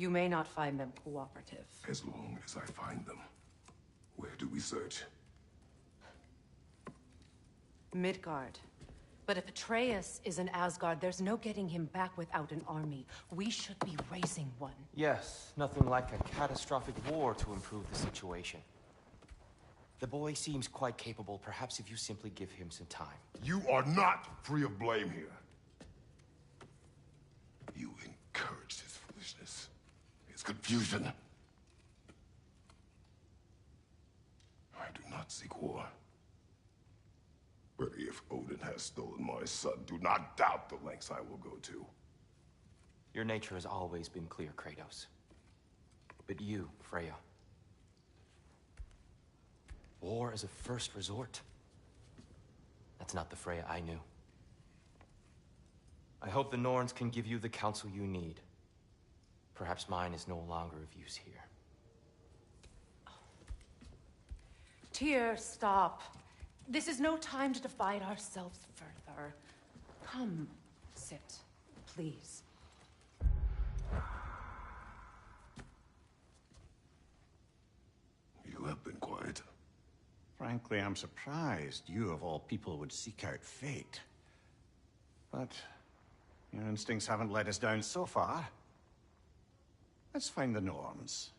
You may not find them cooperative. As long as I find them, where do we search? Midgard. But if Atreus is in Asgard, there's no getting him back without an army. We should be raising one. Yes, nothing like a catastrophic war to improve the situation. The boy seems quite capable. Perhaps if you simply give him some time. You are not free of blame here. You encouraged his foolishness, his confusion. I do not seek war. But if Odin has stolen my son, do not doubt the lengths I will go to. Your nature has always been clear, Kratos. But you, Freya. War as a first resort. That's not the Freya I knew. I hope the Norns can give you the counsel you need. Perhaps mine is no longer of use here. Tyr, stop. This is no time to divide ourselves further. Come, sit, please. You have been quiet. Frankly, I'm surprised you of all people would seek out fate. But your instincts haven't let us down so far. Let's find the Norns.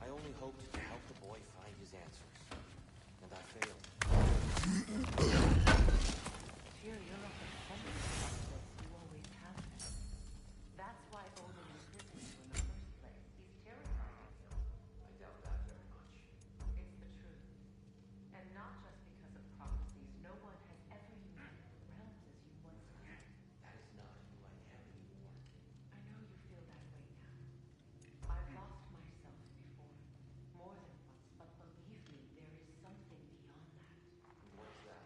I only hoped to help the boy find his answers, and I failed. Tyr, you're a defender. You always have been. That's why Odin imprisoned you in the first place. He's terrified of you. I doubt that very much. It's the truth. And not just because of prophecies. No one has ever united the realms as you once did. That is not who I am anymore. I know you feel that way now. I've lost myself before. More than once, but believe me, there is something beyond that. What's that?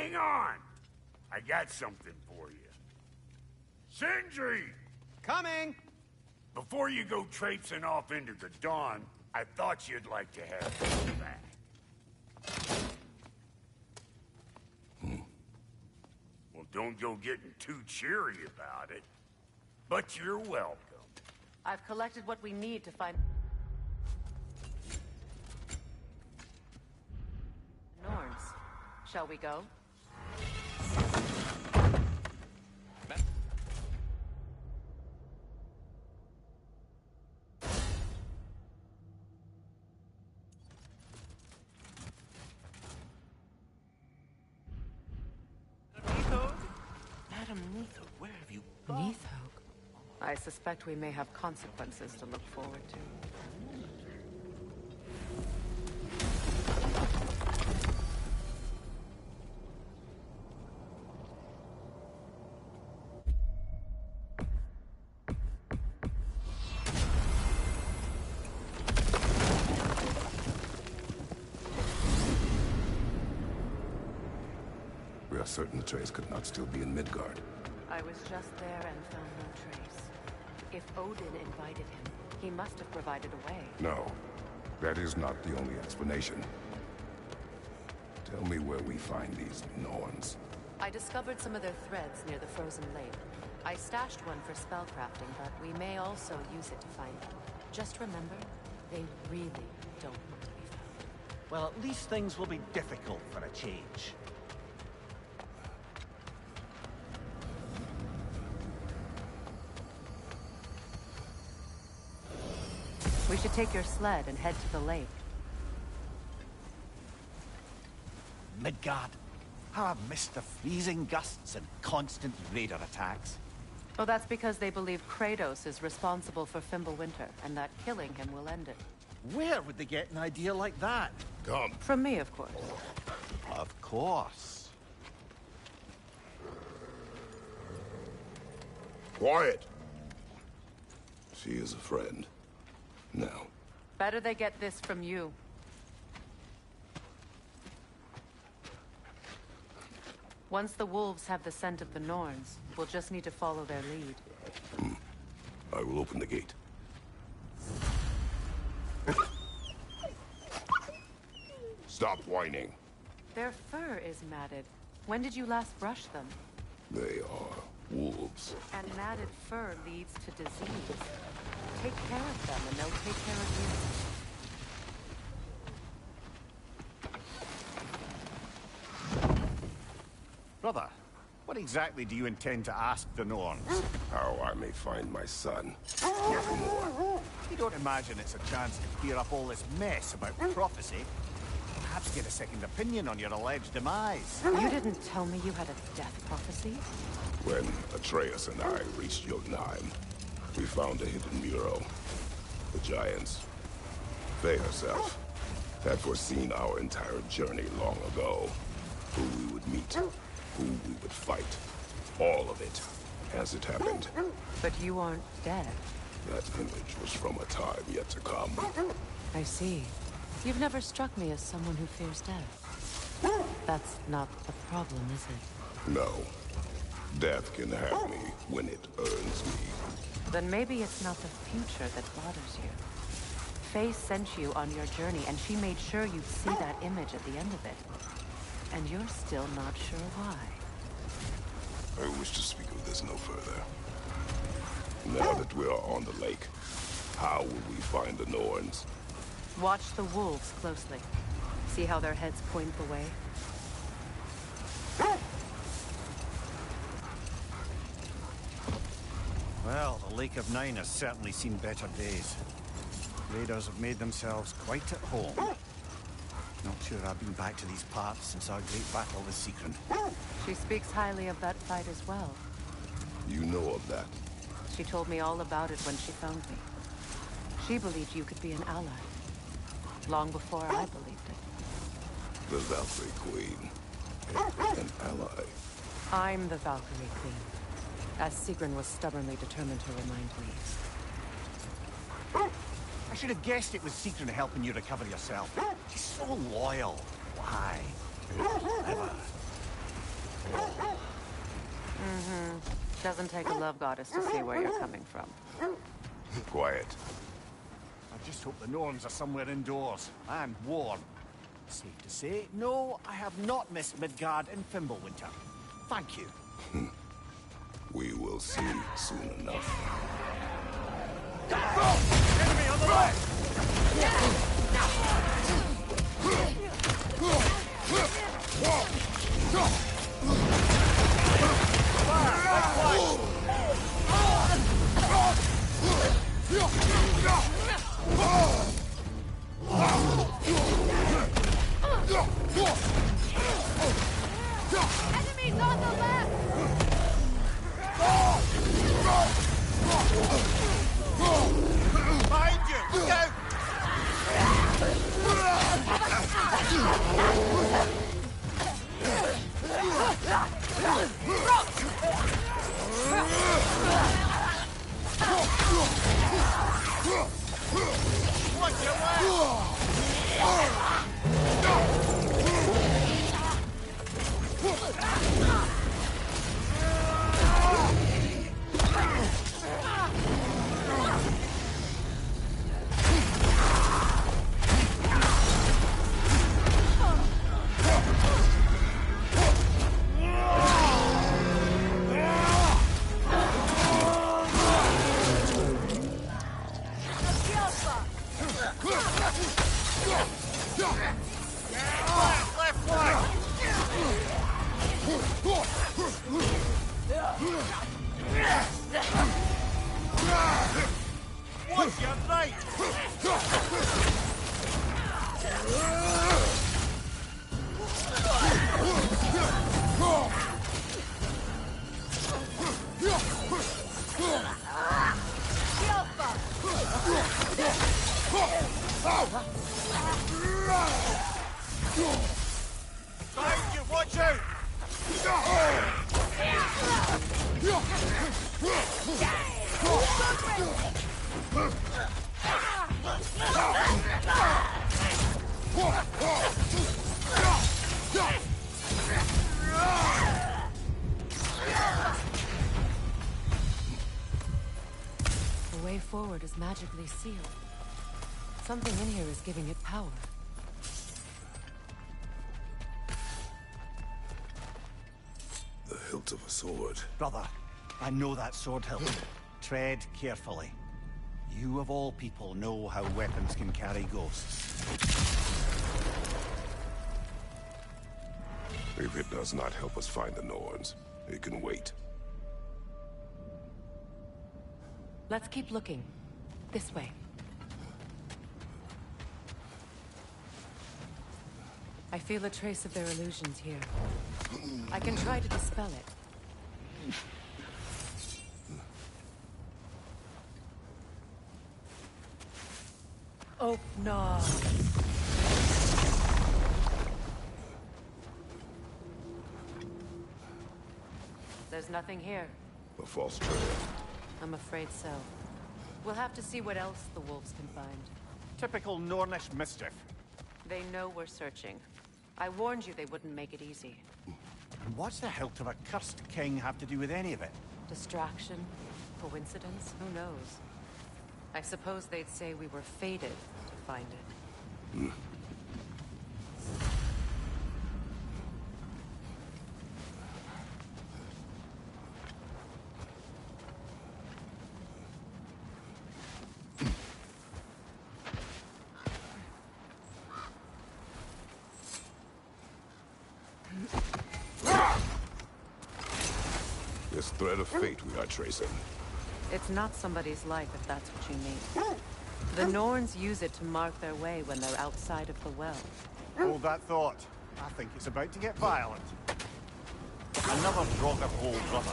Hang on! I got something for you. Sindri! Coming! Before you go traipsing off into the dawn, I thought you'd like to have this back. Well, don't go getting too cheery about it. But you're welcome. I've collected what we need to find Norns. Shall we go? Madam Neathog, where have you gone? Neathog? I suspect we may have consequences to look forward to. We are certain the trace could not still be in Midgard. I was just there and found no trace. If Odin invited him, he must have provided a way. No, that is not the only explanation. Tell me where we find these Norns. I discovered some of their threads near the frozen lake. I stashed one for spellcrafting, but we may also use it to find them. Just remember, they really don't want to be found. Well, at least things will be difficult for a change. We should take your sled and head to the lake. Midgard. How I've missed the freezing gusts and constant raider attacks. Oh, that's because they believe Kratos is responsible for Fimbulwinter, and that killing him will end it. Where would they get an idea like that? Come. From me, of course. Of course. Quiet! She is a friend. Now. Better they get this from you. Once the wolves have the scent of the Norns, we'll just need to follow their lead. I will open the gate. Stop whining. Their fur is matted. When did you last brush them? They are wolves. And matted fur leads to disease. Take care of them and they'll take care of you. Brother, what exactly do you intend to ask the Norns? How I may find my son. Nothing more. You don't imagine it's a chance to clear up all this mess about prophecy? Perhaps get a second opinion on your alleged demise. You didn't tell me you had a death prophecy? When Atreus and I reached Jotunheim, we found a hidden mural. The Giants, they herself, had foreseen our entire journey long ago. Who we would meet, who we would fight. All of it, as it happened. But you aren't dead. That image was from a time yet to come. I see. You've never struck me as someone who fears death. That's not the problem, is it? No. Death can have me when it earns me. Then maybe it's not the future that bothers you. Faye sent you on your journey, and she made sure you'd see that image at the end of it. And you're still not sure why. I wish to speak of this no further. Now that we are on the lake, how will we find the Norns? Watch the wolves closely. See how their heads point the way? Well, the Lake of Nine has certainly seen better days. Raiders have made themselves quite at home. Not sure I've been back to these parts since our great battle with Secret. She speaks highly of that fight as well. You know of that? She told me all about it when she found me. She believed you could be an ally. Long before I believed it. The Valkyrie Queen. An ally. I'm the Valkyrie Queen. As Sigrun was stubbornly determined to remind me. I should have guessed it was Secret helping you recover yourself. She's so loyal. Why? Clever. Doesn't take a love goddess to see where you're coming from. Quiet. I just hope the Norns are somewhere indoors and warm. Safe to say, no, I have not missed Midgard in Fimbulwinter. Thank you. We will see soon enough. Enemy on the left! Enemies on the left! Behind you! Look out! Watch your left! Left flank! Watch your right! Behind you, watch out! The way forward is magically sealed. Something in here is giving it power. The hilt of a sword. Brother, I know that sword hilt. Tread carefully. You of all people know how weapons can carry ghosts. If it does not help us find the Norns, it can wait. Let's keep looking. This way. I feel a trace of their illusions here. I can try to dispel it. Oh, no. There's nothing here. A false trail. I'm afraid so. We'll have to see what else the wolves can find. Typical Nornish mischief. They know we're searching. I warned you they wouldn't make it easy. And what's the hilt of a cursed king have to do with any of it? Distraction? Coincidence? Who knows? I suppose they'd say we were fated to find it. This thread of fate we are tracing. It's not somebody's life, if that's what you mean. The Norns use it to mark their way when they're outside of the well. Hold that thought. I think it's about to get violent. Another Draugr hole, brother.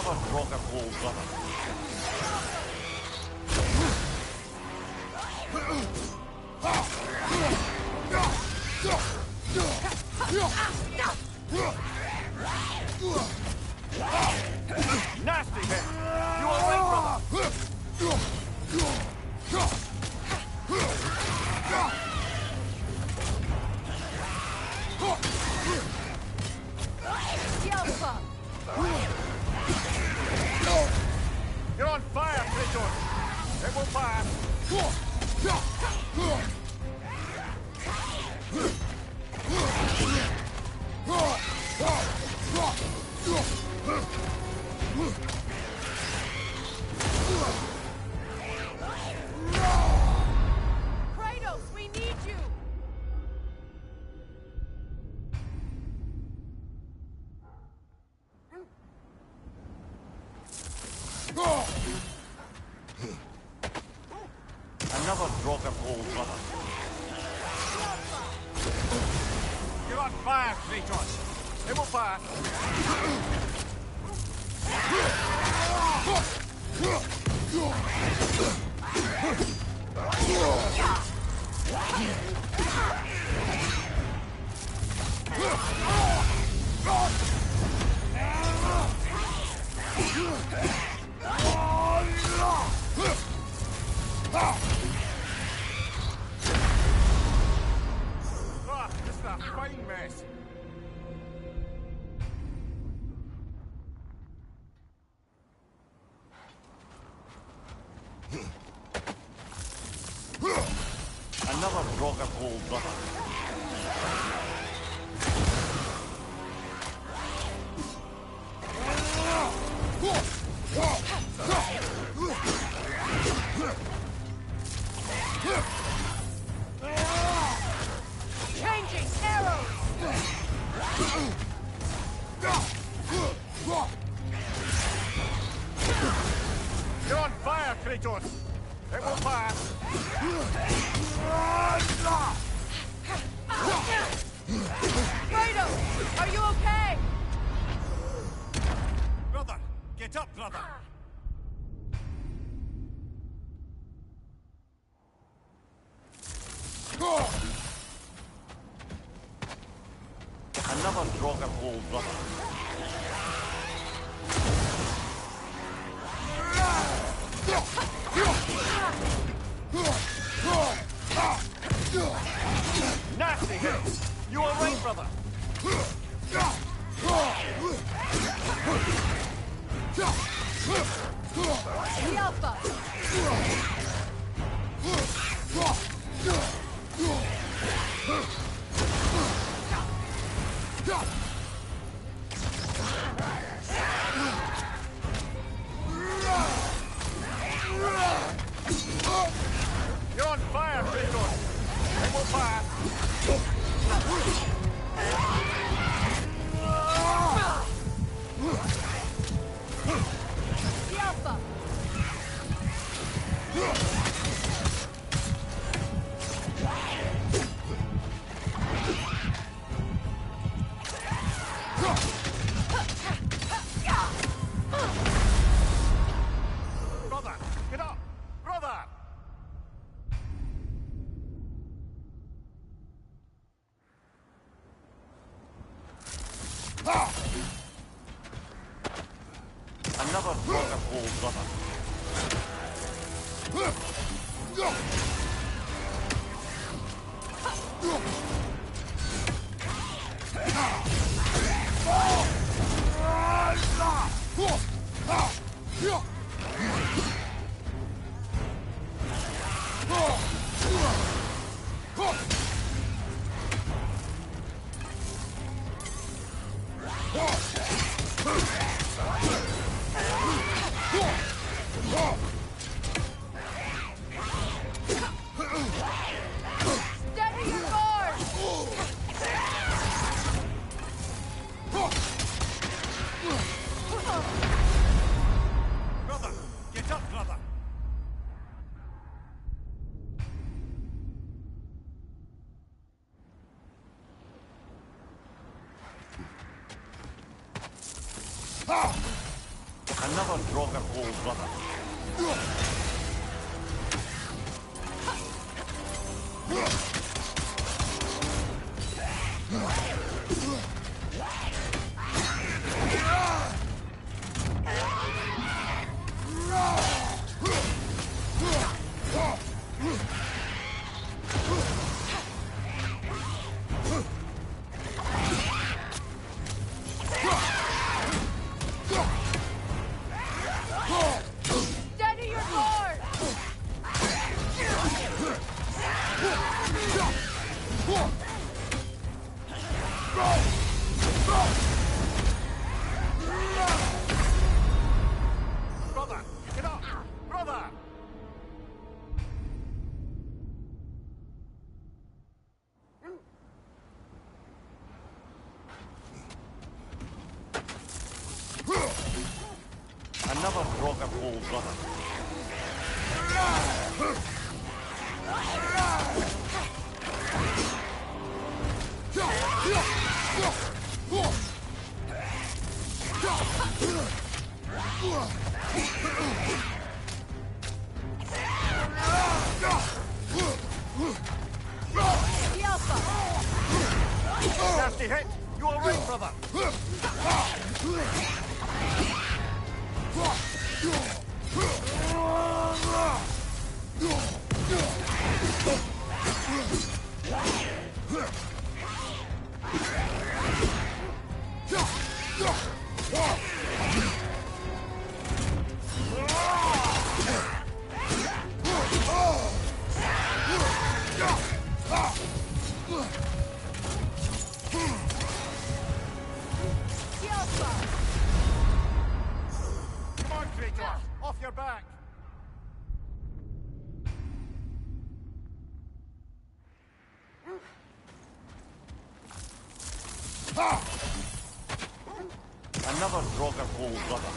Another rock and roll brother. Nasty hit! You alright, brother? You're on fire, Kratos! It will pass! Kratos, we need you! Another drop of old brother. You're on fire, Kratos! It will pass! Ah, just a fine mess. Another rock of old brother. Changing arrows! You're on fire, Kratos! It will pass! Kratos, are you okay? Brother! Get up, brother! Another drop of old brother. Nasty hit! You alright, brother? The Alpha! You're on fire, Kratos! It will pass! The Alpha! Brother! Get up! Brother! Another rock of old brother. Steady your guard! Brother! Get up, brother! Another Draugr old brother. Brother, get up! Brother! Another Draugr old brother. Nasty hit! You alright, brother? Come on, Kratos! Off your back! Another Draugr old brother.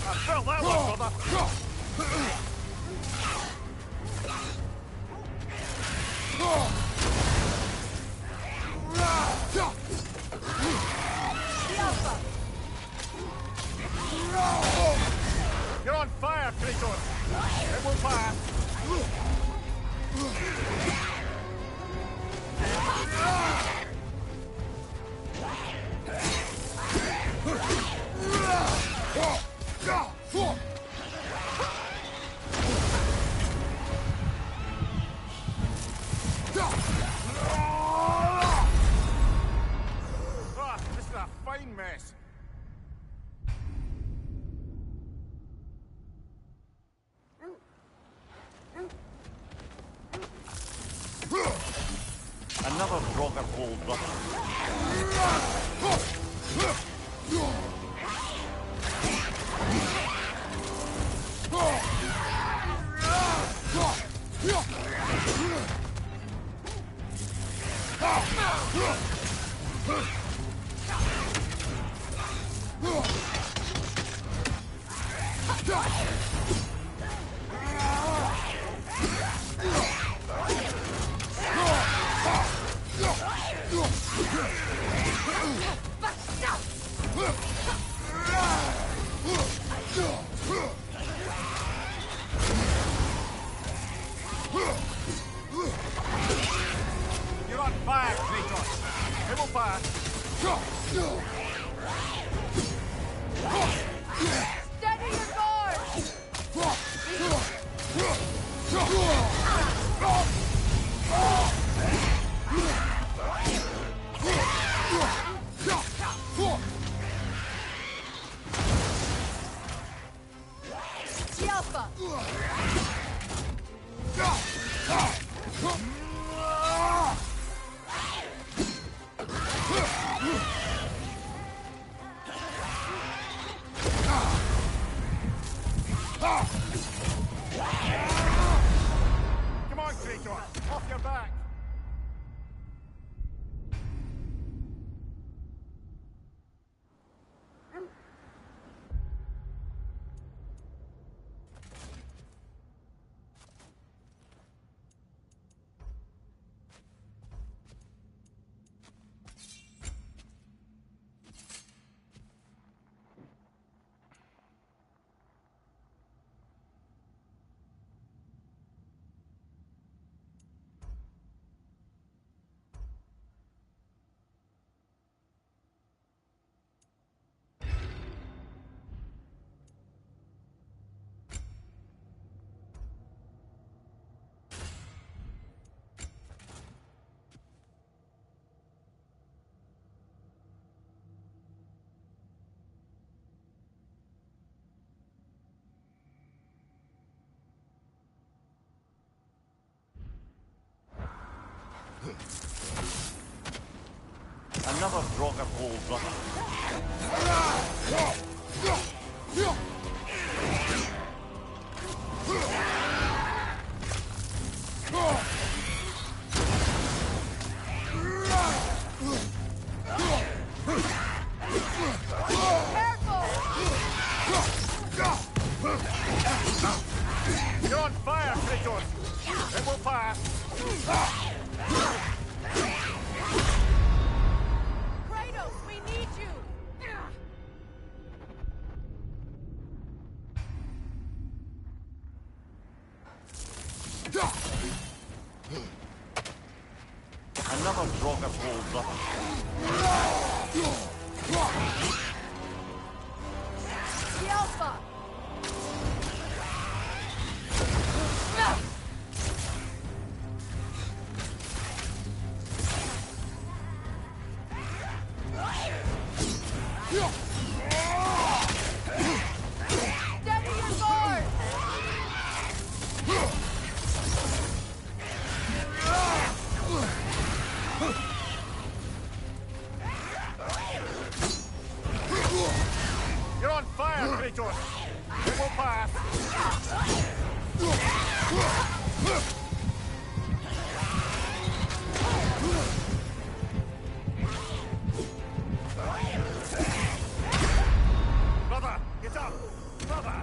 I felt that one, brother! You're on fire, Kratos! It won't pass! Ah, this is a fine mess. Another Draugr old brother. You're on fire, Kratos. It will pass. Steady your guard! Alpha! Come on, Kratos! Off your back! Another drogger hole, brother. You're on fire, Kratos! It will pass! Kratos, we need you! Another drogger hole, brother. The Alpha! Steady your guard! You're on fire, Kratos! It will pass! Brother, get up! Brother!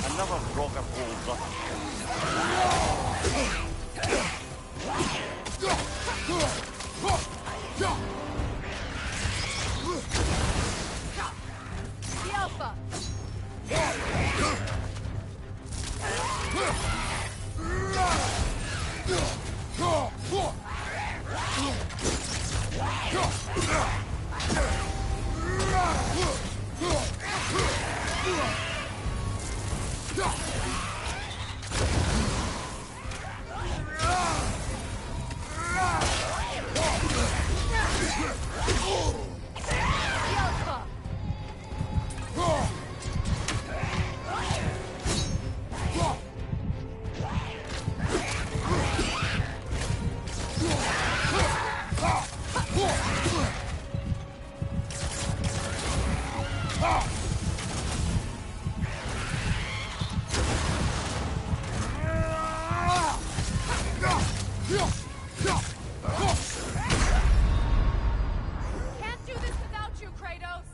Another drogger hole, brother. The Alpha! The Alpha! Can't do this without you, Kratos!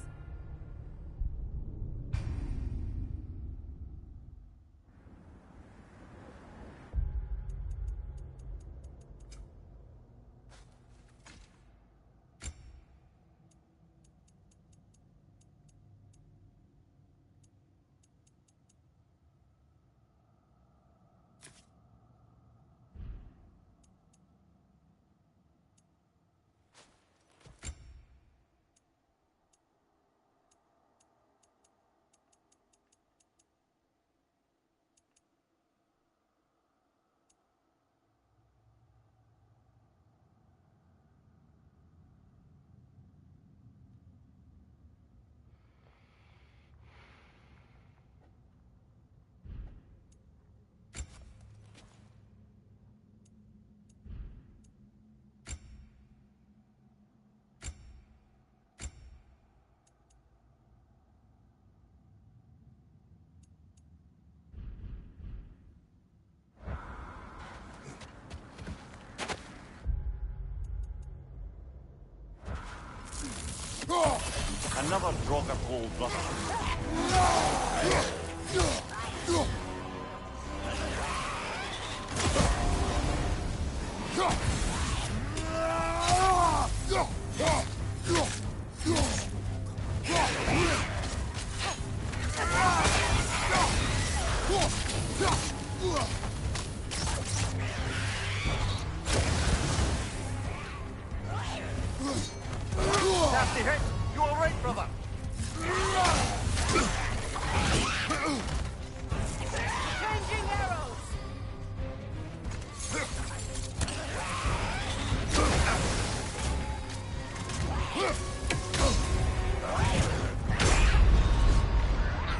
Another drogger hole, brother. Nasty hit! You alright, brother? Changing arrows!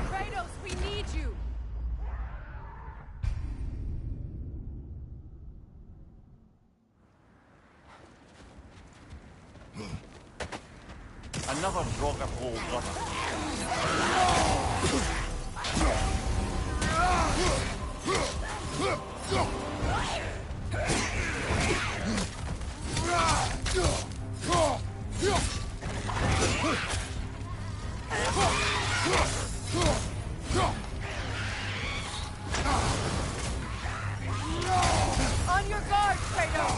Kratos, we need you! Another rock of hole, brother. On your guard, Kratos!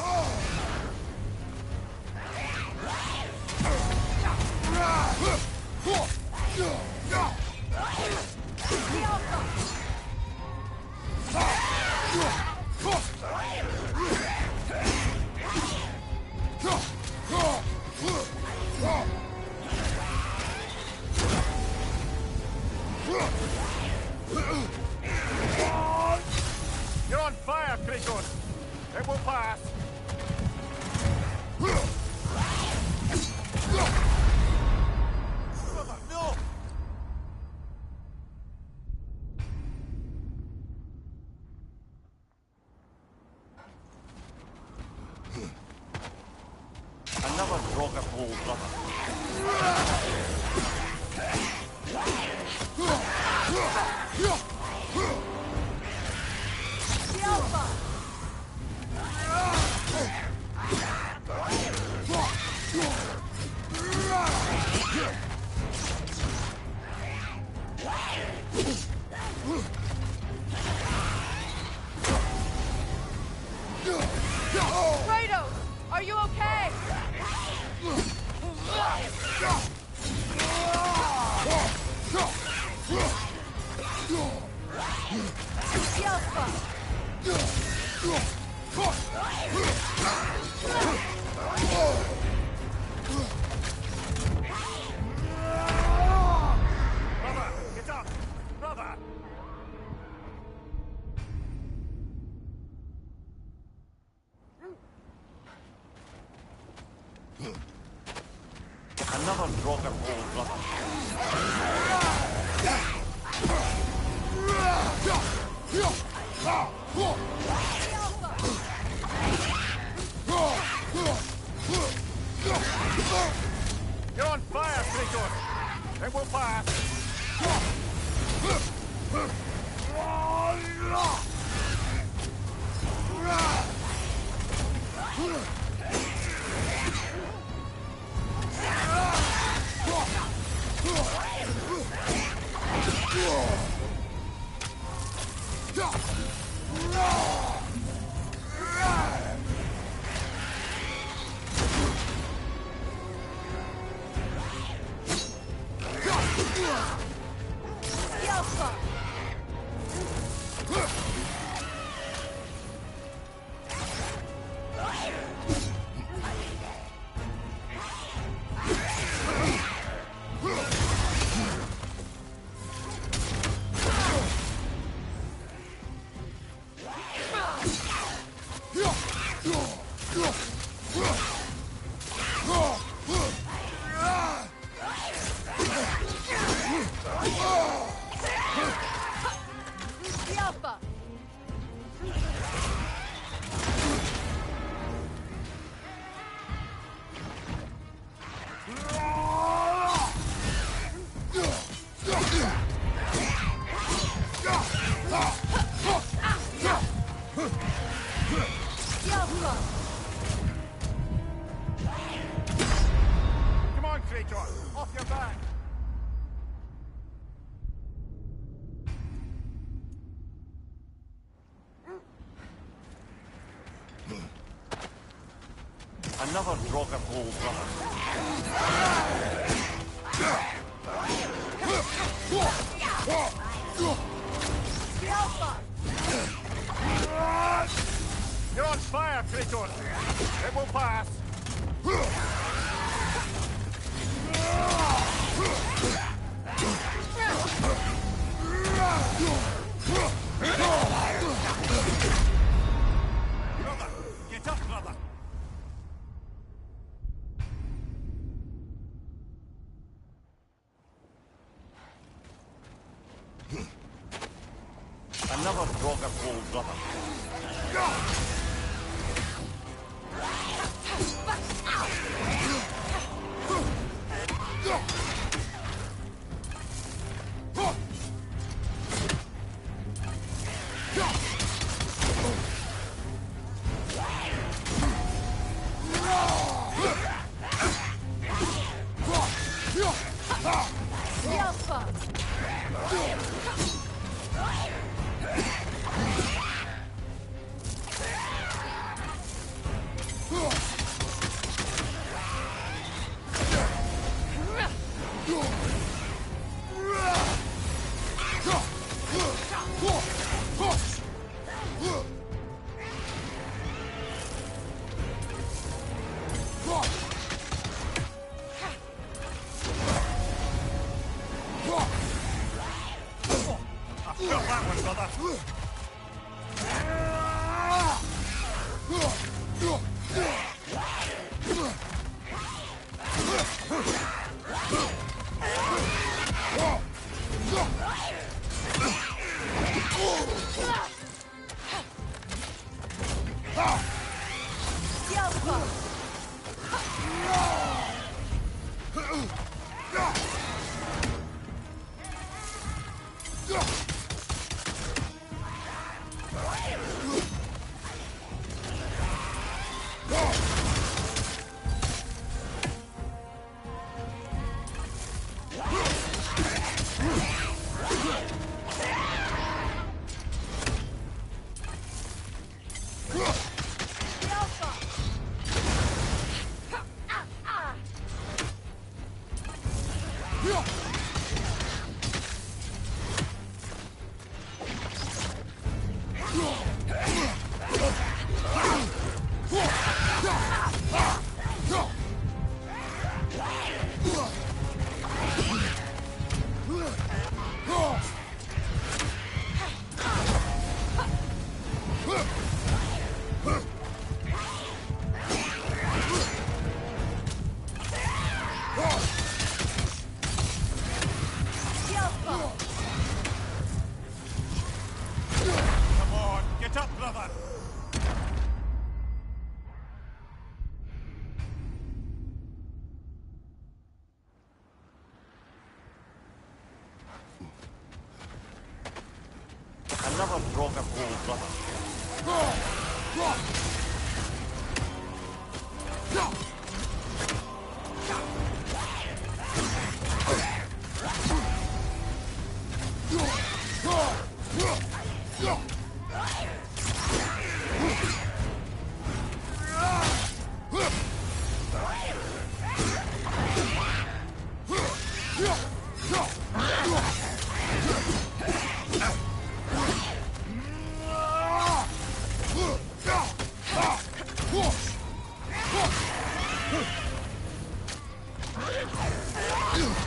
You're on fire, Kratos! It will pass! Brother, no! Another rock of hole, brother. The Alpha! Kratos! Are you okay? The Alpha! Brother, get up! Brother! Another rock of hole, brother. You're on fire, Kratos! It will pass! The Alpha! The Alpha! The Alpha! Come on, Kratos! Off your back! Another drog of hole, brother. The Alpha! Kratos! It will pass! Brother! Get up, brother! Another Draugr Gold, brother. Another Draugr Gold, brother.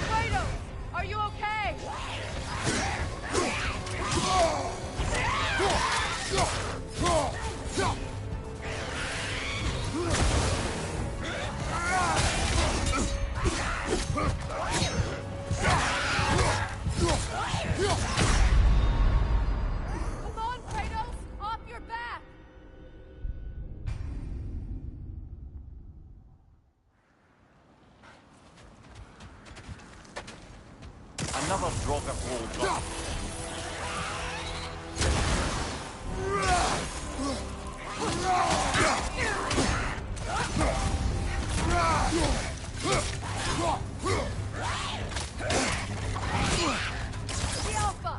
Kratos, are you okay? Come on, Kratos, off your back! Another Draugr Gold, brother. The Alpha!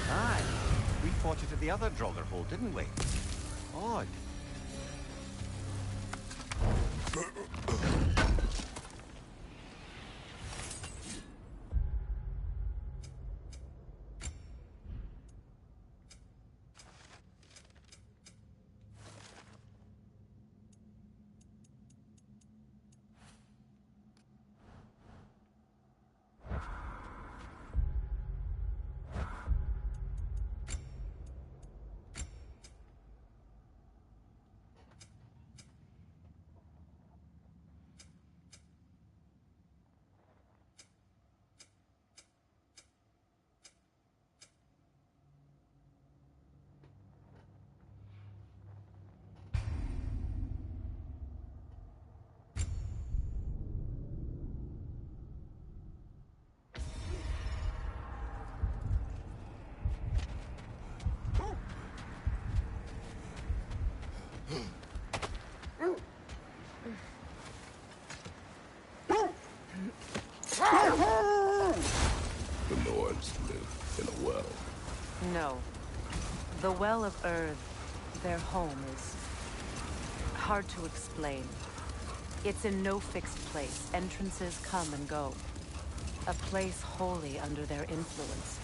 Aye. We fought it at the other Draugr hole, didn't we? Odd. The Norns live in a well. No. The Well of Earth, their home, is hard to explain. It's in no fixed place. Entrances come and go. A place wholly under their influence,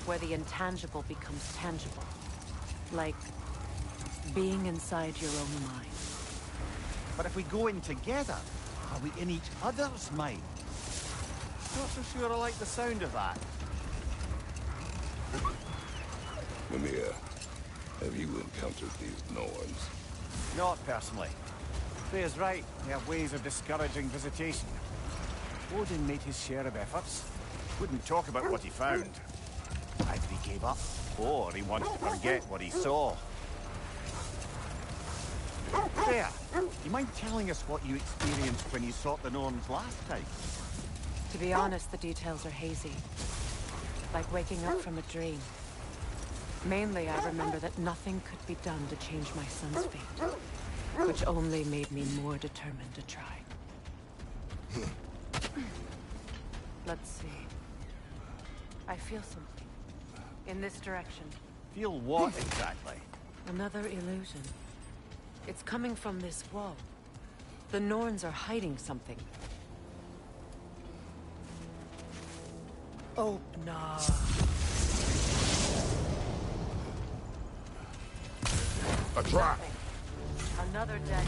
where the intangible becomes tangible. Like being inside your own mind. But if we go in together, are we in each other's mind? Not so sure I like the sound of that. Mimir, have you encountered these Norns? Not personally. Freya's right. They have ways of discouraging visitation. Odin made his share of efforts. Wouldn't talk about what he found. Either he gave up, or he wanted to forget what he saw. Freya, you mind telling us what you experienced when you sought the Norns last time? To be honest, the details are hazy. Like waking up from a dream. Mainly, I remember that nothing could be done to change my son's fate. Which only made me more determined to try. Let's see. I feel something. In this direction. Feel what exactly? Another illusion. It's coming from this wall. The Norns are hiding something. Oh, no. A trap! Another dead end.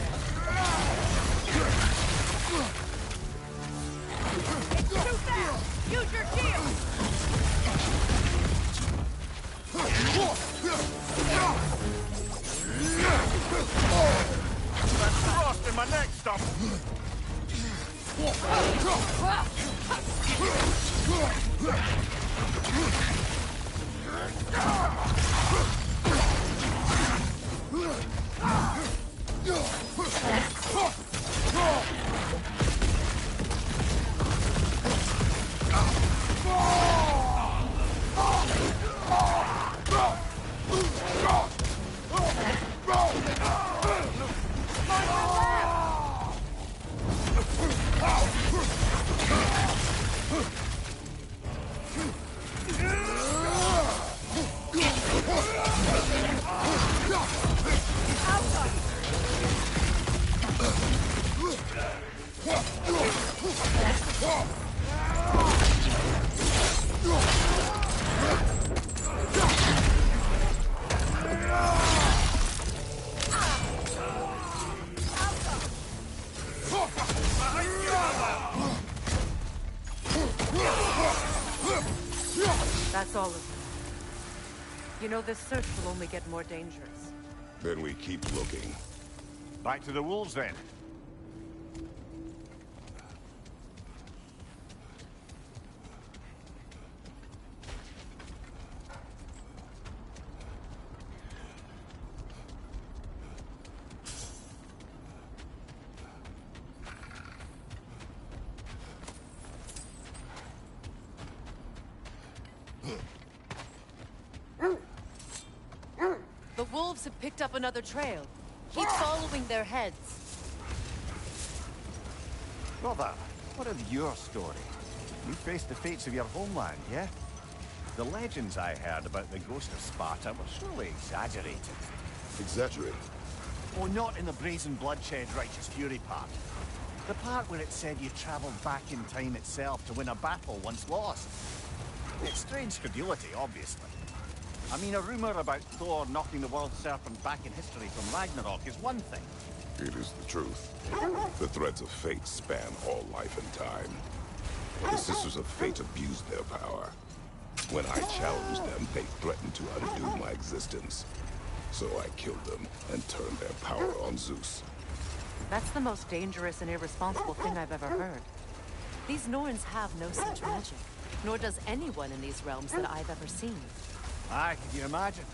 It's too fast! Use your shield! That's frost in my neck, stop! That's all of them. You know, this search will only get more dangerous. Then we keep looking. Back to the wolves, then. The wolves have picked up another trail. Keep following their heads. Brother, what of your story? You faced the fates of your homeland, yeah? The legends I heard about the ghost of Sparta were surely exaggerated. Exaggerated? Oh, not in the brazen bloodshed righteous fury part. The part where it said you traveled back in time itself to win a battle once lost. It's strange credulity, obviously. I mean, a rumor about Thor knocking the world serpent back in history from Ragnarok is one thing. It is the truth. The threads of fate span all life and time. The Sisters of Fate abused their power. When I challenged them, they threatened to undo my existence. So I killed them and turned their power on Zeus. That's the most dangerous and irresponsible thing I've ever heard. These Norns have no such magic, nor does anyone in these realms that I've ever seen. Aye, can you imagine?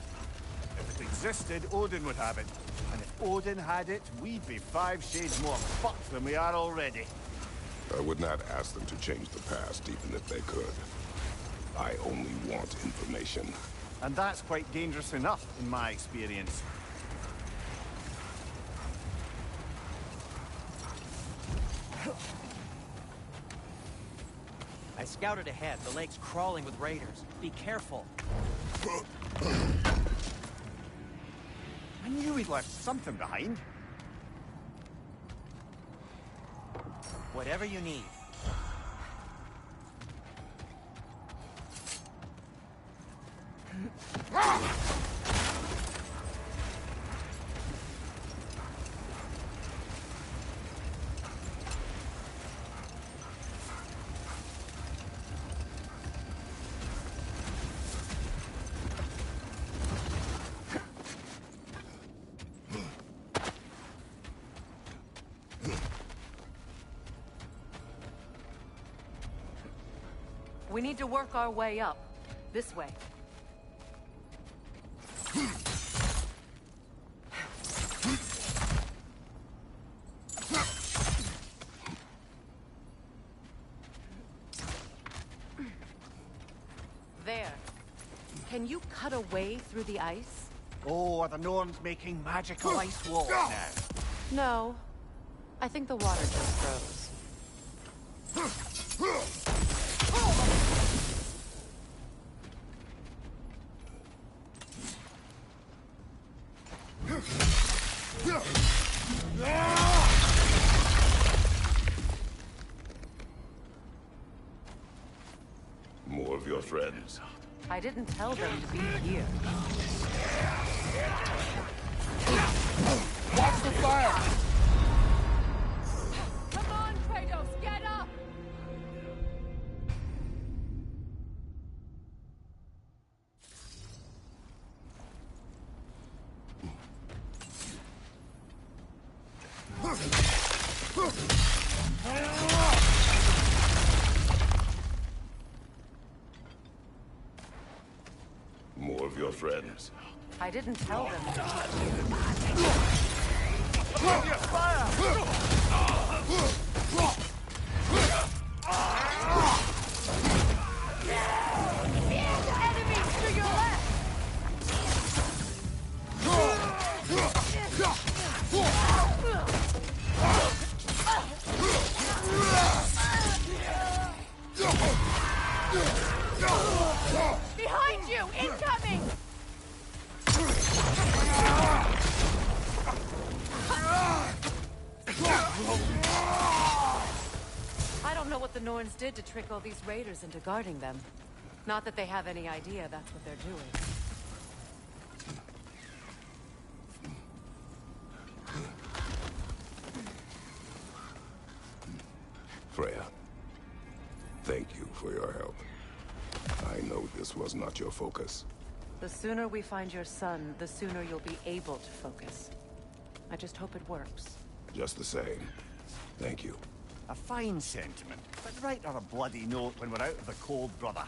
If it existed, Odin would have it. And if Odin had it, we'd be 5 shades more fucked than we are already. I would not ask them to change the past, even if they could. I only want information. And that's quite dangerous enough, in my experience. I scouted ahead. The lake's crawling with raiders. Be careful. I knew we'd left something behind. Whatever you need. We need to work our way up. This way. There. Can you cut a way through the ice? Oh, are the Norns making magical ice walls now? No. I think the water just froze. More of your friends. I didn't tell them to be here. Watch the fire! Come on, Kratos, get up! More of your friends. I didn't tell them to be Enemies to your left! Behind you! Incoming! I don't know what the Norns did to trick all these raiders into guarding them. Not that they have any idea that's what they're doing. Freya, thank you for your help. I know this was not your focus. The sooner we find your son, the sooner you'll be able to focus. I just hope it works. Just the same, thank you. A fine sentiment, but write her a bloody note when we're out of the cold, brother.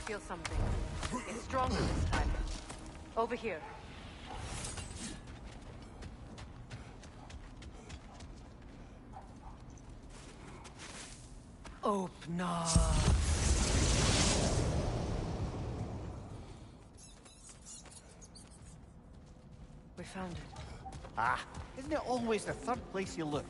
Feel something. It's stronger this time. Over here. Open up. We found it. Ah, isn't it always the third place you look?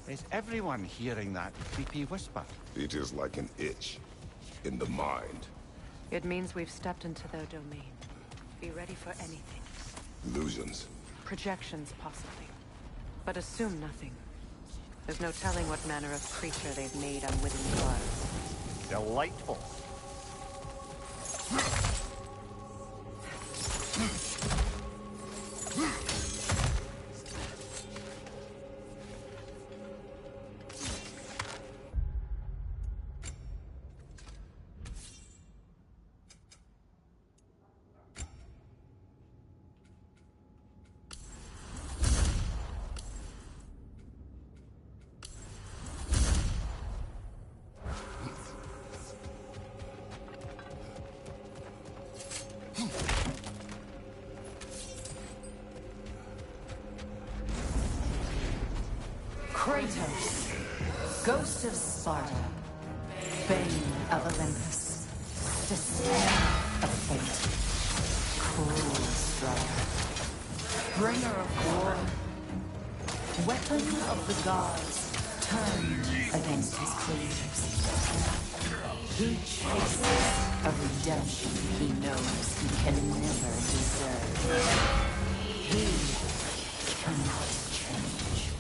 Is everyone hearing that creepy whisper? It is like an itch in the mind. It means we've stepped into their domain. Be ready for anything. Illusions. Projections, possibly. But assume nothing. There's no telling what manner of creature they've made unwitting guards. Delightful. Kratos, Ghost of Sparta, Bane of Olympus, Despair of Fate, Cruel Striker, Bringer of War, Weapon of the Gods, turned against his creators. He chases a redemption he knows he can never deserve. He cannot change.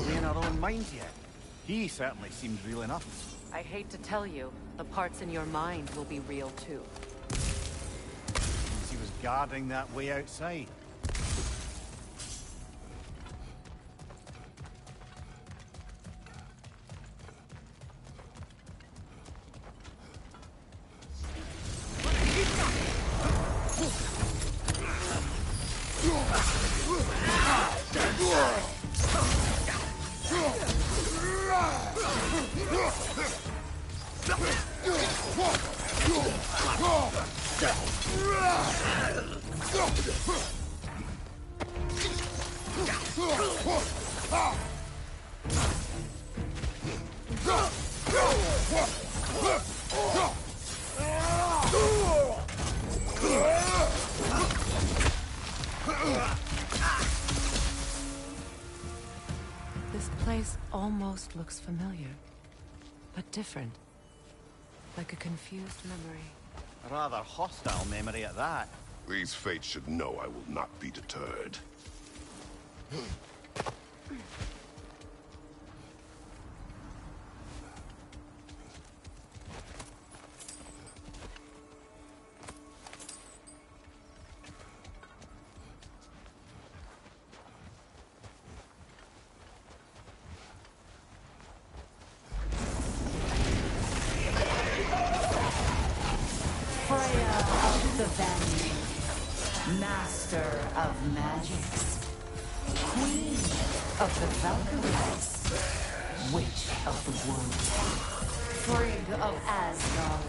In our own minds yet. He certainly seemed real enough. I hate to tell you, the parts in your mind will be real too. He was guarding that way outside. This place almost looks familiar, but different. Like a confused memory. A rather hostile memory at that. These fates should know I will not be deterred. Freya of the Vanity, Master of Magics, Queen of the Valkyries, Witch of the Wood, Frigg of Asgard,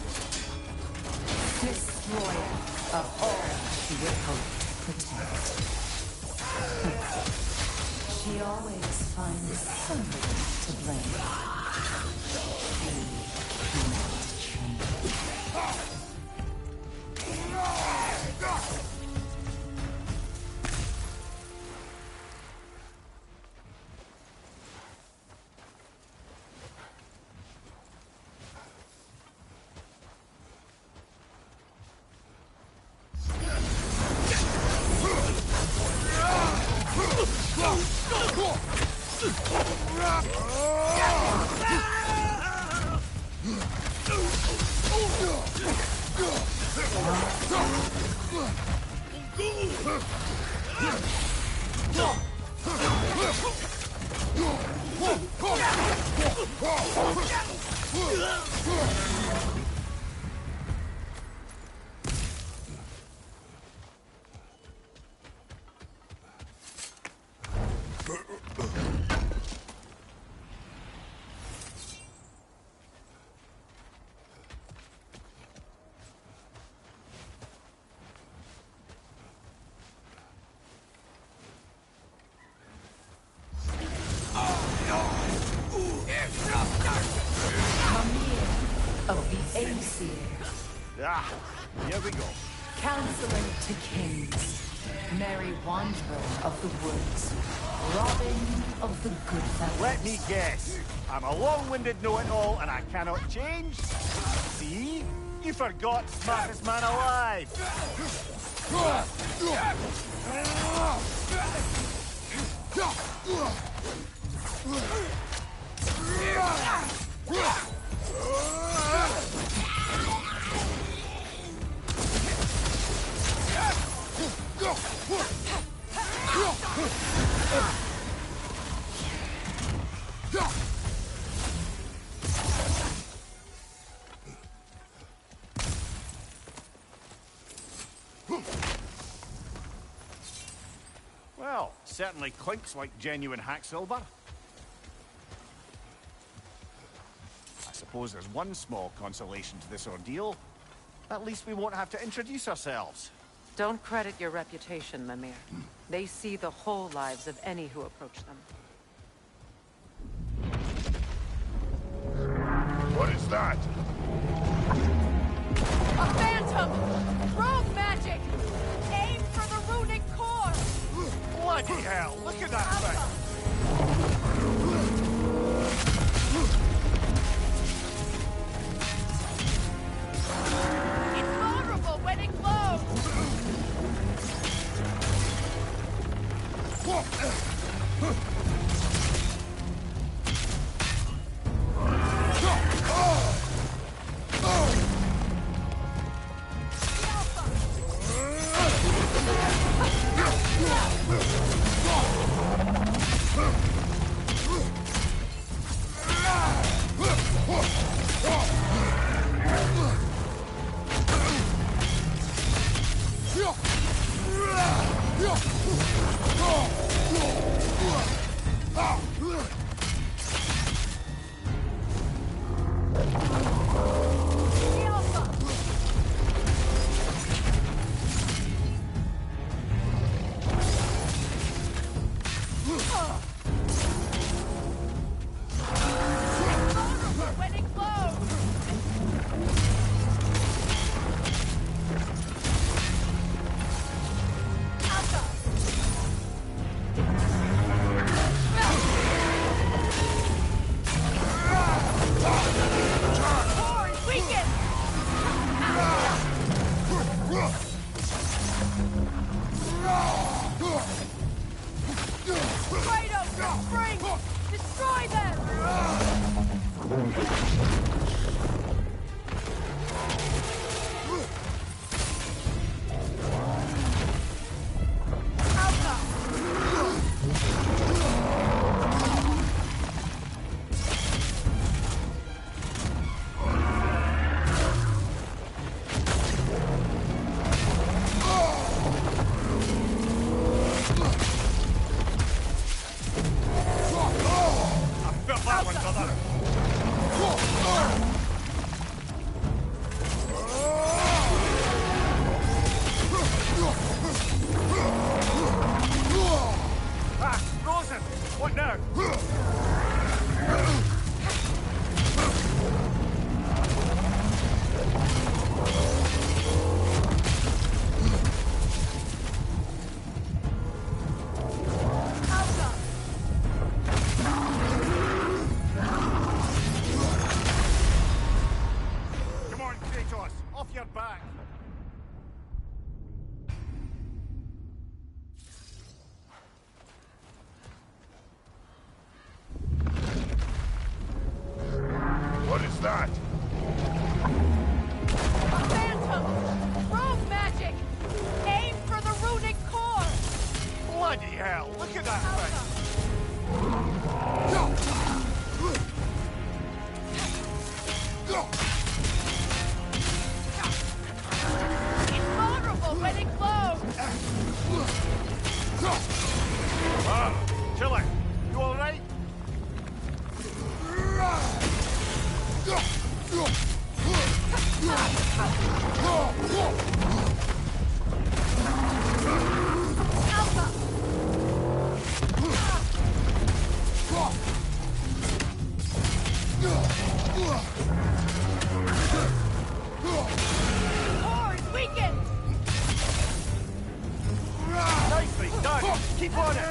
Destroyer of all she would hope to protect. She always finds somebody to blame. She cannot change. Ah, here we go. Counselor to Kings, Mary Wanderer of the Woods, Robin of the Goodfellas. Let me guess. I'm a long-winded know-it-all and I cannot change? See? You forgot smartest man alive. Well, certainly clinks like genuine hack silver. I suppose there's one small consolation to this ordeal. At least we won't have to introduce ourselves. Don't credit your reputation, Mimir. They see the whole lives of any who approach them. What is that? A phantom! Rogue magic! Aim for the runic core! Bloody hell! Look at that thing! It's vulnerable when it glows! When it glows! Alpha! Core is weakened! Kratos, spring! Destroy them! Felt that one, brother! Ah, frozen! What now? Come on, Kratos! Off your back! What is that? A phantom! Rogue magic! Aim for the runic core! Bloody hell! Look at that thing! It's vulnerable when it glows! Ah, killer! You alright? Alpha! Core is weakened! Nicely done! Keep on it!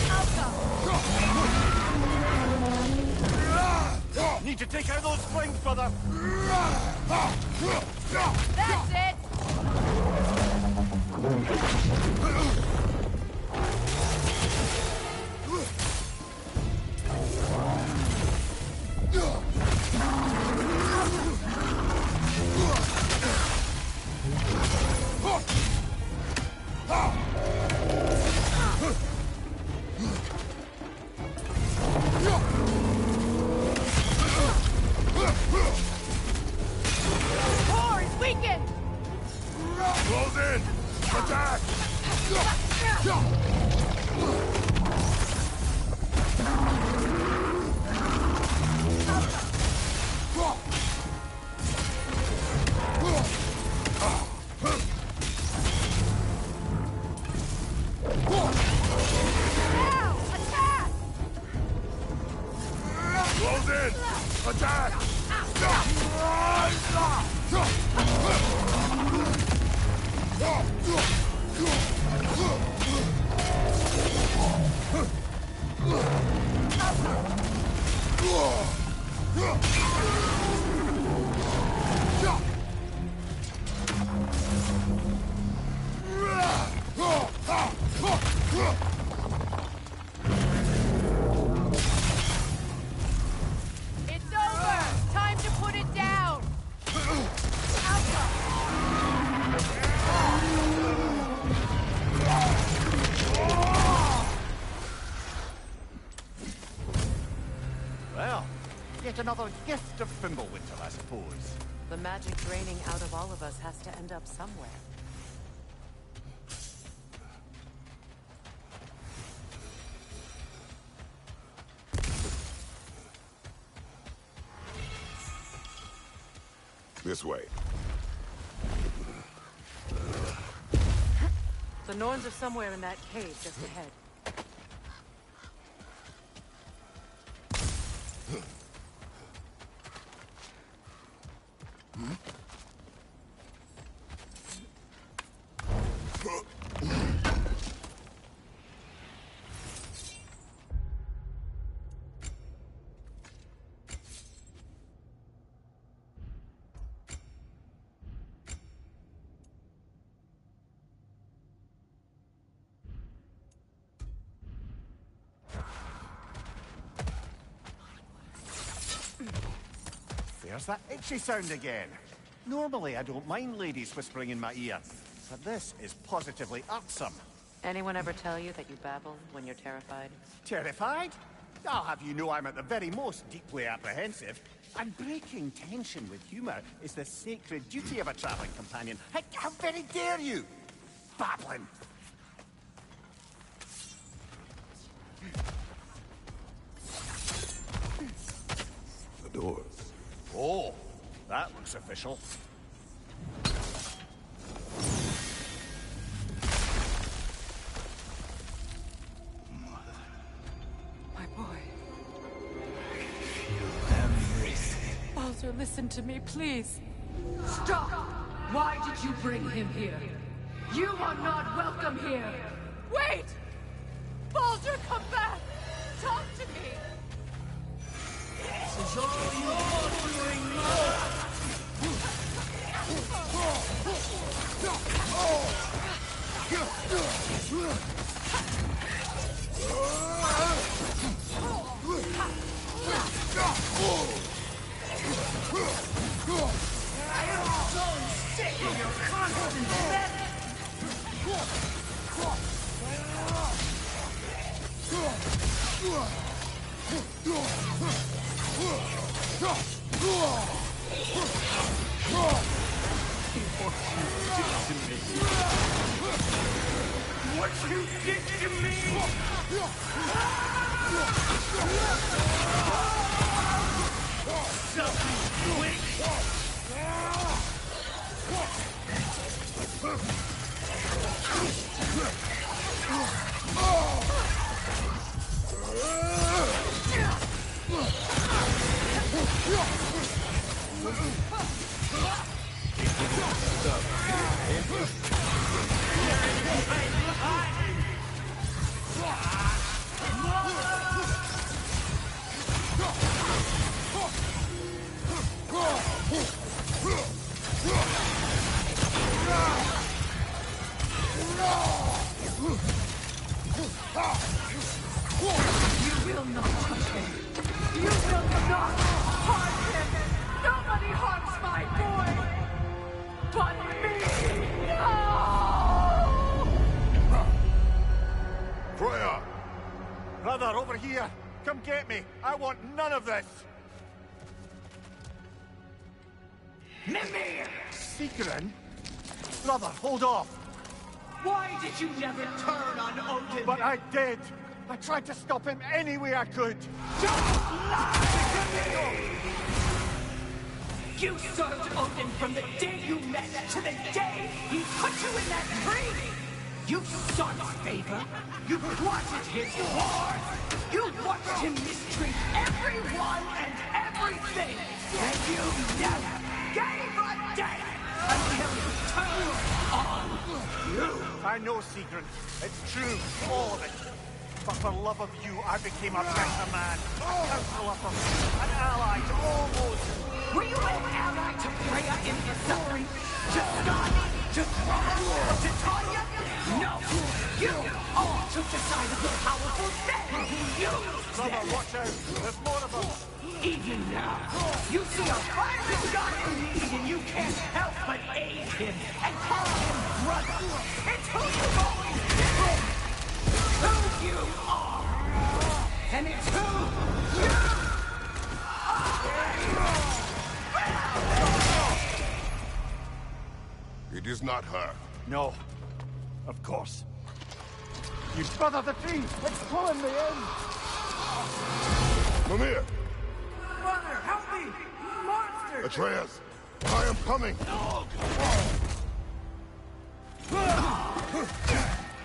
Alpha! Need to take out those flames, brother! That's it! Core is weakened! Close in! Attack! It's over! Time to put it down! Well, yet another gift of Fimbulwinter, I suppose. The magic draining out of all of us has to end up somewhere. This way. The Norns are somewhere in that cave just ahead. There's that itchy sound again. Normally, I don't mind ladies whispering in my ear, but this is positively irksome. Anyone ever tell you that you babble when you're terrified? Terrified? I'll have you know I'm at the very most deeply apprehensive. And breaking tension with humor is the sacred duty of a traveling companion. How very dare you? Babbling! The doors. Oh, that looks official. My boy. Feel everything. Baldur, listen to me, please. Stop! Why did you bring him here? You are not welcome here! Wait! Baldur, come back! Talk to me! This is all you're doing now. I am so sick of your constant threat. What you did to me! Something quick! You will not touch him! You will not harm him! Nobody harms my boy! But me! No! Freya! Brother, over here! Come get me! I want none of this! Mimir! Secret? Brother, hold off! Why did you never turn on Odin? But I did! I tried to stop him any way I could! You served Odin from the day you met to the day he put you in that tree! You sought favor! You plotted his war! You watched him mistreat everyone and everything, and you never gave a damn until he turned on you. I know, Secret. It's true, all of it. But for love of you, I became a better man, a counselor for me, an ally to all those. Were you an ally to Freya in his suffering? To Scott? To Thrawn? To Tanya? No! You all took the side of the powerful men who used Brother, them! watch out. There's more of them. Even now, you see a fiery god in need and you can't help but aid him and call him brother! It's who you've always been! Who you are! And it's who you It is not her. No. Of course. You brother the tree! It's pulling me in! Mimir! Brother, help me! Monster! Atreus! I am coming!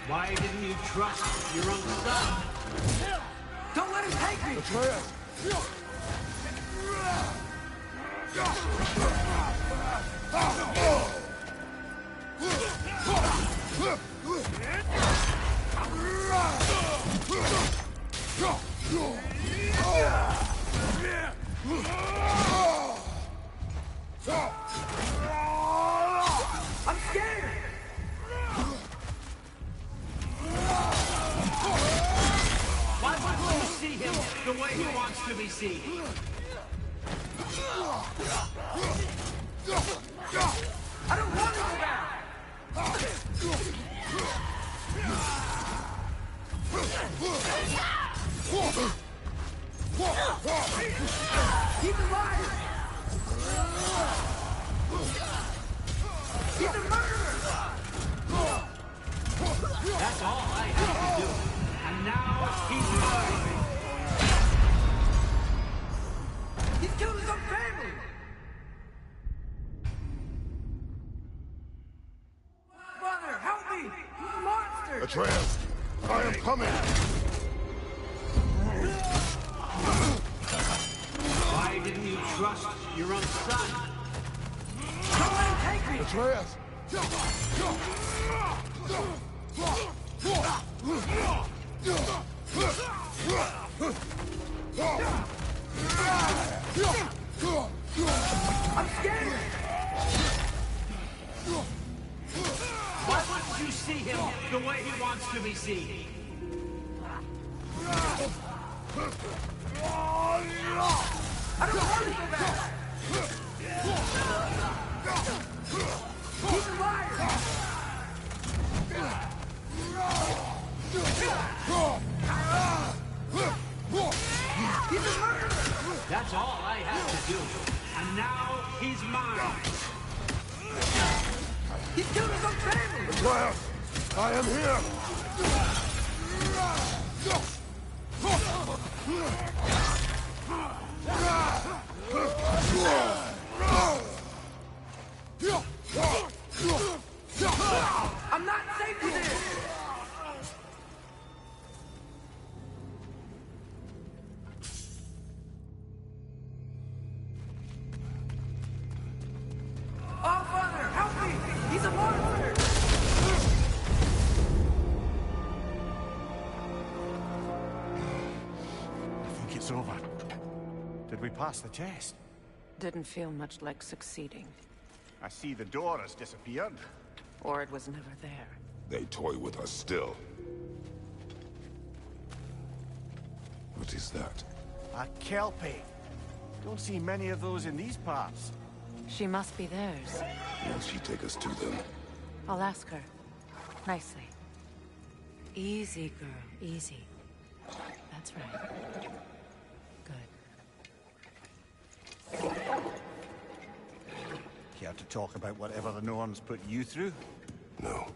Why didn't you trust your own son? Don't let him take me! Atreus! I'm scared! Why wouldn't you see him the way he wants to be seen? I don't want to go back! He's alive! He's a murderer! That's all I have to do. And now he's mine. He's killed his own family! Brother, help me! Monster! Atreus! I am coming! Why didn't you trust your own son? Don't let him take me! Atreus! I'm scared! Why wouldn't you see him the way he wants to be seen? I don't want to go back! He's a liar! He's a murderer! That's all I have to do. And now he's mine. He's killed his own family! Atreus! I am here! I'm not safe with this! Oh, Father, help me! He's a monster! I think it's over. Did we pass the test? Didn't feel much like succeeding. I see the door has disappeared. Or it was never there. They toy with us still. What is that? A kelpie. Don't see many of those in these parts. She must be theirs. Will she take us to them? I'll ask her. Nicely. Easy, girl. Easy. That's right. Good. Care to talk about whatever the Norns put you through? No.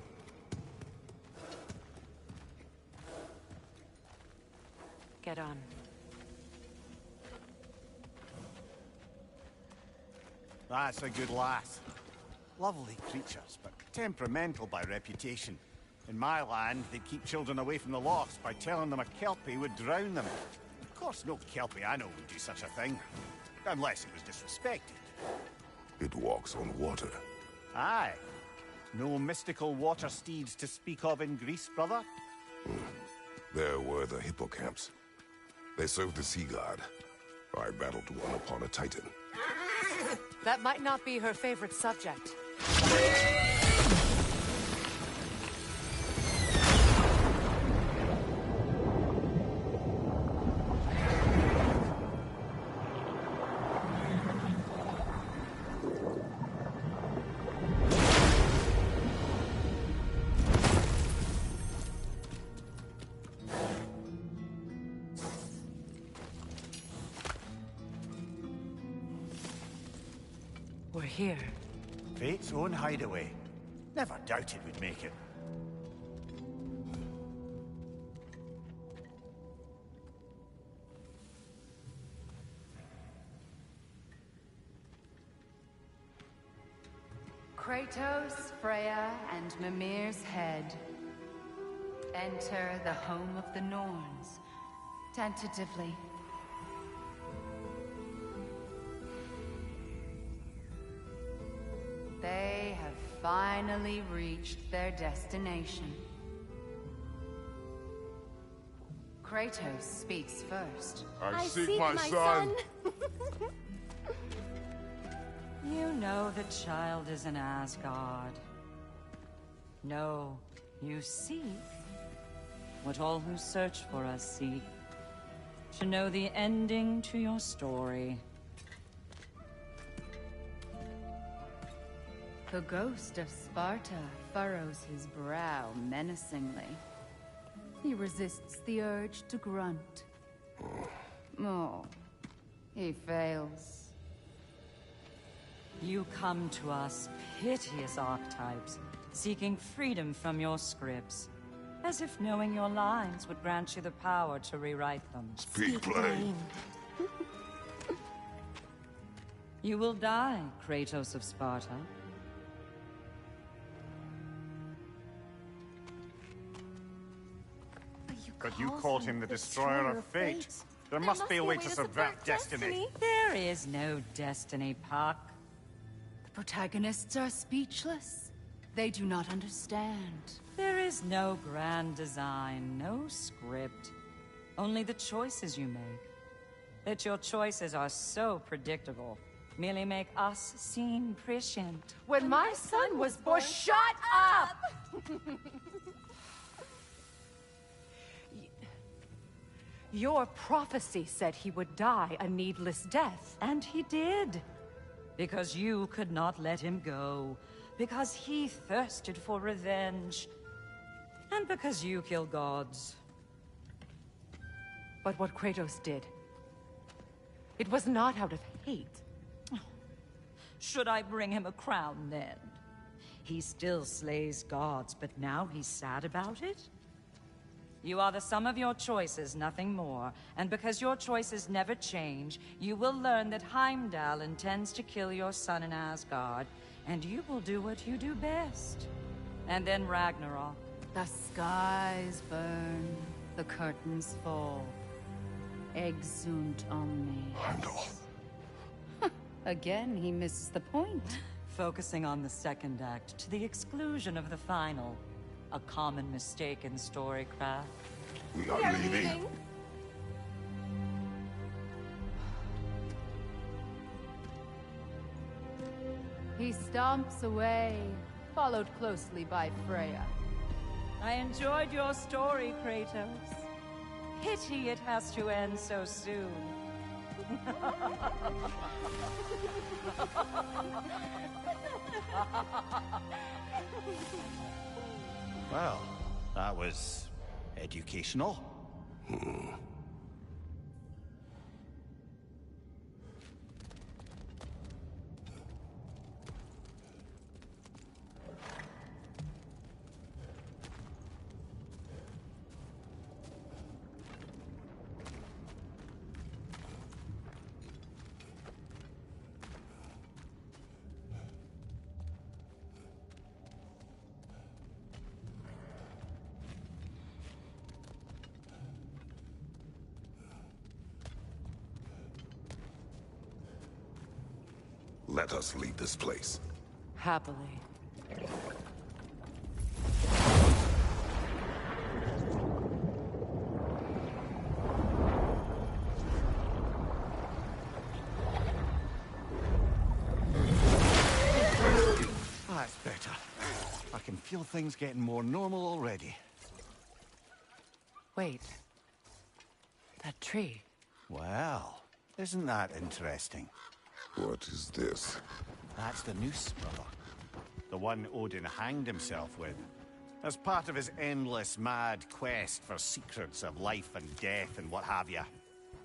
Get on. That's a good lass. Lovely creatures, but temperamental by reputation. In my land, they'd keep children away from the lost by telling them a Kelpie would drown them. Of course, no Kelpie I know would do such a thing. Unless it was disrespected. It walks on water. Aye. No mystical water steeds to speak of in Greece, brother? There were the hippocamps. They served the sea god. I battled one upon a titan. That might not be her favorite subject. We're here. Fate's own hideaway. Never doubted we'd make it. Kratos, Freya, and Mimir's head. Enter the home of the Norns. Tentatively. They have finally reached their destination. Kratos speaks first. I seek my son. You know the child is in Asgard. No, you seek what all who search for us seek. To know the ending to your story. The ghost of Sparta furrows his brow menacingly. He resists the urge to grunt. Oh, he fails. You come to us, piteous archetypes, seeking freedom from your scripts. As if knowing your lines would grant you the power to rewrite them. Speak plain. You will die, Kratos of Sparta. But you called him the Destroyer of Fate. There must be a way to subvert destiny. There is no destiny, Puck. The protagonists are speechless. They do not understand. There is no grand design, no script. Only the choices you make. That your choices are so predictable, merely make us seem prescient. When my son was born, shut up! Your prophecy said he would die a needless death. And he did. Because you could not let him go. Because he thirsted for revenge. And because you kill gods. But what Kratos did, it was not out of hate. Should I bring him a crown then? He still slays gods, but now he's sad about it? You are the sum of your choices, nothing more. And because your choices never change, you will learn that Heimdall intends to kill your son in Asgard, and you will do what you do best. And then Ragnarok. The skies burn, the curtains fall. Exunt omnes. Heimdall. Again, he misses the point. Focusing on the second act to the exclusion of the final. A common mistake in storycraft. We are leaving. He stomps away, followed closely by Freya. I enjoyed your story, Kratos. Pity it has to end so soon. Well, that was educational. Let us leave this place. Happily. That's better. I can feel things getting more normal already. Wait. That tree. Well, isn't that interesting? What is this? That's the noose, brother. The one Odin hanged himself with. As part of his endless, mad quest for secrets of life and death and what have you.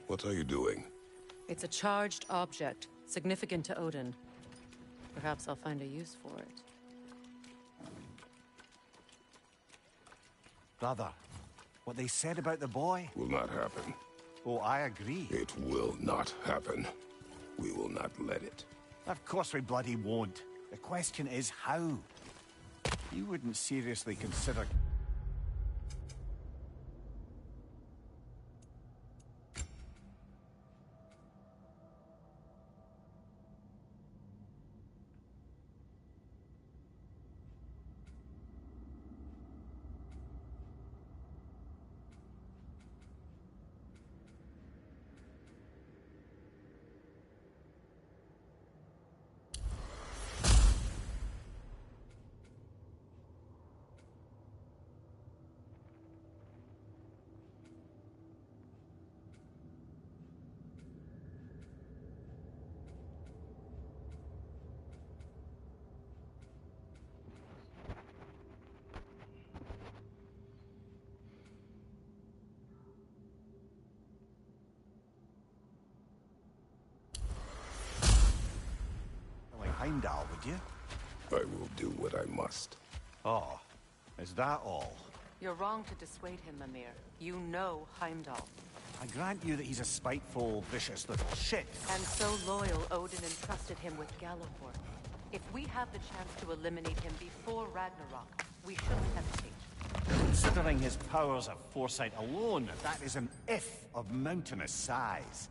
What are you doing? It's a charged object, significant to Odin. Perhaps I'll find a use for it. Brother, what they said about the boy? Will not happen. Oh, I agree. It will not happen. We will not let it. Of course we bloody won't. The question is how? You wouldn't seriously consider... Heimdall, would you? I will do what I must. Oh, is that all? You're wrong to dissuade him, Mimir. You know Heimdall. I grant you that he's a spiteful, vicious little shit. And so loyal, Odin entrusted him with Gjallarhorn. If we have the chance to eliminate him before Ragnarok, we shouldn't hesitate. Considering his powers of foresight alone, that is an if of mountainous size.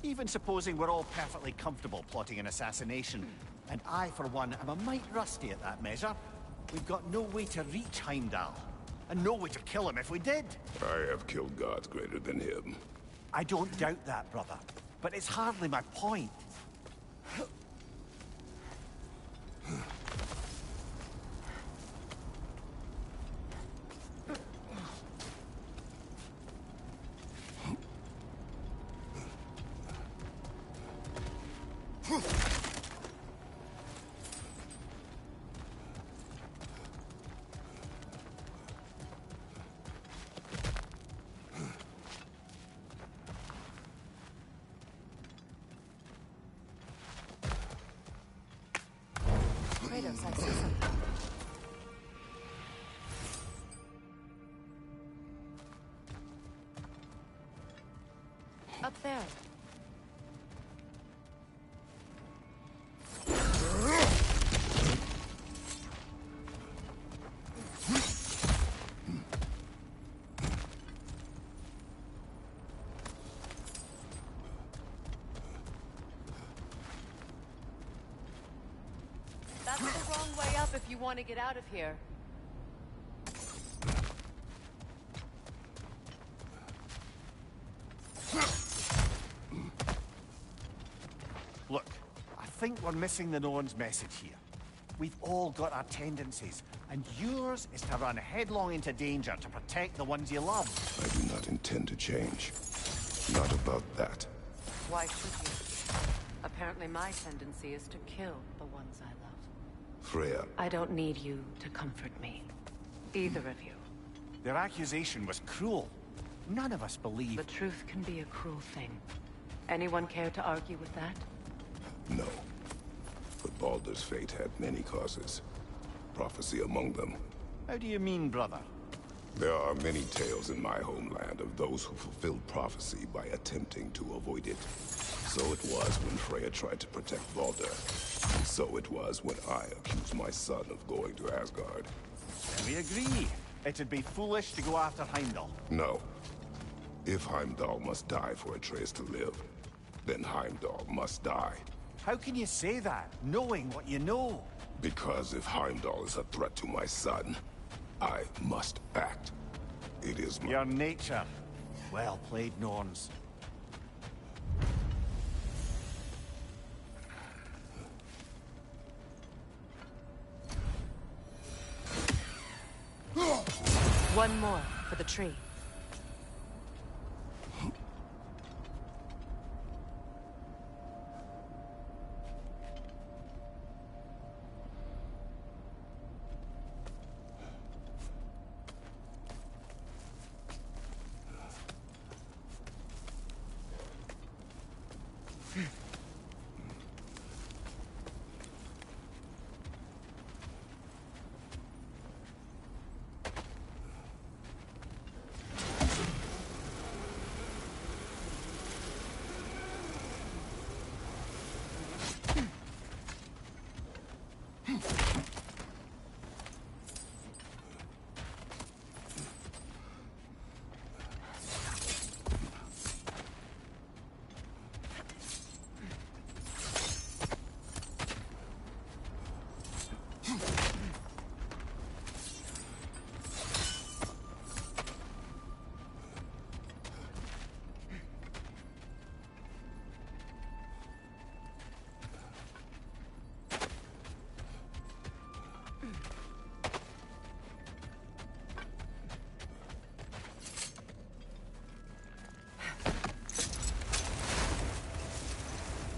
Even supposing we're all perfectly comfortable plotting an assassination, and I, for one, am a mite rusty at that measure, we've got no way to reach Heimdall, and no way to kill him if we did. I have killed gods greater than him. I don't doubt that, brother, but it's hardly my point. Kratos, I see something. Up there. That's the wrong way up if you want to get out of here. Look, I think we're missing the Norn's message here. We've all got our tendencies, and yours is to run headlong into danger to protect the ones you love. I do not intend to change. Not about that. Why should you? Apparently my tendency is to kill the ones I love. Freya. I don't need you to comfort me. Either of you. Their accusation was cruel. None of us believe... The truth can be a cruel thing. Anyone care to argue with that? No. But Baldur's fate had many causes. Prophecy among them. How do you mean, brother? There are many tales in my homeland of those who fulfilled prophecy by attempting to avoid it. So it was when Freya tried to protect Baldur. And so it was when I accused my son of going to Asgard. We agree. It'd be foolish to go after Heimdall. No. If Heimdall must die for Atreus to live, then Heimdall must die. How can you say that, knowing what you know? Because if Heimdall is a threat to my son, I must act. It is my... Your nature. Well played, Norns. One more for the tree.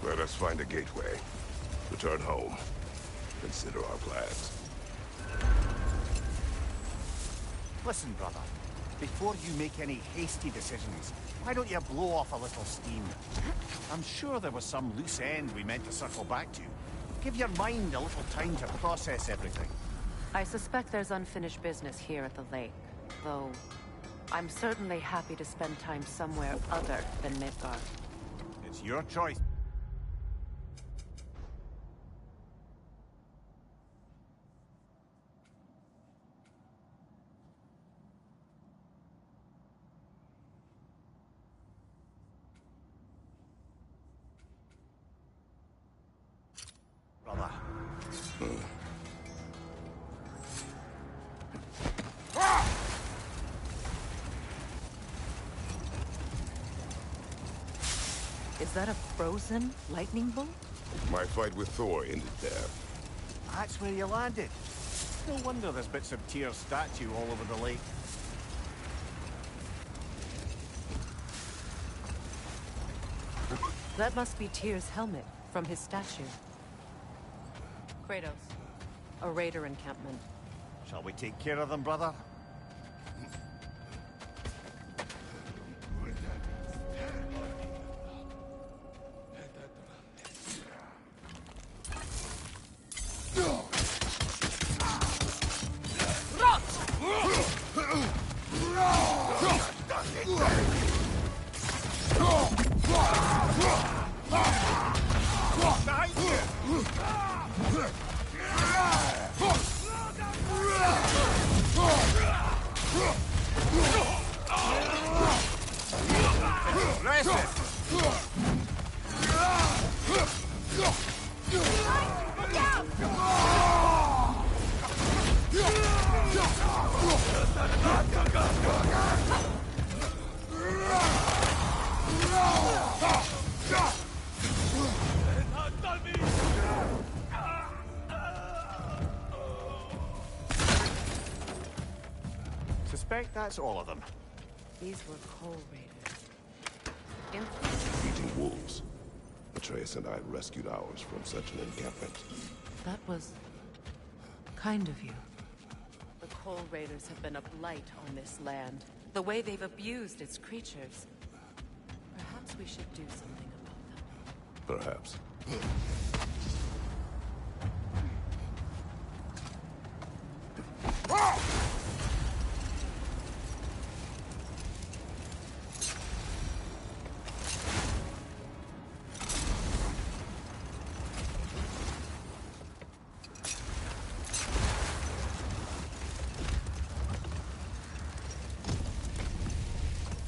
Let us find a gateway. Return home. Consider our plans. Listen, brother. Before you make any hasty decisions, why don't you blow off a little steam? I'm sure there was some loose end we meant to circle back to. Give your mind a little time to process everything. I suspect there's unfinished business here at the lake, though I'm certainly happy to spend time somewhere other than Midgard. It's your choice. Brother. Is that a frozen lightning bolt? My fight with Thor ended there. That's where you landed. No wonder there's bits of Tyr's statue all over the lake. That must be Tyr's helmet from his statue. Kratos, a raider encampment. Shall we take care of them, brother? Suspect that's all of them. These were coal raiders. Eating wolves. Atreus and I rescued ours from such an encampment. That was kind of you. The coal raiders have been a blight on this land. The way they've abused its creatures. Perhaps we should do something about them. Perhaps.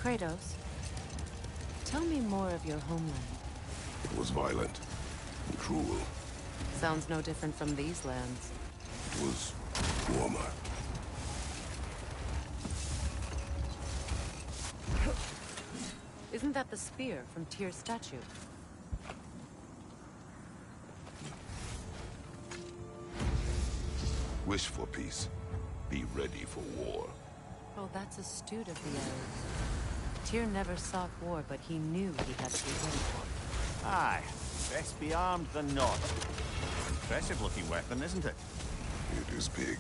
Kratos, tell me more of your homeland. It was violent and cruel. Sounds no different from these lands. It was warmer. Isn't that the spear from Tyr's statue? Wish for peace. Be ready for war. Oh, that's astute of the elves. Tyr never sought war, but he knew he had to be ready for it. Aye, best be armed than not. Impressive looking weapon, isn't it? It is big.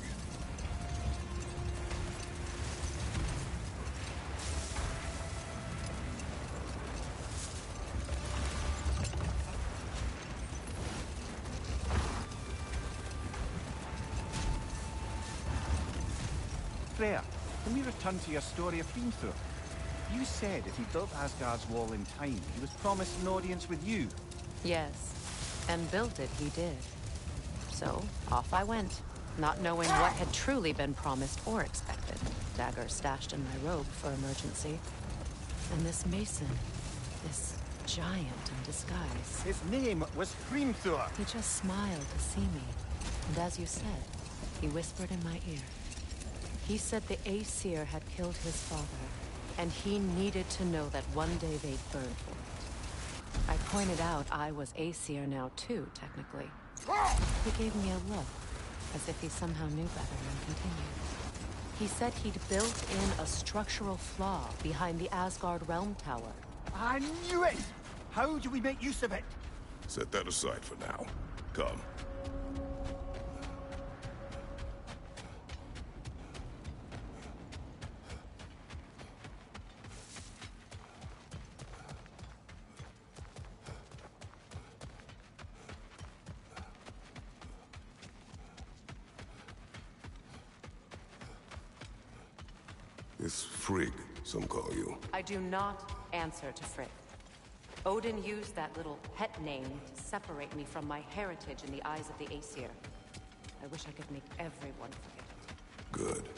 Freya, can we return to your story of Hrimthur? You said if he built Asgard's wall in time, he was promised an audience with you. Yes, and built it he did. So, off I went, not knowing what had truly been promised or expected. Dagger stashed in my robe for emergency. And this mason, this giant in disguise. His name was Hrimthur. He just smiled to see me. And as you said, he whispered in my ear. He said the Aesir had killed his father, and he needed to know that one day they'd burn for it. I pointed out I was Aesir now too, technically. He gave me a look, as if he somehow knew better and continued. He said he'd built in a structural flaw behind the Asgard Realm Tower. I knew it! How do we make use of it? Set that aside for now. Come. This Frigg, some call you. I do not answer to Frigg. Odin used that little pet name to separate me from my heritage in the eyes of the Aesir. I wish I could make everyone forget it. Good.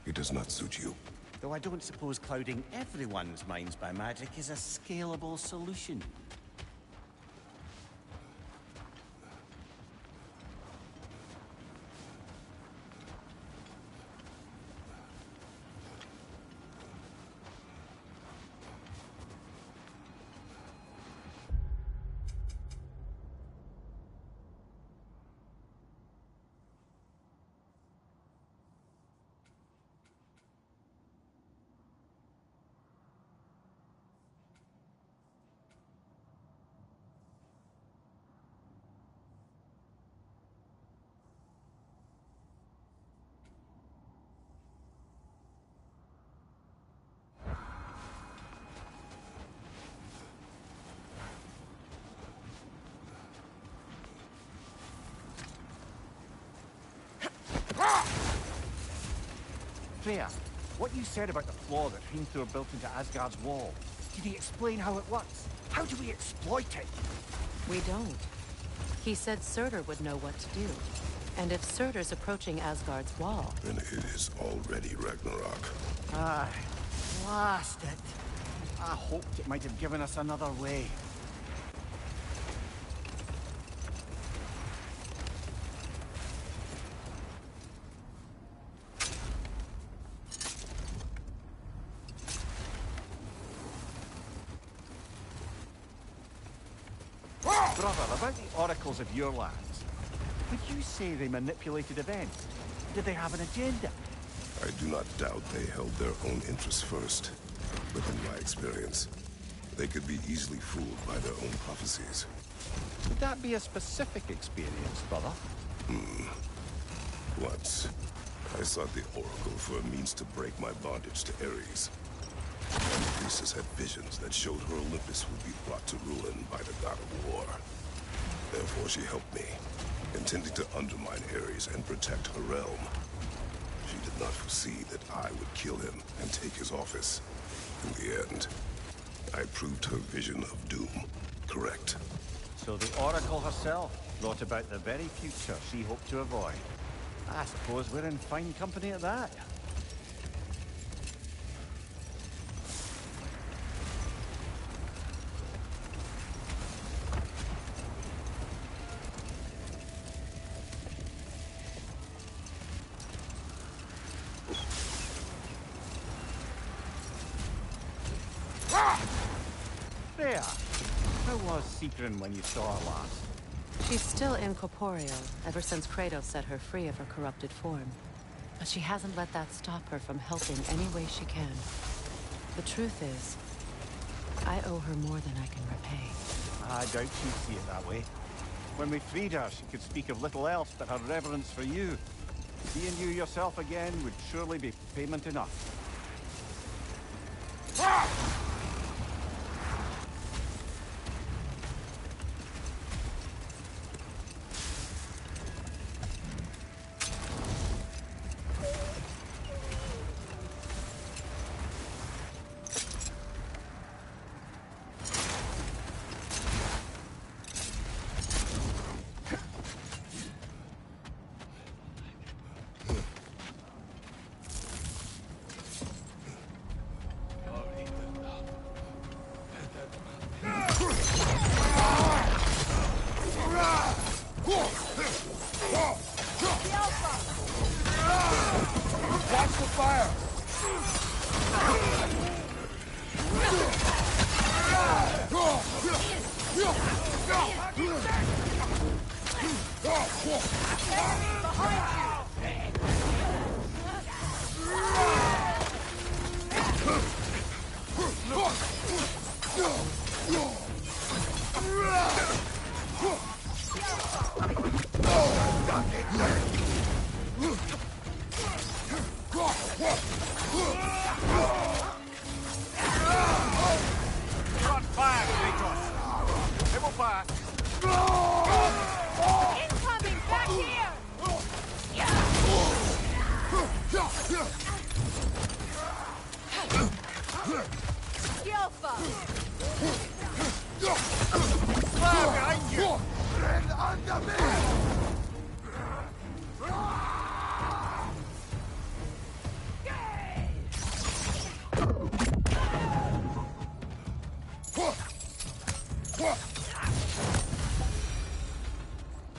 It does not suit you. Though I don't suppose clouding everyone's minds by magic is a scalable solution. Freya, what you said about the flaw that Hrimthur built into Asgard's wall, did he explain how it works? How do we exploit it? We don't. He said Surtur would know what to do. And if Surtur's approaching Asgard's wall... Then it is already Ragnarok. Aye, blast it. I hoped it might have given us another way. Brother, about the oracles of your lands, would you say they manipulated events? Did they have an agenda? I do not doubt they held their own interests first. But in my experience, they could be easily fooled by their own prophecies. Would that be a specific experience, brother? Once, I sought the Oracle for a means to break my bondage to Ares. And the priestess had visions that showed her Olympus would be brought to ruin by the god of war. Therefore she helped me, intending to undermine Ares and protect her realm. She did not foresee that I would kill him and take his office. In the end, I proved her vision of doom correct. So the Oracle herself brought about the very future she hoped to avoid. I suppose we're in fine company at that. There. How was Seegrin when you saw her last? She's still incorporeal, ever since Kratos set her free of her corrupted form. But she hasn't let that stop her from helping any way she can. The truth is, I owe her more than I can repay. I doubt she'd see it that way. When we freed her, she could speak of little else but her reverence for you. Seeing you yourself again would surely be payment enough.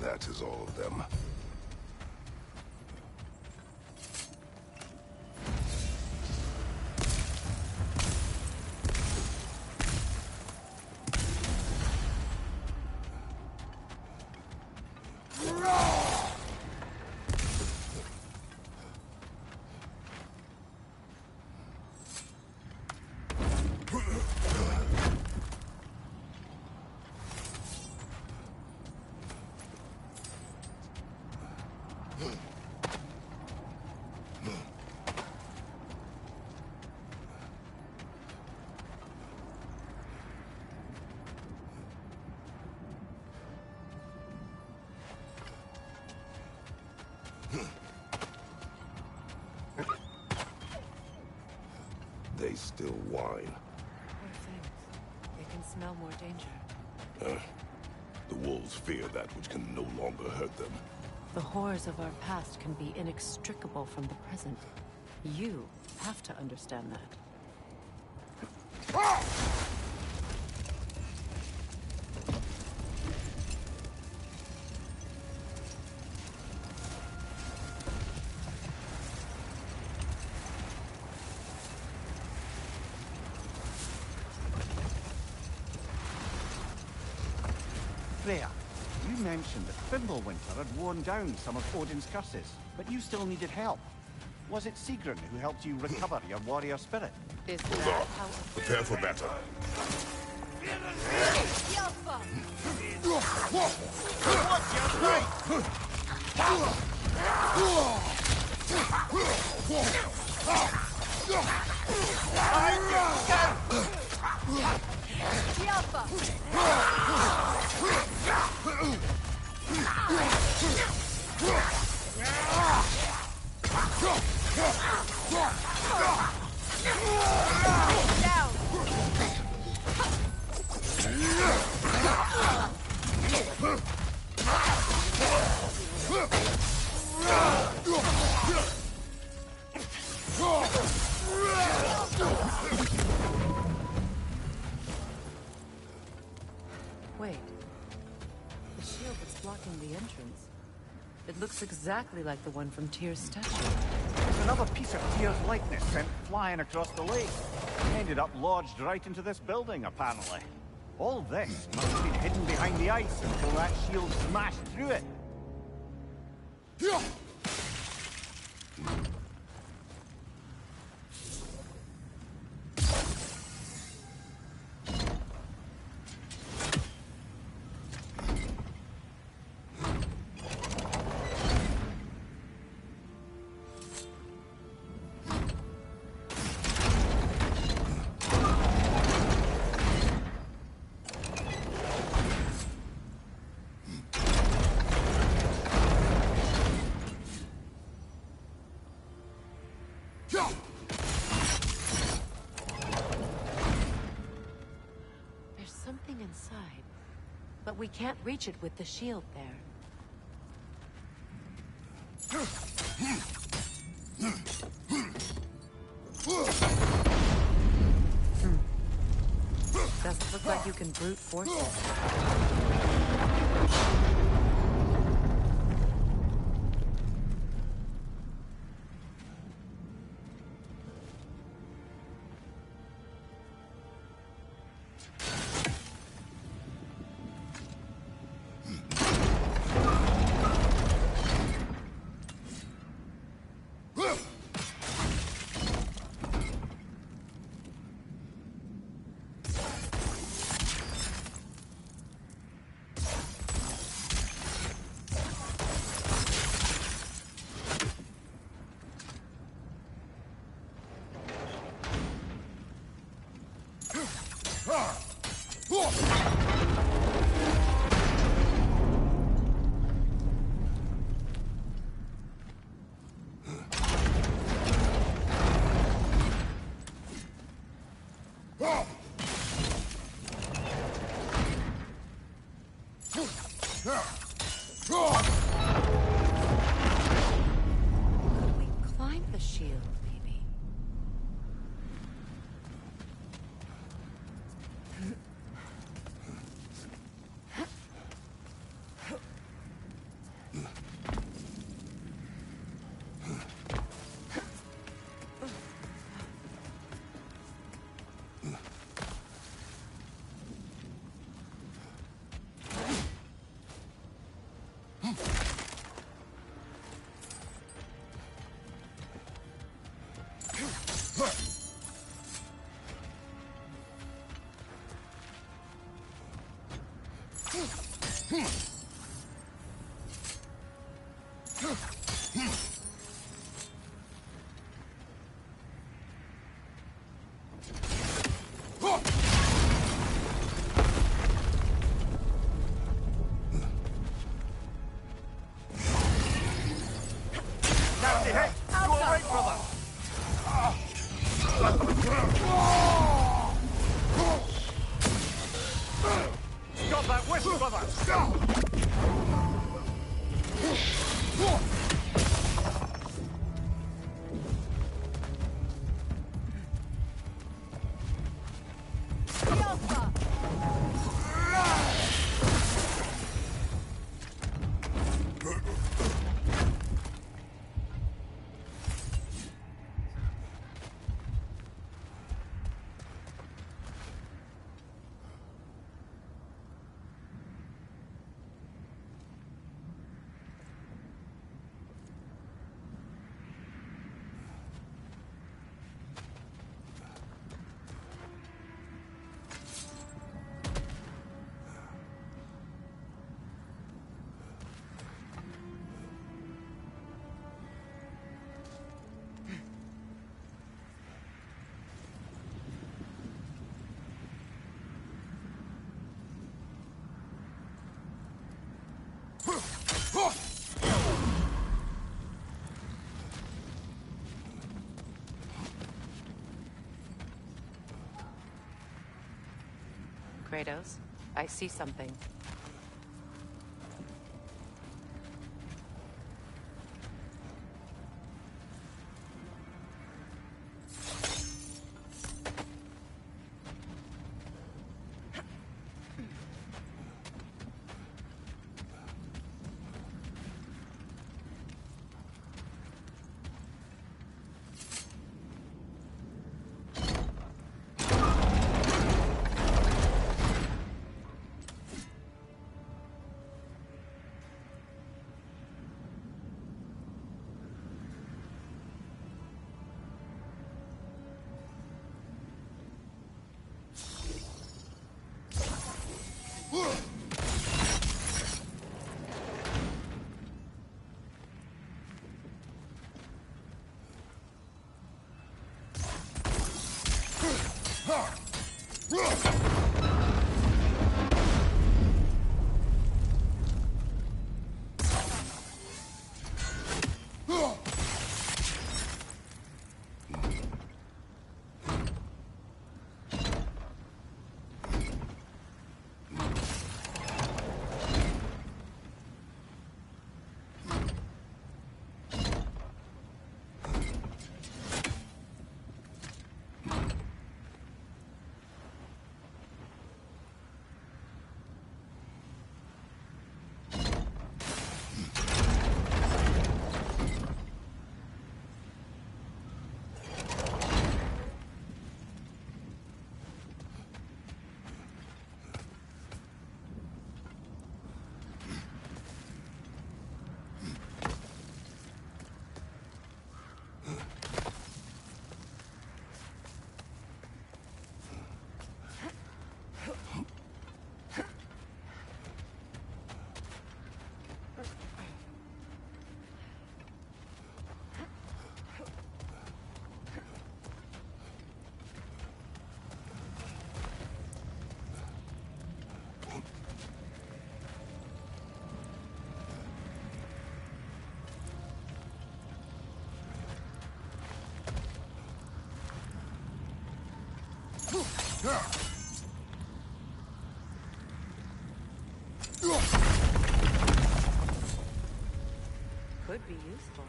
That is all of them. They still whine. Poor things. They can smell more danger. The wolves fear that which can no longer hurt them. The horrors of our past can be inextricable from the present. You have to understand that. Freya, you mentioned that Fimbulwinter had worn down some of Odin's curses, but you still needed help. Was it Seegrin who helped you recover your warrior spirit? Is Hold that on. how... Prepare for battle. Wait. The shield that's blocking the entrance. It looks exactly like the one from Tyr's statue. Another piece of Tyr's likeness sent flying across the lake. Ended up lodged right into this building, apparently. All this must have been hidden behind the ice until that shield smashed through it. There's something inside, but we can't reach it with the shield there. Doesn't look like you can brute force it. Climb the shield, maybe. Nasty hit! Go right, brother! Stop that whistle, brother! Kratos, I see something. Could be useful.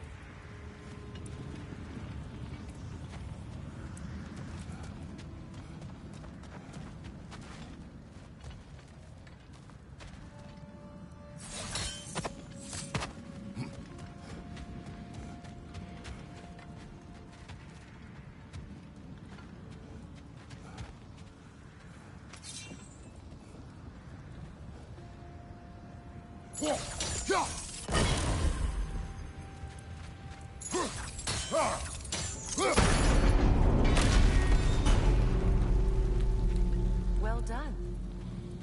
Well done.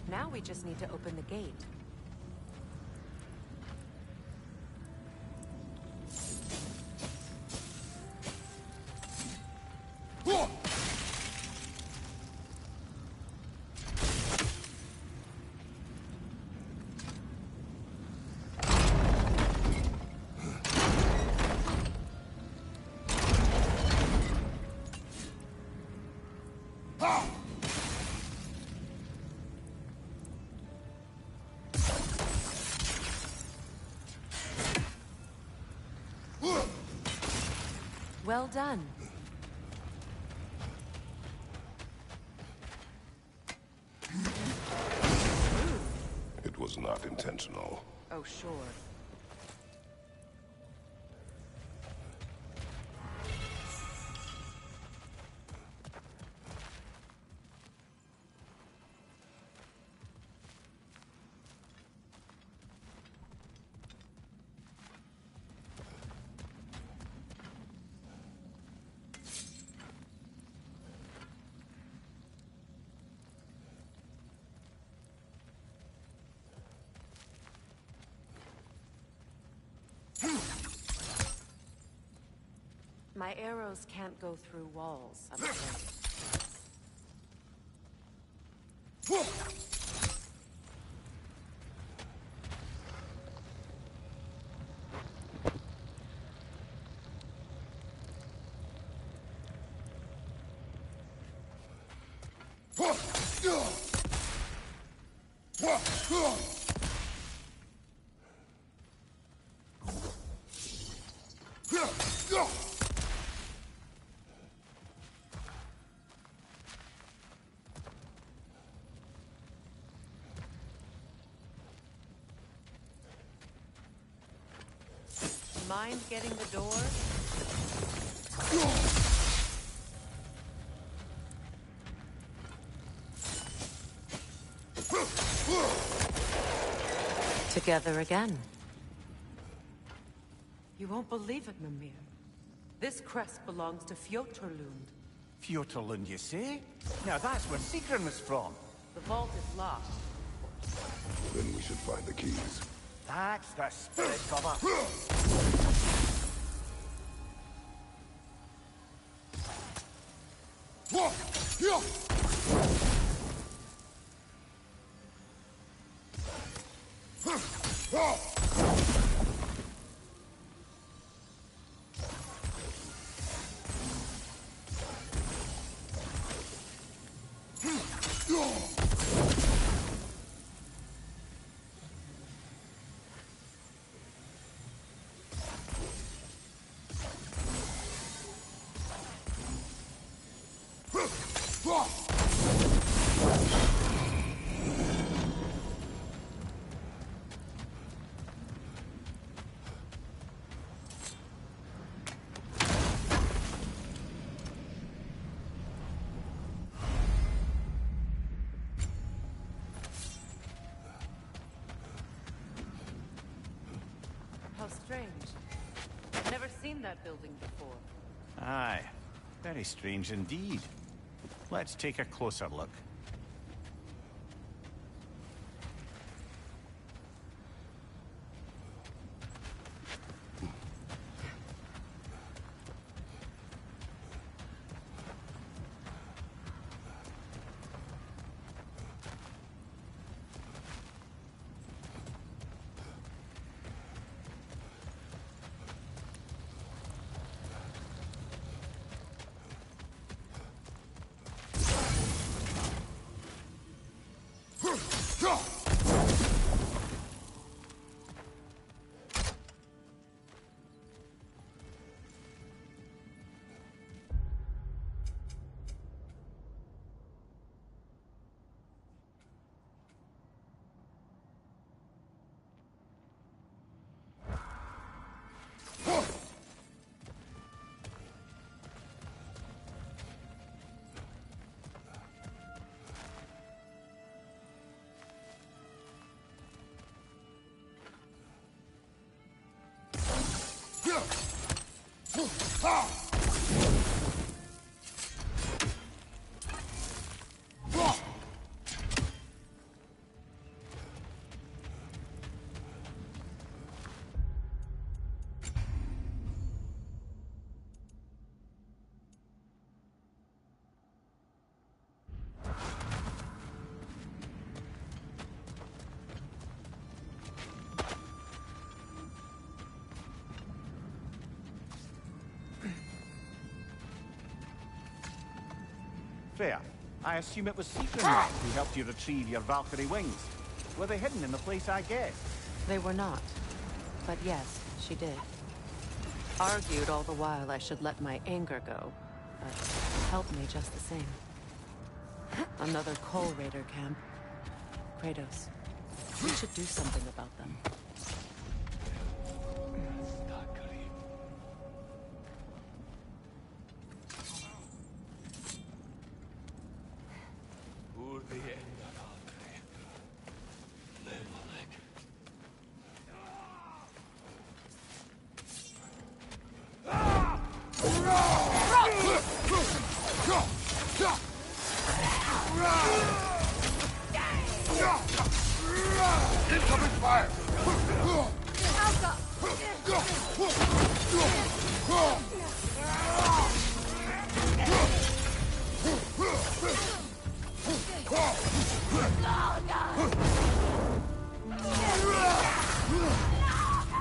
Now we just need to open the gate. Well done. It was not intentional. Oh, sure. My arrows can't go through walls, I'm afraid. Mind getting the door? Together again. You won't believe it, Mimir. This crest belongs to Fjotorlund. Fjotorlund, you say? Now that's where Sigrun was from. The vault is locked. Then we should find the keys. That's the spirit, cover. How strange. I've never seen that building before. Aye. Very strange indeed. Let's take a closer look. Fair. I assume it was Secret who helped you retrieve your Valkyrie wings. Were they hidden in the place I guessed? They were not. But yes, she did. Argued all the while I should let my anger go, but helped me just the same. Another Coal Raider camp. Kratos, we should do something about them. Incoming fire!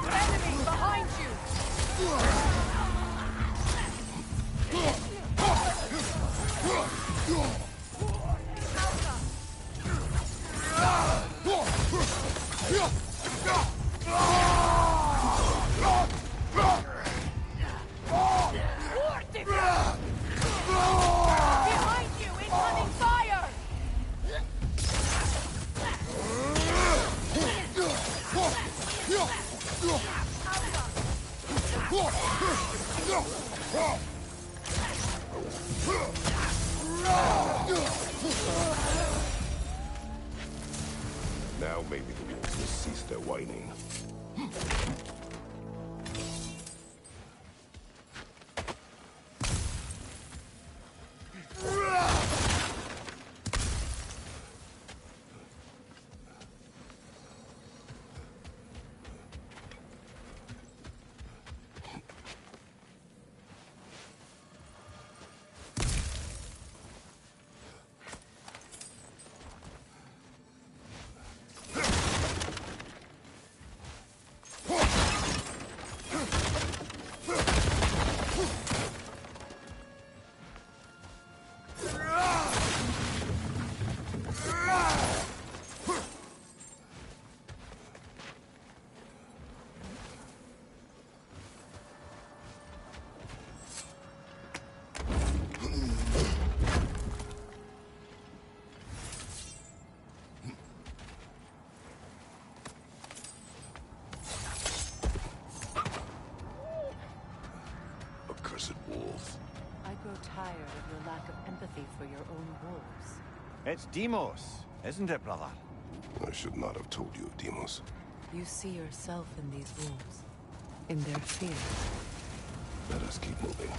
Enemy behind you! Behind you! Incoming fire! Now maybe the wolves will cease their whining. lack of empathy for your own wolves. It's Demos, isn't it, brother? I should not have told you of Demos. You see yourself in these wolves, in their fear. Let us keep moving.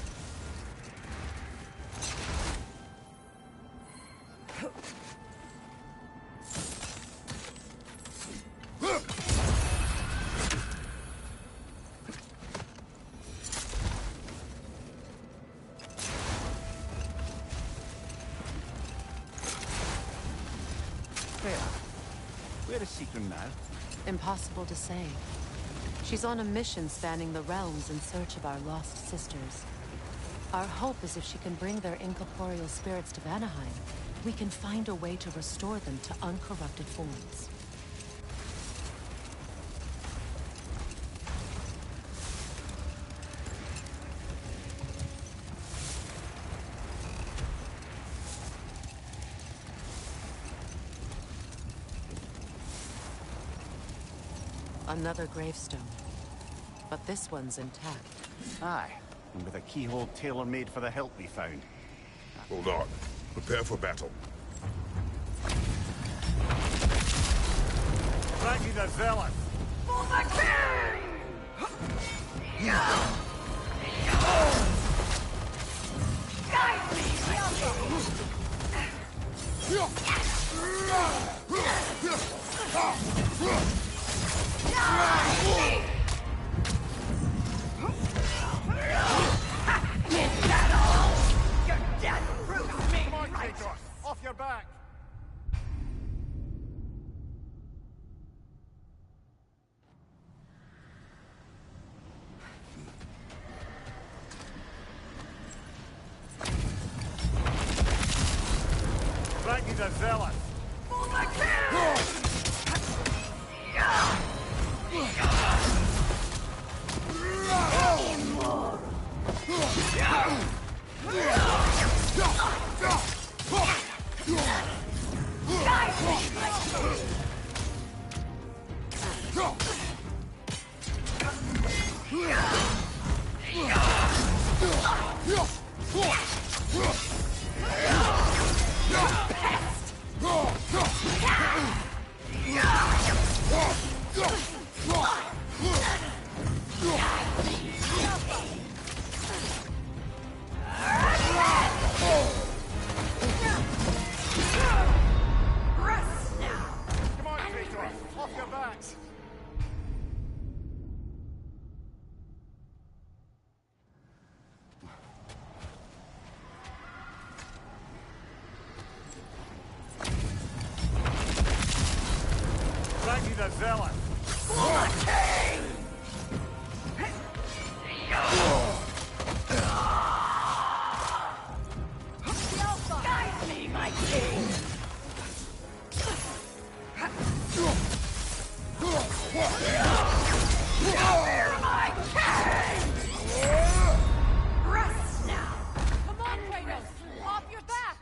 Where is Seacrum now? Impossible to say. She's on a mission spanning the realms in search of our lost sisters. Our hope is if she can bring their incorporeal spirits to Vanaheim, we can find a way to restore them to uncorrupted forms. Another gravestone. But this one's intact. Aye, and with a keyhole tailor-made for the hilt we found. Hold on. Prepare for battle. Frankie the Zealot! For the king! Guide me, Is that all? Your death proves me right. Off your back! Frankie the Zealot! For the king! Frankie the Zealot! Guide me, my king! Fear my king! Rest now! Come on, Kratos! Off your back!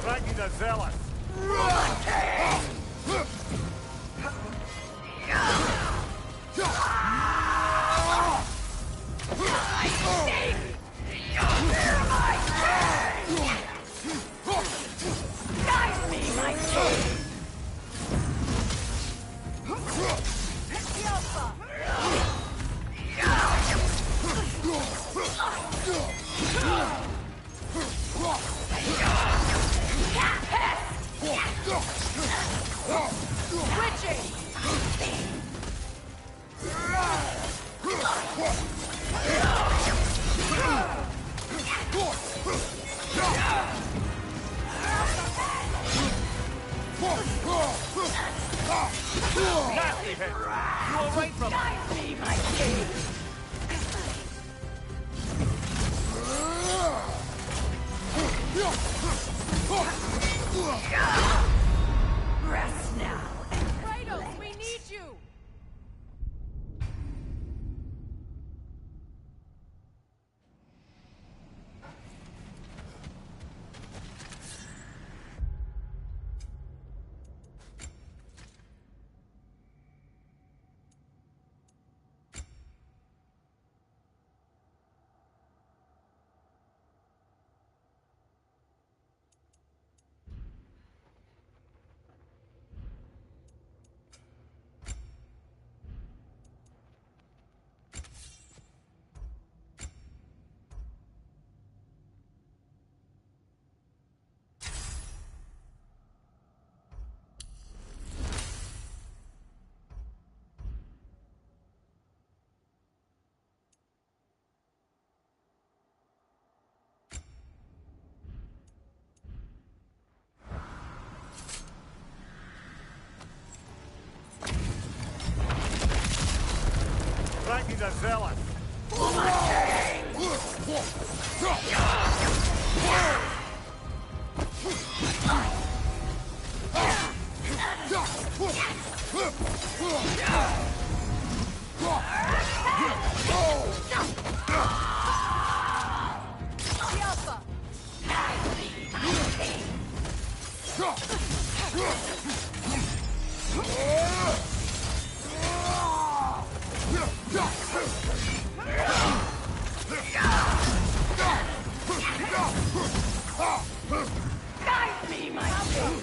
Frankie the Zealot! Guide me, my king! Nasty hit! You all right, brother? Guide me, my king! Rest now. Kratos, we need you! He's a zealot. Guide me, my king!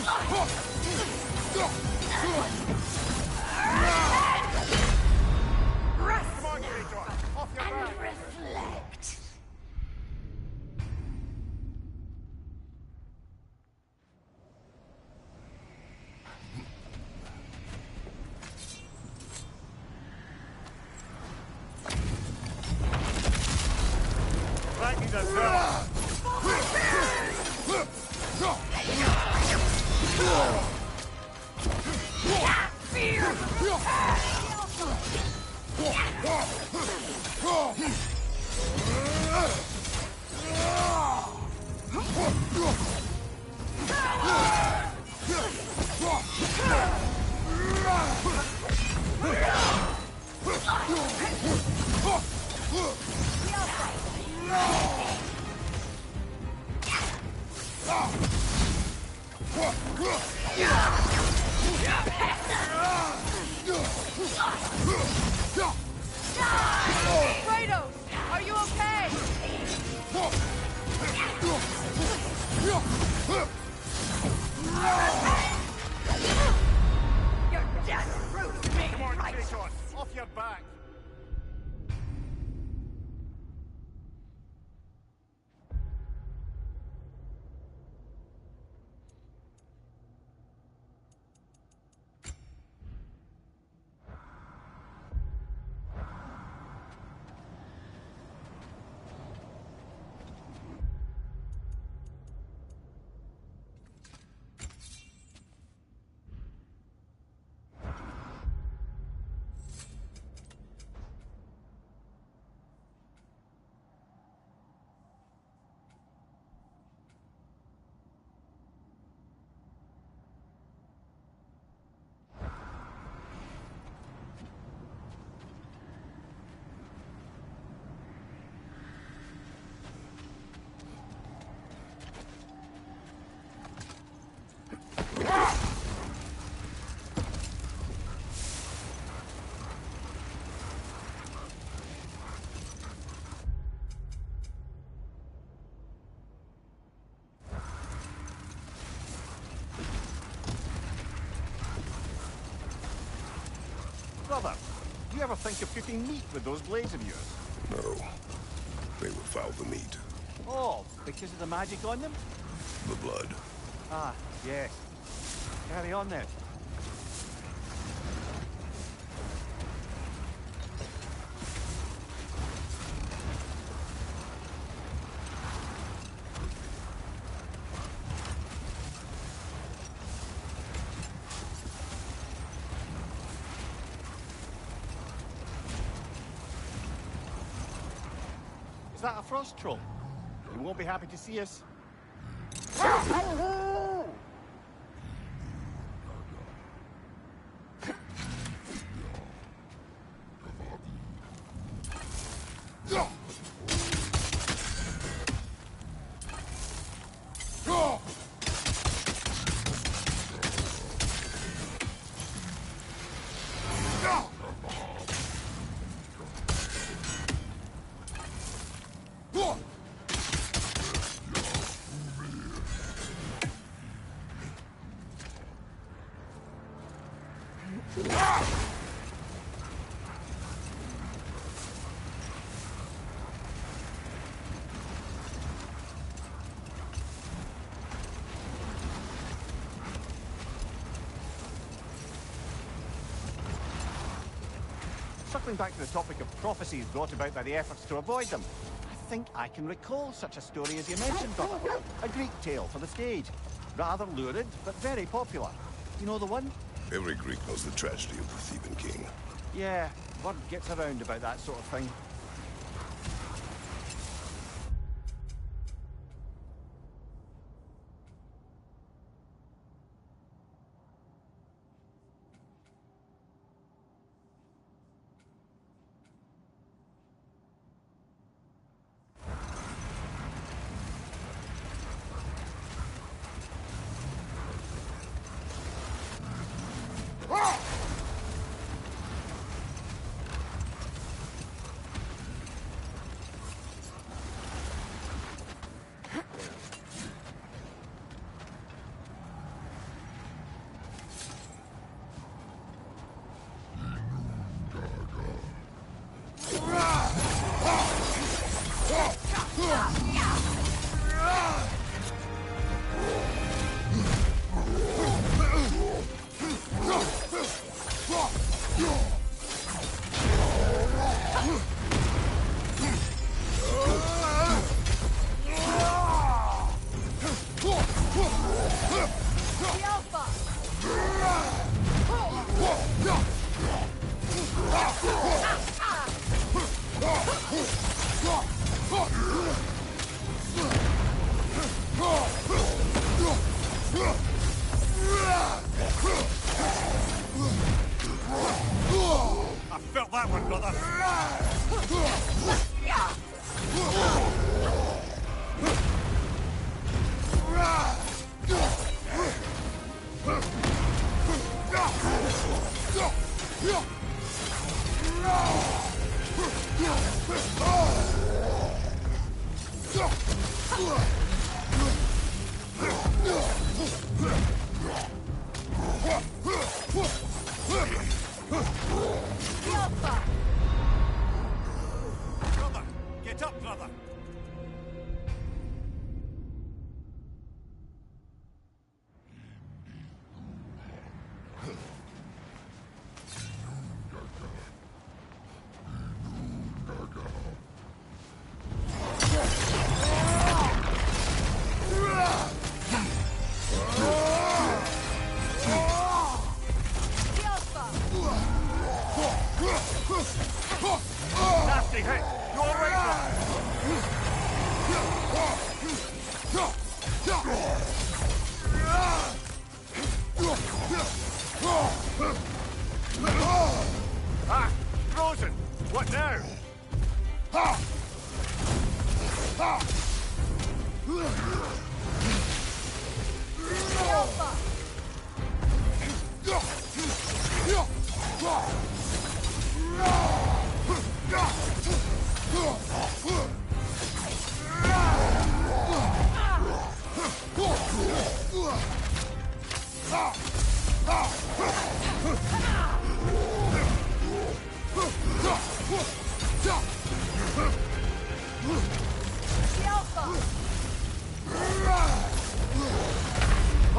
Come on, Kratos. Off your back. Reflect. Right, he's a zealot. Kratos, are you okay? Your death proves me Come on, right. Kratos. Off your back. Brother, do you ever think of cooking meat with those blades of yours? No. They would foul the meat. Oh, because of the magic on them? The blood. Ah, yes. Carry on then. Is that a frost troll? You won't be happy to see us. Circling back to the topic of prophecies brought about by the efforts to avoid them, I think I can recall such a story as you mentioned, brother. A Greek tale for the stage. Rather lurid, but very popular. You know the one? Every Greek knows the tragedy of the Theban king. Yeah, word gets around about that sort of thing. Nasty hit! You alright, Ah! Frozen! What now?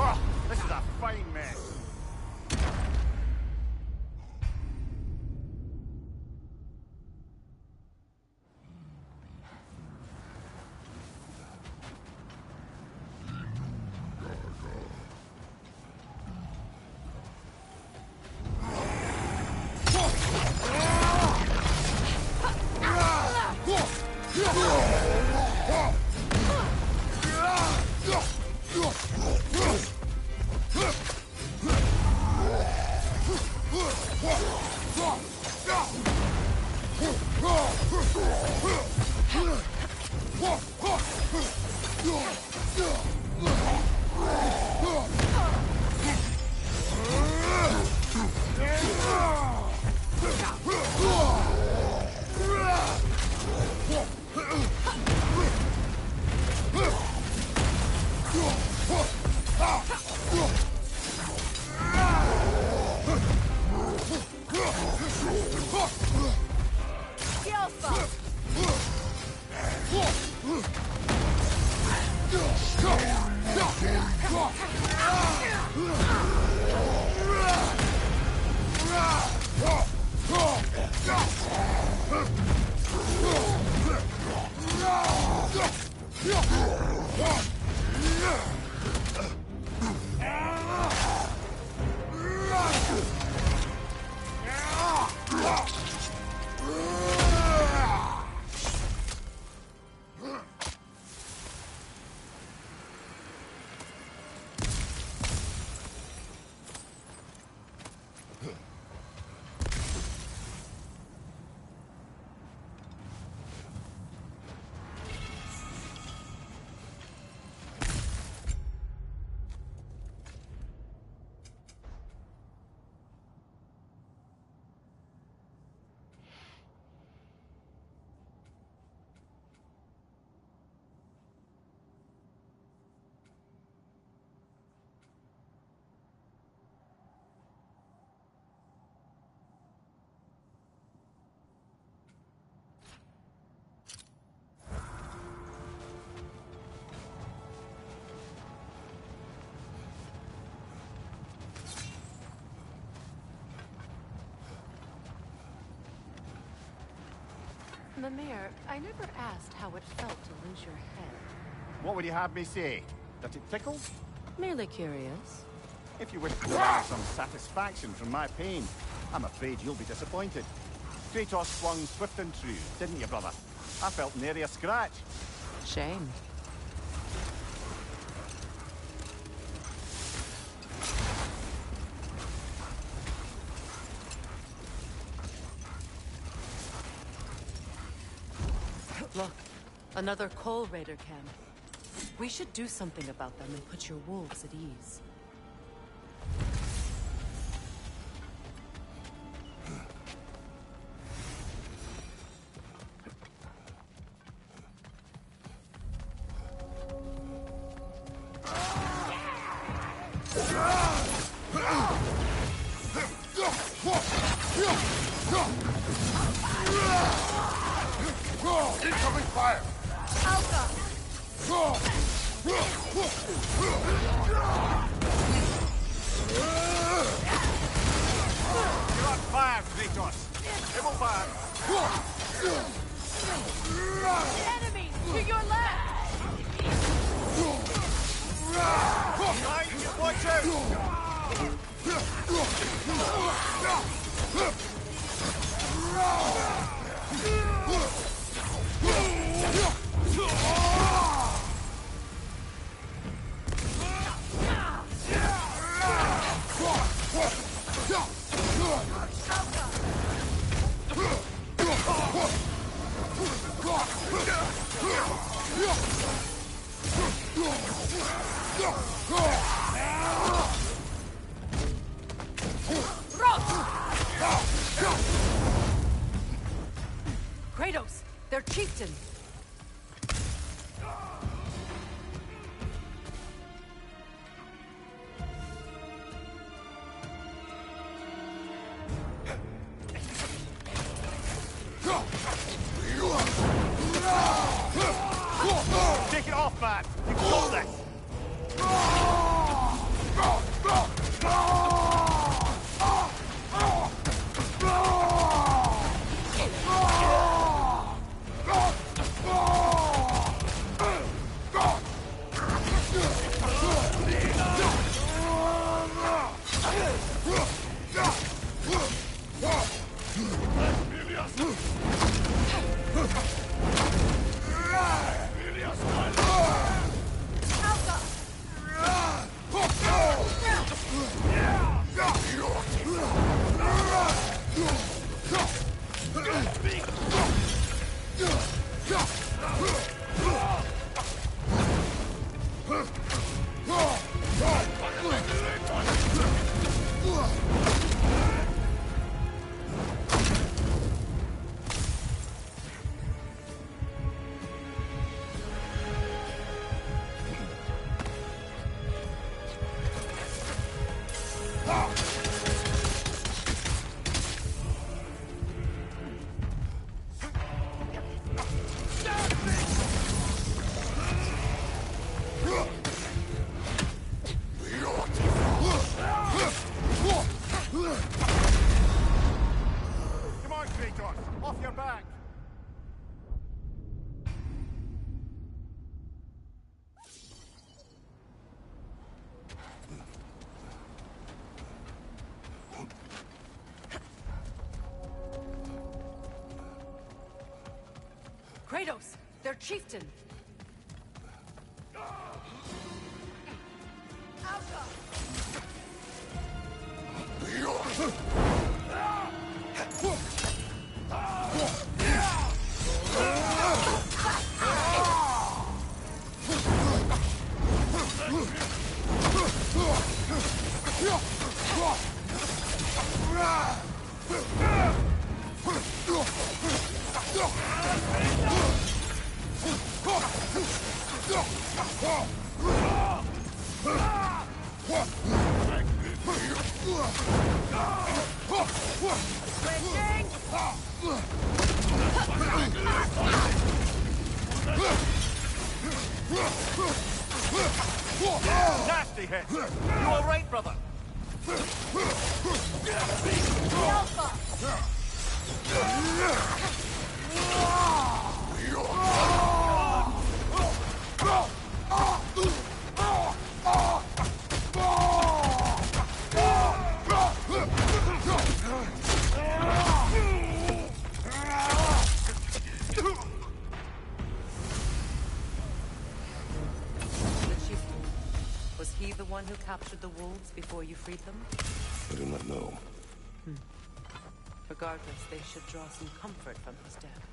Oh, this is a fine mess. Mimir, I never asked how it felt to lose your head. What would you have me say? That it tickles? Merely curious. If you wish to derive some satisfaction from my pain, I'm afraid you'll be disappointed. Kratos swung swift and true, didn't you, brother? I felt nary a scratch. Shame. Look, another coal raider camp. We should do something about them and put your wolves at ease. Incoming fire! Alpha! You're on fire, Kratos! Double fire! Enemy! To your left! Right, watch out! Kratos! Their chieftain! Take it off, man! You've got this! Come on, Kratos! Off your back! Kratos! Their chieftain! Nasty hit! You all right, brother? Alpha! Was he the one who captured the wolves before you freed them? I do not know. Regardless, they should draw some comfort from his death.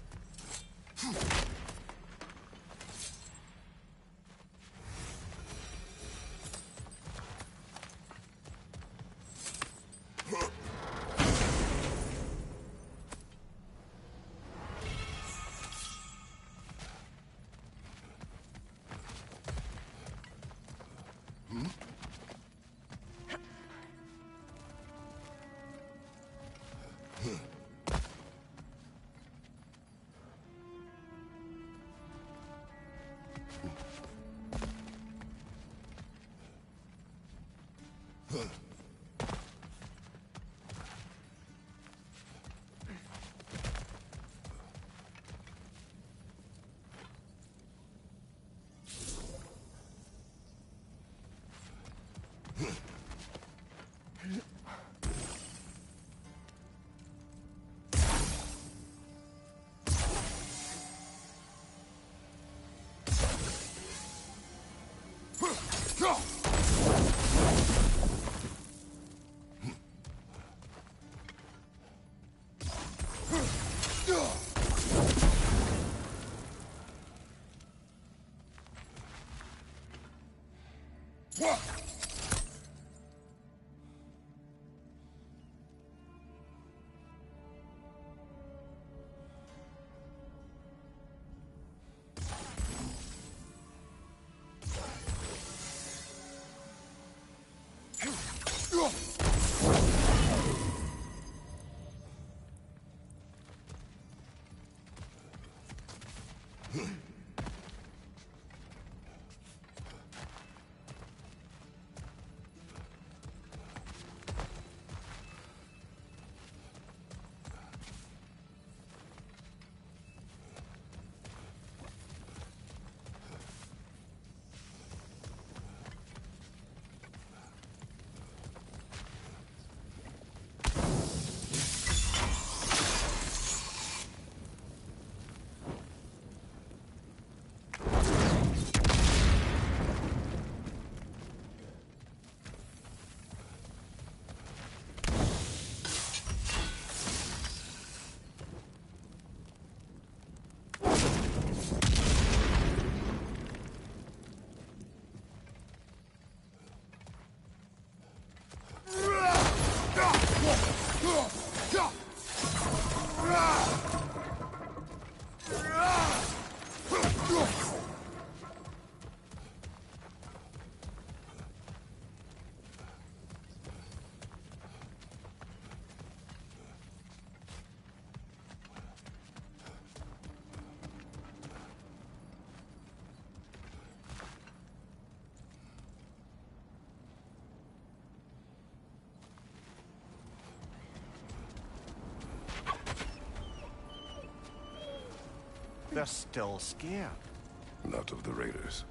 They're still scared. Not of the raiders.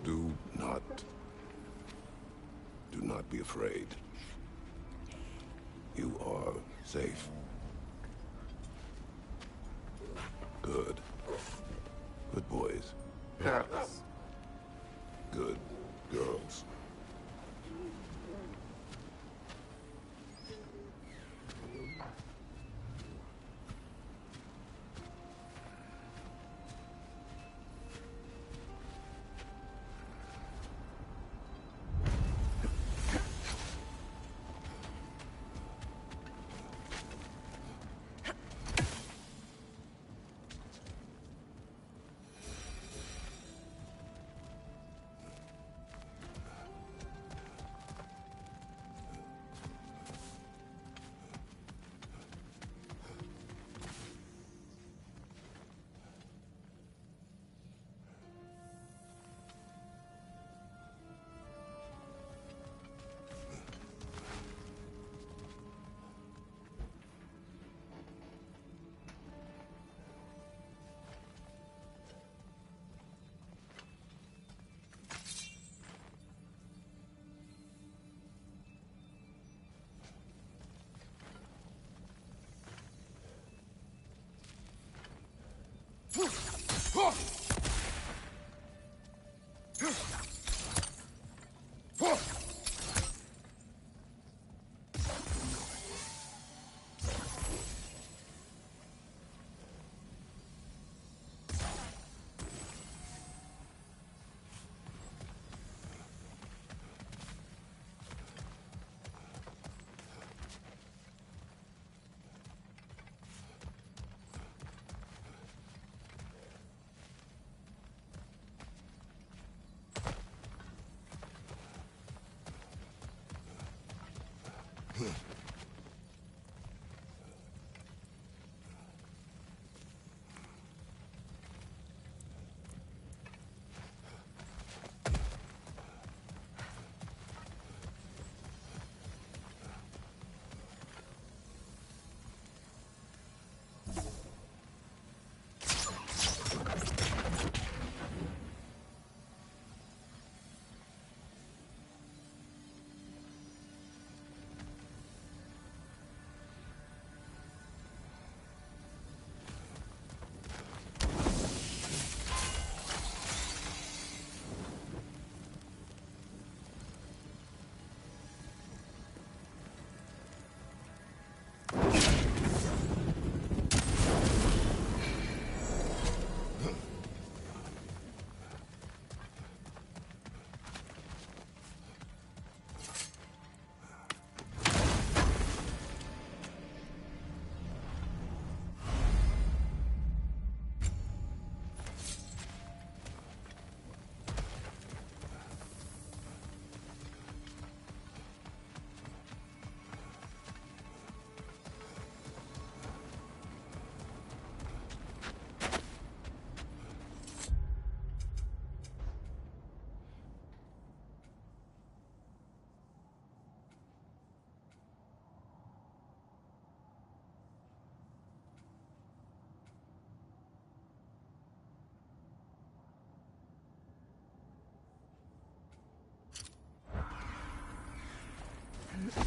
Do not be afraid. You are safe. Good. Good boys. Girls. Good girls.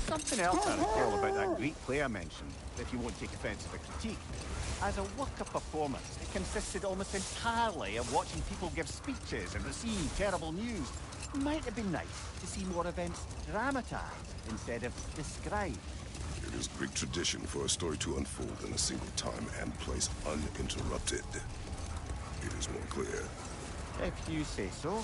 Something else I recall about that great player mentioned, if you won't take offence at the critique. As a work of performance, it consisted almost entirely of watching people give speeches and receive terrible news. Might have been nice to see more events dramatized instead of described. It is Greek tradition for a story to unfold in a single time and place uninterrupted. It is more clear. If you say so.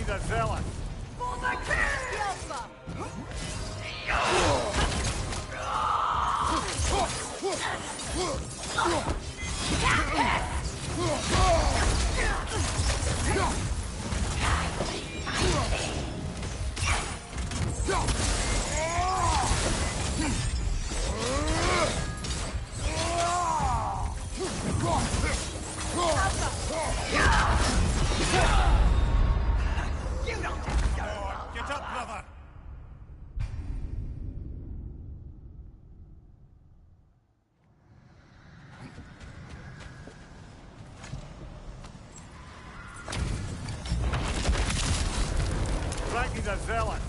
Drag the zealot! For the king! Get up, brother! Drag the zealot!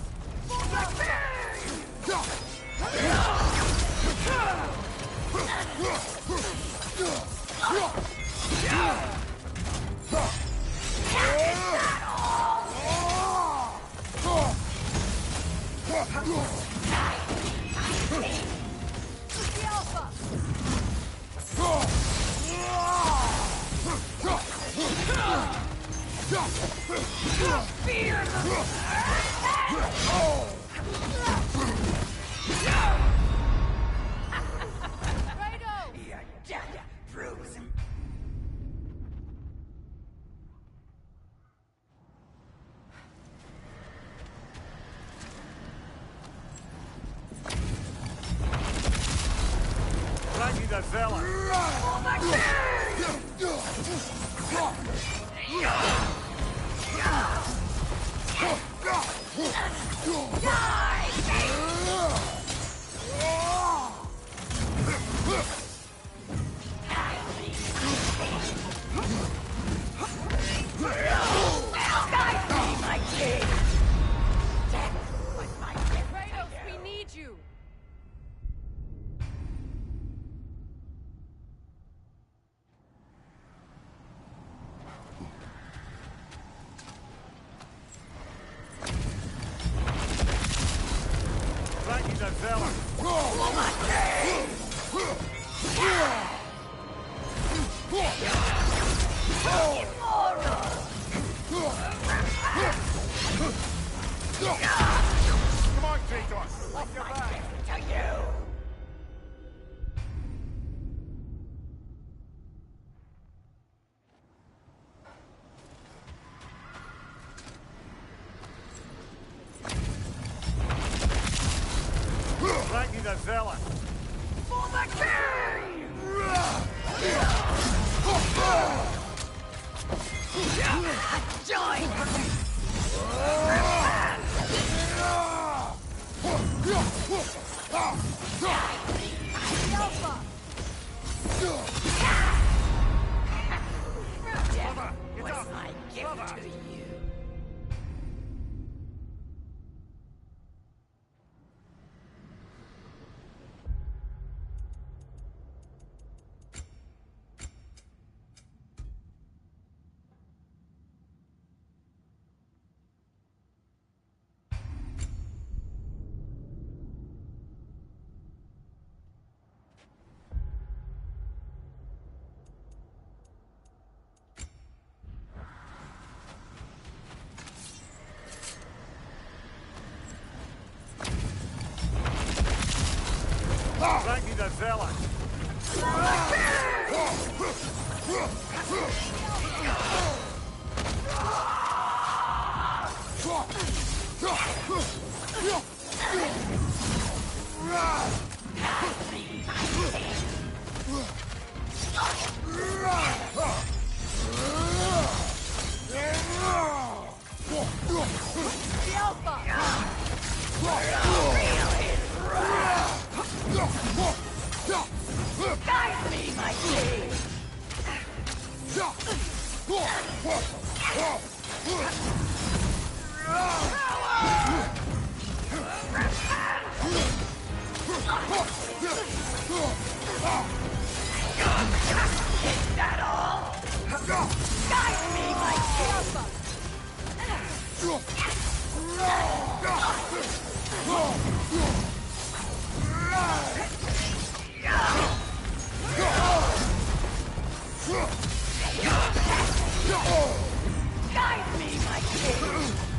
Drag the zealot! Kratos, we need you! Drag the zealot! Come on, Kratos! Off your back! Drag the zealot! For the king! Drag the zealot! Guide me, my king! Is that all? Guide me, my king! Guide me, my king!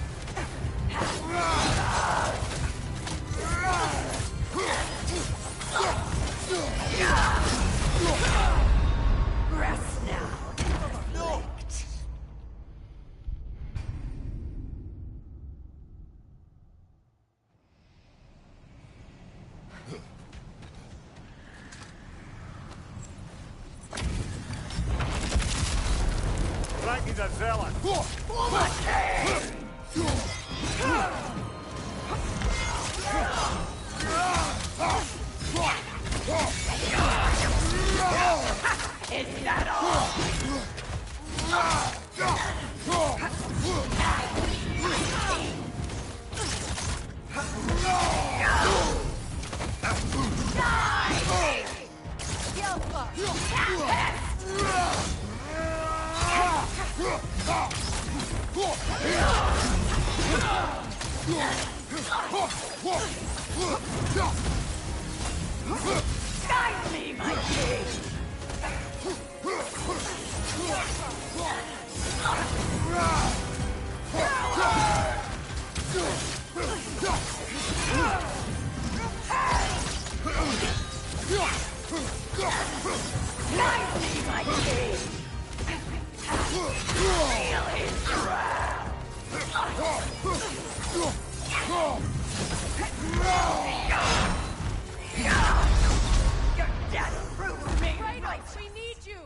Rest now. No. Frankie's a zealot. Is that all? Guide me, my king! Guide me, my king! Feel his wrath! Your death proves me right! We need you!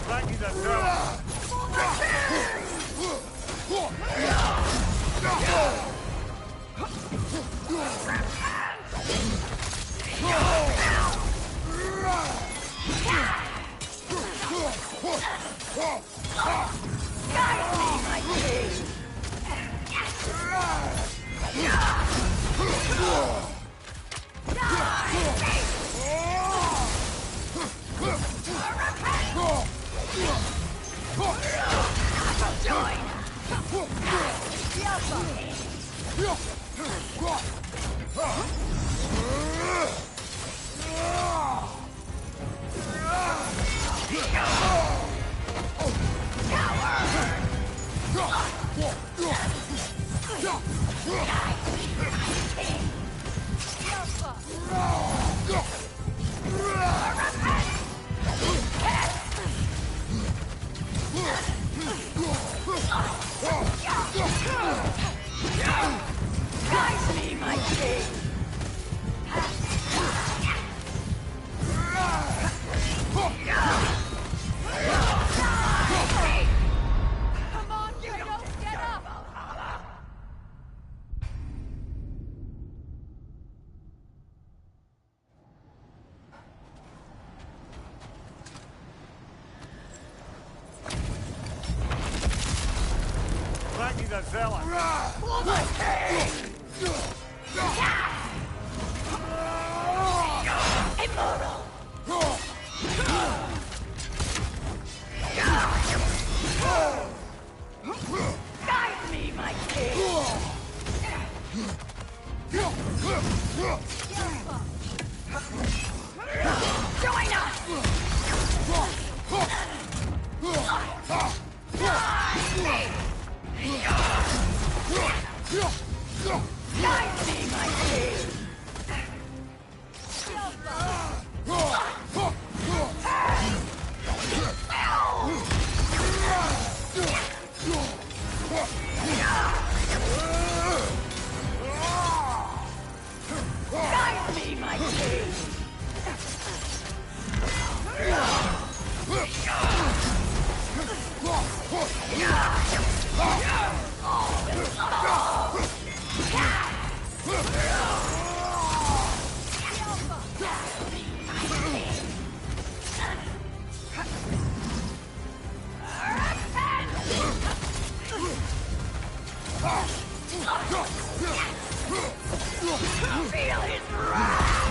Frankie's a zealot. Guide me, my king! Guide me, my king! Come on, Kratos, get up! Frankie's a zealot. Immortal! Guide me, my king! Join us! Guide me, my king! Guide me, my king! Feel his wrath!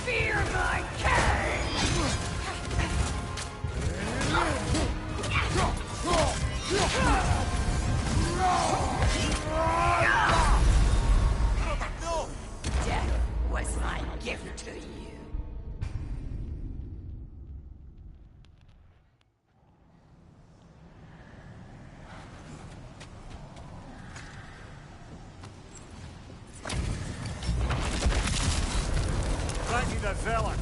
Fear my king! Death was my gift to you. Frankie the Zealot!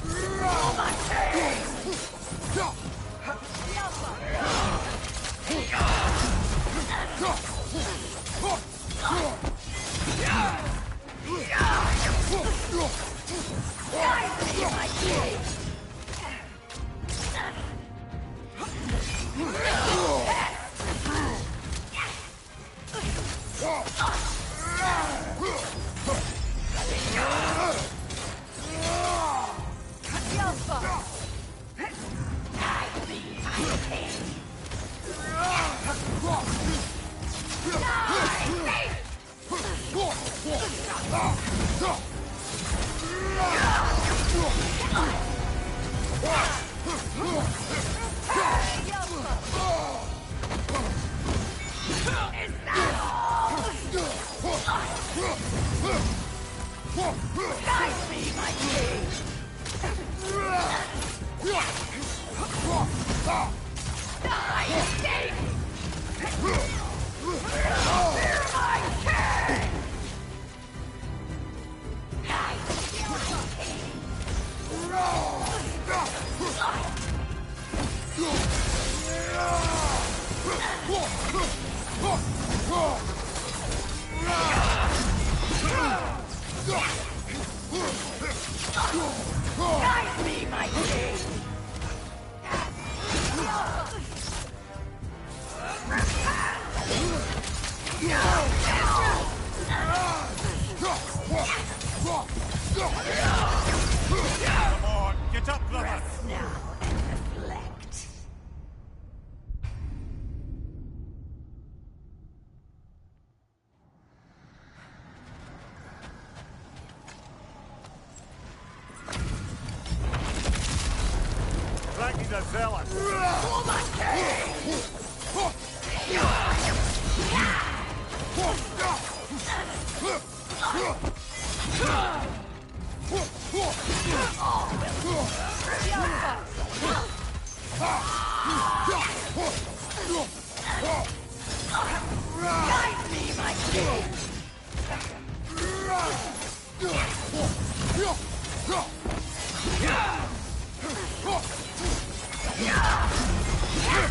Come on, get up, Clover! Rest now and reflect. Frankie the Zealot! Guide me, my king!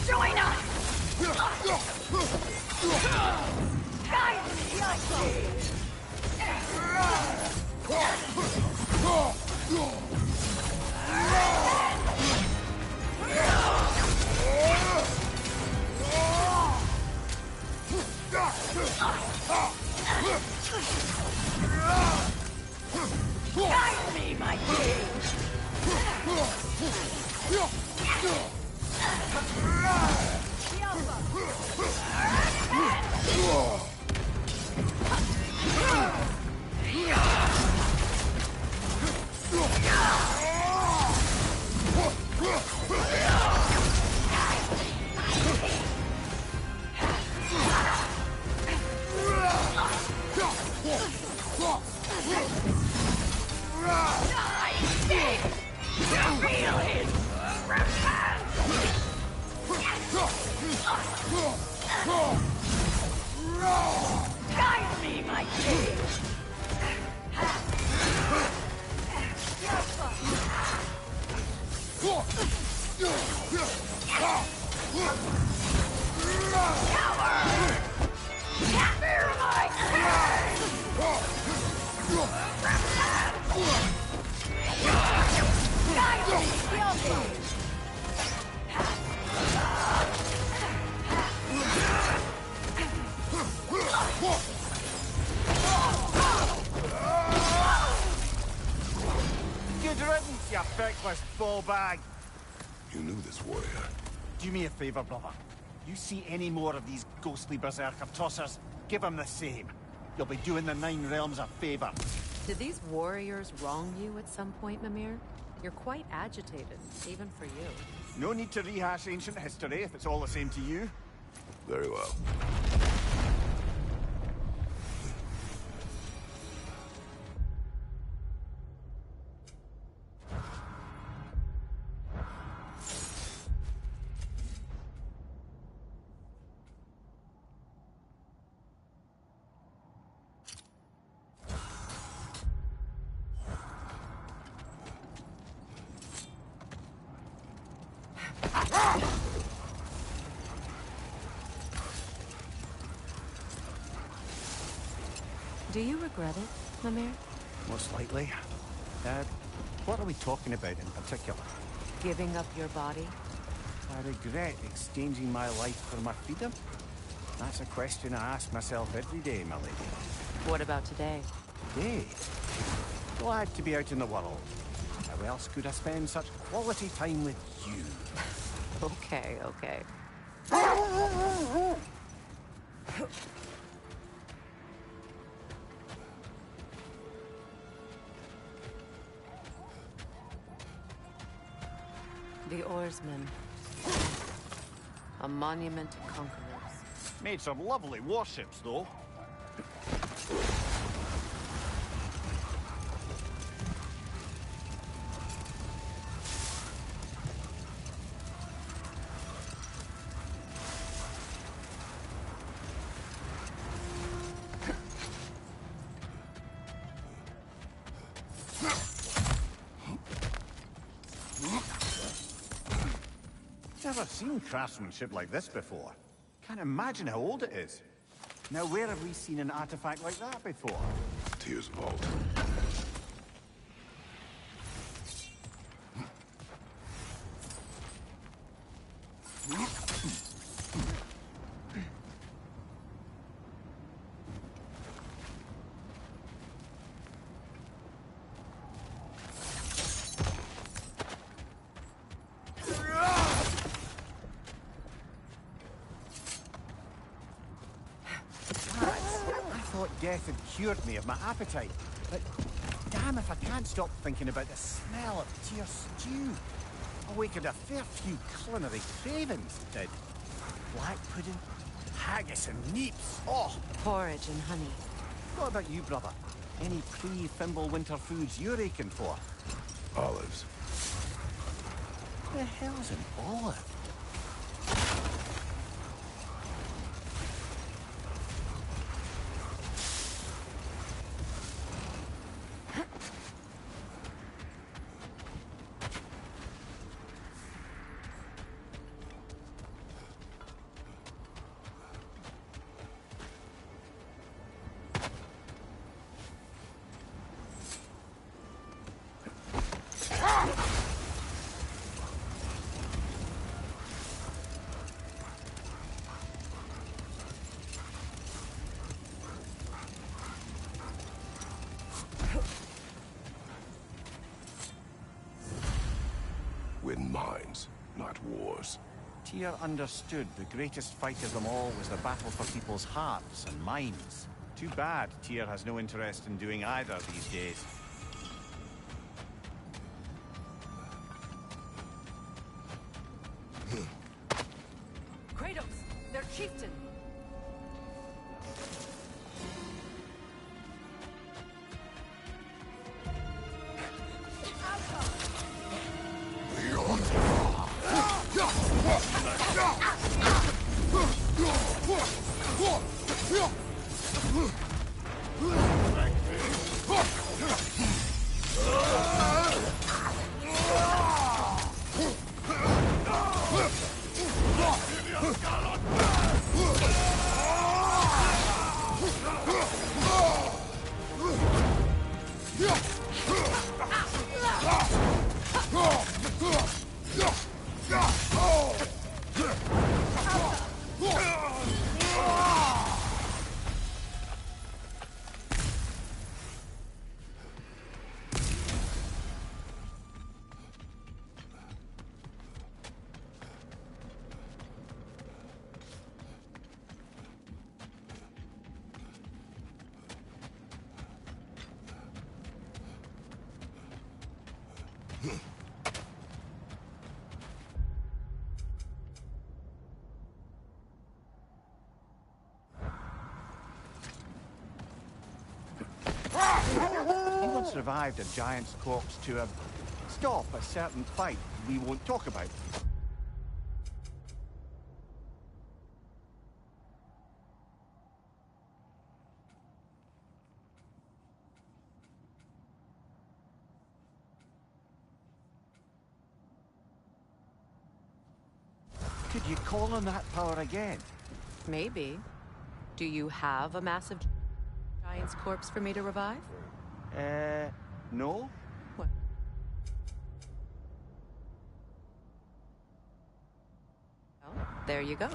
Join us! Guide me, my king! Guide me, my king! Feel his guide me, my king! Coward! Fear my king! Guide me, feckless ball bag. You knew this warrior. Do me a favor, brother. You see any more of these ghostly berserker tossers, give them the same. You'll be doing the Nine Realms a favor. Did these warriors wrong you at some point, Mimir? You're quite agitated, even for you. No need to rehash ancient history if it's all the same to you. Very well. Do you regret it, Mimir? Most likely. What are we talking about in particular? Giving up your body? I regret exchanging my life for my freedom? That's a question I ask myself every day, my lady. What about today? Today? Glad to be out in the world. How else could I spend such quality time with you? Okay, okay. The oarsmen. A monument to conquerors. Made some lovely warships, though. Never seen craftsmanship like this before. Can't imagine how old it is. Now, where have we seen an artifact like that before? Tyr's vault. Death had cured me of my appetite, but damn if I can't stop thinking about the smell of Tyr stew. Awakened a fair few culinary cravings, it did. Black pudding, haggis and neeps, oh! Porridge and honey. What about you, brother? Any pre-Fimble winter foods you're aching for? Olives. What the hell's an olive? Win minds, not wars. Tyr understood the greatest fight of them all was the battle for people's hearts and minds. Too bad Tyr has no interest in doing either these days. Kratos! Their chieftain! He once revived a giant's corpse to stop a certain fight we won't talk about. Could you call on that power again? Maybe. Do you have a massive giant's corpse for me to revive? No? What? Well, there you go.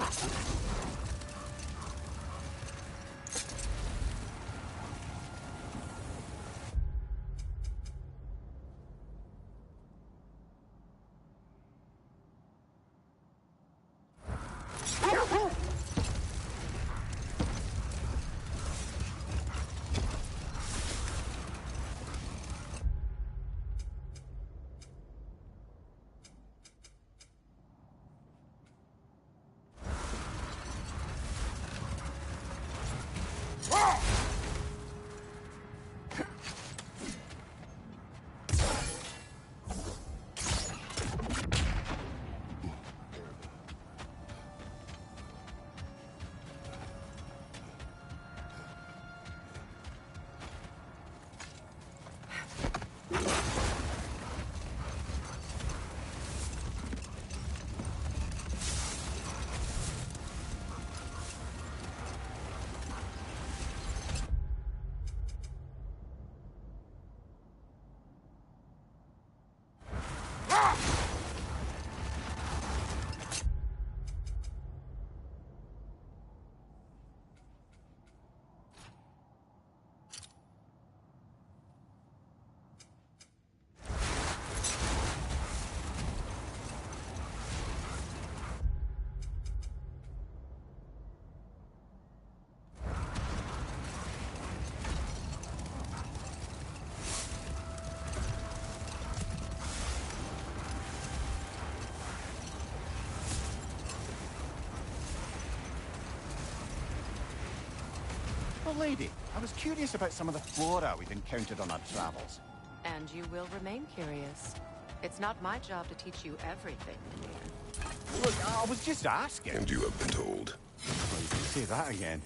Well, lady, I was curious about some of the flora we've encountered on our travels. And you will remain curious. It's not my job to teach you everything, Ymir. Look, I was just asking. And you have been told. Well, you can say that again.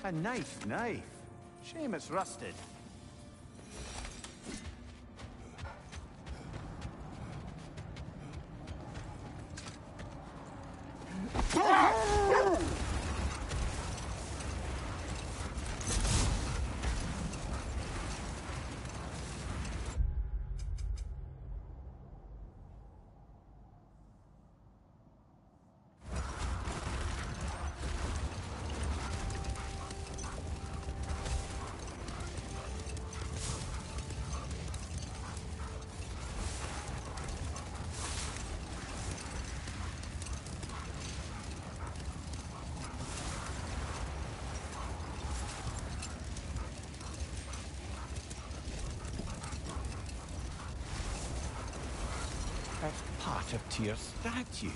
A knife. Shame it's rusted. That's part of Tyr's statue.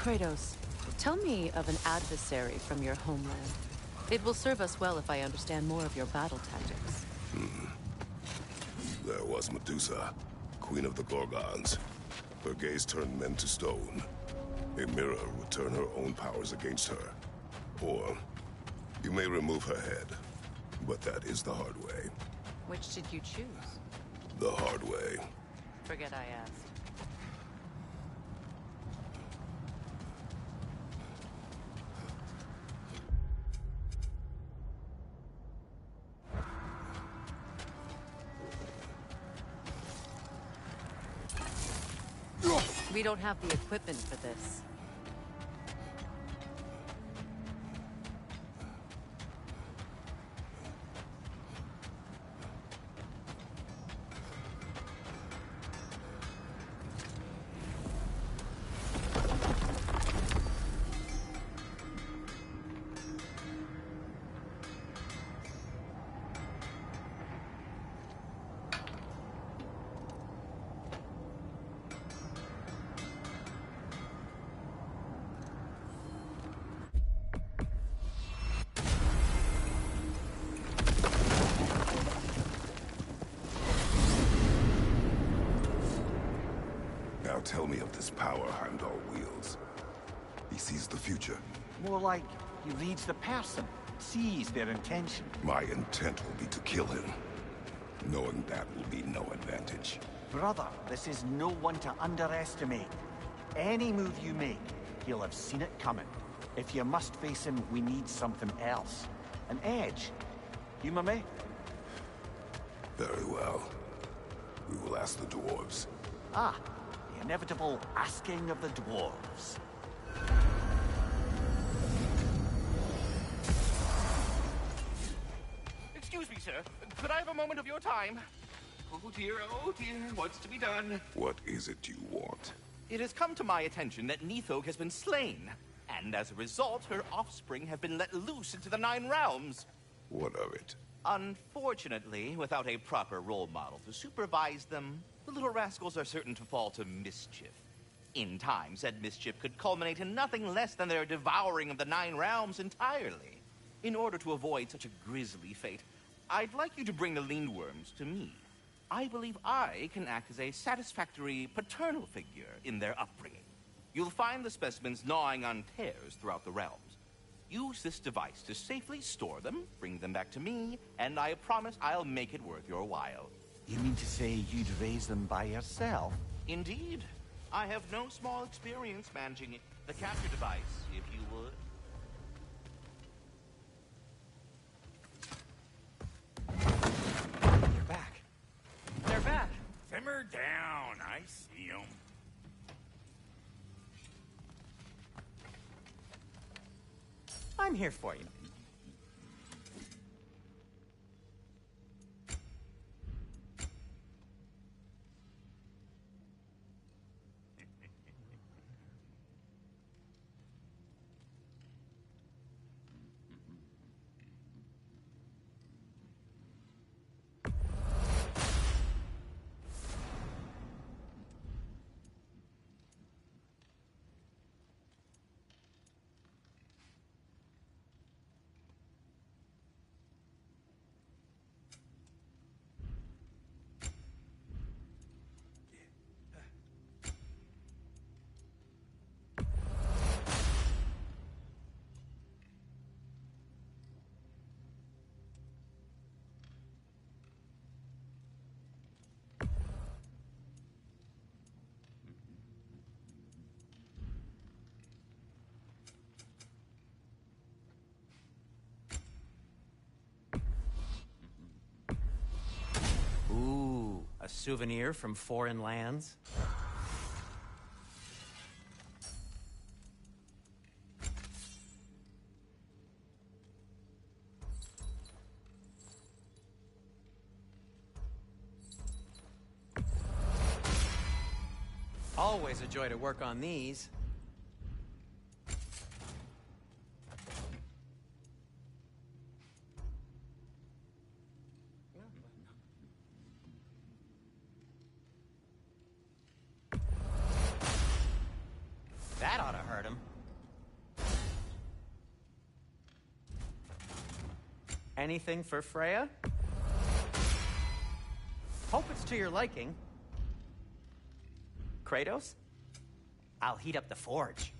Kratos, tell me of an adversary from your homeland. It will serve us well if I understand more of your battle tactics. There was Medusa, queen of the Gorgons. Her gaze turned men to stone. A mirror would turn her own powers against her. Or, you may remove her head, but that is the hard way. Which did you choose? The hard way. Forget I asked. We don't have the equipment for this. Now tell me of this power Heimdall wields. He sees the future. More like he reads the person, sees their intention. My intent will be to kill him. Knowing that will be no advantage. Brother, this is no one to underestimate. Any move you make, he'll have seen it coming. If you must face him, we need something else. An edge. Humor me? Very well. We will ask the dwarves. Ah, the inevitable asking of the dwarves. Excuse me, sir. Could I have a moment of your time? Oh dear, what's to be done? What is it you want? It has come to my attention that Nithog has been slain, and as a result, her offspring have been let loose into the Nine Realms. What of it? Unfortunately, without a proper role model to supervise them, the little rascals are certain to fall to mischief. In time, said mischief could culminate in nothing less than their devouring of the Nine Realms entirely. In order to avoid such a grisly fate, I'd like you to bring the Lindworms to me. I believe I can act as a satisfactory paternal figure in their upbringing. You'll find the specimens gnawing on tears throughout the realms. Use this device to safely store them, bring them back to me, and I promise I'll make it worth your while. You mean to say you'd raise them by yourself? Indeed. I have no small experience managing it. The capture device, if you would. You're back. They're back. Simmer down. I see them. I'm here for you. A souvenir from foreign lands? Always a joy to work on these. That ought to hurt him. Anything for Freya? Hope it's to your liking. Kratos? I'll heat up the forge.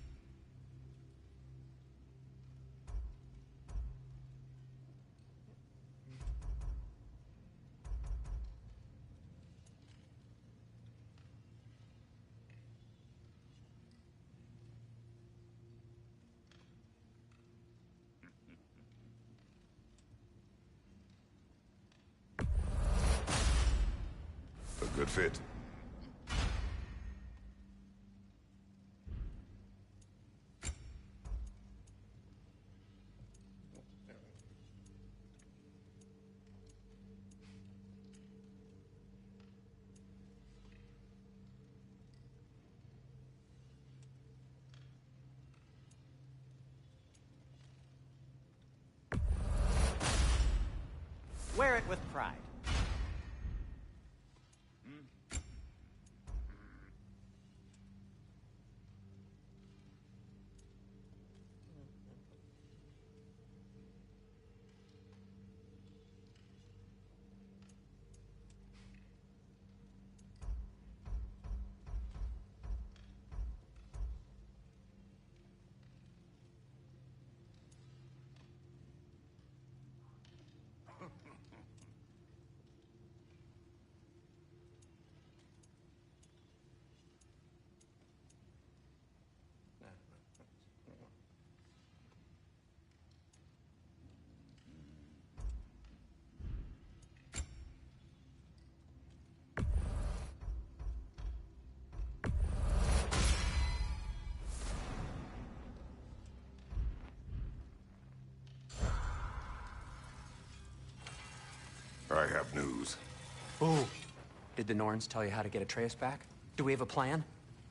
A good fit. Wear it with pride. I have news. Ooh. Did the Norns tell you how to get Atreus back? Do we have a plan?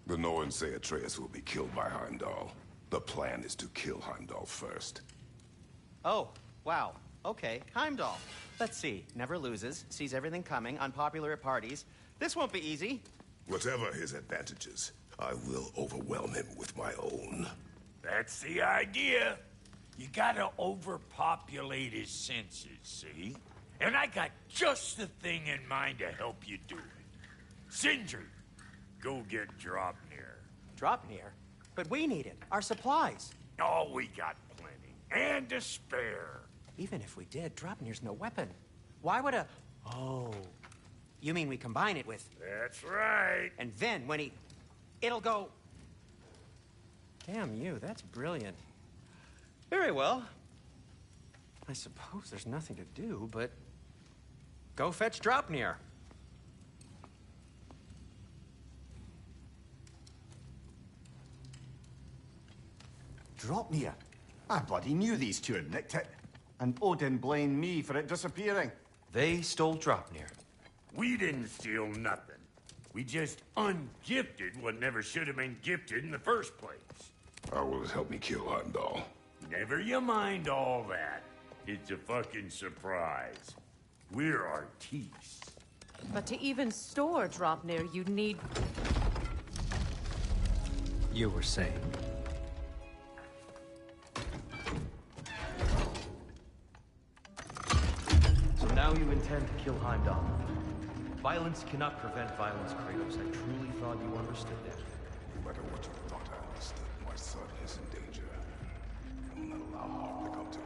The Norns say Atreus will be killed by Heimdall. The plan is to kill Heimdall first. Oh, wow. Okay, Heimdall. Let's see. Never loses, sees everything coming, unpopular at parties. This won't be easy. Whatever his advantages, I will overwhelm him with my own. That's the idea. You gotta overpopulate his senses, see? And I got just the thing in mind to help you do it. Sindri, go get Dropnir. Dropnir? But we need it. Our supplies. Oh, we got plenty. And to spare. Even if we did, Dropnir's no weapon. Why would a... Oh. You mean we combine it with... That's right. And then when he... It'll go... Damn you, that's brilliant. Very well. I suppose there's nothing to do, but... Go fetch Dropnir. Dropnir? I bloody knew these two had nicked it. And Odin blamed me for it disappearing. They stole Dropnir. We didn't steal nothing. We just ungifted what never should have been gifted in the first place. How will it help me kill Heimdall? Never you mind all that. It's a fucking surprise. We're artistes. But to even store Dropnir, you'd need... You were saying? So now you intend to kill Heimdall. Violence cannot prevent violence, Kratos. I truly thought you understood that. No matter what you thought I understood, my son is in danger. I will not allow harm to come to him.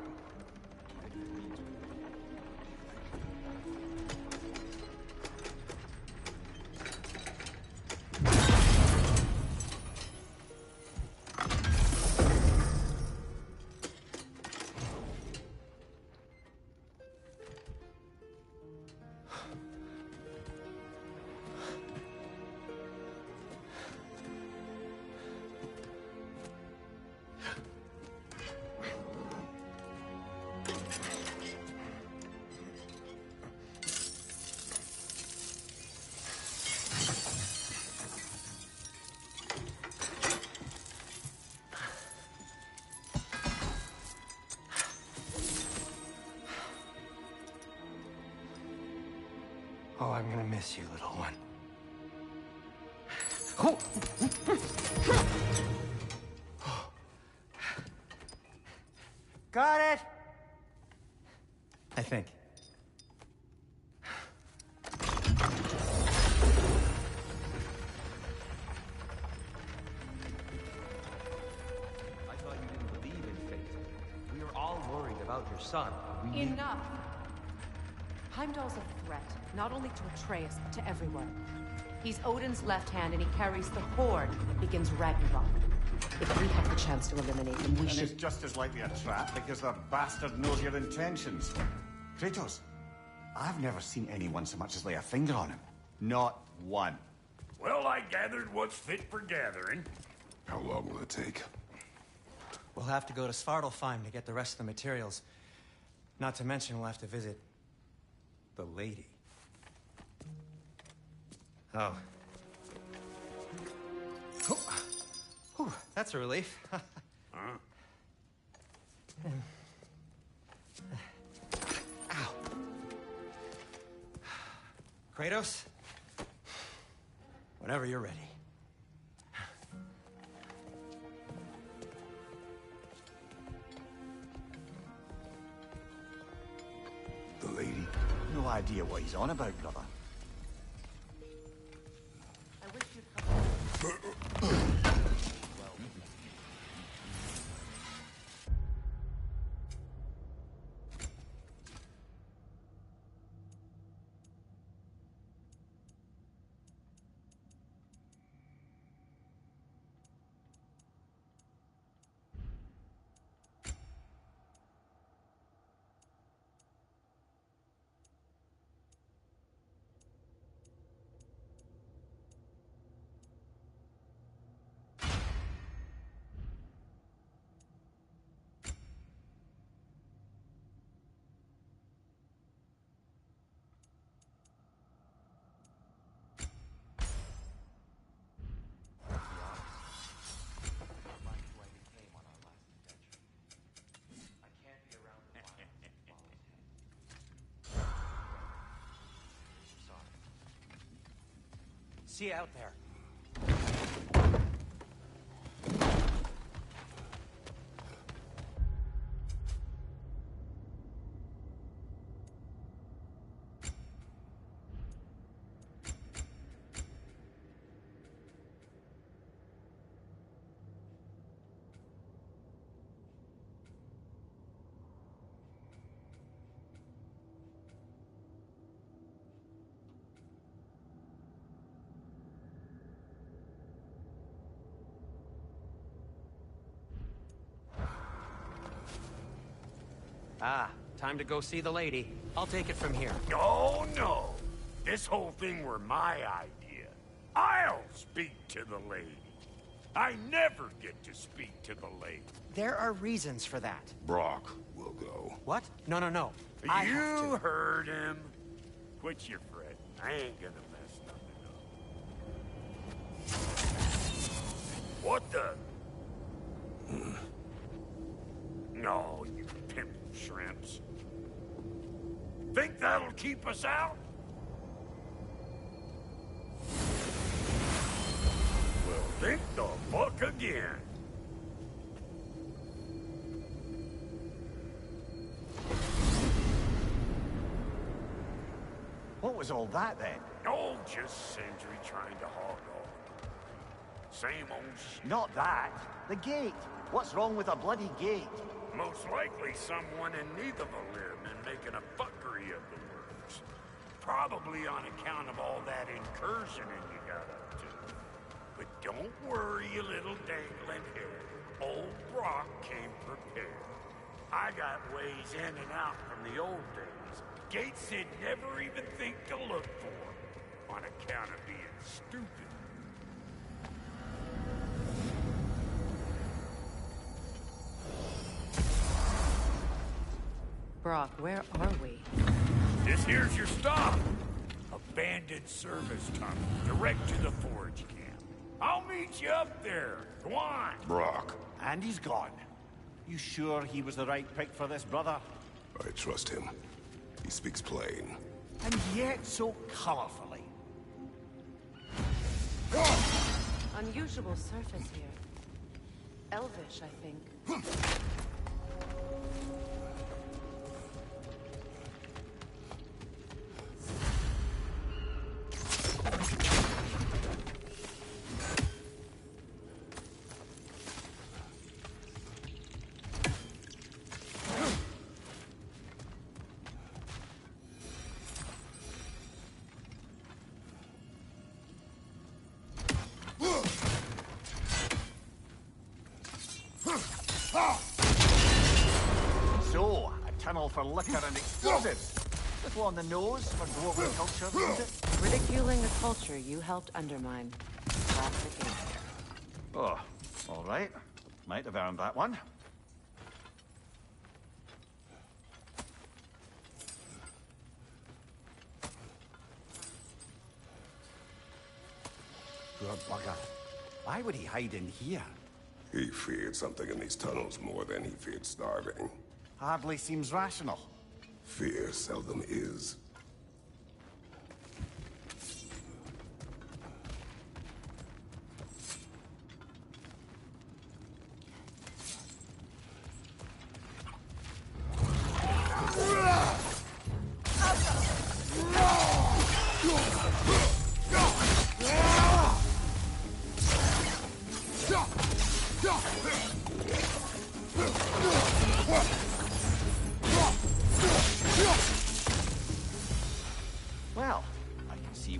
Oh, I'm gonna miss you, little one. Got it! I think. I thought you didn't believe in fate. We were all worried about your son. We Enough! Heimdall's a threat, not only to Atreus, but to everyone. He's Odin's left hand, and he carries the Horde that begins Ragnarok. If we have the chance to eliminate him, we should... And it's just as likely a trap because the bastard knows your intentions. Kratos, I've never seen anyone so much as lay a finger on him. Not one. Well, I gathered what's fit for gathering. How long will it take? We'll have to go to Svartalfheim to get the rest of the materials. Not to mention we'll have to visit... the lady. Oh. Whew, that's a relief. Huh? Ow. Kratos? Whenever you're ready. The lady? No idea what he's on about, brother. I wish you'd come. See you out there. Ah, time to go see the lady. I'll take it from here. Oh, no. This whole thing were my idea. I'll speak to the lady. I never get to speak to the lady. There are reasons for that. Brock will go. What? No, no, no. I have You to. heard him. Quit your fretting. I ain't gonna mess nothing up. What the? No, you pimp shrimps. Think that'll keep us out? Well, think the fuck again. What was all that then? Oh, just Sentry trying to hog all. Same old shit. Not that. The gate. What's wrong with a bloody gate? Most likely someone in need of a limb and making a fuckery of the works. Probably on account of all that incursioning you got up to. But don't worry, you little dangling hair. Old Brock came prepared. I got ways in and out from the old days. Gates he'd never even think to look for, on account of being stupid. Brock, where are we? This here's your stop. Abandoned service tunnel, direct to the forge camp. I'll meet you up there. Go on. Brock. And he's gone. You sure he was the right pick for this, brother? I trust him. He speaks plain. And yet so colorfully. Unusual surface here. Elvish, I think. So, a tunnel for liquor and explosives. Little on the nose for global culture, isn't it? Ridiculing a culture you helped undermine. Classic answer. Oh, all right. Might have earned that one. Good bugger. Why would he hide in here? He feared something in these tunnels more than he feared starving. Hardly seems rational. Fear seldom is.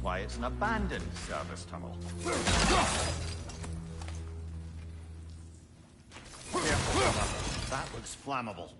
why it's an abandoned service tunnel. Careful, brother. That looks flammable.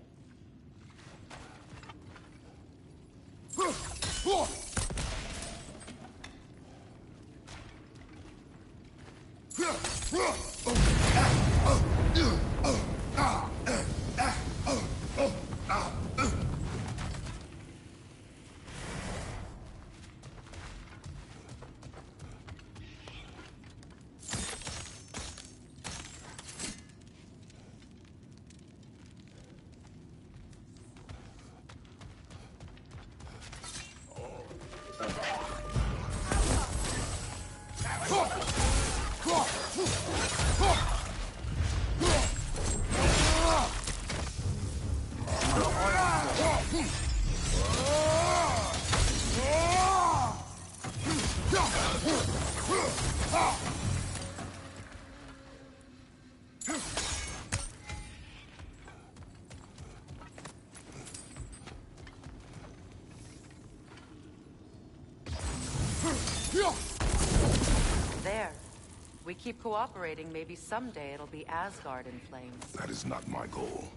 There. We keep cooperating, maybe someday it'll be Asgard in flames. That is not my goal.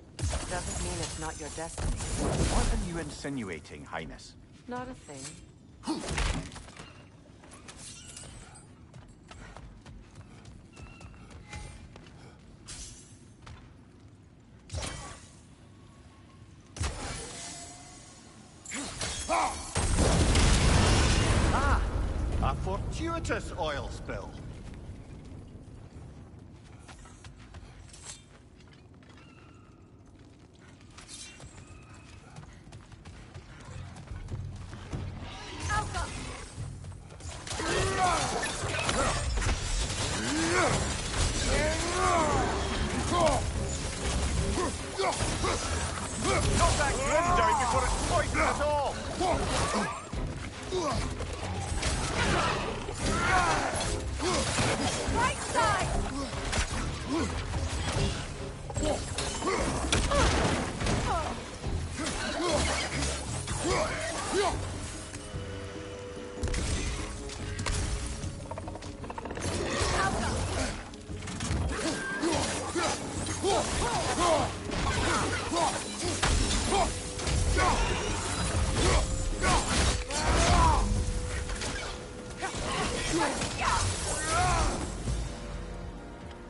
Doesn't mean it's not your destiny. What are you insinuating, Highness? Not a thing. A fortuitous oil spill. Knock that grim down before it's poisoned us all! Right side!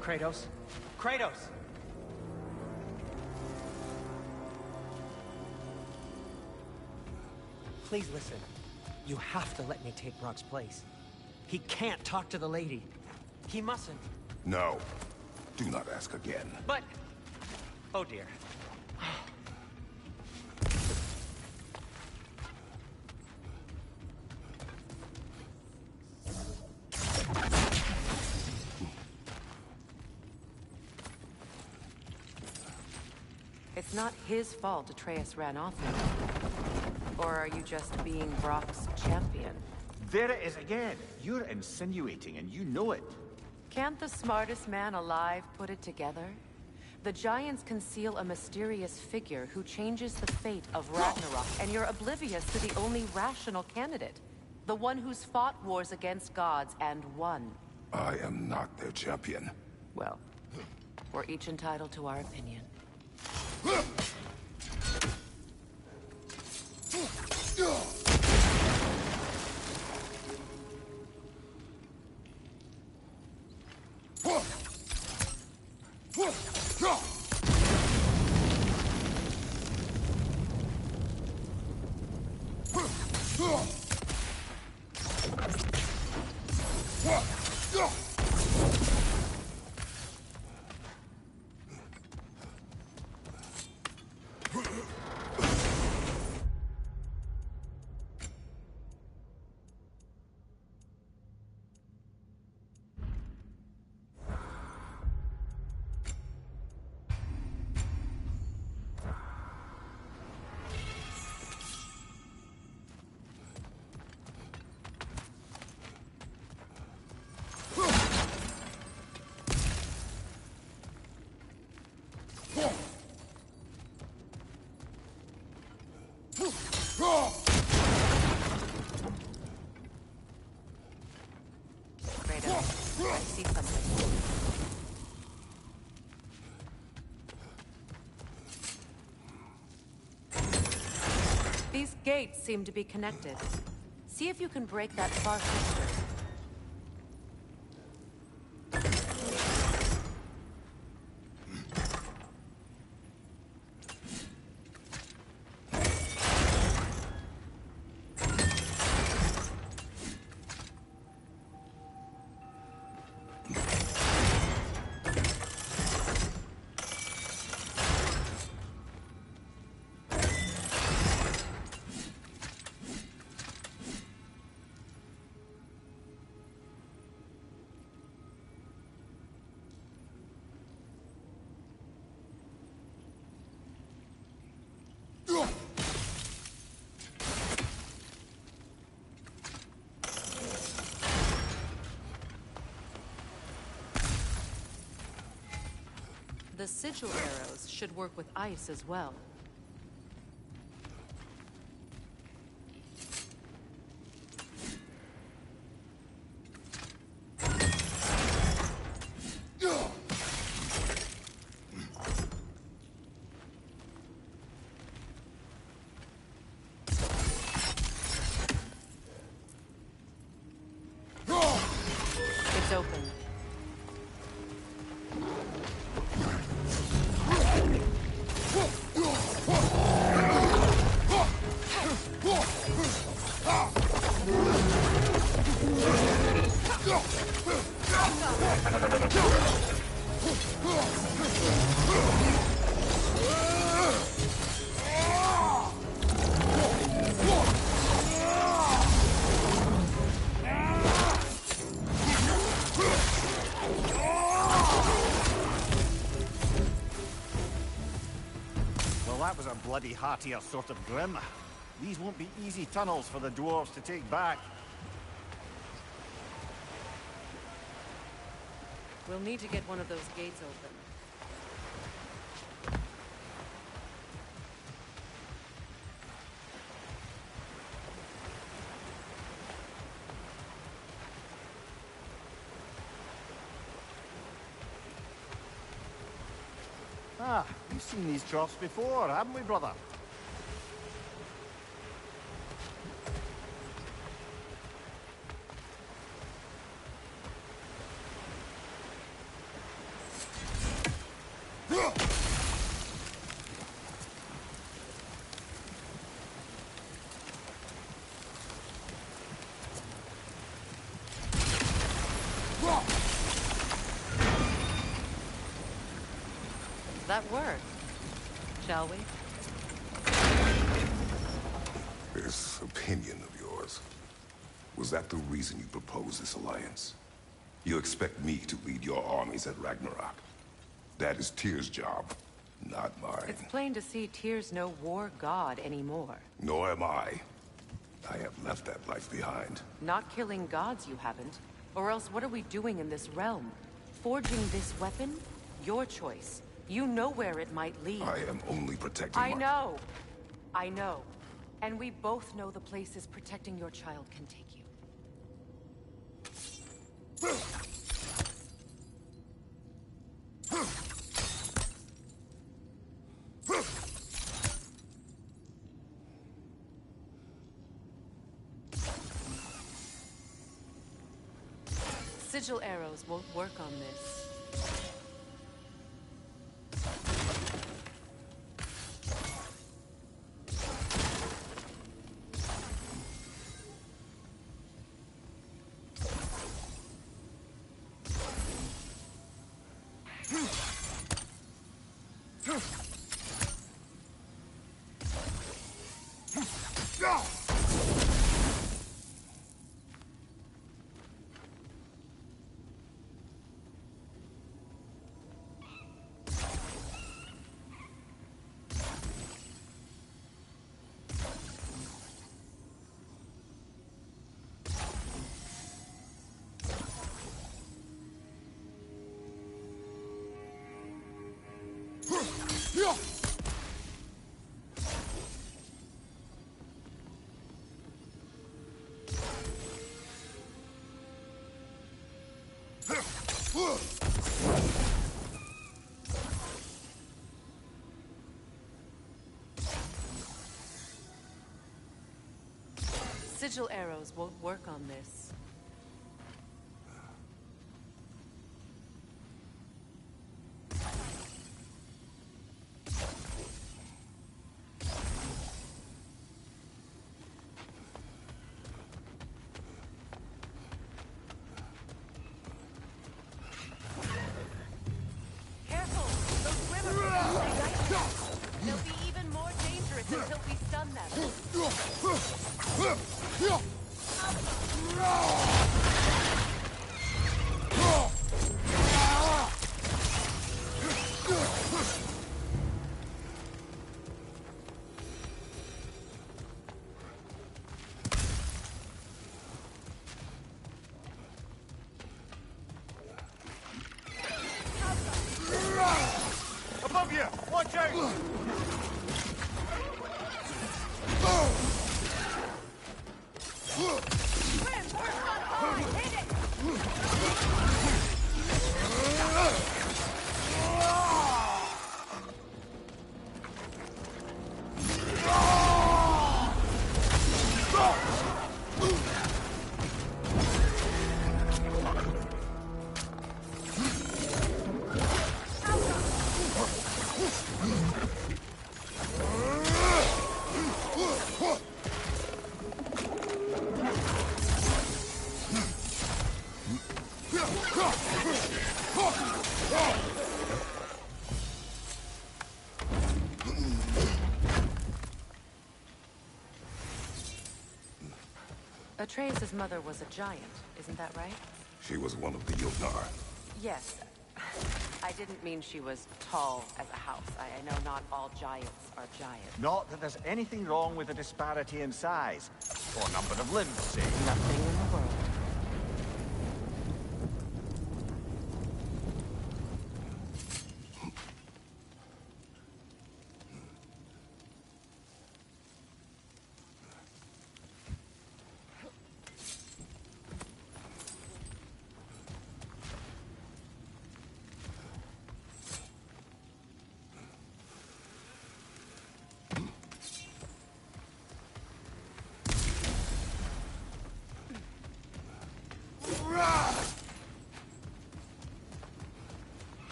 Kratos? Kratos! Please listen. You have to let me take Brock's place. He can't talk to the lady. He mustn't. No. Do not ask again. But... Oh dear. It's not his fault Atreus ran off with you. Or are you just being Brock's champion? There it is again. You're insinuating and you know it. Can't the smartest man alive put it together? The Giants conceal a mysterious figure who changes the fate of Ragnarok, and you're oblivious to the only rational candidate. The one who's fought wars against gods and won. I am not their champion. Well, we're each entitled to our opinion. These gates seem to be connected. See if you can break that far faster. The sigil arrows should work with ice as well. It's open. Well, that was a bloody heartier sort of grim. These won't be easy tunnels for the dwarves to take back. We'll need to get one of those gates open. Ah, we've seen these troughs before, haven't we, brother? That work, shall we? This opinion of yours, was that the reason you proposed this alliance? You expect me to lead your armies at Ragnarok? That is Tyr's job, not mine. It's plain to see Tyr's no war god anymore. Nor am I. I have left that life behind. Not killing gods, you haven't. Or else what are we doing in this realm? Forging this weapon? Your choice. You know where it might lead. I am only protecting I know. I know. And we both know the places protecting your child can take you. Sigil arrows won't work on this. Sigil arrows won't work on this. Careful! Those women are they'll be even more dangerous until we stun them. Above you! Watch out! Atreus' mother was a giant, isn't that right? She was one of the Yognar. Yes. I didn't mean she was tall as a house. I know not all giants are giants. Not that there's anything wrong with the disparity in size, or number of limbs, say. Nothing in the world.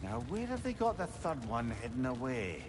Now, where have they got the third one hidden away?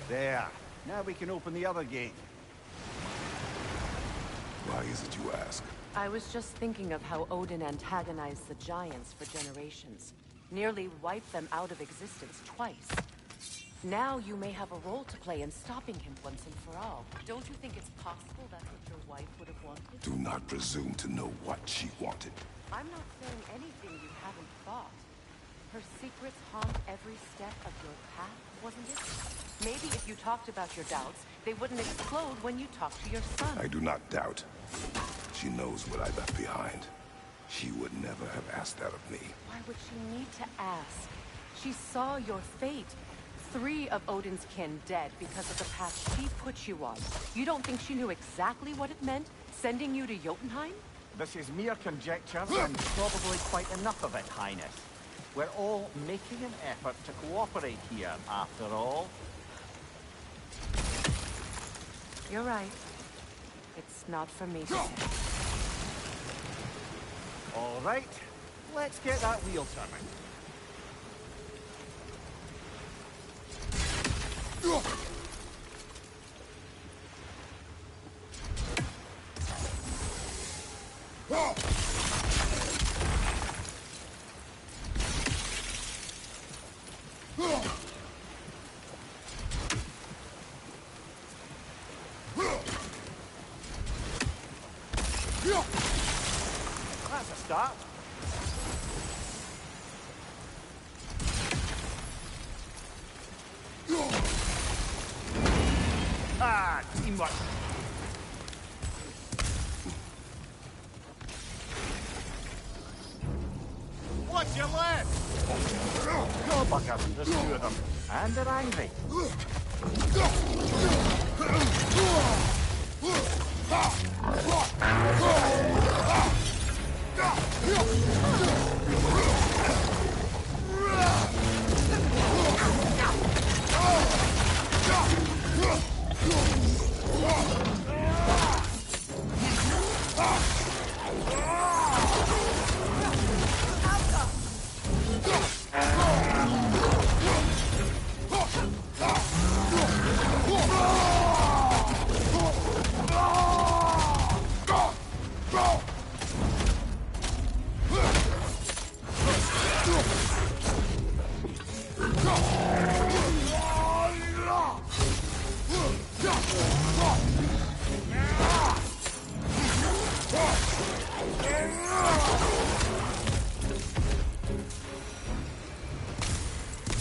There. Now we can open the other gate. Why is it you ask? I was just thinking of how Odin antagonized the Giants for generations. Nearly wiped them out of existence twice. Now you may have a role to play in stopping him once and for all. Don't you think it's possible that's what your wife would have wanted? Do not presume to know what she wanted. I'm not saying anything you haven't thought. Her secrets haunt every step of your path, wasn't it? Maybe if you talked about your doubts, they wouldn't explode when you talked to your son. I do not doubt. She knows what I left behind. She would never have asked that of me. Why would she need to ask? She saw your fate. 3 of Odin's kin dead because of the path she put you on. You don't think she knew exactly what it meant, sending you to Jotunheim? This is mere conjecture, and probably quite enough of it, Highness. We're all making an effort to cooperate here, after all. You're right. It's not for me to say. All right, let's get that wheel turning. That's a start. Ah, teamwork. What's your left? Go, Buckers. There's 2 of them. And they're angry.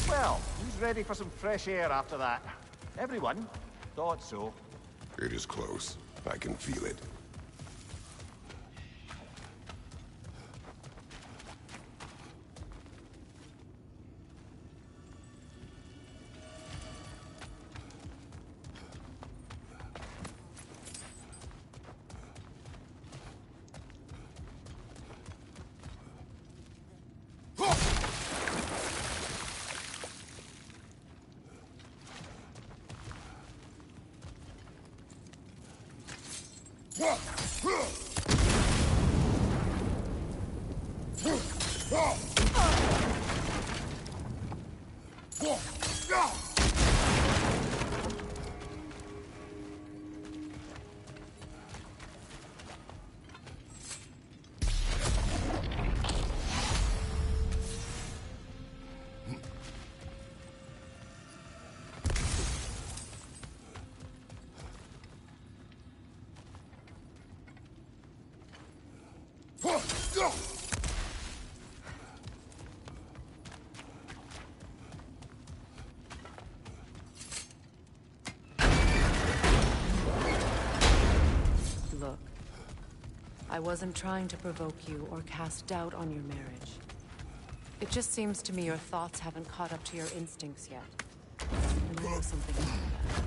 Well, who's ready for some fresh air after that? Everyone? Thought so. It is close. I can feel it. Look, I wasn't trying to provoke you or cast doubt on your marriage. It just seems to me your thoughts haven't caught up to your instincts yet. And I know something about that.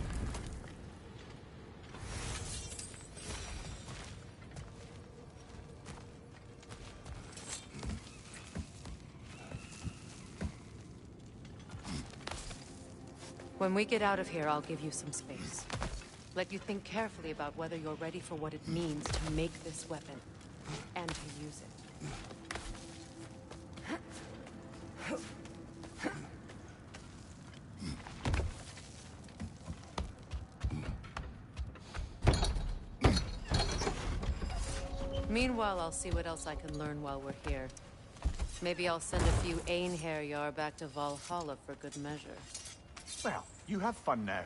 When we get out of here, I'll give you some space. Let you think carefully about whether you're ready for what it means to make this weapon, and to use it. Meanwhile, I'll see what else I can learn while we're here. Maybe I'll send a few Einherjar back to Valhalla for good measure. Well, you have fun now.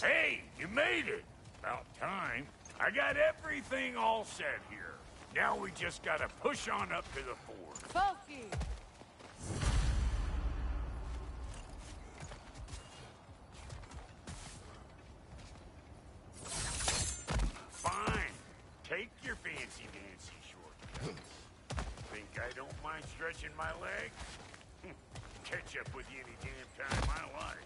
Hey, you made it! About time. I got everything all set here. Now we just gotta push on up to the fort. Falky! Fine. Take your fancy-dancy shortcuts. Think I don't mind stretching my legs? Catch up with you any damn time I like.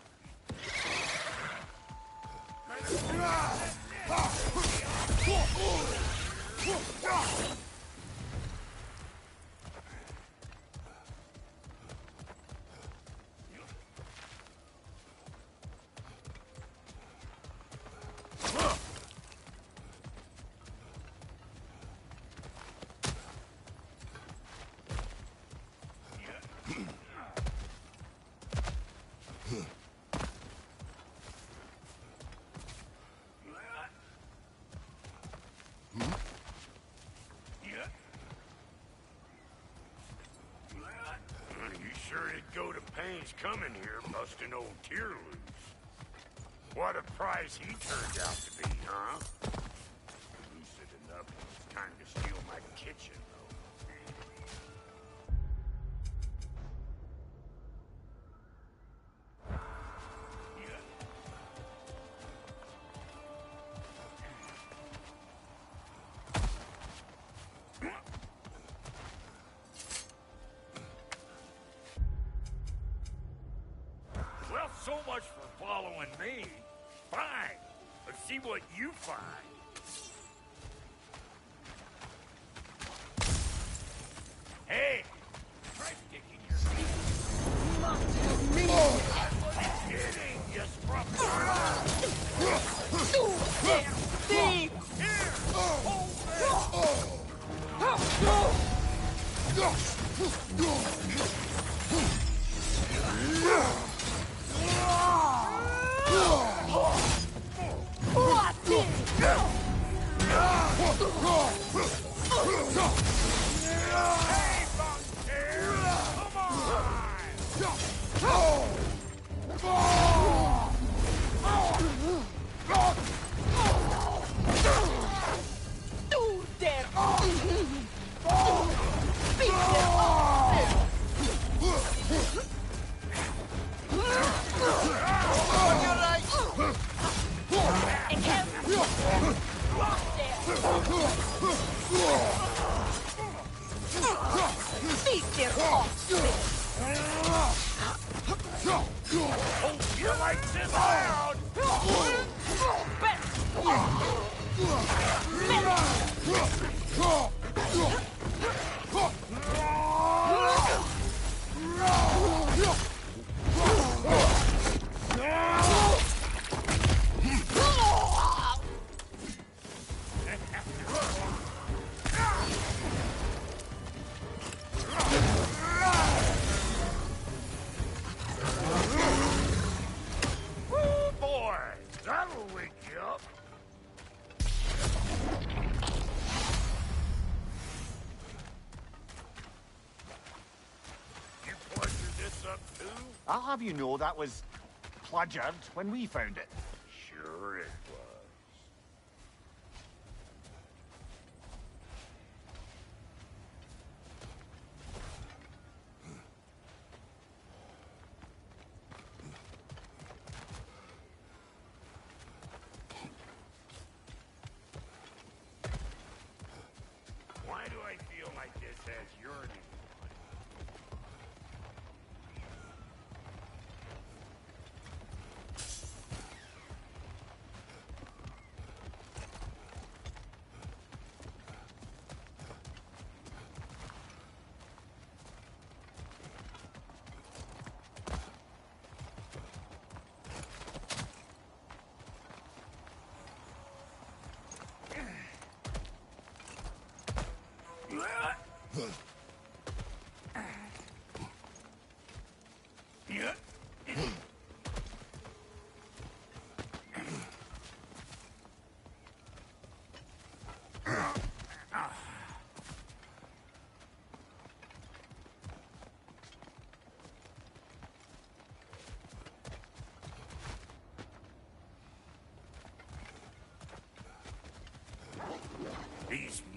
Go to pains coming here, busting old tear loose. What a prize he turned out to be, huh? Lucid enough when it's time to steal my kitchen, though. So much for following me. Fine. Let's see what you find. Hey! Try sticking your feet. I wasn't kidding, you scrub. Damn thief! Here! Hold you like this loud? I'll have you know that was pludgered when we found it. Sure it was. Why do I feel like this has yearning?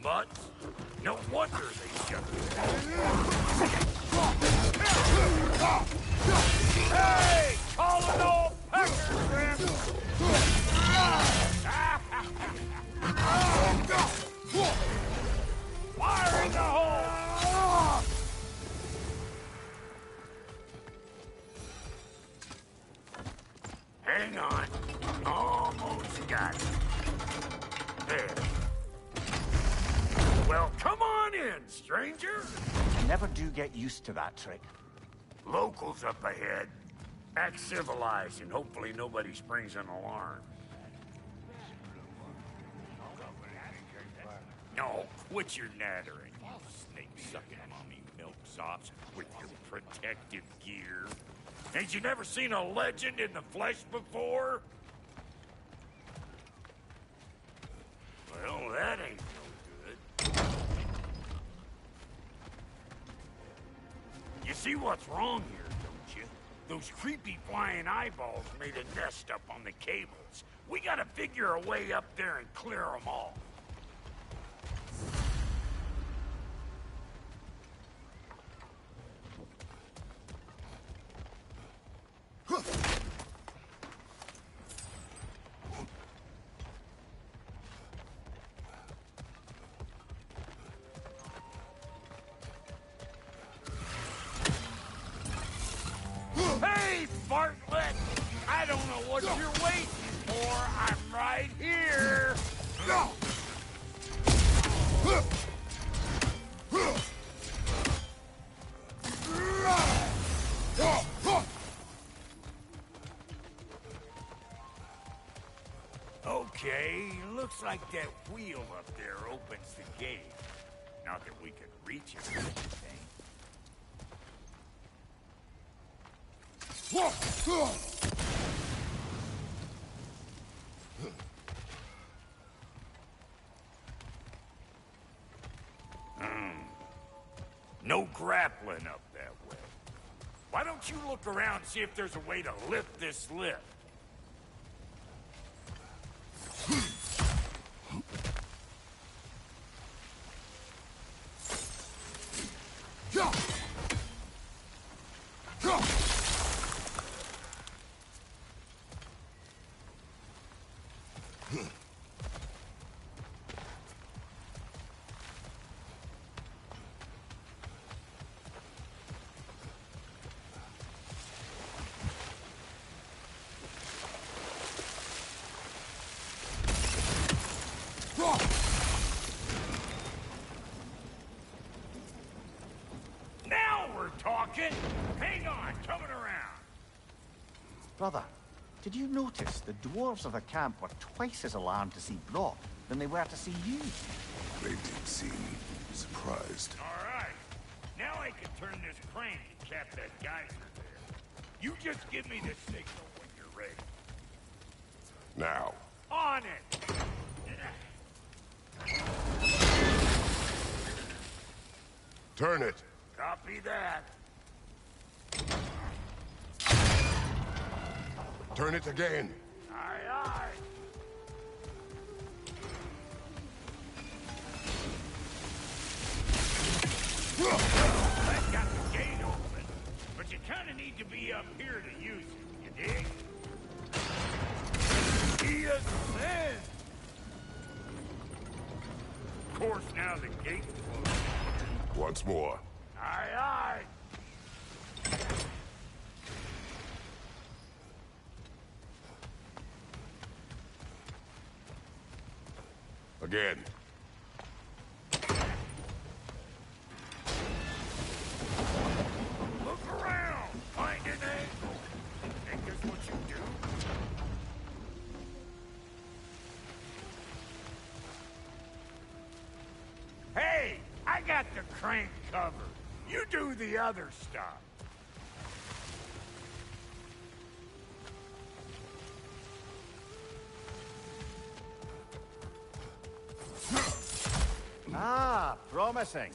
Mutts. No wonder they shut it down. Hey! Call it all pecker, Grim! Fire in the hole! Hang on. Almost got it. There. Well, come on in, stranger. You never do get used to that trick. Locals up ahead. Act civilized, and hopefully nobody springs an alarm. No, quit your nattering, you snake-sucking mommy milksops with your protective gear. Ain't you never seen a legend in the flesh before? Well, that ain't no good. You see what's wrong here, don't you? Those creepy flying eyeballs made a nest up on the cables. We gotta figure a way up there and clear them all. Hey, Bartlett! I don't know what you're waiting for. I'm right here. Okay, looks like that wheel up there opens the gate. Not that we could reach it or anything. No grappling up that way. Why don't you look around and see if there's a way to lift this lift? Now we're talking! Hang on, coming around. Brother, did you notice the dwarves of the camp were twice as alarmed to see Brock than they were to see you? They did seem surprised. All right. Now I can turn this crank and cap that geyser there. You just give me the signal when you're ready. Now. On it! Turn it. Copy that. Turn it again. Aye, aye. That got the gate open, but you kind of need to be up here to use it, you dig? Yes, man. Of course, now the gate's closed. Once more. Aye, aye. Again. Look around. Find an angle. Think that's what you do? Hey, I got the crank covered. You do the other stuff. Ah, promising.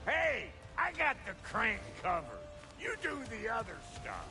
Hey, I got the crank covered. You do the other stuff.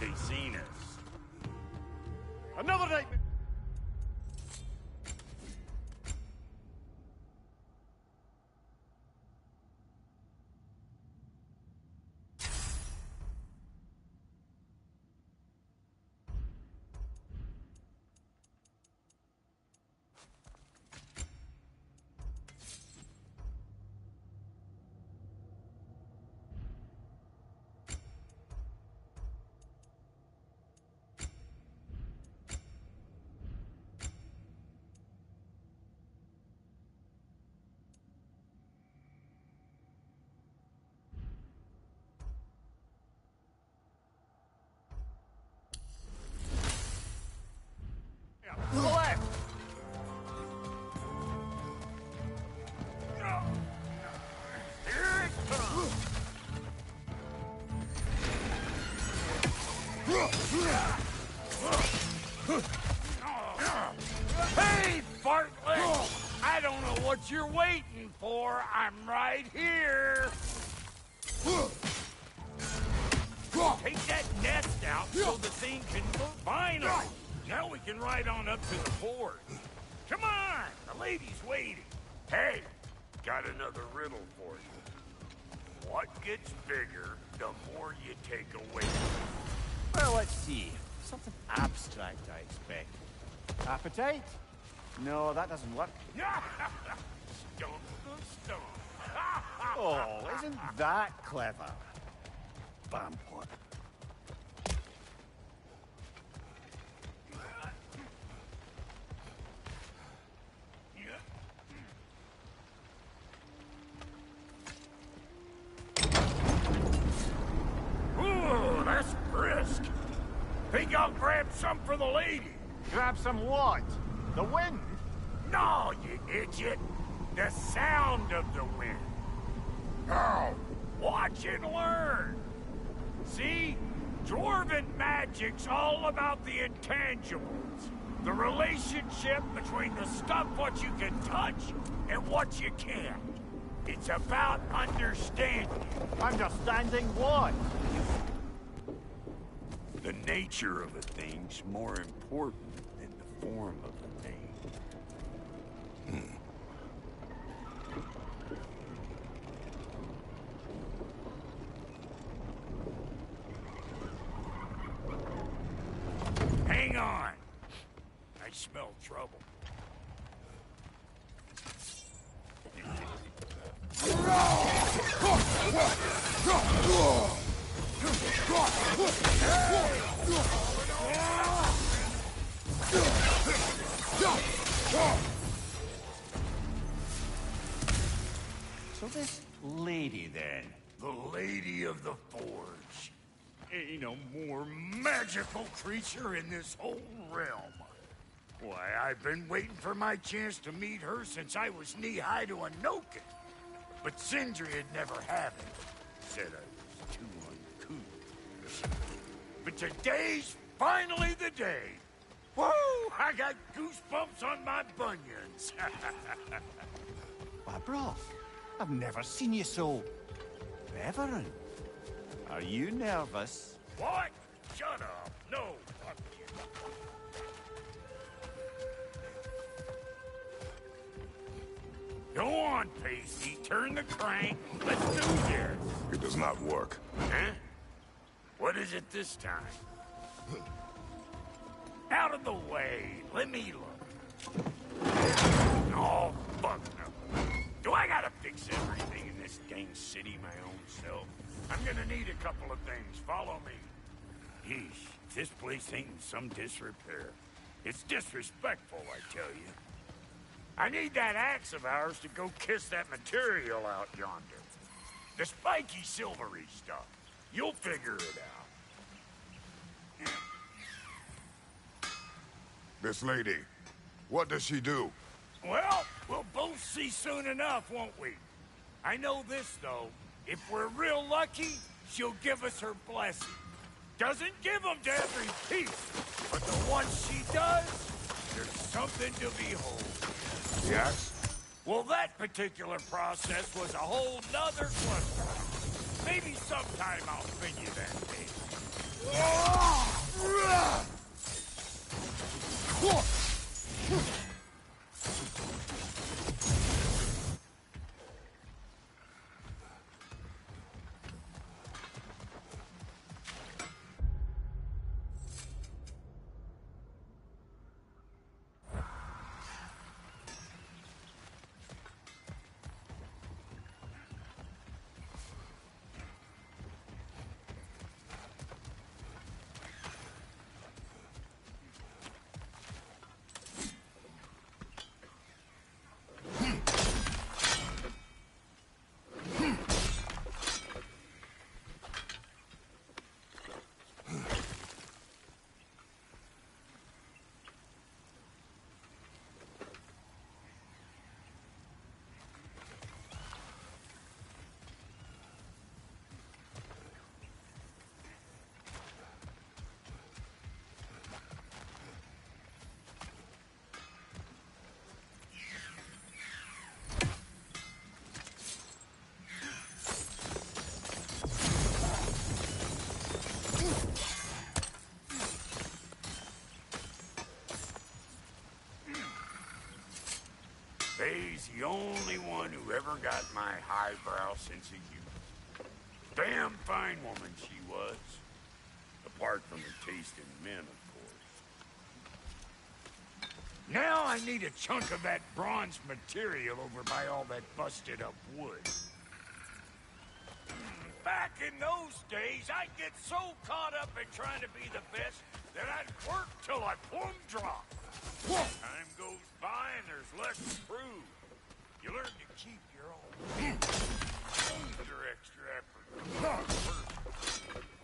they seen us. Another nightmare! Hey, Bartlett! I don't know what you're waiting for. I'm right here. Take that nest out so the thing can move. Finally! Now we can ride on up to the fort. Come on! The lady's waiting. Hey, got another riddle for you. What gets bigger the more you take away? Well, let's see. Something abstract, I expect. Appetite? No, that doesn't work. Stump the stump. Oh, isn't that clever? Vampire. Ooh, that's brisk. Think I'll grab some for the lady. Grab some what? The wind? No, you idiot. The sound of the wind. Oh, watch and learn. See? Dwarven magic's all about the intangibles. The relationship between the stuff what you can touch and what you can't. It's about understanding. Understanding what? The nature of a thing's more important than the form of a thing. Hang on. I smell trouble. So this lady, then? The Lady of the Forge. Ain't no more magical creature in this whole realm. Why, I've been waiting for my chance to meet her since I was knee-high to a Noken. But Sindri would never have it. Said I was too uncouth. But today's finally the day. Woo! I got goosebumps on my bunions. Why, bro, I've never seen you so reverent. Are you nervous? What? Shut up. No, fuck you. Go on, Pacey. Turn the crank. Let's do this. It does not work. Huh? What is it this time? Out of the way. Let me look. Oh, fuck no. Do I gotta fix everything in this dang city my own self? I'm gonna need a couple of things. Follow me. Yeesh, this place ain't in some disrepair. It's disrespectful, I tell you. I need that axe of ours to go kiss that material out yonder. The spiky, silvery stuff. You'll figure it out. This lady, what does she do? Well, we'll both see soon enough, won't we? I know this, though. If we're real lucky, she'll give us her blessing. Doesn't give them to every piece, but the ones she does, there's something to behold. Yes? Well, that particular process was a whole nother cluster. Maybe sometime I'll bring you that thing. the only one who ever got my highbrow sense of humor. Damn fine woman she was. Apart from her taste in men, of course. Now I need a chunk of that bronze material over by all that busted up wood. Back in those days, I'd get so caught up in trying to be the best that I'd work till I plumb drop. Time goes by and there's less to prove. You learn to keep your own under extra effort.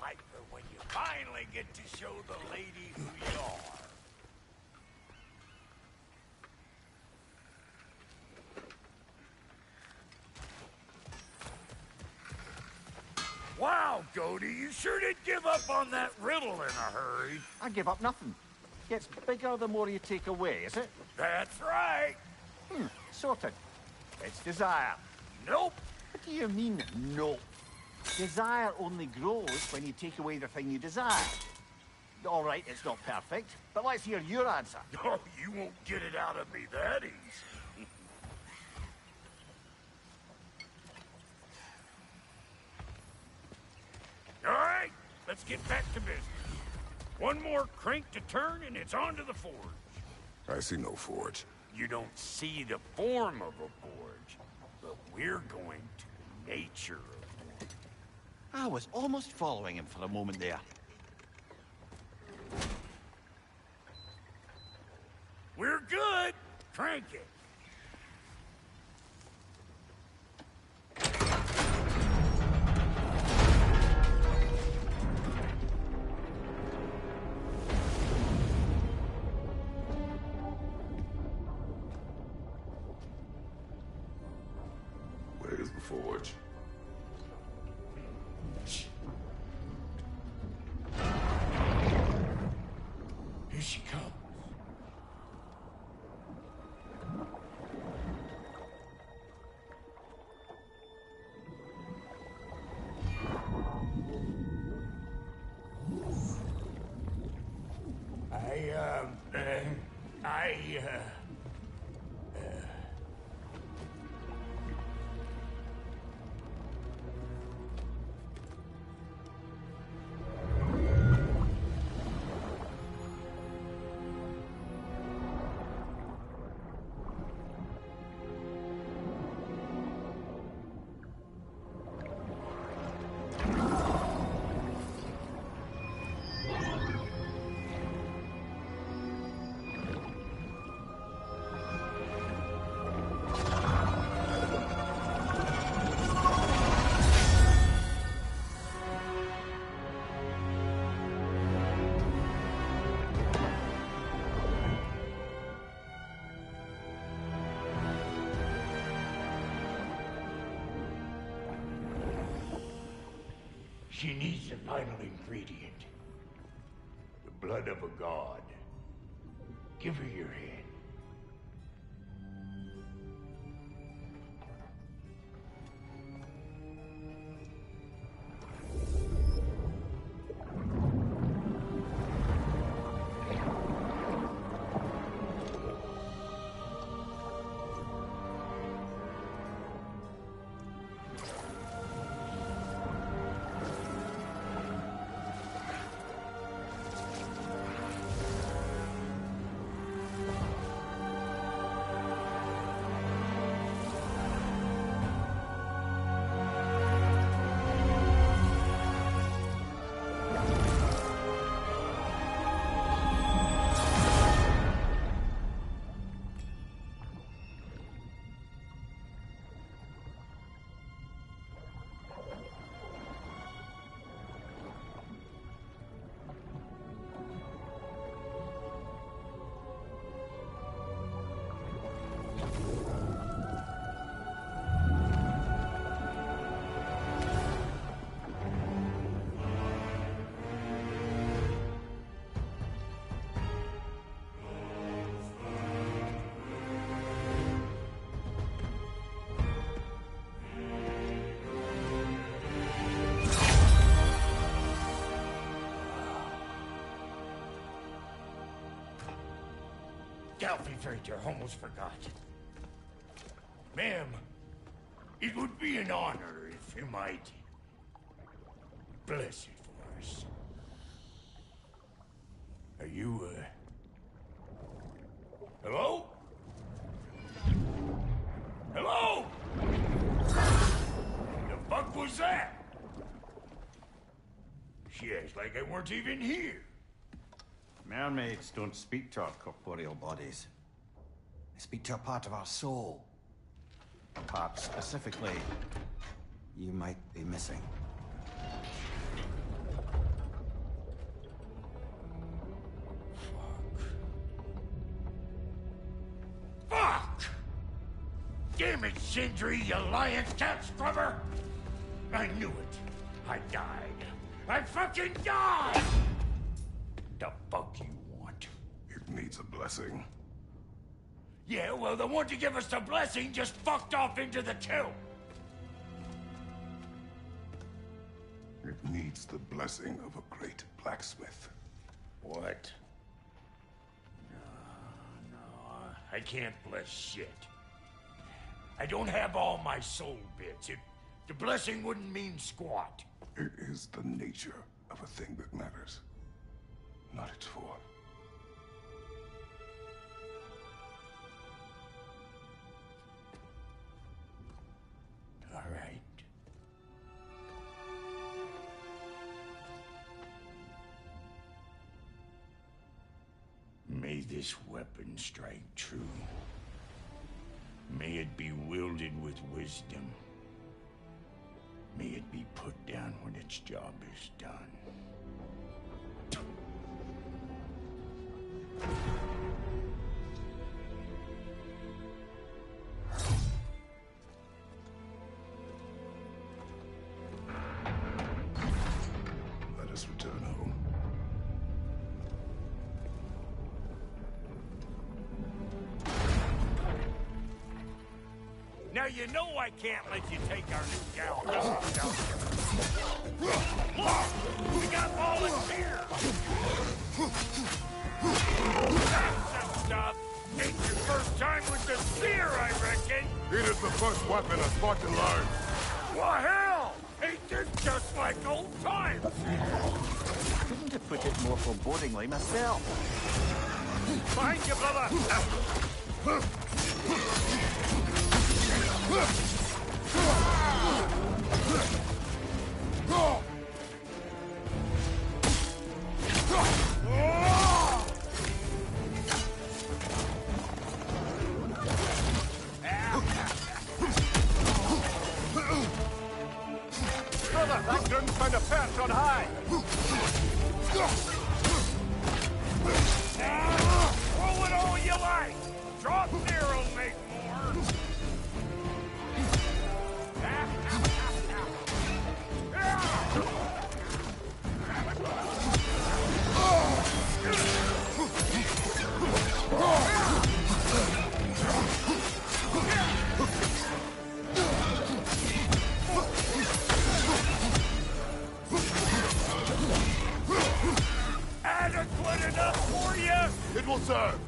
Like for when you finally get to show the lady who you are. Wow, Cody, you sure did give up on that riddle in a hurry. I give up nothing. Gets bigger the more you take away, is it? That's right. Sorted. It's desire. Nope. What do you mean, nope? Desire only grows when you take away the thing you desire. All right, it's not perfect, but let's hear your answer. Oh, you won't get it out of me that easy. All right, let's get back to business. One more crank to turn and it's on to the forge. I see no forge. You don't see the form of a forge, but we're going to the nature of one. I was almost following him for a moment there. We're good. Crank it. Where's the forge? Here she comes. She needs the final ingredient. The blood of a god. Give her your hand. Almost forgot. Ma'am, it would be an honor if you might bless it for us. Are you, hello? Hello? The fuck was that? She acts like I weren't even here. Mermaids don't speak to our corporeal bodies. They speak to a part of our soul. A part specifically you might be missing. Fuck! Damn it, Sindri, you lying cat scrubber! I knew it. I died. I fucking died! The fuck you want? It needs a blessing. Yeah, well, the one to give us the blessing just fucked off into the tomb. It needs the blessing of a great blacksmith. What? No, I can't bless shit. I don't have all my soul bits. The blessing wouldn't mean squat. It is the nature of a thing that matters, not its form. All right. May this weapon strike true. May it be wielded with wisdom. May it be put down when its job is done. Let us return home. Now you know I can't let you take our new gal. Look! We got volunteers! That's some stuff! Ain't your first time with the spear, I reckon! It is the first weapon I fought to learn. Well, hell! Ain't this just like old times? Couldn't have put it more forebodingly myself. Behind you, brother! Brother, that gun's found a perch on high. Throw it all you like! Drop there will make more! Adequate enough for you? It will serve.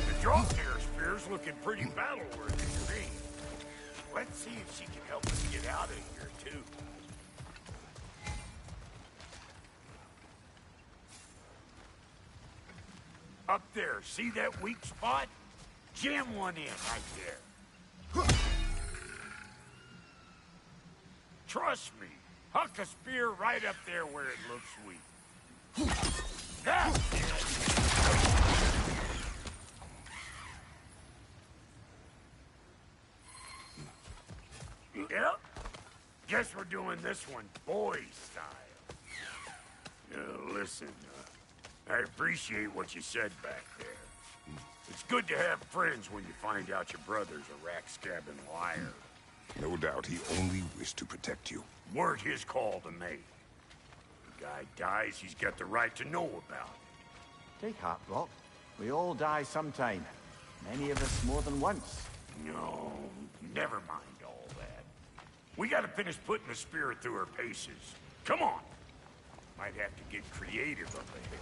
The drop there spear's looking pretty battle-worthy to me. Let's see if she can help us get out of here, too. Up there, see that weak spot? Jam one in right there. Trust me, huck a spear right up there where it looks weak. That's it! Yep. Guess we're doing this one boy style. Listen, I appreciate what you said back there. It's good to have friends when you find out your brother's a rack-scabbing liar. No doubt he only wished to protect you. Weren't his call to make. The guy dies, he's got the right to know about it. Take heart, Brock. We all die sometime. Many of us more than once. No, never mind all that. We gotta finish putting the spirit through her paces. Come on! Might have to get creative up ahead.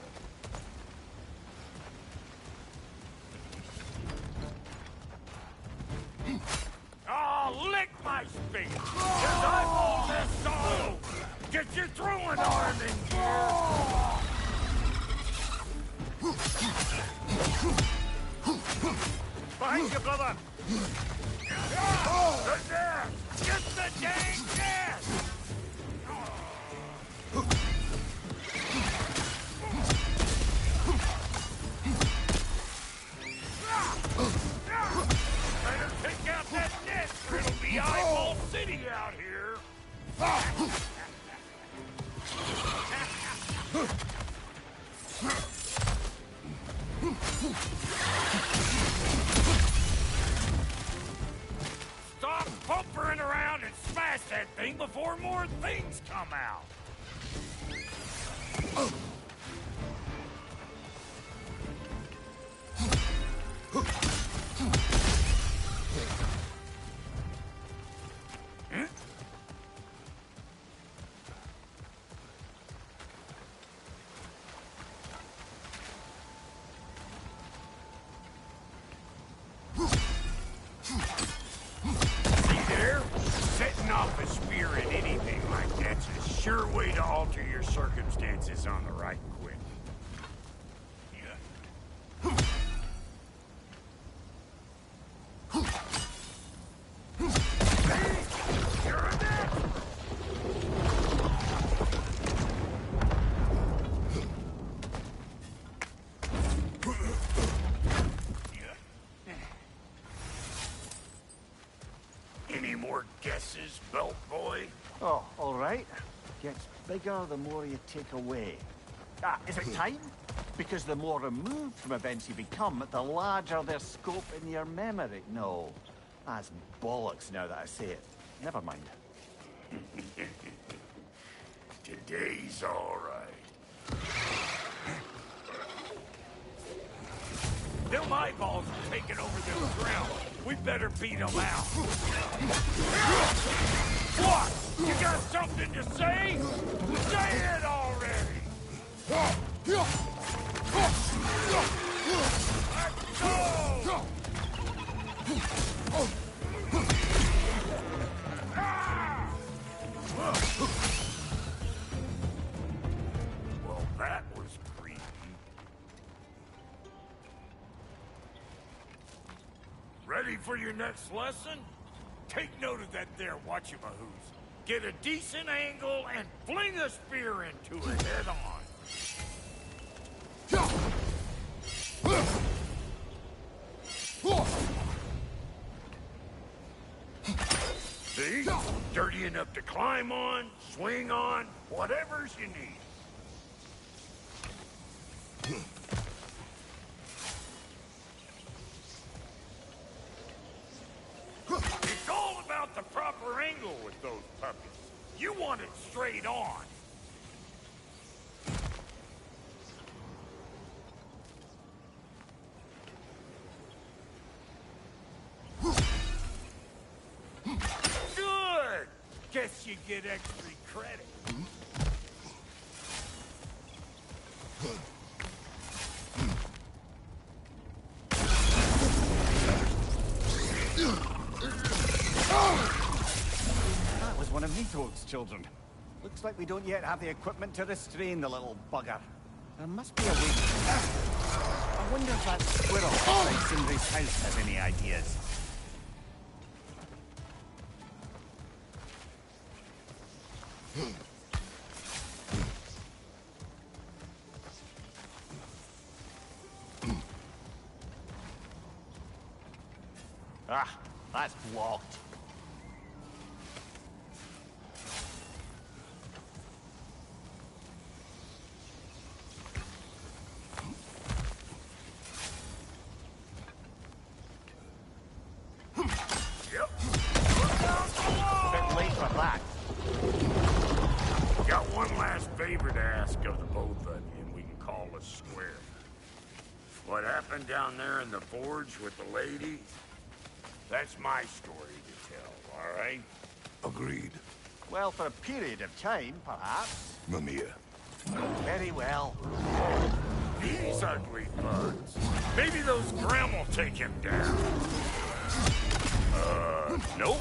Oh, lick my face! Cause I'm all this all over! Get your throwing arm in here! Behind you, brother! The gas! Get the dang gas! Better take out that net, or it'll be Eyeball City out here! Stop pumpering around and smash that thing before more things come out! Sure way to alter your circumstances on the right quick. Any more guesses, Belt Boy? Oh, all right. Gets bigger the more you take away. Ah, is it time? Because the more removed from events you become, the larger their scope in your memory. No, that's bollocks now that I say it. Never mind. Today's all right. Them eyeballs are taking over them ground. We better beat them out. What? You got something to say? Say it already! Let's go! Well, that was creepy. Ready for your next lesson? Take note of that there whatchamahoos. Get a decent angle and fling a spear into it head on. See? Dirty enough to climb on, swing on, whatever's you need. It's all about the proper angle with those puppies. You want it straight on. Good! Guess you get extra credit. That was one of Nito's children. Looks like we don't yet have the equipment to restrain the little bugger. There must be a way. I wonder if that squirrel outside Sindri's house has any ideas. Ah, that's blocked. Yep. A bit late for that. Got one last favor to ask of the both of you, and we can call us square. What happened down there in the forge with the lady? That's my story to tell, all right? Agreed. Well, for a period of time, perhaps. Mamiya. Very well. These ugly bugs. Maybe those Graham will take him down. Nope.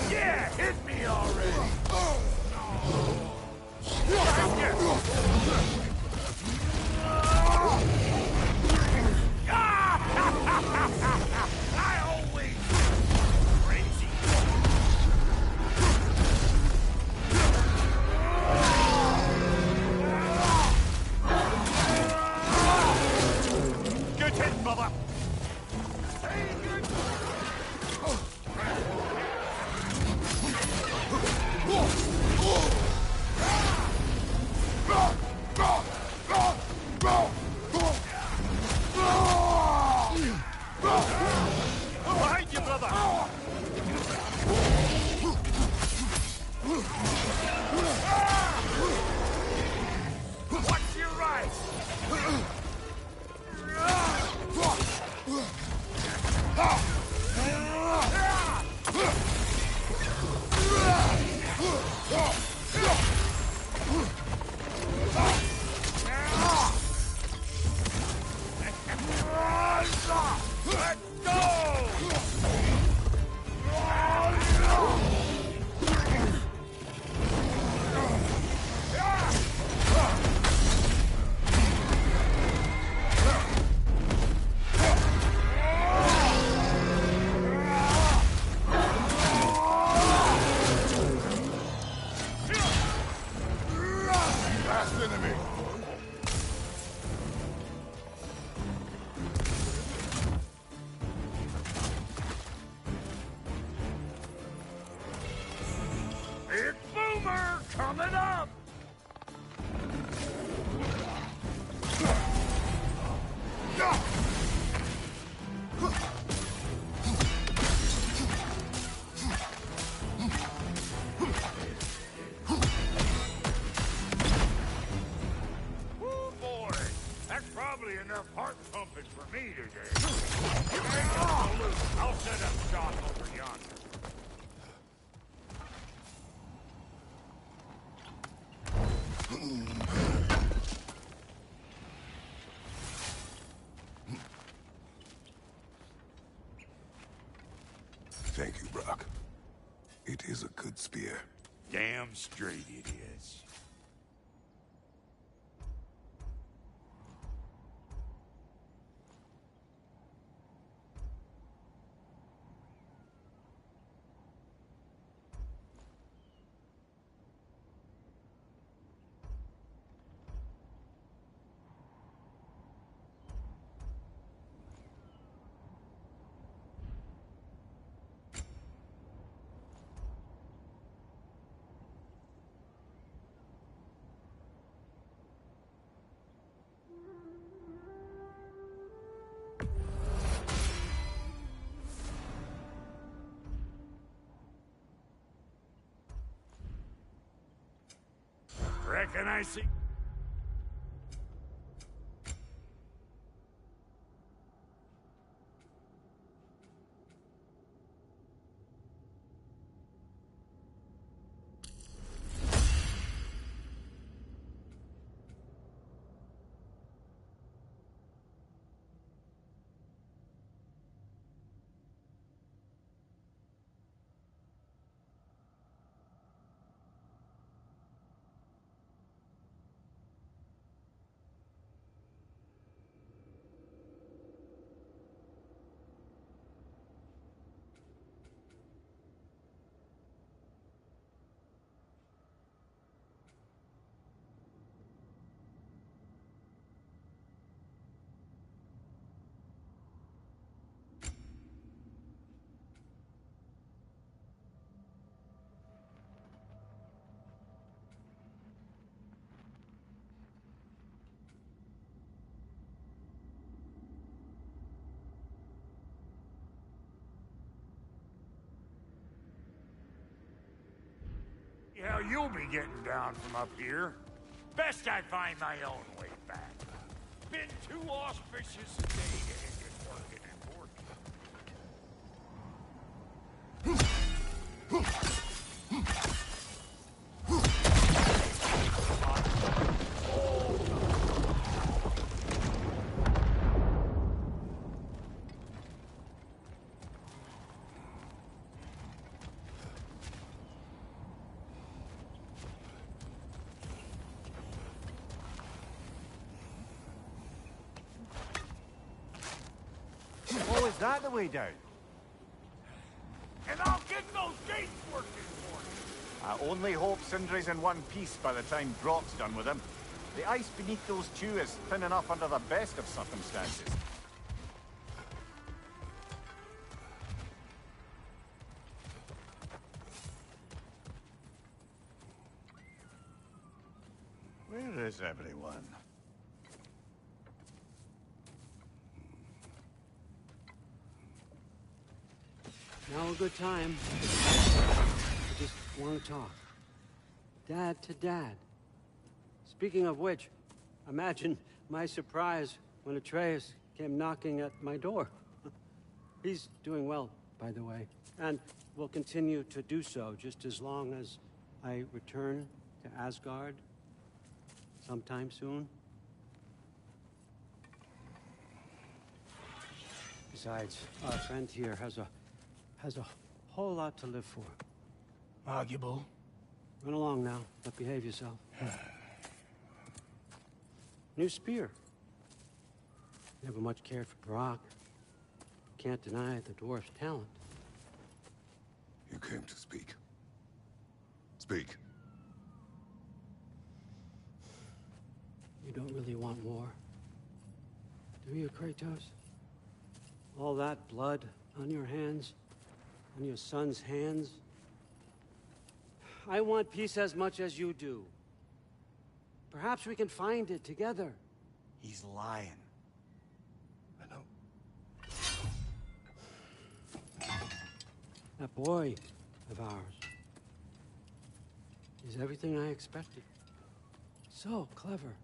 Yeah, hit me already. I always crazy. Good hit, brother. Behind you, brother. Watch your right. Let's go! Last enemy. Big Boomer coming up! Woo, boy! That's probably enough heart pumping for me today. I'll set up shop over yonder. Thank you, Brock. It is a good spear. Damn straight it is. Reckon I see... Yeah, you'll be getting down from up here. Best I find my own way back. Been too auspicious a day to end it working and Oh, is that the way down? And I'll get those gates working for you. I only hope Sindri's in one piece by the time Brock's done with him. The ice beneath those two is thin enough under the best of circumstances. Where is everyone? Now a good time. I just want to talk. Dad to Dad. Speaking of which, imagine my surprise when Atreus came knocking at my door. He's doing well, by the way, and will continue to do so just as long as I return to Asgard sometime soon. Besides, our friend here has a whole lot to live for. Arguable. Run along now, but behave yourself. New spear. Never much cared for Brock. Can't deny the dwarf's talent. You came to speak. Speak. You don't really want war, do you, Kratos? All that blood on your hands, on your son's hands. I want peace as much as you do. Perhaps we can find it together. He's lying. I know. That boy of ours is everything I expected. So clever,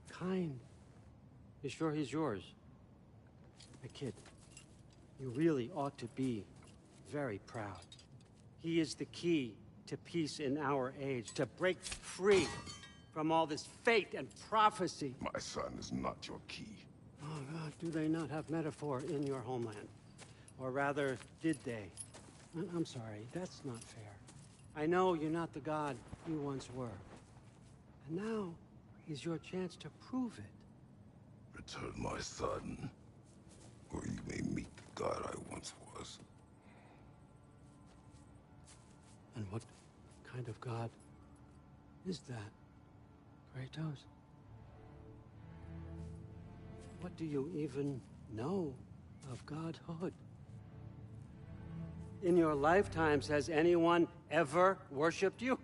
kind. You sure he's yours? A kid. You really ought to be very proud. He is the key to peace in our age, to break free from all this fate and prophecy. My son is not your key. Oh, God, do they not have metaphor in your homeland? Or rather, did they? I'm sorry, that's not fair. I know you're not the god you once were. And now is your chance to prove it. Return my son, or you may meet the god I once was. And what kind of god is that, Kratos? What do you even know of godhood? In your lifetimes, has anyone ever worshipped you?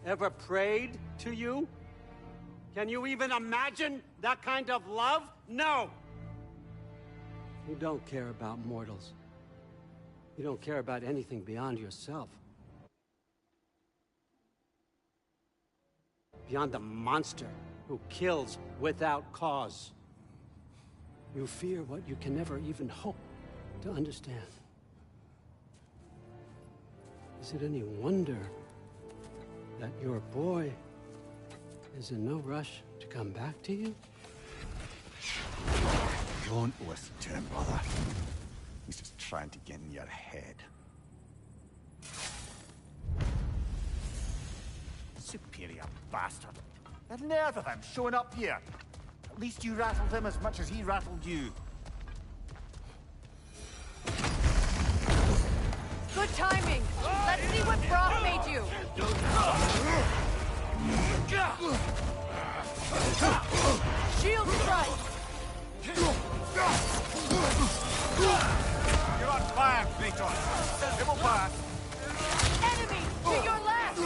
Ever prayed to you? Can you even imagine that kind of love? No! You don't care about mortals. You don't care about anything beyond yourself. Beyond the monster who kills without cause. You fear what you can never even hope to understand. Is it any wonder that your boy is in no rush to come back to you? Don't listen to him, brother. He's just trying to get in your head. Superior bastard. The nerve of him showing up here. At least you rattled him as much as he rattled you. Good timing. Let's see what Brock made you. Shield strike. You're on fire, Kratos. It will pass. Enemy to your left.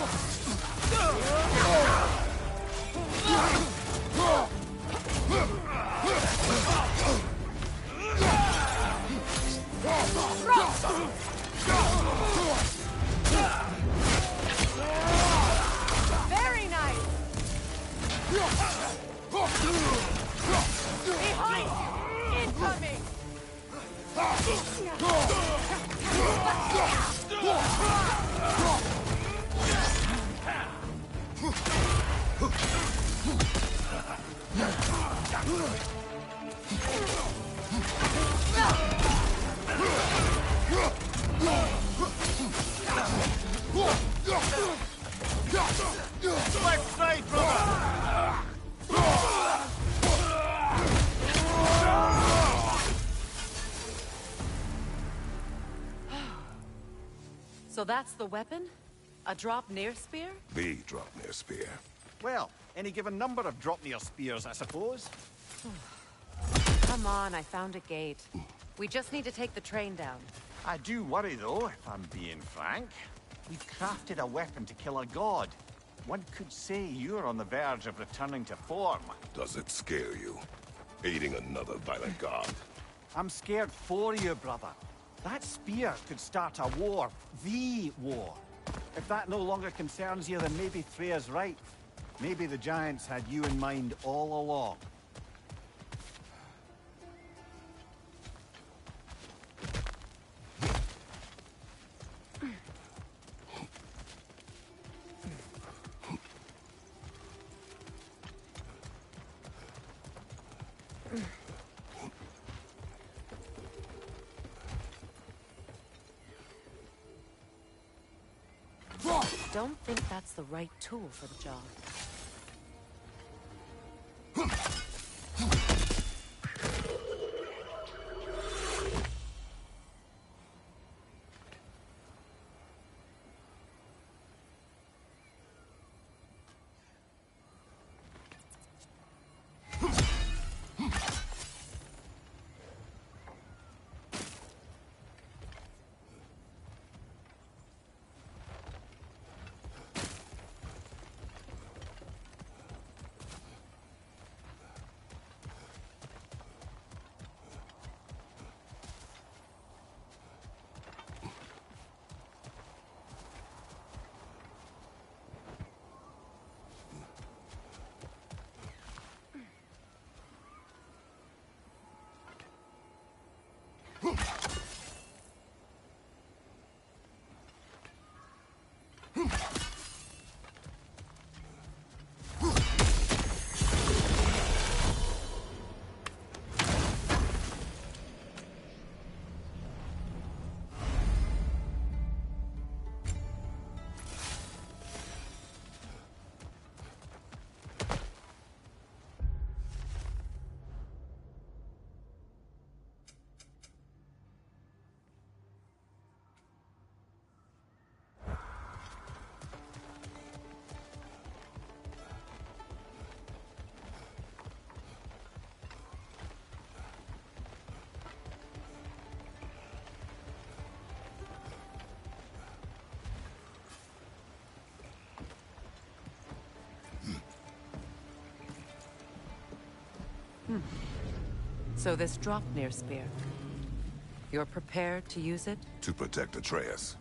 Rock. Left side, brother! So that's the weapon? A drop near spear? The drop near spear. Well, any given number of drop near spears, I suppose. Come on, I found a gate. We just need to take the train down. I do worry, though, if I'm being frank. We've crafted a weapon to kill a god. One could say you're on the verge of returning to form. Does it scare you? Aiding another violent god? I'm scared for you, brother. That spear could start a war. The war. If that no longer concerns you, then maybe Freya's right. Maybe the Giants had you in mind all along. Don't think that's the right tool for the job. So this Dropnir spear, you're prepared to use it? To protect Atreus.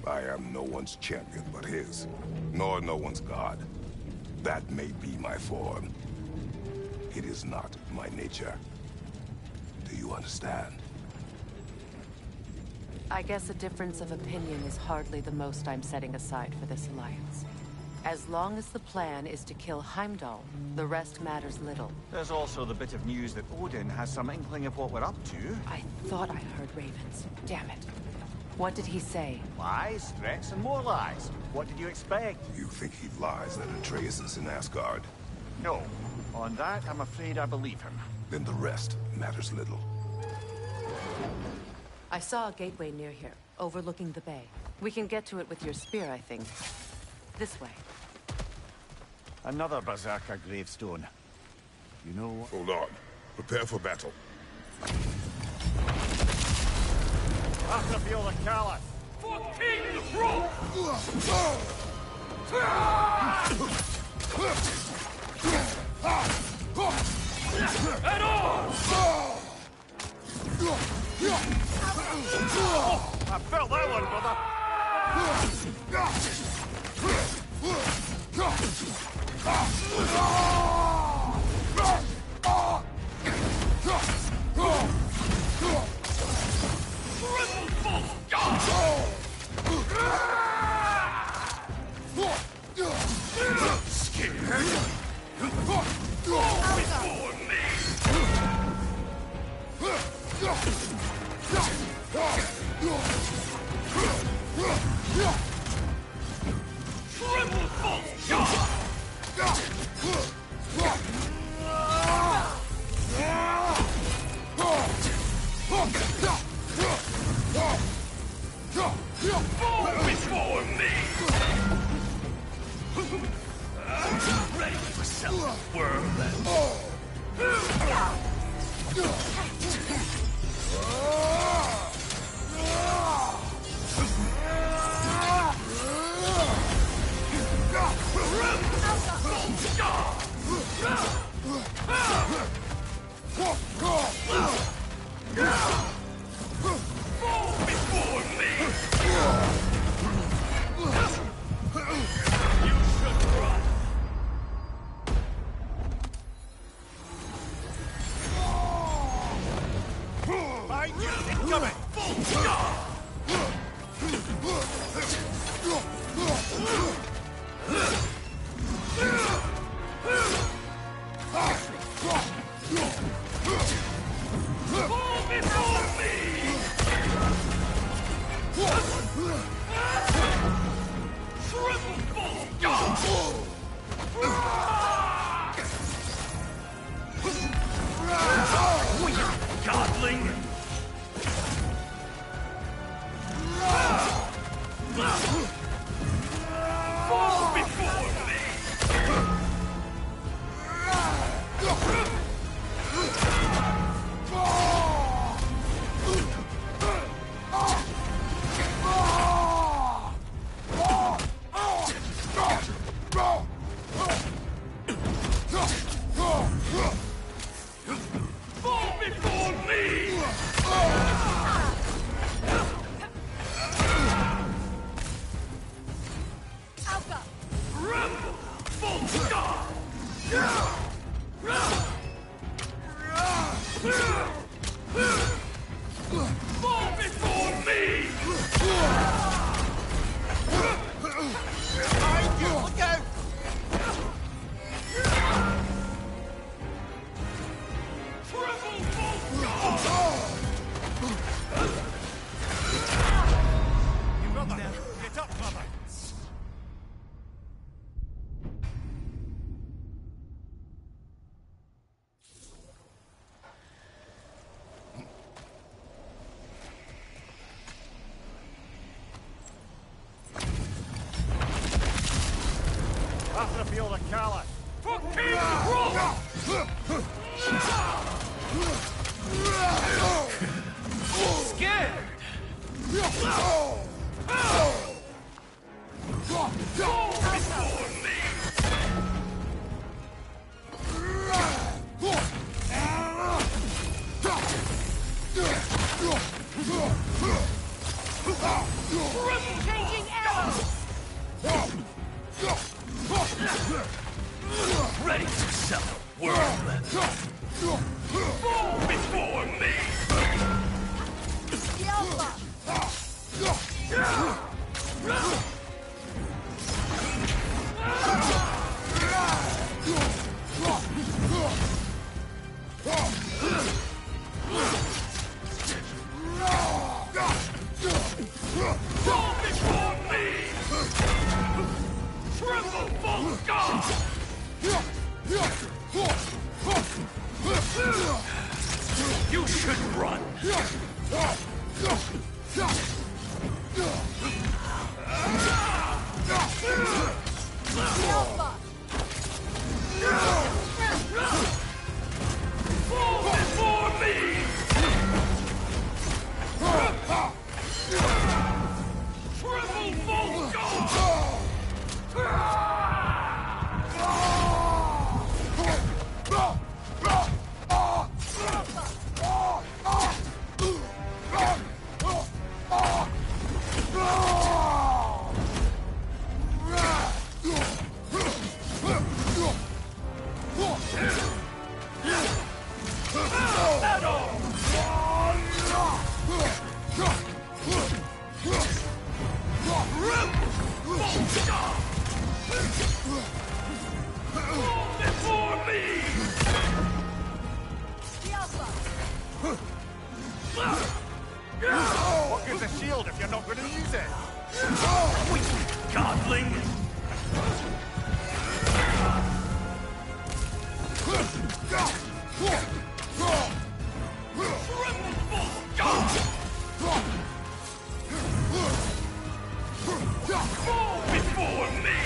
I am no one's champion but his, nor no one's god. That may be my form. It is not my nature. Do you understand? I guess a difference of opinion is hardly the most I'm setting aside for this alliance. As long as the plan is to kill Heimdall, the rest matters little. There's also the bit of news that Odin has some inkling of what we're up to. I thought I heard ravens. Damn it. What did he say? Lies, threats, and more lies. What did you expect? You think he lies that Atreus is in Asgard? No. On that, I'm afraid I believe him. Then the rest matters little. I saw a gateway near here, overlooking the bay. We can get to it with your spear, I think. This way. Another Berserker gravestone. You know what? Hold on. Prepare for battle. After feel the callous. For King Rome! At all! I felt that one, brother. Scared? Go before me! yourself, worm. Godling! Fall before me! Fall before me! Alpha! Rebel! Full stop! Fall before me! Behind you! Look out! Triple full stop! You brother! Get up, brother! After the field of Cala. For King Rome! Scared! Fall before me! Changing arrows! Ready to sell a worm! Fall before me! The Alpha! Fall before me! Triple full god! You should run! Alpha! Fall before me! Triple full god! Before me! The Alpha! What good's a shield if you're not going to use it? Godling! Fall before me!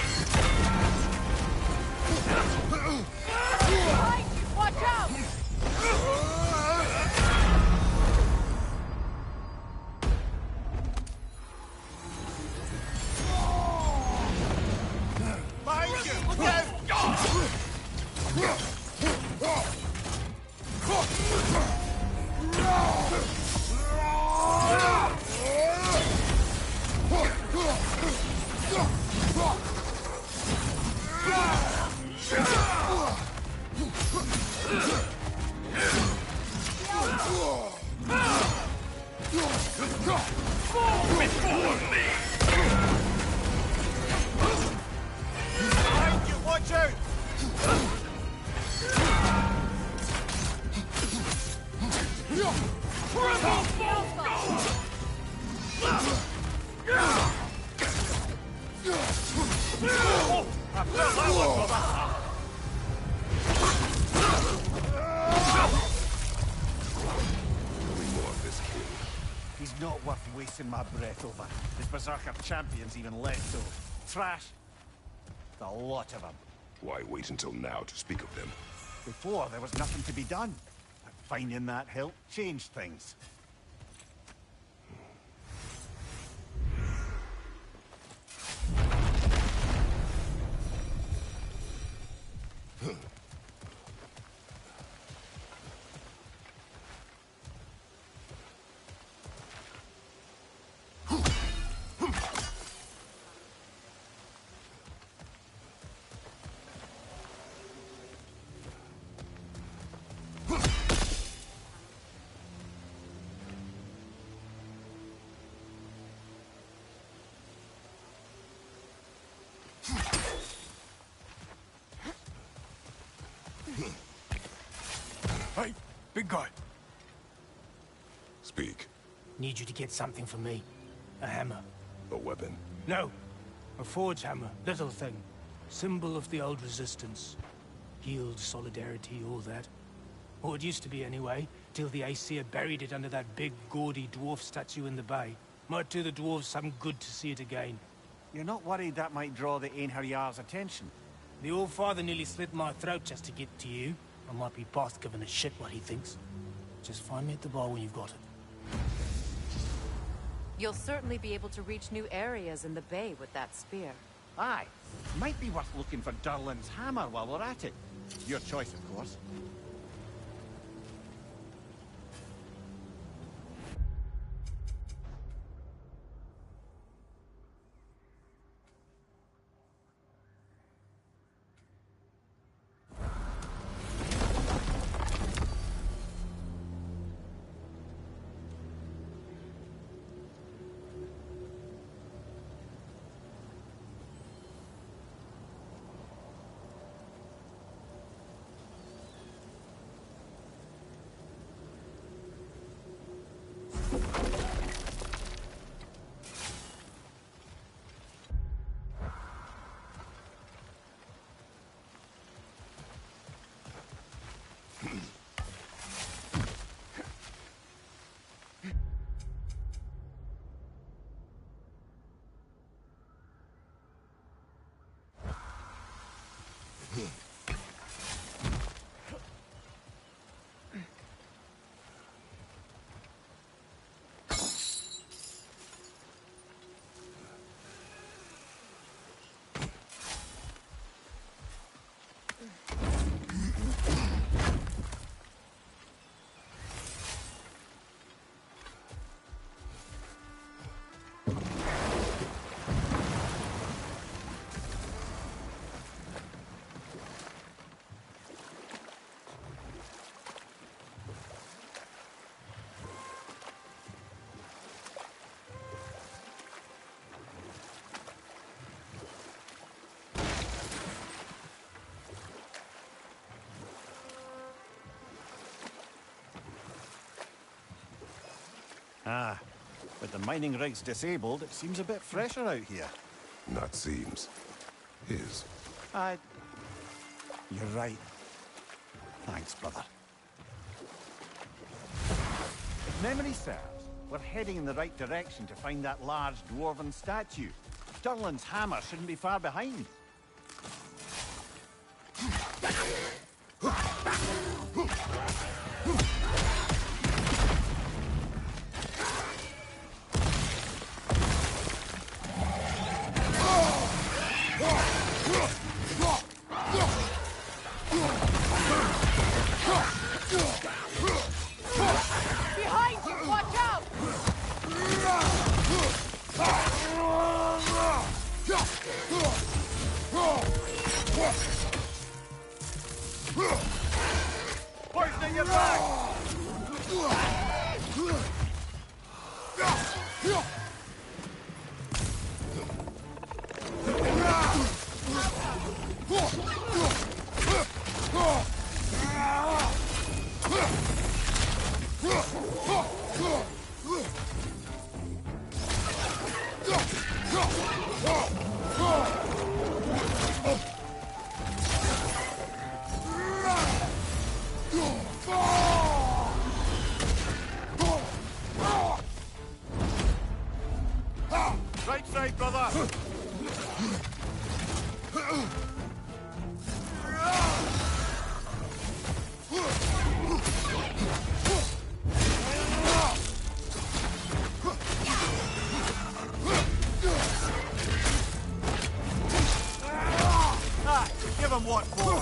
Watch out! He's not worth wasting my breath over. His Berserker champions even less so. Trash. A lot of them. Why wait until now to speak of them? Before, there was nothing to be done. But finding that help changed things. Hey, big guy. Speak. Need you to get something for me. A hammer. A weapon? No. A forge hammer. Little thing. Symbol of the old resistance. Guild, solidarity, all that. Or it used to be anyway, till the Aesir buried it under that big, gaudy dwarf statue in the bay. Might do the dwarves some good to see it again. You're not worried that might draw the Einherjar's attention? The old father nearly slit my throat just to get to you. I might be past giving a shit what he thinks. Just find me at the bar when you've got it. You'll certainly be able to reach new areas in the bay with that spear. Aye. Might be worth looking for Durlin's hammer while we're at it. Your choice, of course. Ah, with the mining rigs disabled, it seems a bit fresher out here. Not seems. Is. You're right. Thanks, brother. If memory serves, we're heading in the right direction to find that large dwarven statue. Durlin's hammer shouldn't be far behind. Right side, brother! Ah, give him what for!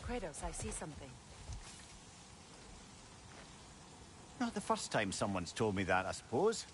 Kratos, I see something. Not the first time someone's told me that, I suppose.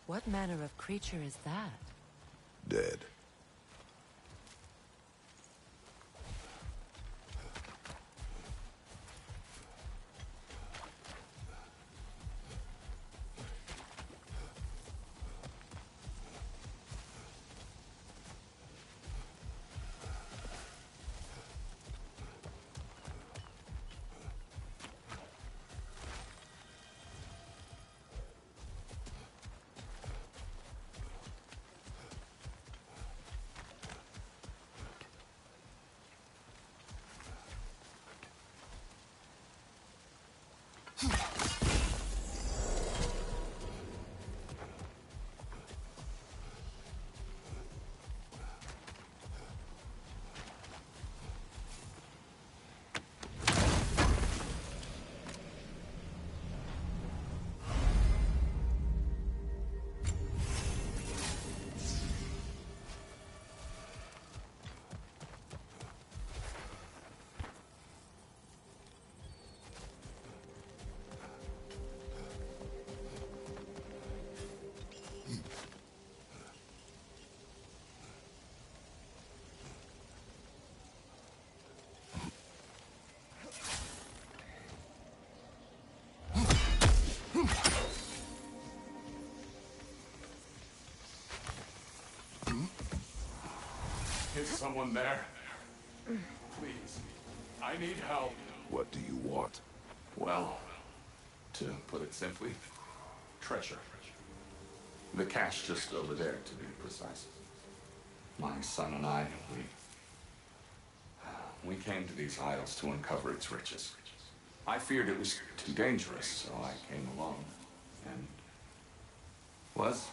What manner of creature is that? Dead. Is someone there? Please. I need help. What do you want? Well, to put it simply, treasure. The cache just over there, to be precise. My son and I, we came to these isles to uncover its riches. I feared it was too dangerous, so I came alone. And was,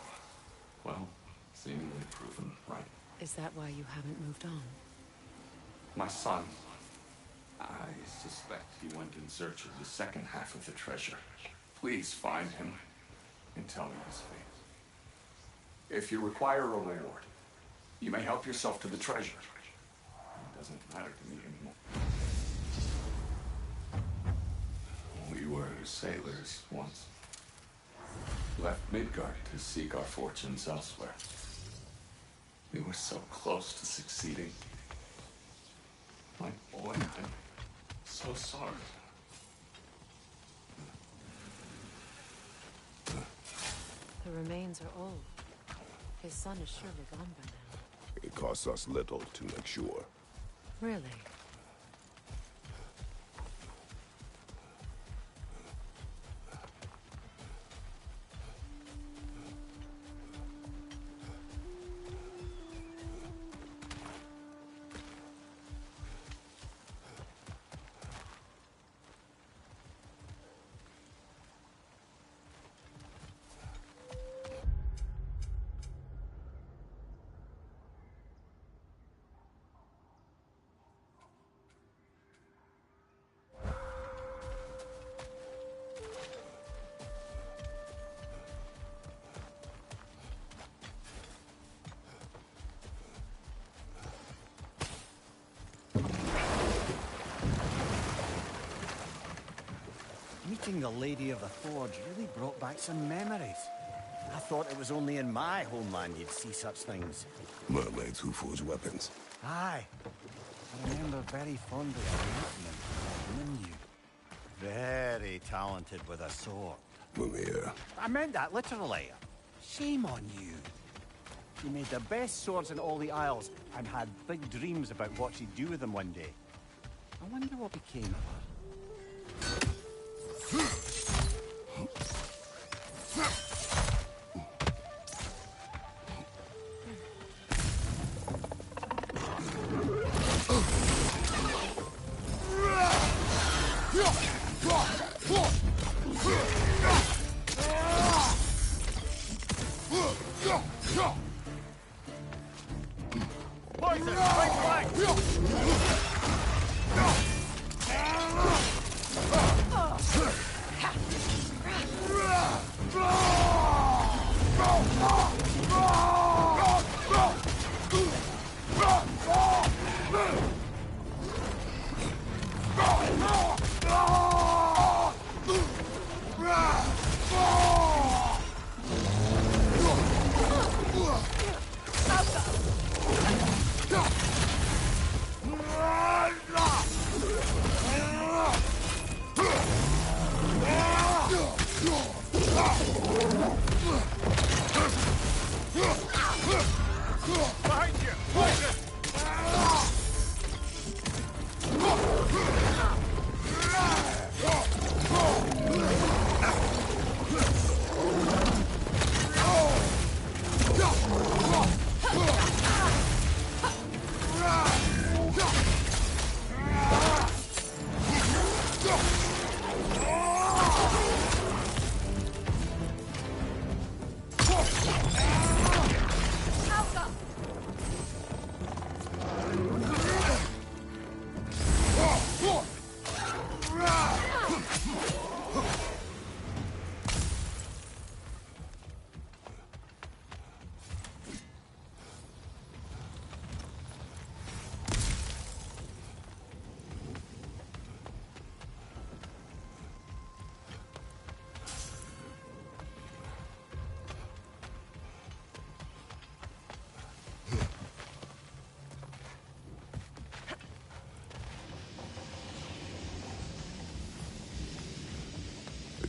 well, seemingly proven right. Is that why you haven't moved on? My son, I suspect he went in search of the second half of the treasure. Please find him and tell me his fate. If you require a reward, you may help yourself to the treasure. It doesn't matter to me anymore. We were sailors once. Left Midgard to seek our fortunes elsewhere. We were so close to succeeding. My boy, I'm so sorry. The remains are old. His son is surely gone by now. It costs us little to make sure. Really? Meeting the Lady of the Forge really brought back some memories. I thought it was only in my homeland you'd see such things. Mermaids who forge weapons. Aye. I remember very fondly of meeting you. Very talented with a sword. Mimir. I meant that literally. Shame on you. She made the best swords in all the Isles and had big dreams about what she'd do with them one day. I wonder what became of her.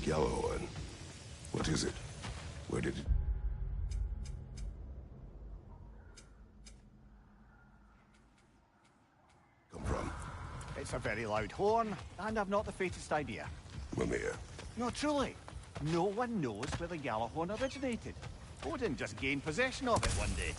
Yellow one. What is it? Where did it... It's a very loud horn, and I've not the faintest idea. Mimir. No, truly. No one knows where the Gjallarhorn originated. Odin just gained possession of it one day.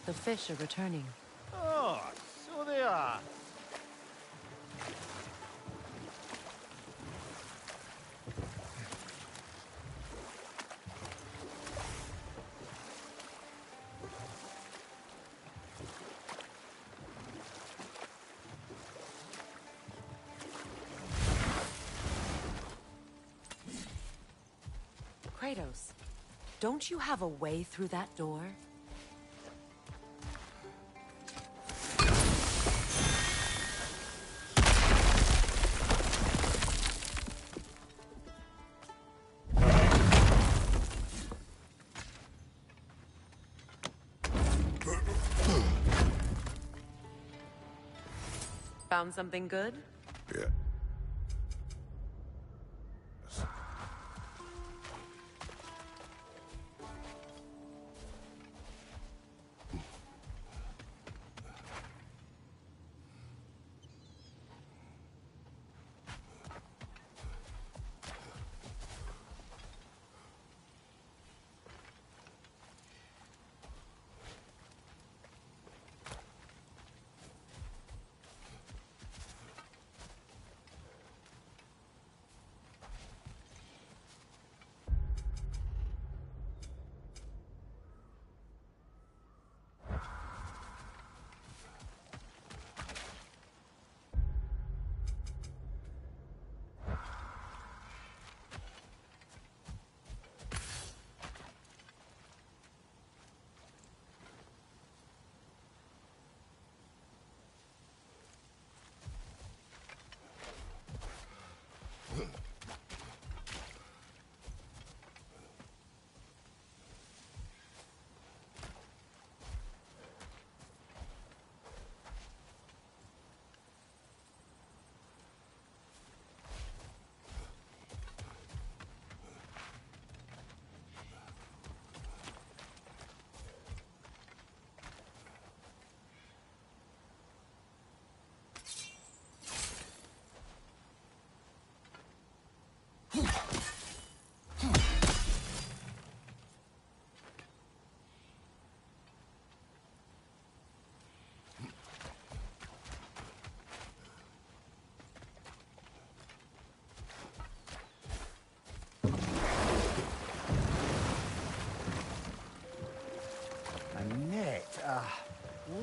The fish are returning. Oh, so they are. Kratos, don't you have a way through that door? Found something good? Yeah.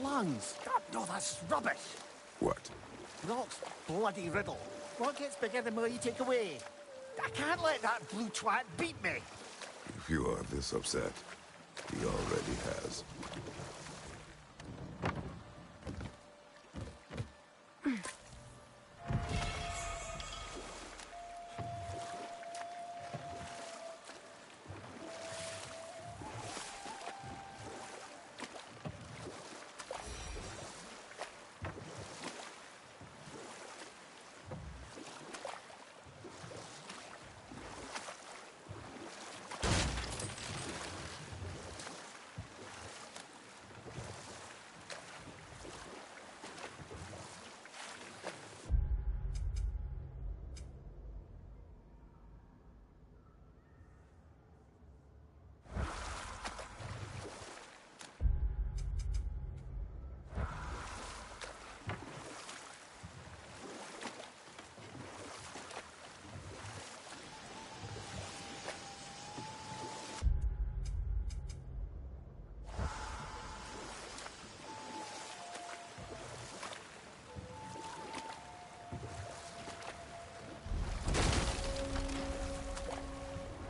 Lungs. God, no, that's rubbish. What? Rock's bloody riddle. What gets bigger the more you take away? I can't let that blue twat beat me. If you are this upset, he already has.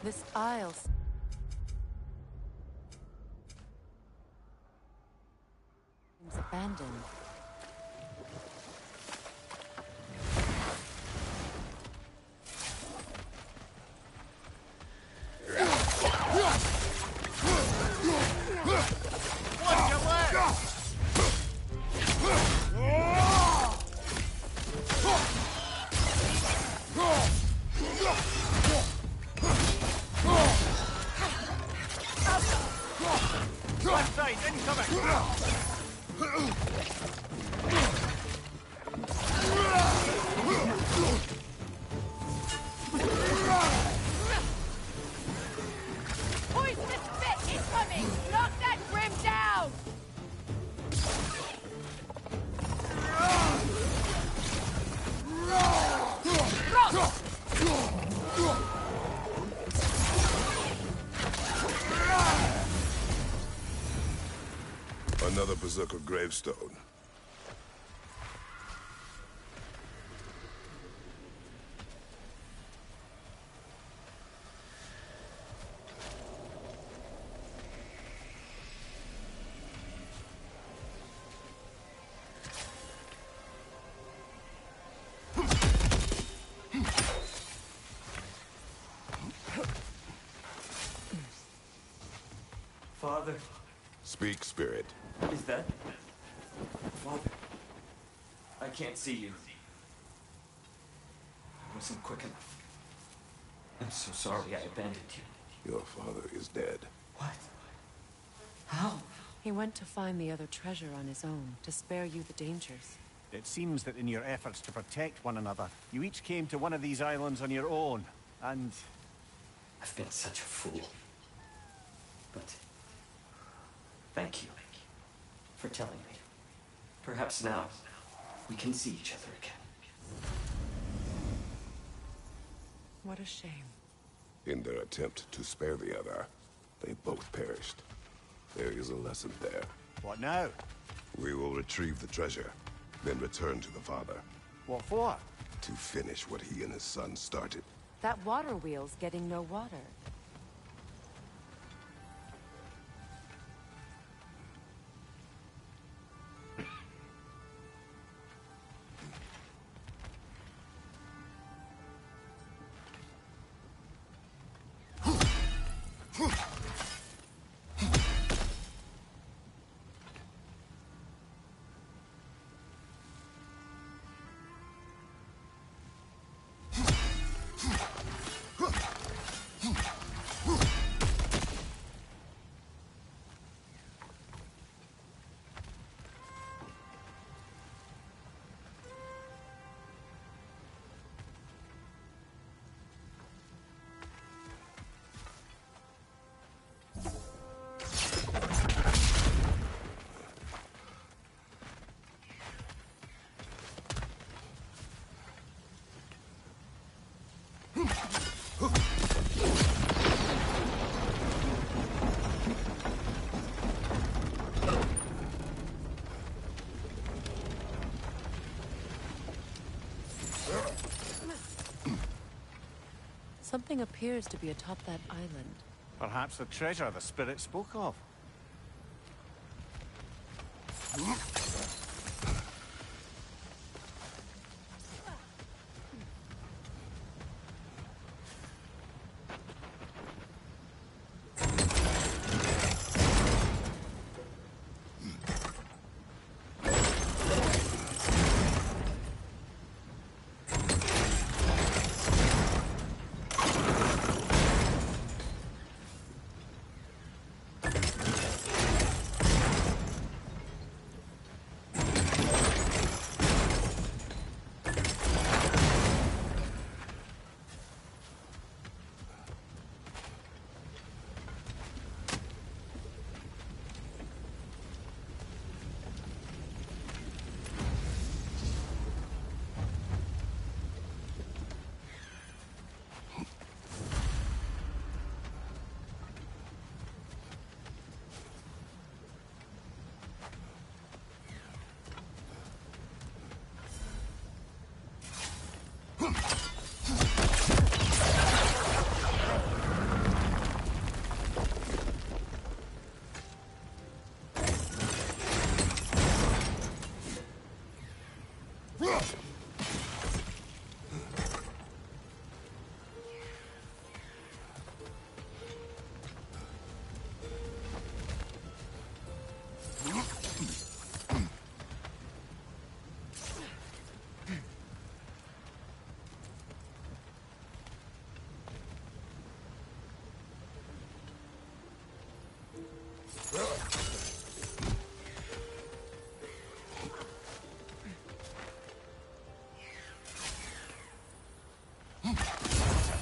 This isle seems abandoned. Left side, incoming! Poisonous spit incoming! Knock that grim down! Another Berserker gravestone. Father, Speak, spirit. is that... Father, I can't see you. I wasn't quick enough. I'm so sorry I abandoned you. Your father is dead. What? How? He went to find the other treasure on his own, to spare you the dangers. It seems that in your efforts to protect one another, you each came to one of these islands on your own, and... I've been such a fool. But... thank you for telling me. Perhaps now, we can see each other again. What a shame. In their attempt to spare the other, they both perished. There is a lesson there. What now? We will retrieve the treasure, then return to the father. What for? To finish what he and his son started. That water wheel's getting no water. Something appears to be atop that island. Perhaps the treasure the spirit spoke of.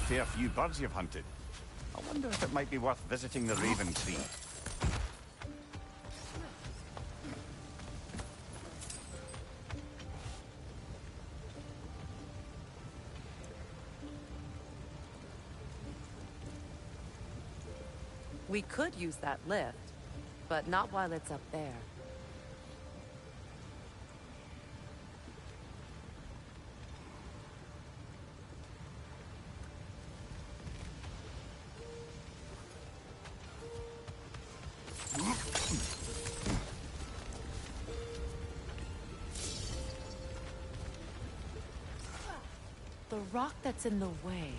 Fair few birds you've hunted. I wonder if it might be worth visiting the Raven Tree. We could use that lift, but not while it's up there. The rock that's in the way,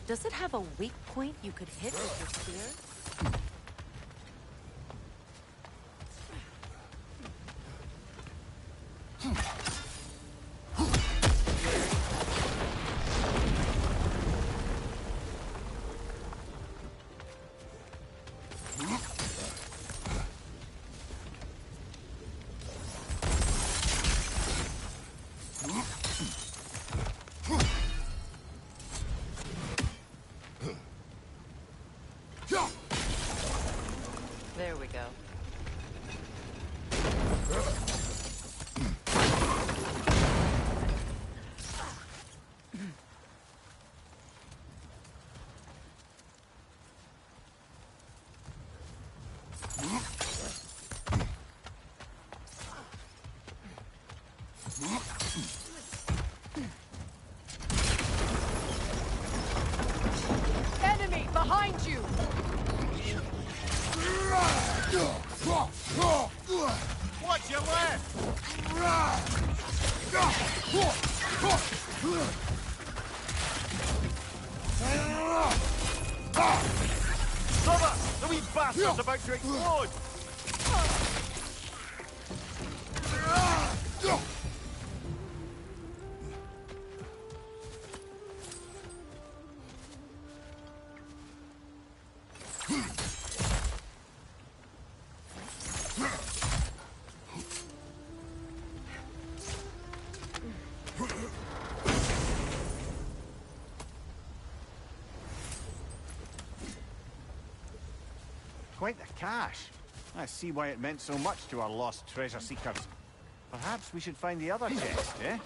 does it have a weak point you could hit with your spear? There we go. Enemy behind you! What's your left? Cover! The wee bastard's about to explode! Quite the cache. I see why it meant so much to our lost treasure seekers. Perhaps we should find the other chest, eh?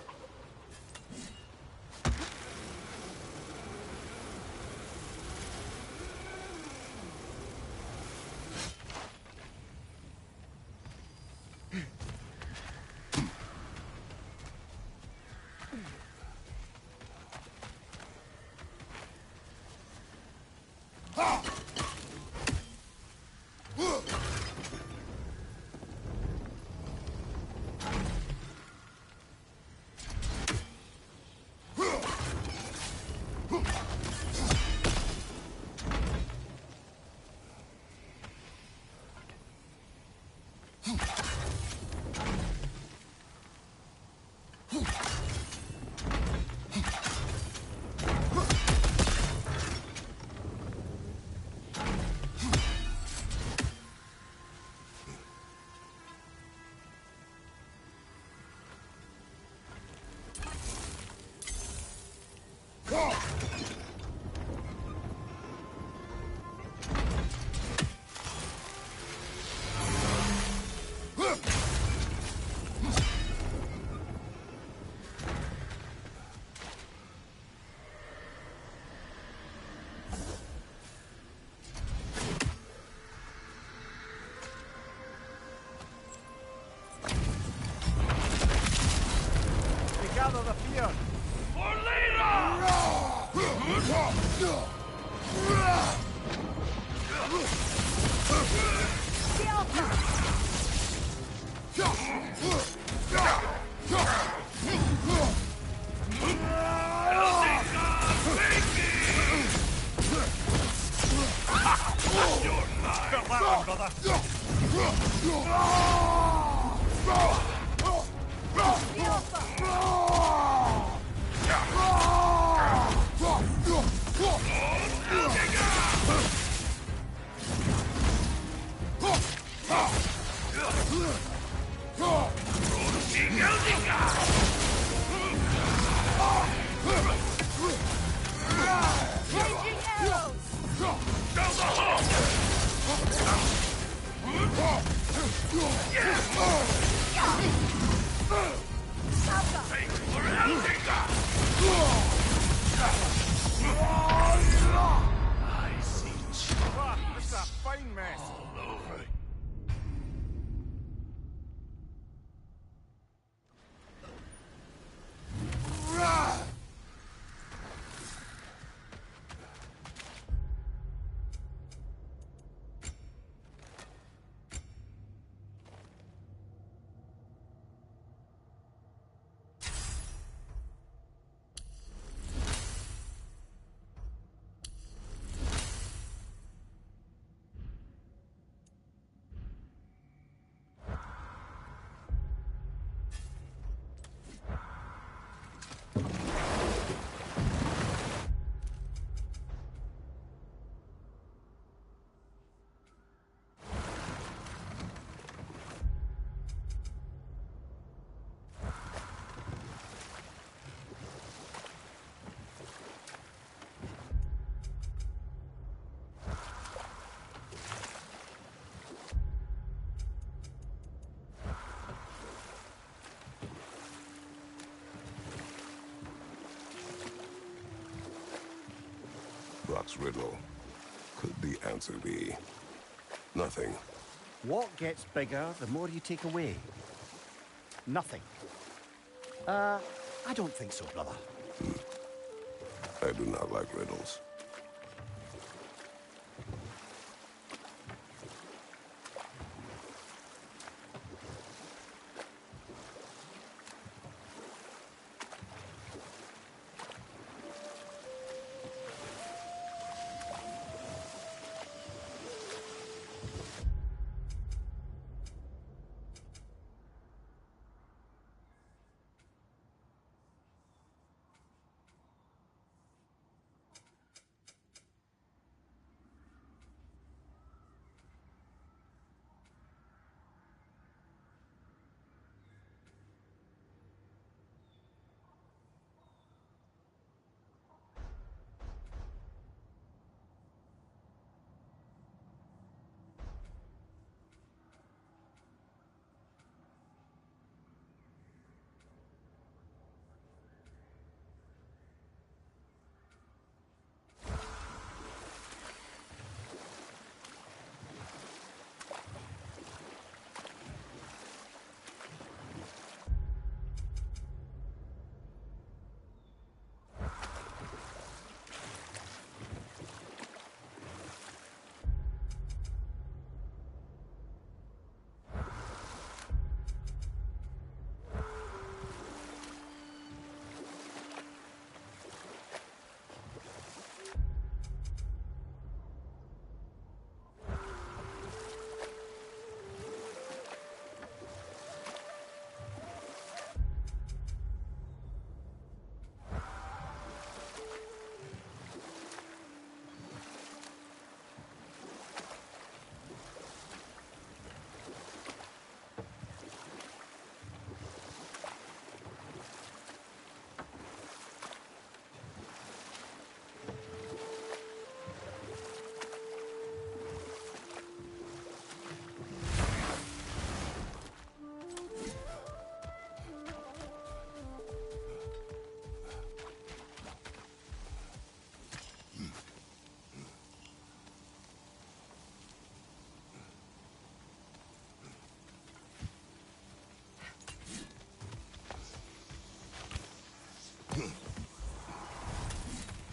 Gather the fear! For later! I see This is a fine mess. all over. Brock's riddle. Could the answer be nothing? What gets bigger the more you take away? Nothing. I don't think so, brother. I do not like riddles.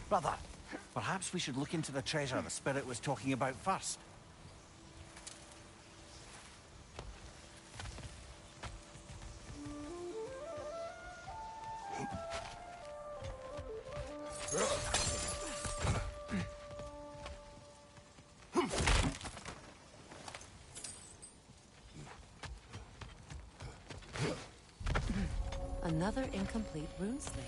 Brother, perhaps we should look into the treasure the spirit was talking about first. Another incomplete rune slate.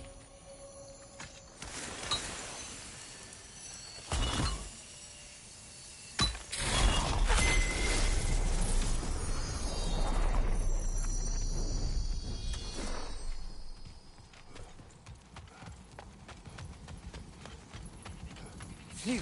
Phew.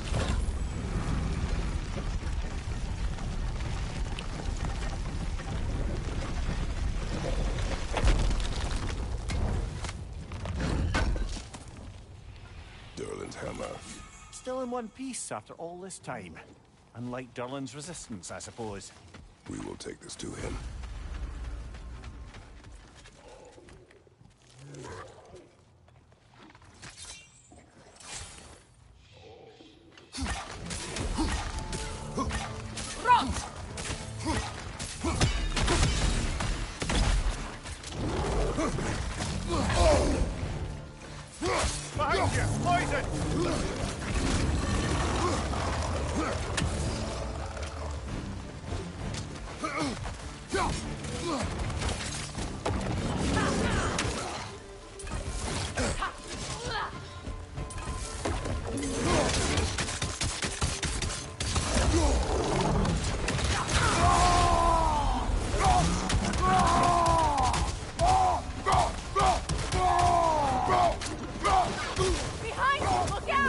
Durlin's hammer. Still in one piece after all this time. Unlike Durlin's resistance, I suppose. We will take this to him. Behind you! Poison! Behind you! Look out!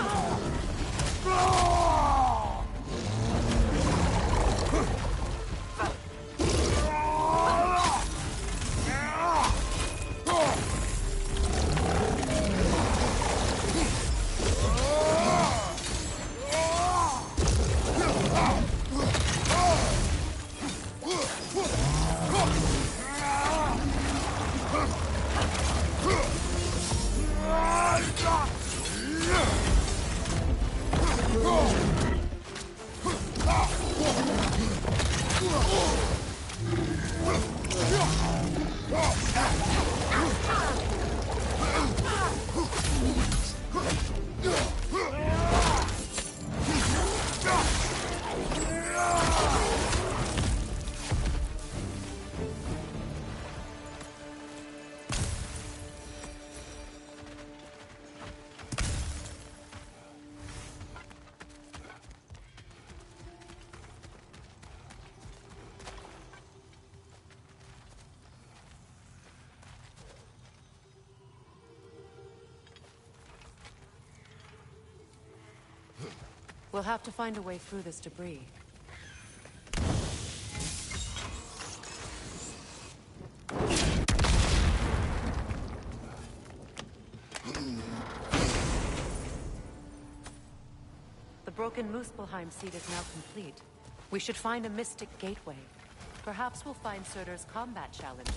We'll have to find a way through this debris. The broken Muspelheim seat is now complete. We should find a mystic gateway. Perhaps we'll find Surtur's combat challenges.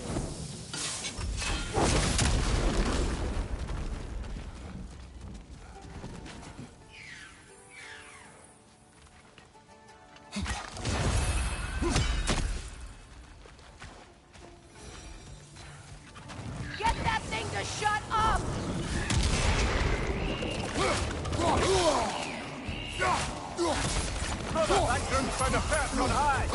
Get that thing to shut up! Brother, that groom's found a perch on high!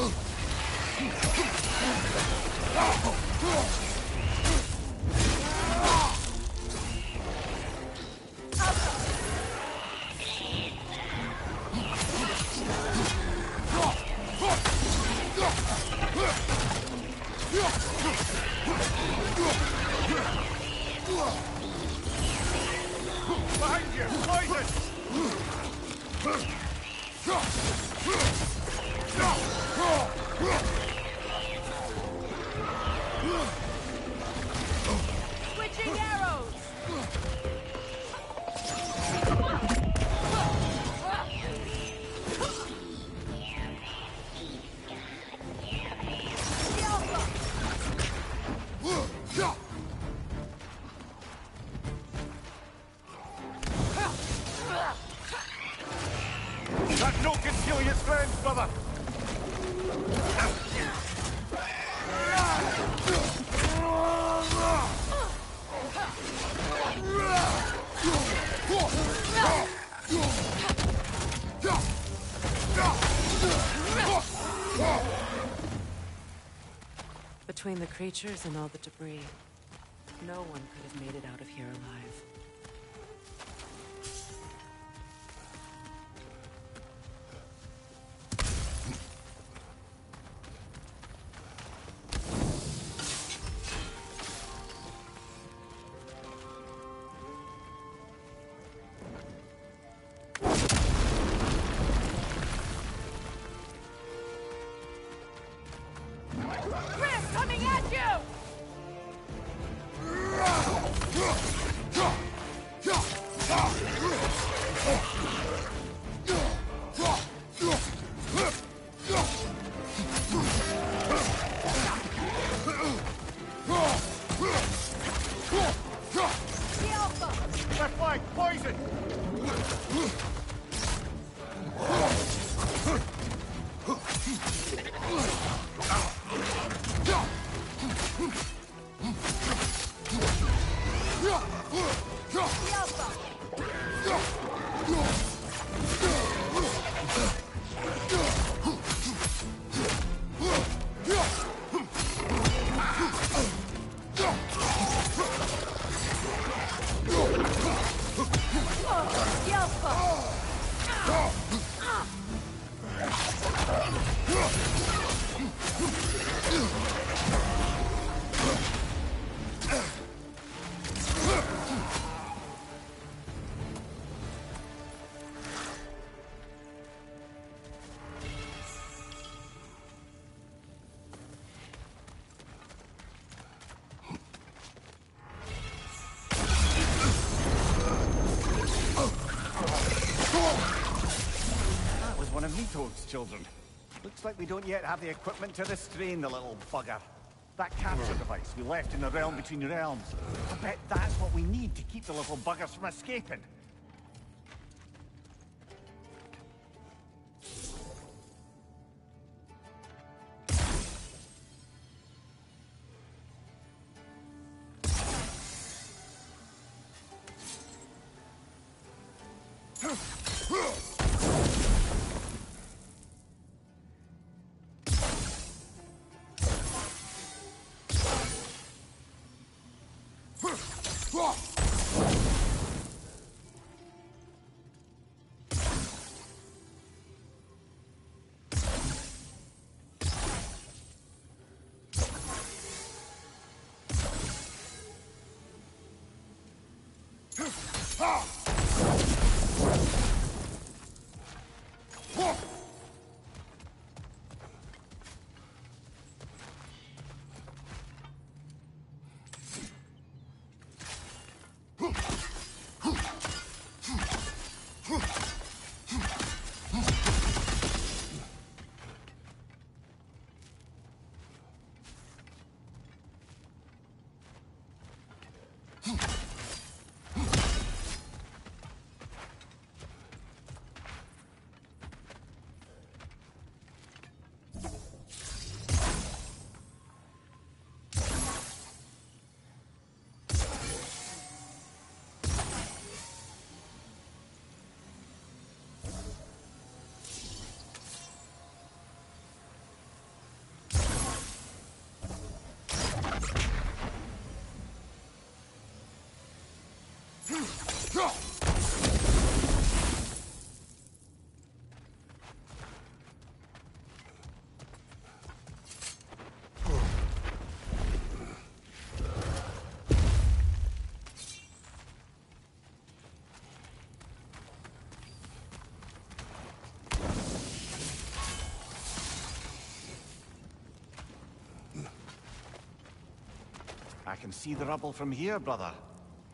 Behind you! Poison! Switching arrows! That note can kill his friends, brother! Between the creatures and all the debris, No one could have made it out of here alive. Chris, coming at you! Left flank, poison! That was one of Nito's children. Looks like we don't yet have the equipment to restrain the little bugger. That capture device we left in the realm between realms. I bet that's what we need to keep the little buggers from escaping. I can see the rubble from here, brother.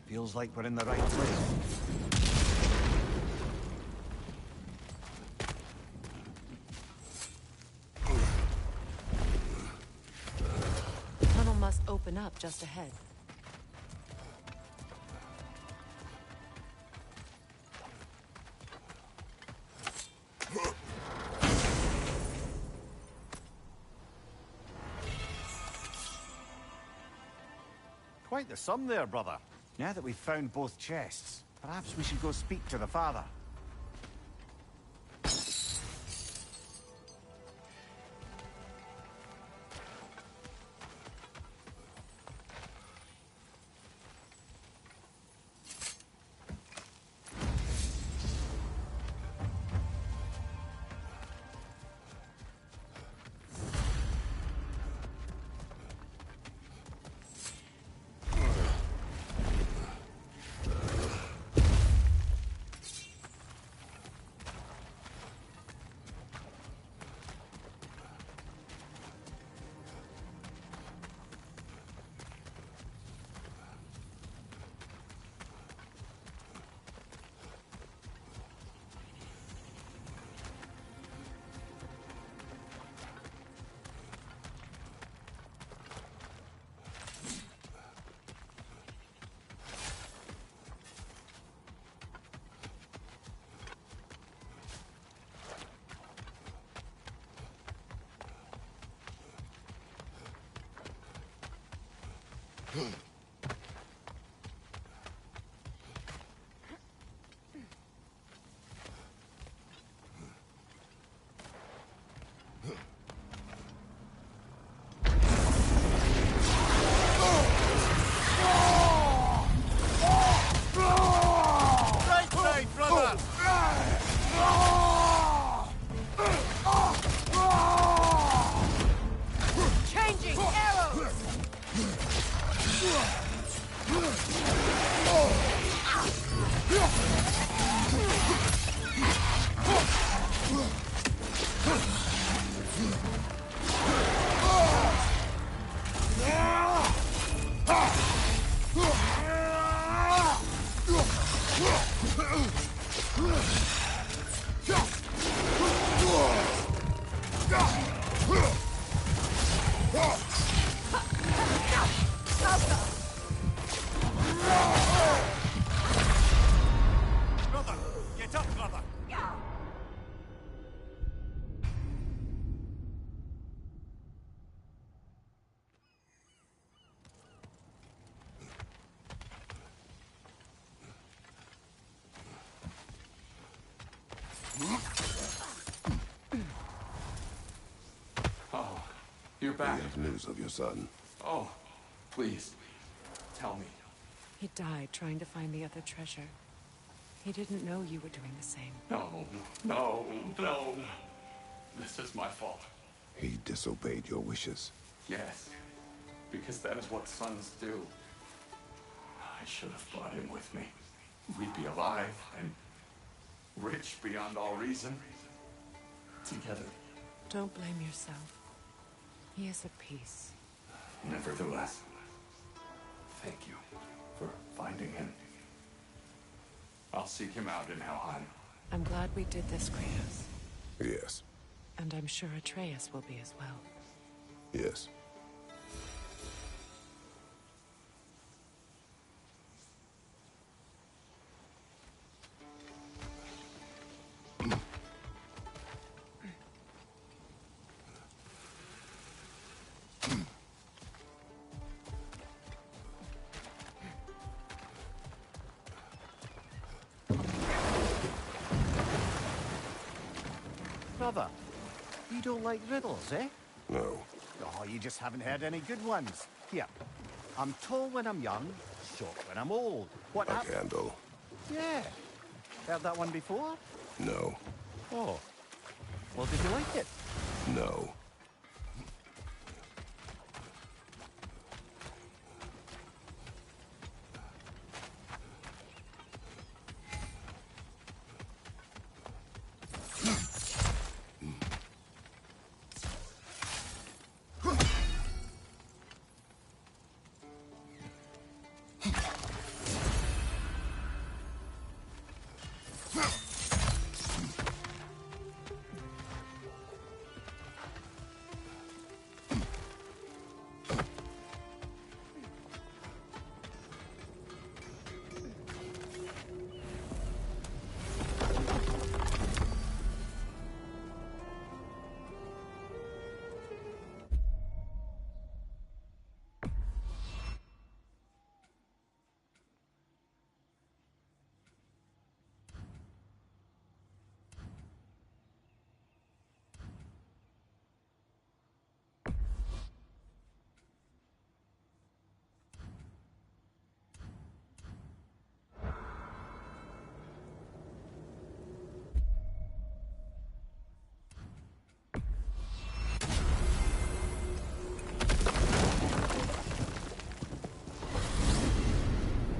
Feels like we're in the right place. The tunnel must open up just ahead. Quite the sum there, brother. Now that we've found both chests, perhaps we should go speak to the father. Changing arrows! Brother! Get up, brother! Oh, you're back. We have news of your son. Oh, please, tell me. He died trying to find the other treasure. He didn't know you were doing the same. No, no, no. This is my fault. He disobeyed your wishes. Yes, because that is what sons do. I should have brought him with me. We'd be alive and rich beyond all reason. Together. Don't blame yourself. He is at peace. Nevertheless, thank you for finding him. I'll seek him out in Helheim. I'm glad we did this, Kratos. Yes. And I'm sure Atreus will be as well. Yes. Brother, you don't like riddles, eh? No. Oh, you just haven't heard any good ones. Here, I'm tall when I'm young, short when I'm old. What A candle. Yeah. Heard that one before? No. Oh. Well, did you like it? No.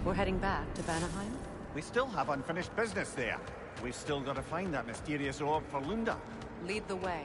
We're heading back to Vanaheim? We still have unfinished business there. We've still got to find that mysterious orb for Lunda. Lead the way.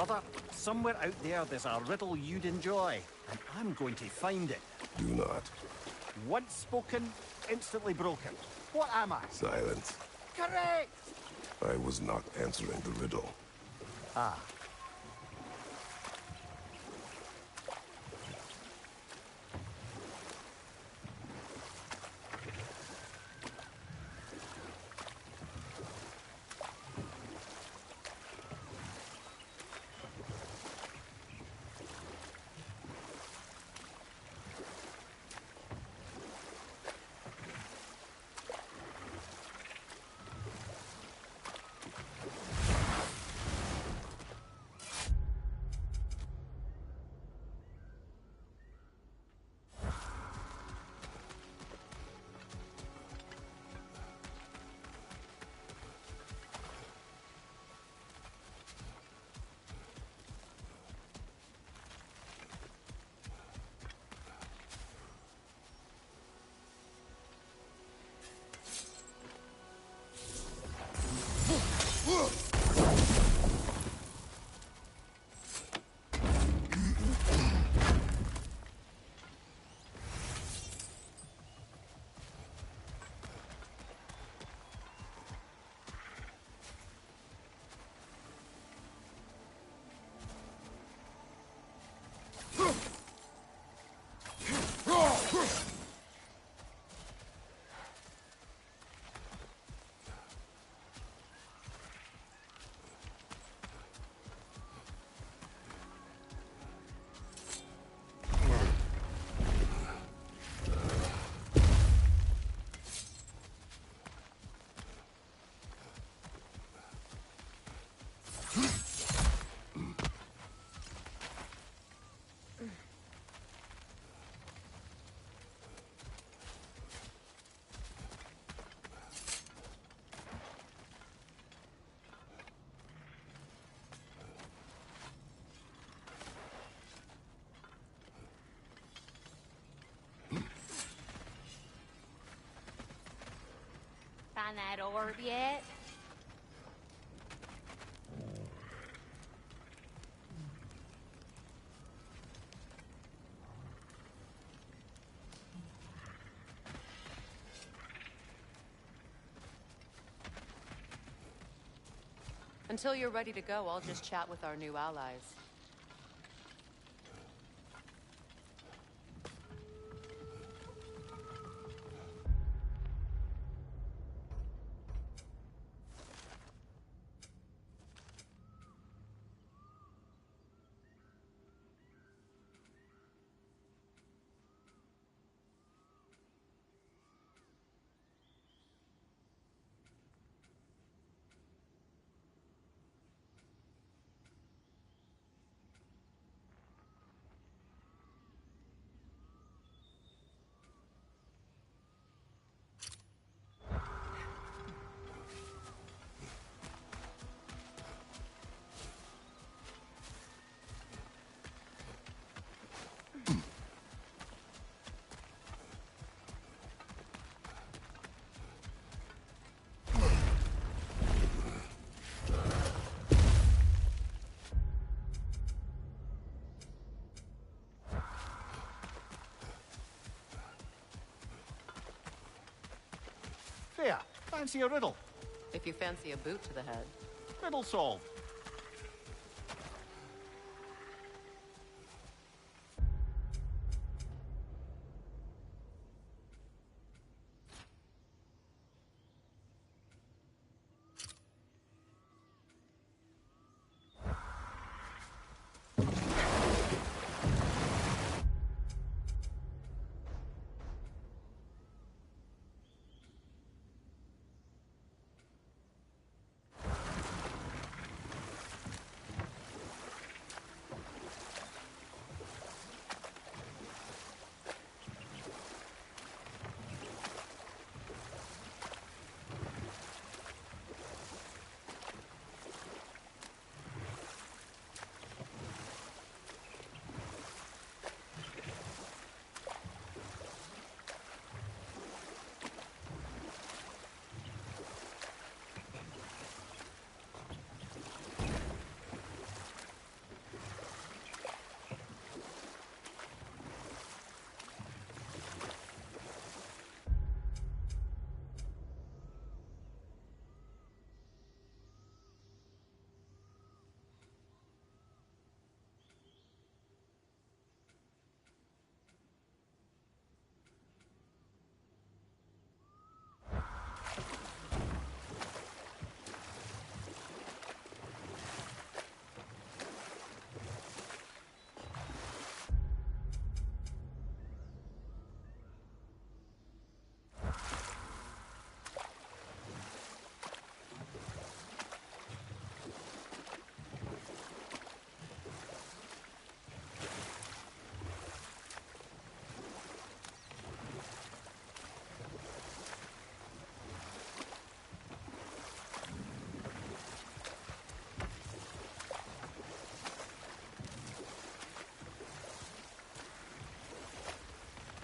brother. Somewhere out there, there's a riddle you'd enjoy, and I'm going to find it. Do not. Once spoken, instantly broken. What am I? Silence. Correct! I was not answering the riddle. Ah. Find that orb yet? Until you're ready to go, I'll just chat with our new allies. Fair. Fancy a riddle? If you fancy a boot to the head. Riddle solved.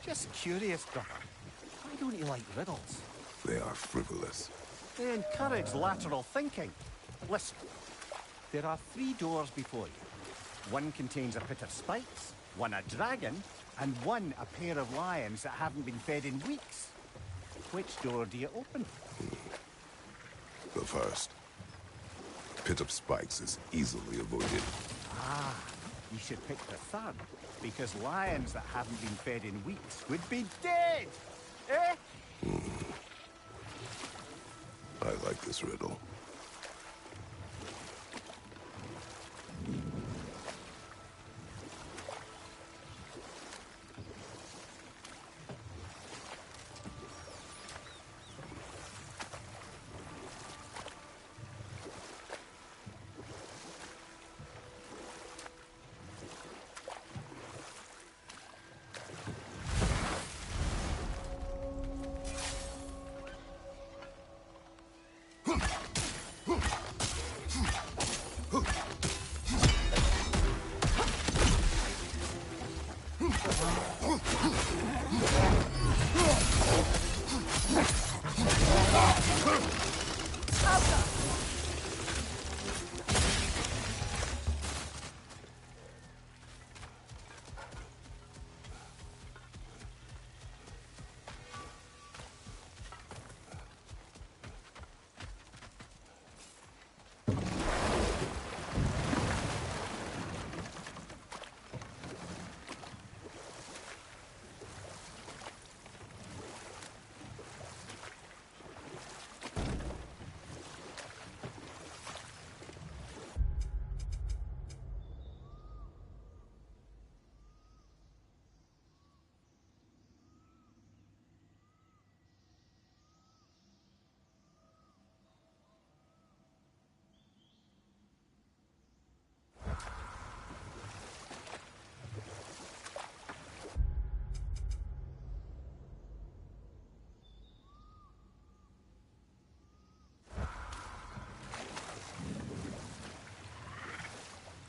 Just curious, brother. Why don't you like riddles? They are frivolous. They encourage lateral thinking. Listen, there are 3 doors before you. One contains a pit of spikes, one a dragon, and one a pair of lions that haven't been fed in weeks. Which door do you open? The first. Pit of spikes is easily avoided. Ah, you should pick the third, because lions that haven't been fed in weeks would be dead! Eh? I like this riddle.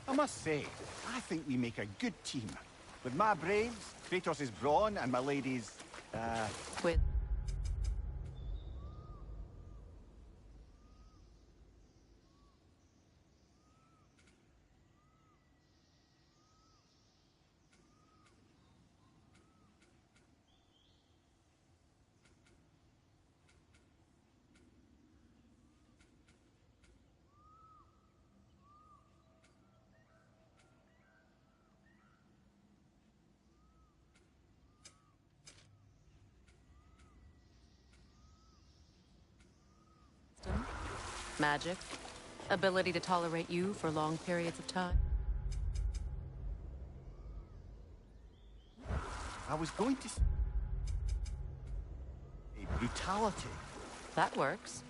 I must say, I think we make a good team. With my brains, Kratos' brawn, and my lady's, With magic, ability to tolerate you for long periods of time. I was going to say brutality. That works.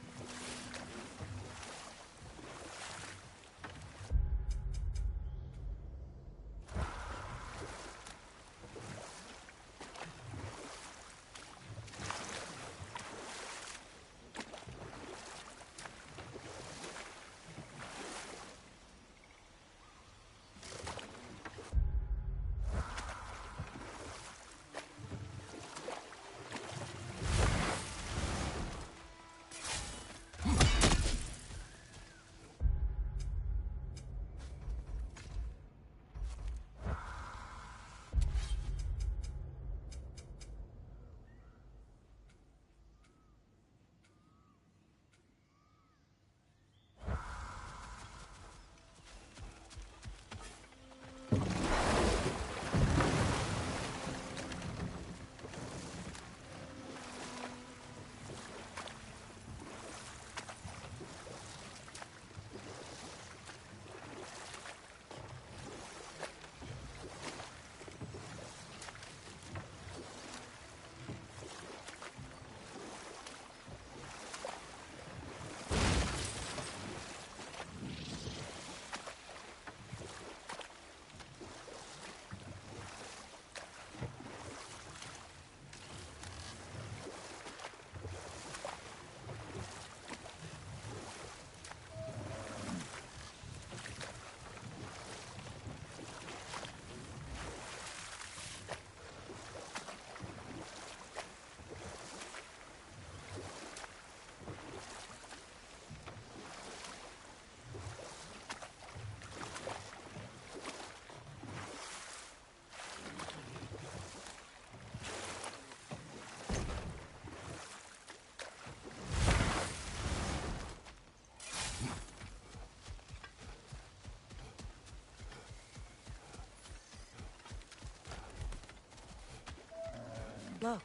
Look,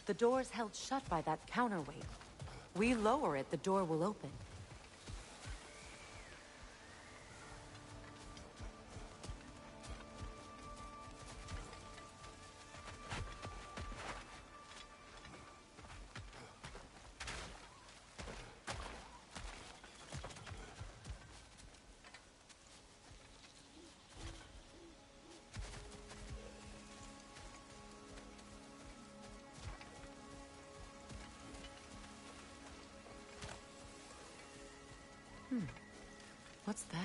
the door's held shut by that counterweight. We lower it, the door will open. What's that?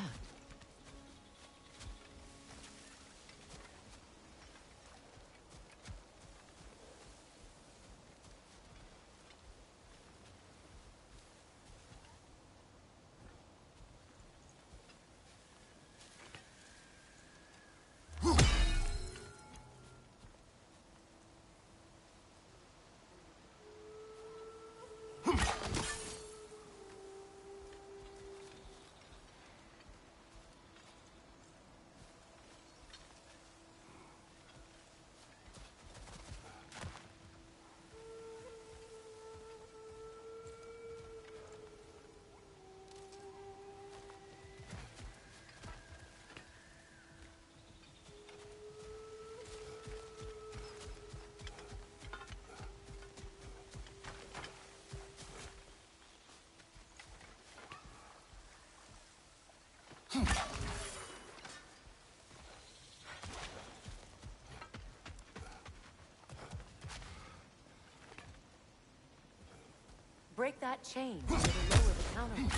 Break that chain, so it'll lower the counterweight.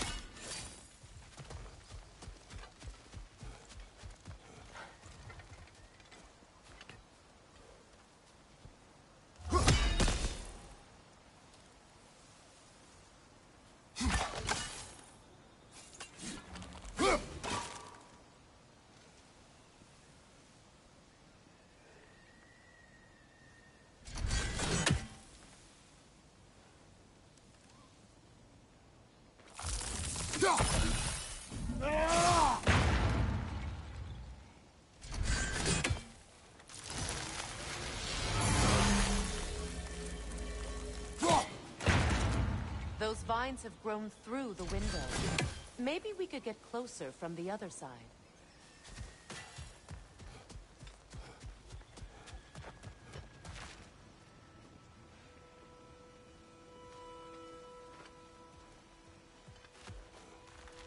Those vines have grown through the window. Maybe we could get closer from the other side.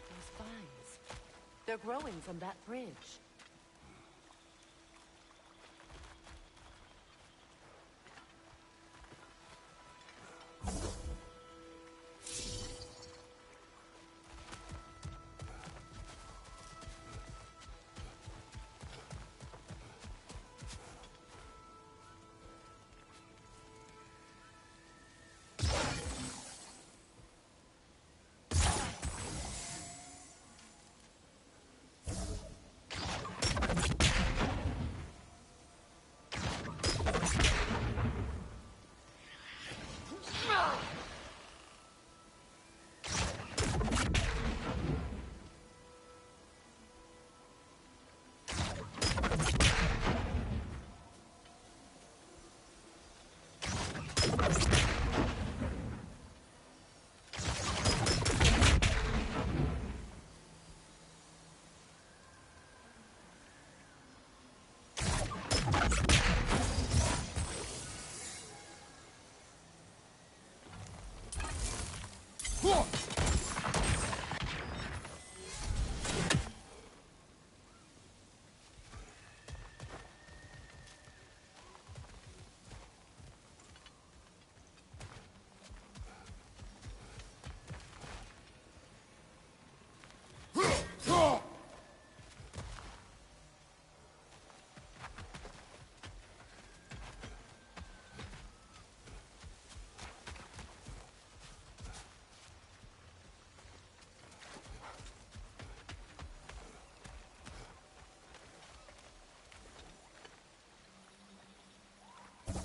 Those vines. They're growing from that bridge.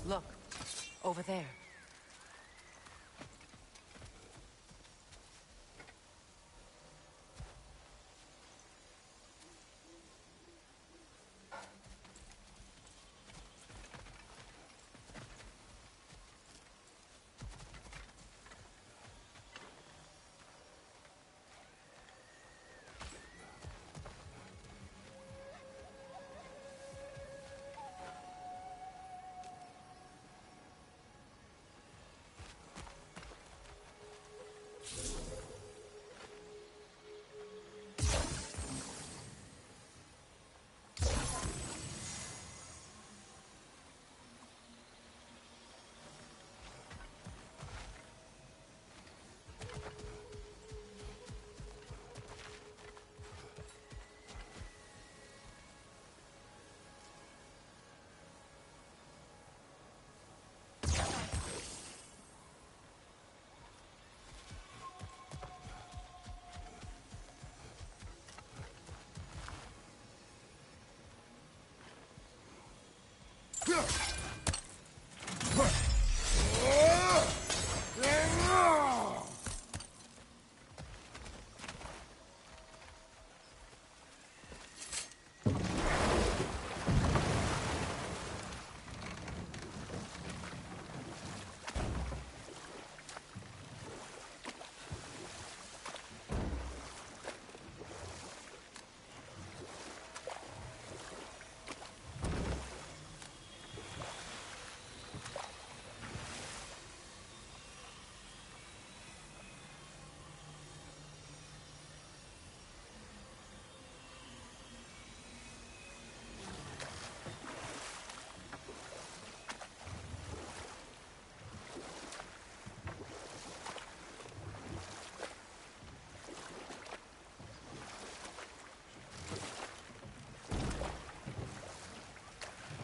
Look, over there.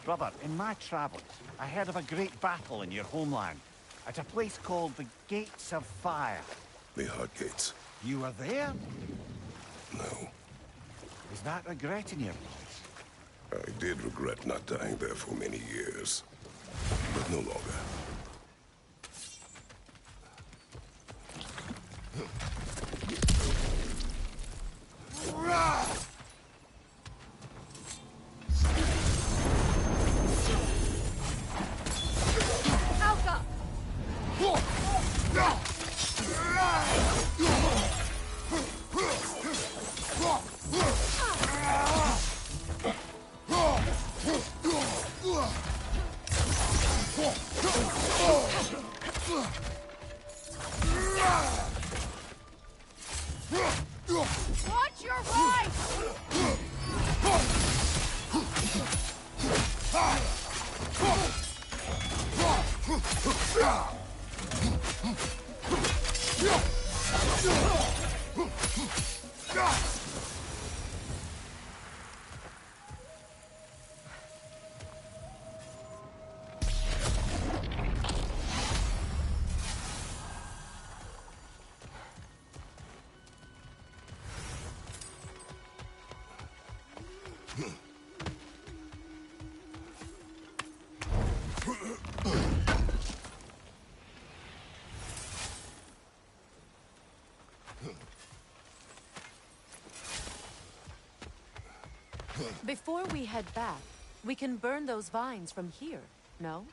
Brother, in my travels, I heard of a great battle in your homeland, at a place called the Gates of Fire. The Hut Gates. You were there? No. Is that regret in your voice? I did regret not dying there for many years, but no longer. Watch your right! Before we head back, we can burn those vines from here, no?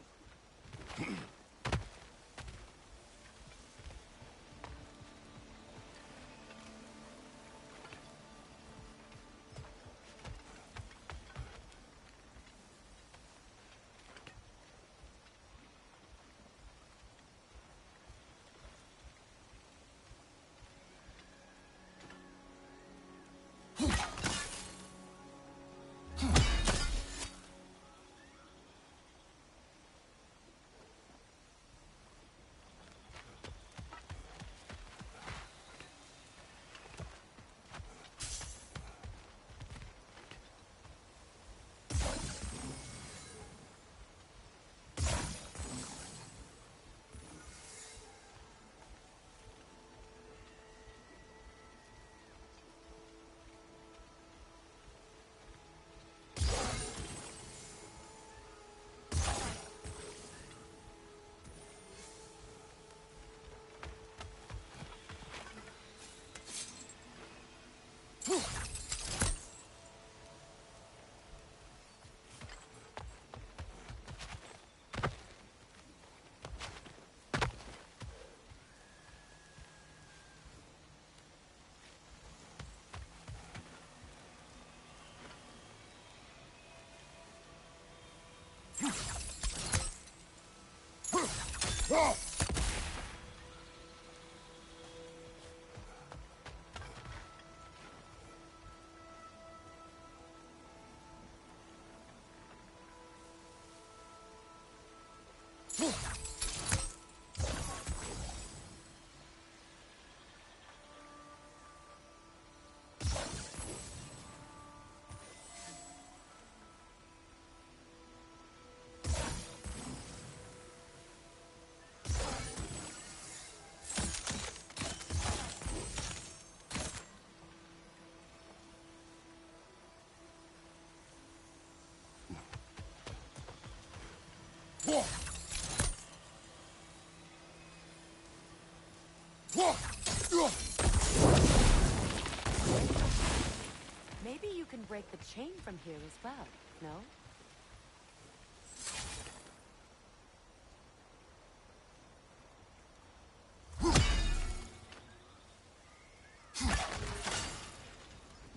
Maybe you can break the chain from here as well, no?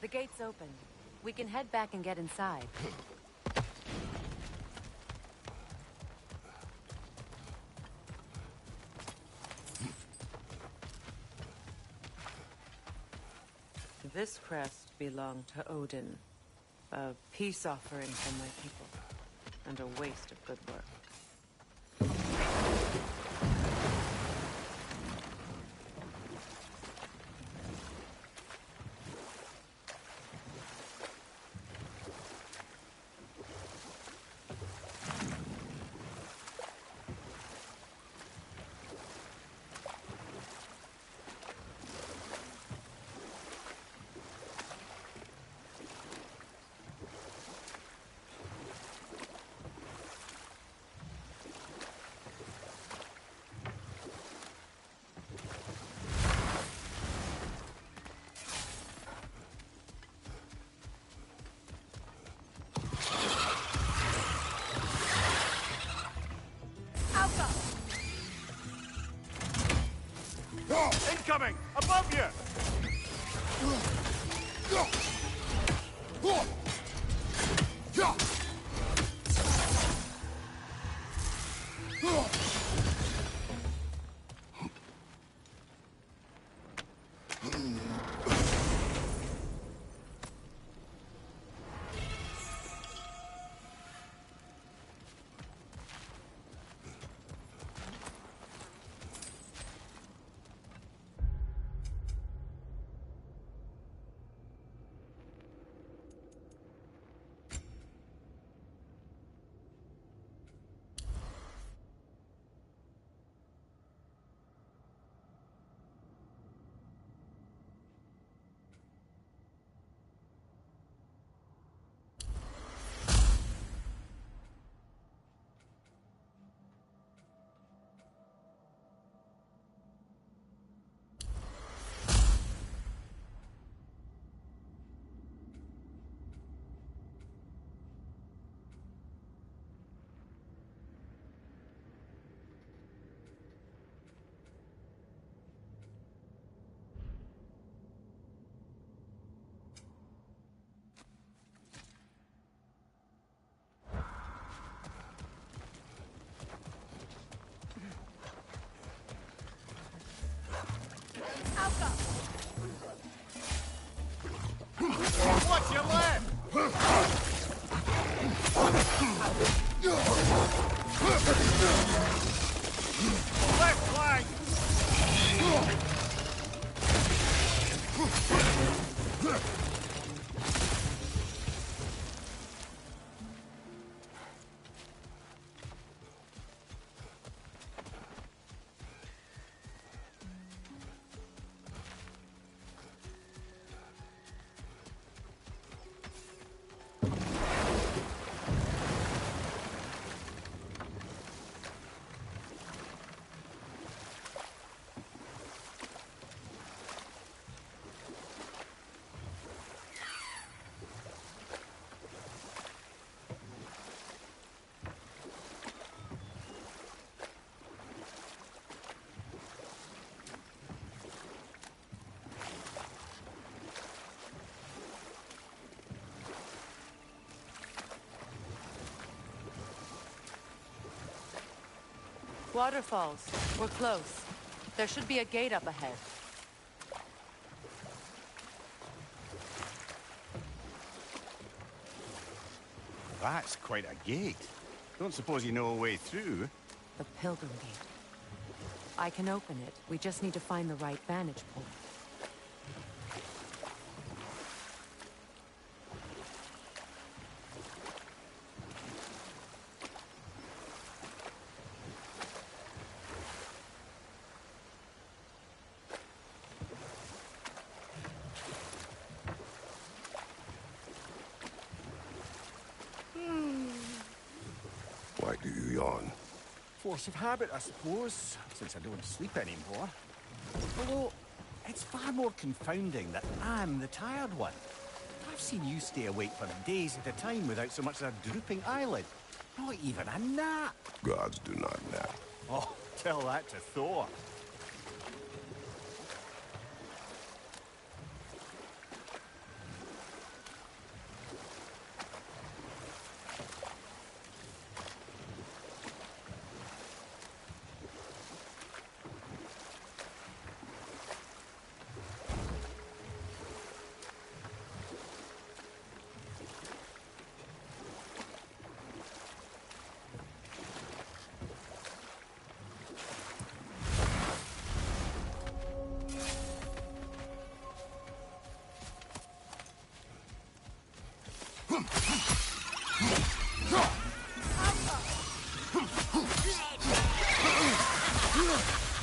The gate's open. We can head back and get inside. This crest belonged to Odin. A peace offering from my people. And a waste of good work. Incoming! Above you! Watch your left! Left flank! Waterfalls. We're close. There should be a gate up ahead. That's quite a gate. Don't suppose you know a way through? The Pilgrim Gate. I can open it. We just need to find the right vantage point. Why do you yawn? Force of habit, I suppose, since I don't sleep anymore. Although, it's far more confounding that I'm the tired one. I've seen you stay awake for days at a time without so much as a drooping eyelid. Not even a nap. Gods do not nap. Oh, tell that to Thor.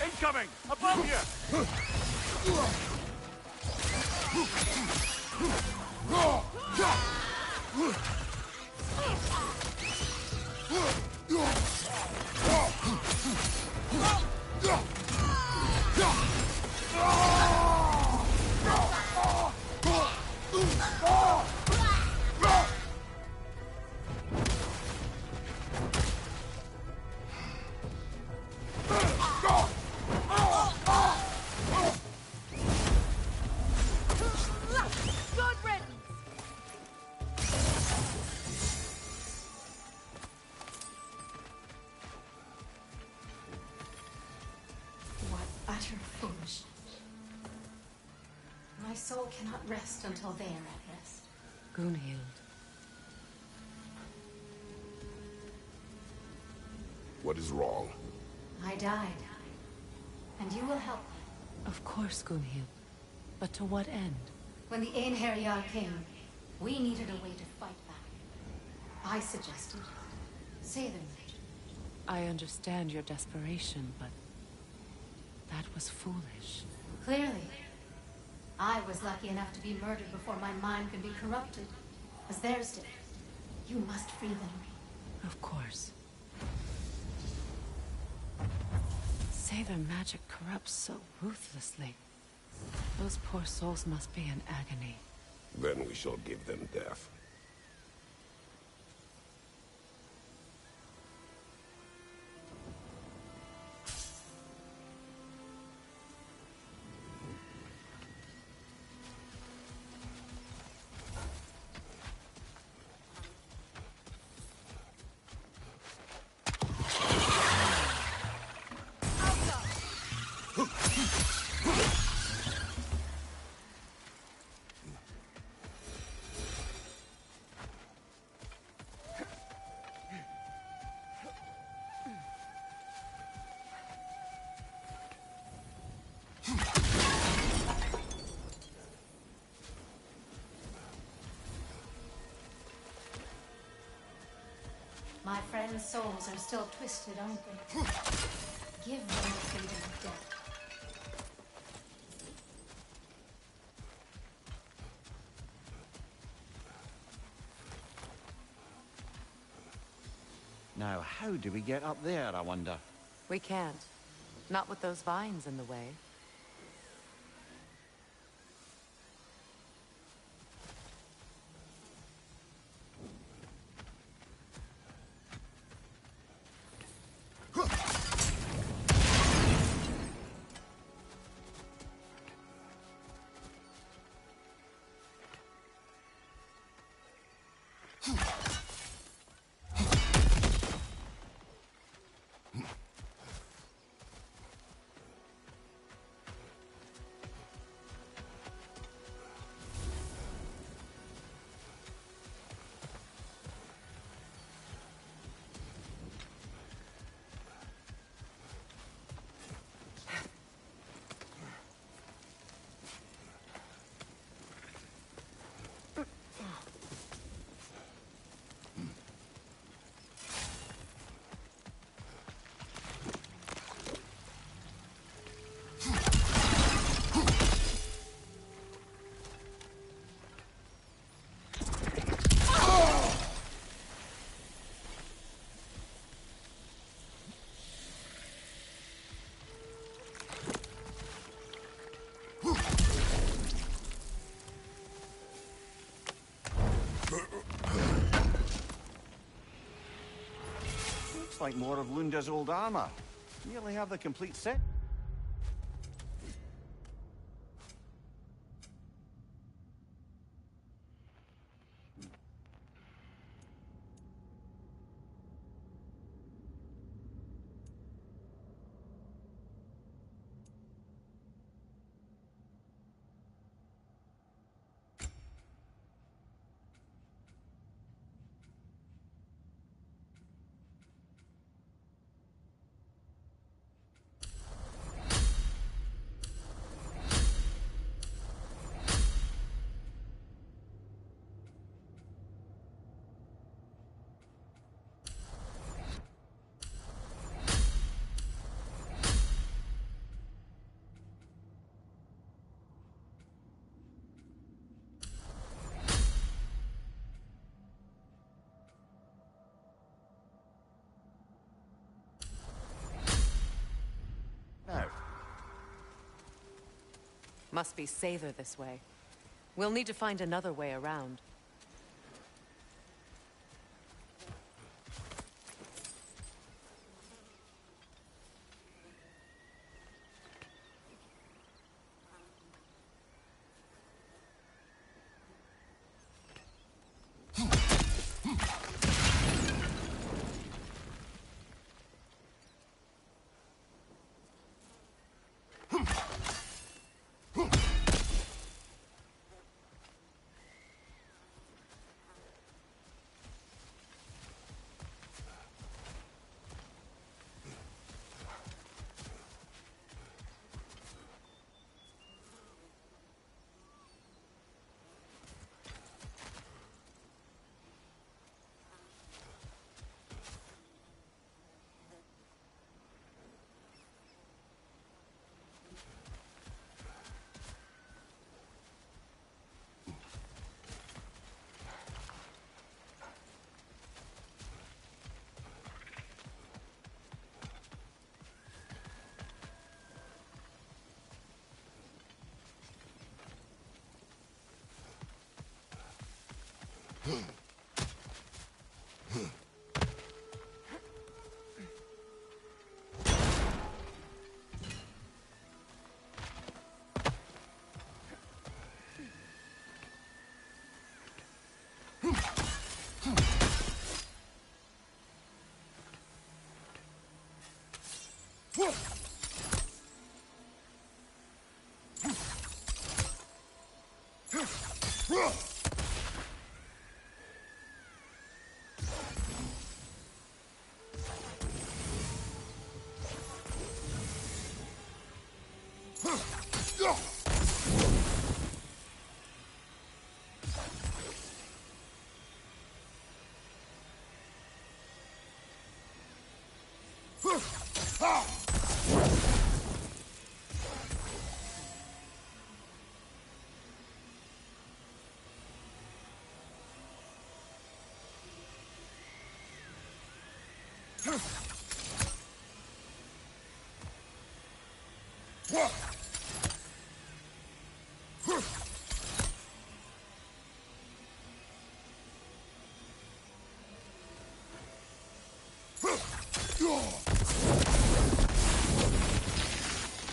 Incoming! Above you! utter foolishness. My soul cannot rest until they are at rest. Gunhild. What is wrong? I died. And you will help me. Of course, Gunhild. But to what end? When the Einherjar came, we needed a way to fight back. I suggested Sather magic. I understand your desperation, but that was foolish. Clearly. I was lucky enough to be murdered before my mind could be corrupted, as theirs did. You must free them. Of course. Sather magic corrupts so ruthlessly. Those poor souls must be in agony. Then we shall give them death. My friends' souls are still twisted, aren't they? Give them the freedom of death. Now, how do we get up there, I wonder? We can't. Not with those vines in the way. Looks like more of Lunda's old armor. Nearly have the complete set. Must be Sather this way. We'll need to find another way around.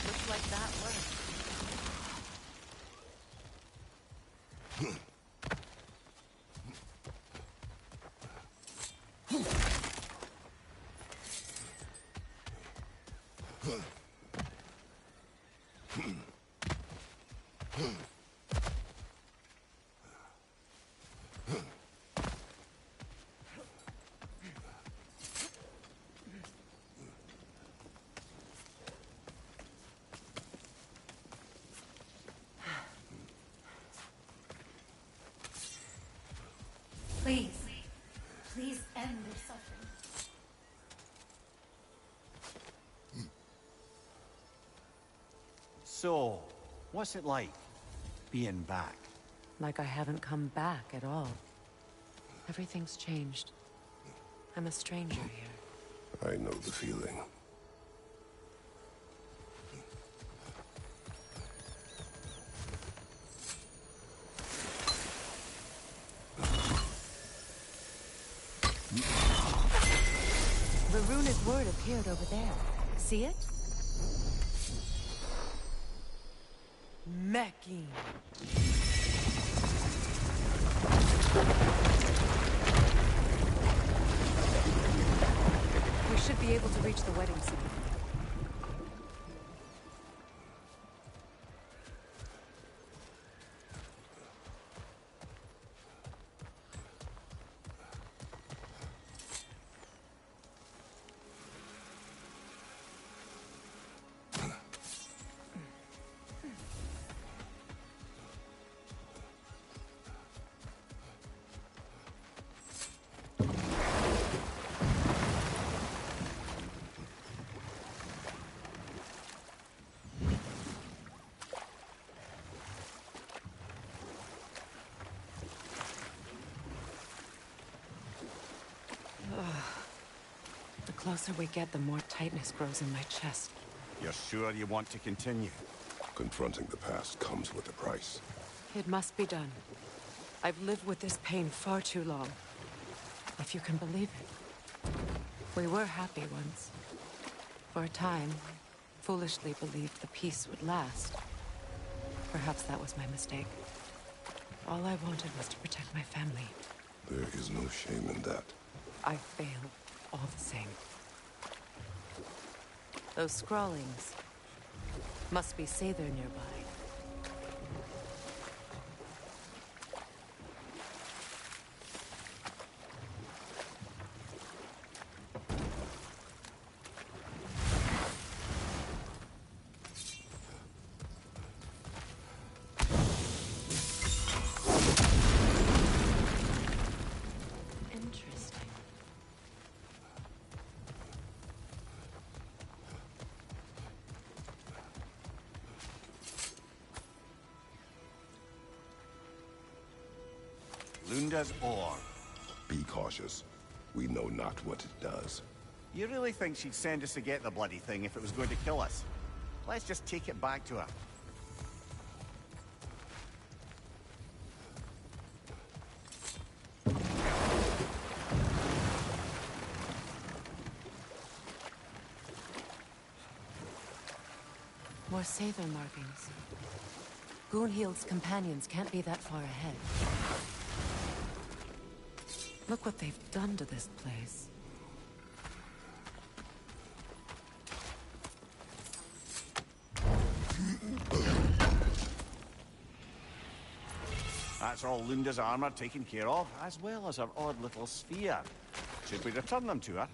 Looks like that worked. Please. Please end their suffering. So, what's it like, being back? Like I haven't come back at all. Everything's changed. I'm a stranger here. I know the feeling. The runic word appeared over there. See it? Mecking. We should be able to reach the wedding soon. The closer we get, the more tightness grows in my chest. You're sure you want to continue? Confronting the past comes with a price. It must be done. I've lived with this pain far too long. If you can believe it. We were happy once. For a time, foolishly believed the peace would last. Perhaps that was my mistake. All I wanted was to protect my family. There is no shame in that. I failed, all the same. Those scrawlings must be Sather nearby. Lunda's ore. Be cautious. We know not what it does. You really think she'd send us to get the bloody thing if it was going to kill us? Let's just take it back to her. More Sather markings. Gunhild's companions can't be that far ahead. Look what they've done to this place. That's all Lunda's armor taken care of, as well as her odd little sphere. Should we return them to her?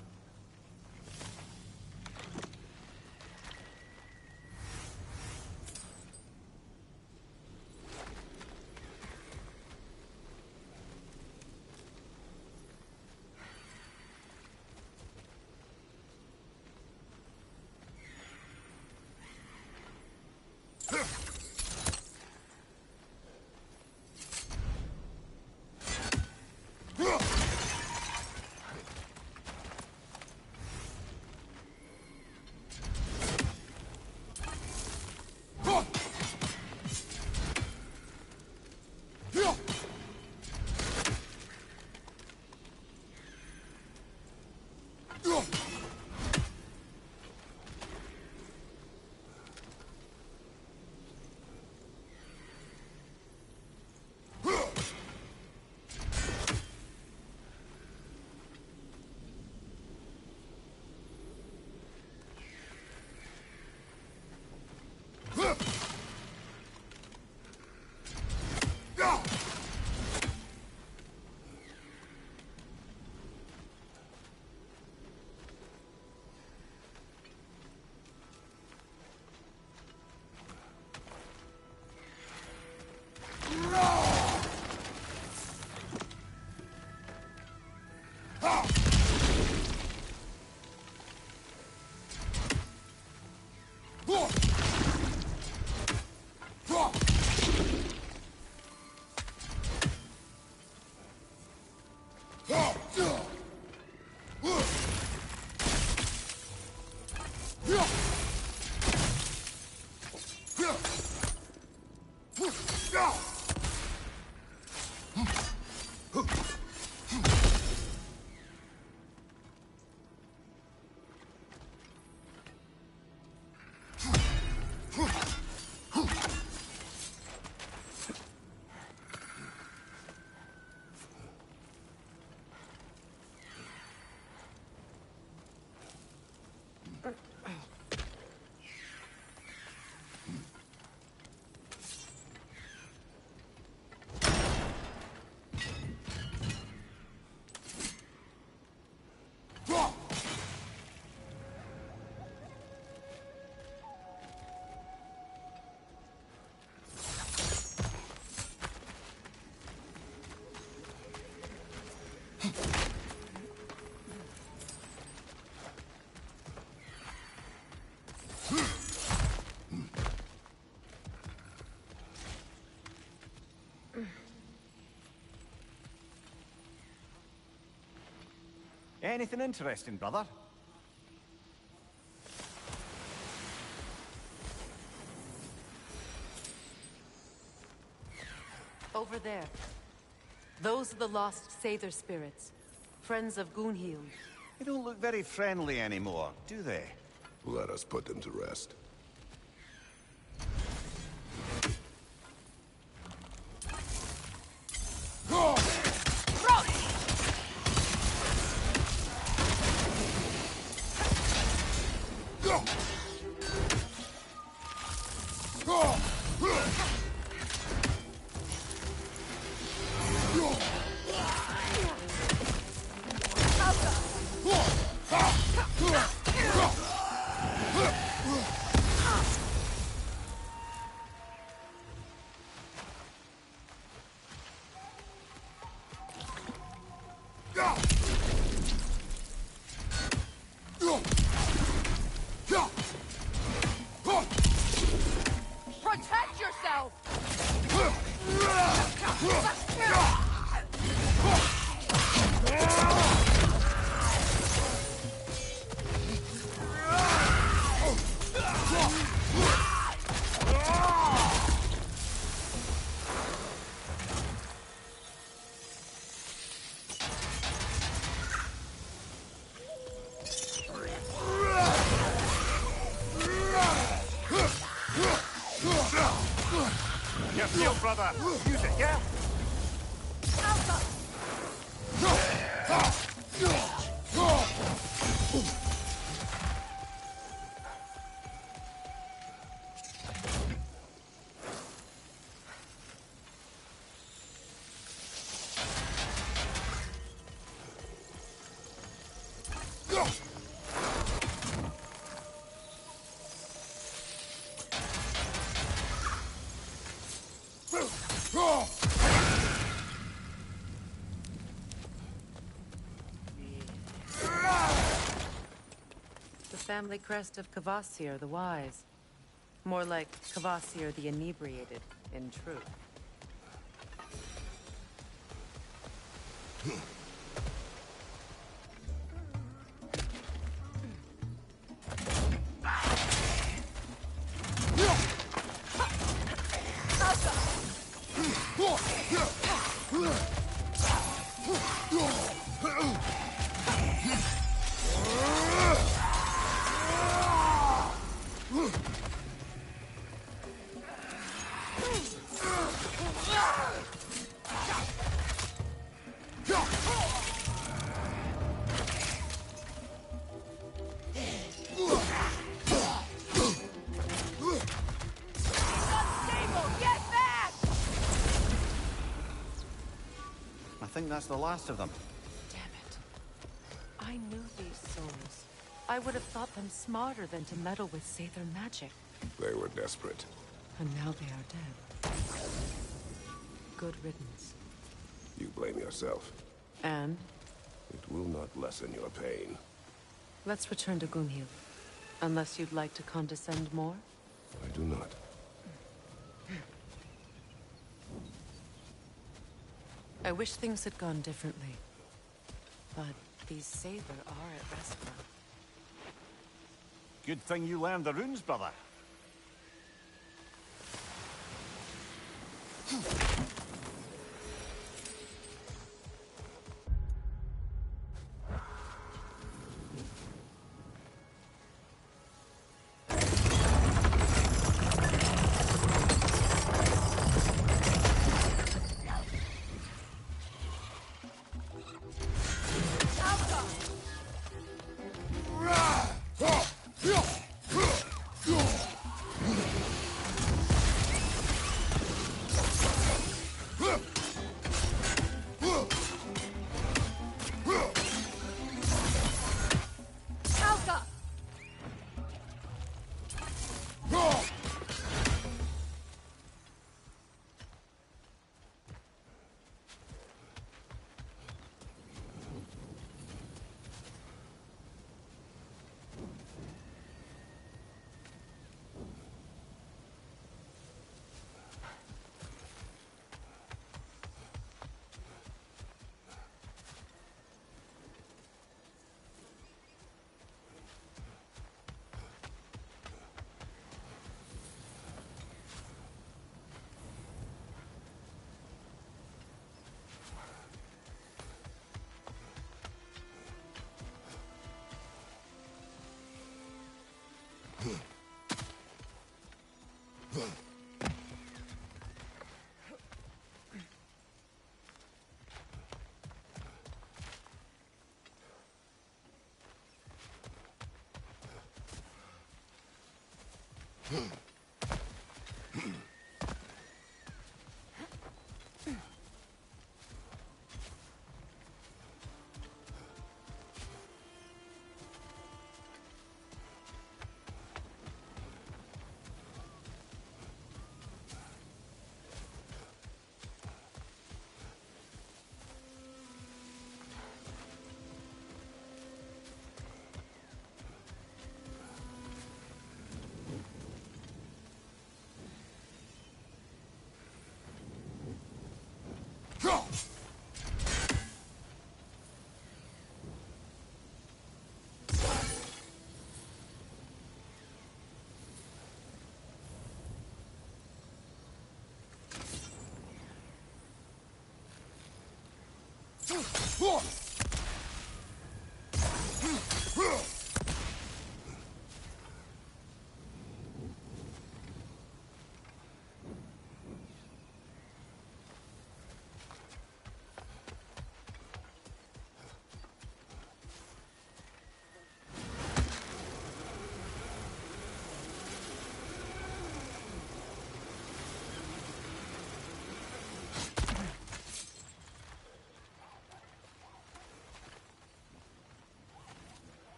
Anything interesting, brother? Over there. Those are the lost Sather spirits. Friends of Gunhild. They don't look very friendly anymore, do they? Let us put them to rest. Protect yourself! Your shield, brother! Use it, yeah? family crest of Kvasir the Wise. More like Kvasir the Inebriated, in truth. I think that's the last of them. Damn it. I knew these souls. I would have thought them smarter than to meddle with Sather magic. They were desperate. And now they are dead. Good riddance. You blame yourself. And? It will not lessen your pain. Let's return to Gunhil. Unless you'd like to condescend more? I do not. I wish things had gone differently. But these Sather are at rest now. Good thing you learned the runes, brother.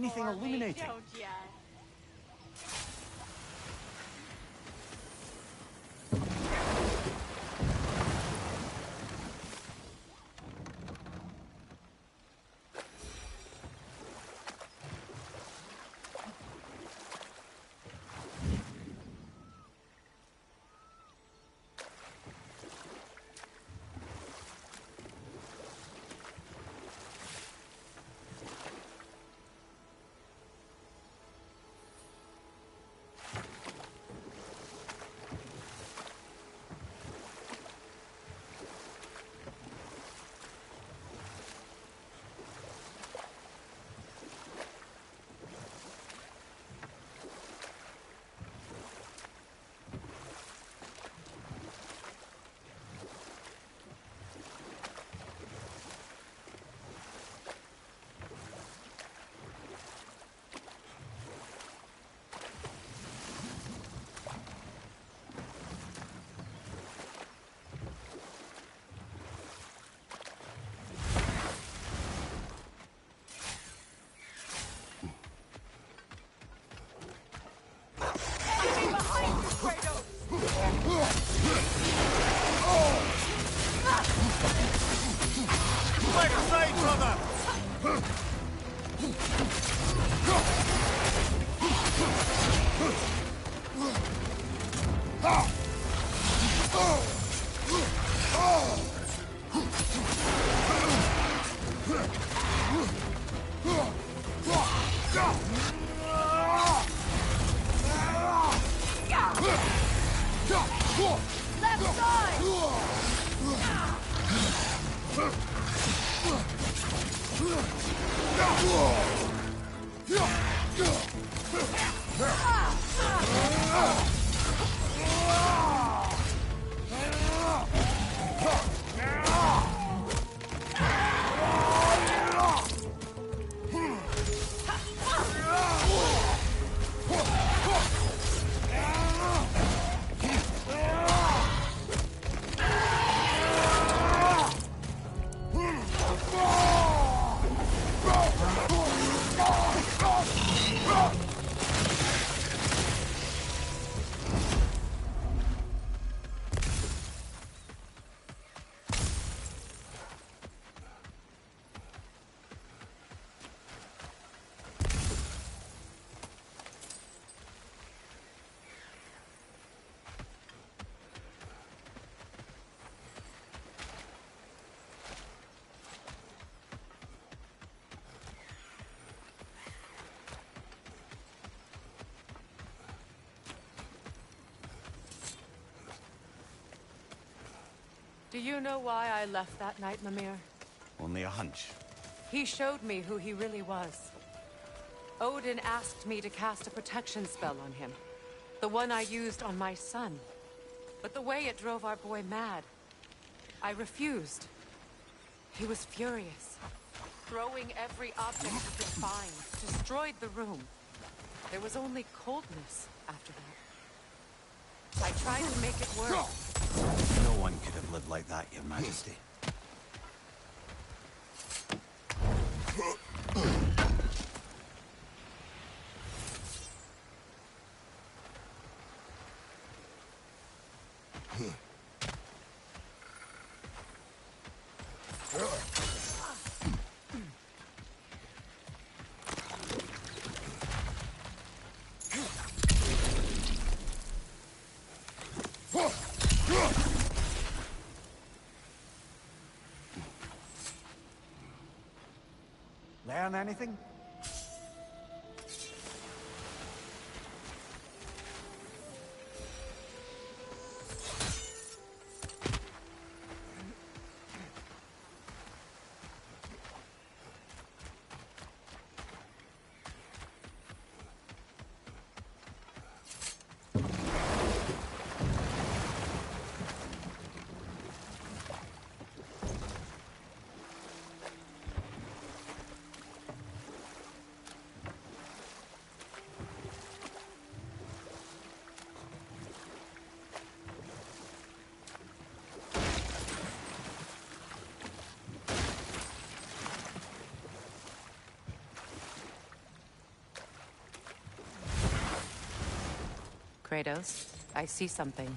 anything illuminating. Don't ya? Leg aside, brother! Left side! Do you know why I left that night, Mimir? Only a hunch. He showed me who he really was. Odin asked me to cast a protection spell on him. The one I used on my son. But the way it drove our boy mad, I refused. He was furious. Throwing every object he could find, destroyed the room. There was only coldness after that. I tried to make it work. No one could have lived like that, Your Majesty. Learn anything? Kratos, I see something.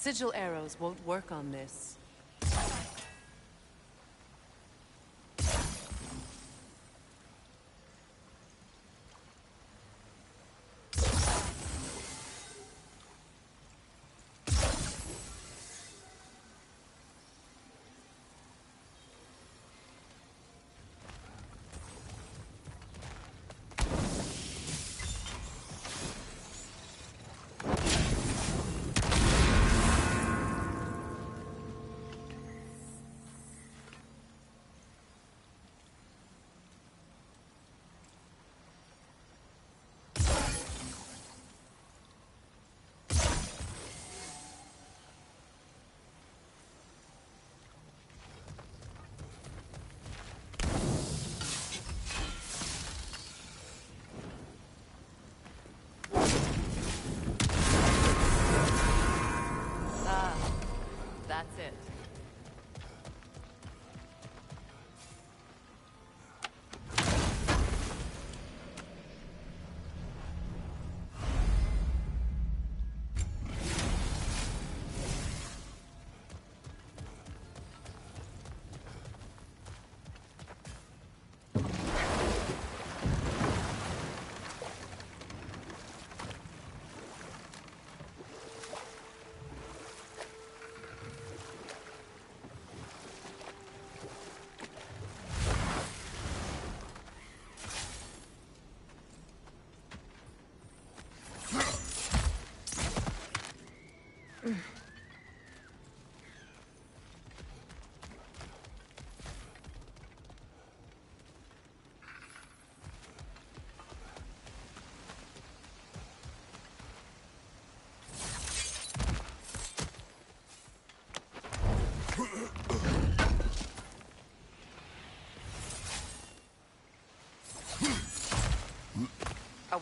Sigil arrows won't work on this.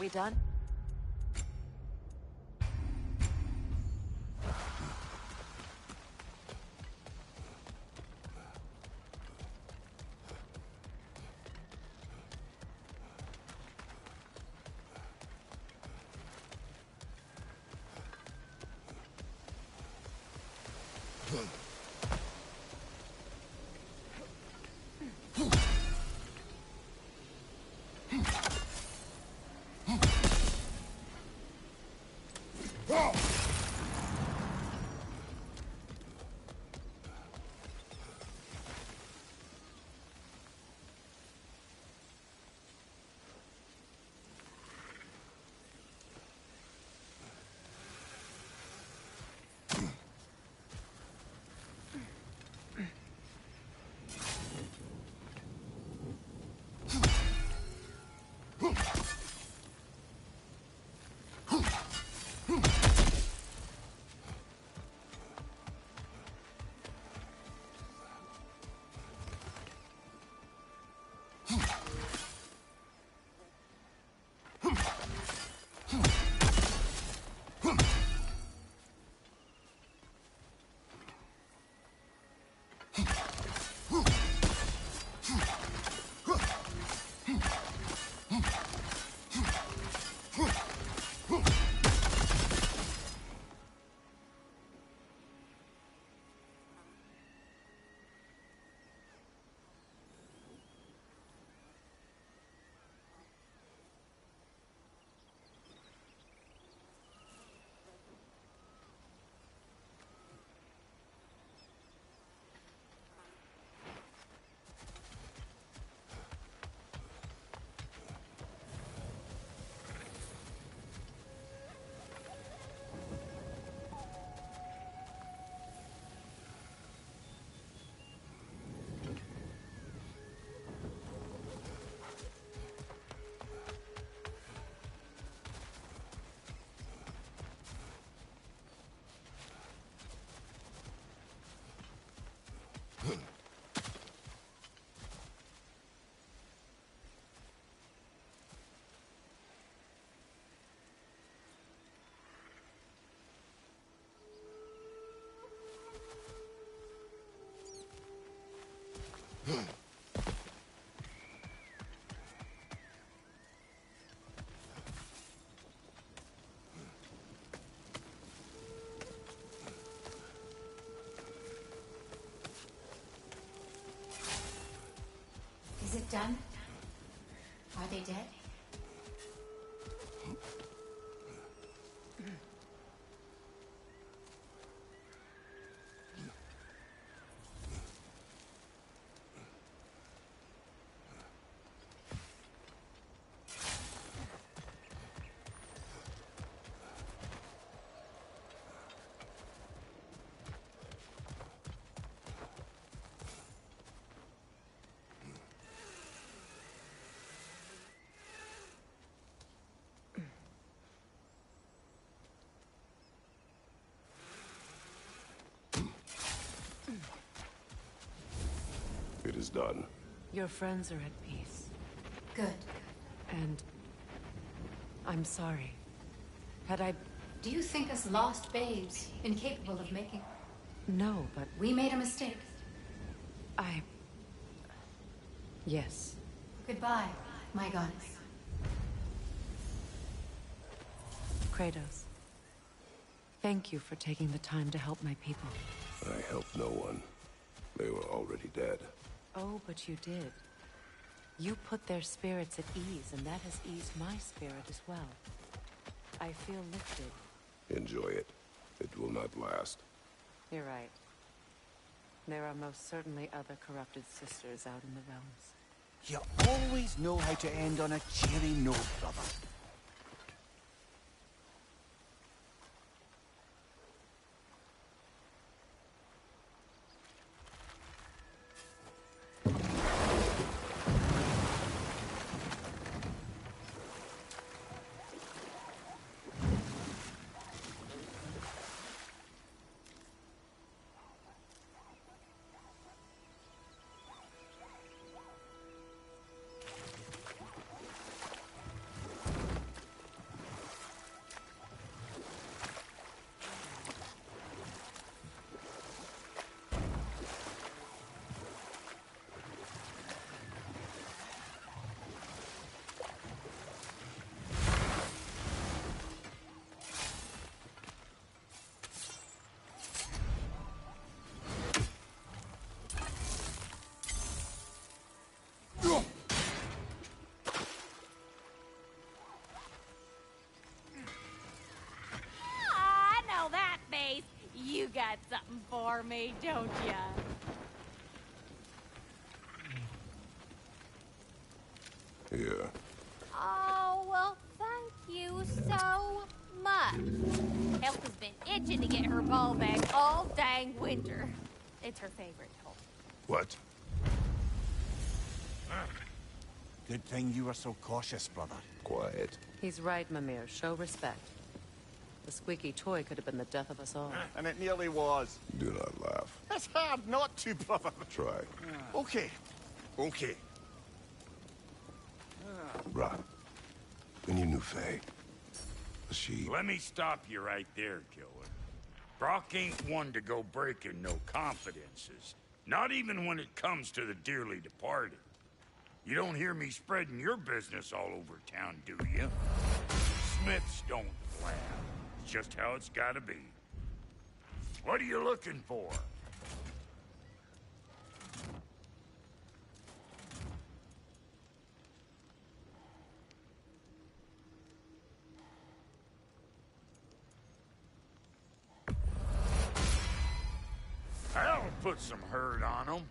we done? Is it done? Are they dead? It is done. Your friends are at peace. Good. And I'm sorry. Had I... Do you think us lost babes, incapable of making... No, but... We made a mistake. Yes. Goodbye, my goddess. Kratos. Thank you for taking the time to help my people. I helped no one. They were already dead. Oh, but you did. You put their spirits at ease, and that has eased my spirit as well. I feel lifted. Enjoy it. It will not last. You're right. There are most certainly other corrupted sisters out in the realms. You always know how to end on a cheery note, brother. got something for me, don't ya? Here. Oh, well, thank you so much. Elf has been itching to get her ball back all dang winter. It's her favorite toy. What? Good thing you were so cautious, brother. Quiet. He's right, Mimir. Show respect. The squeaky toy could have been the death of us all. And it nearly was. Do not laugh. It's hard not to, brother. Try. Okay. Okay. Rob, when you knew Faye, was she... Let me stop you right there, killer. Brock ain't one to go breaking no confidences. Not even when it comes to the dearly departed. You don't hear me spreading your business all over town, do you? Smiths don't blab. It's just how it's gotta be. What are you looking for? I'll put some hurt on them.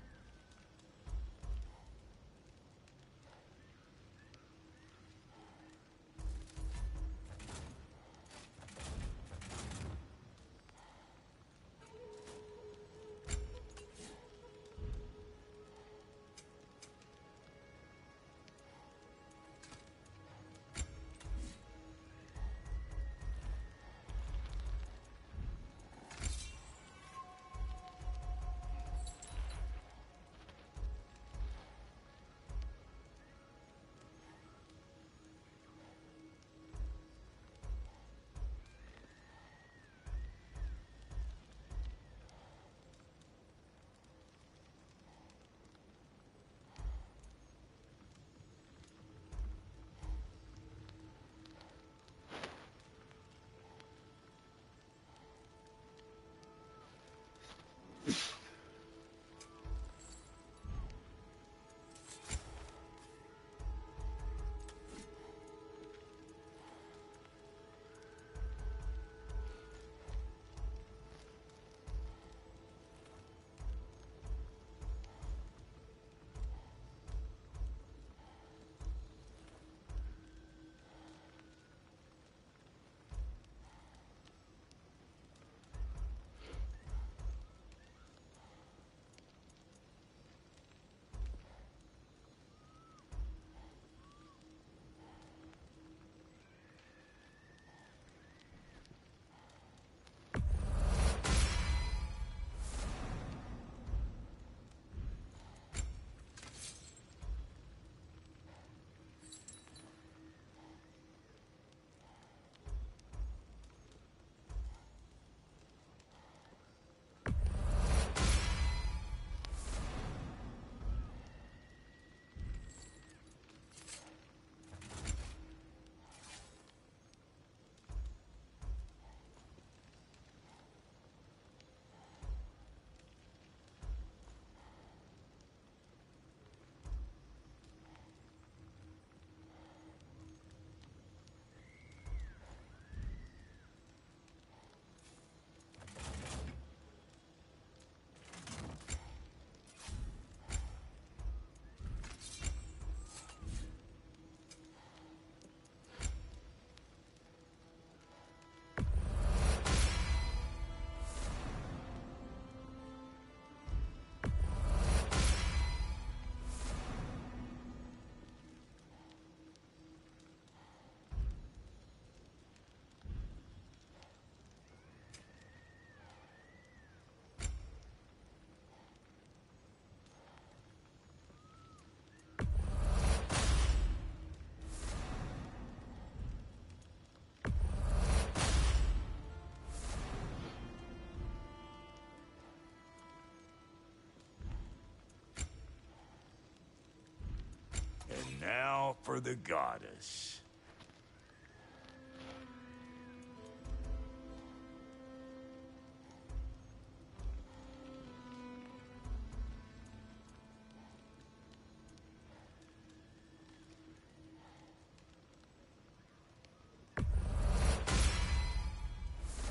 And now for the goddess.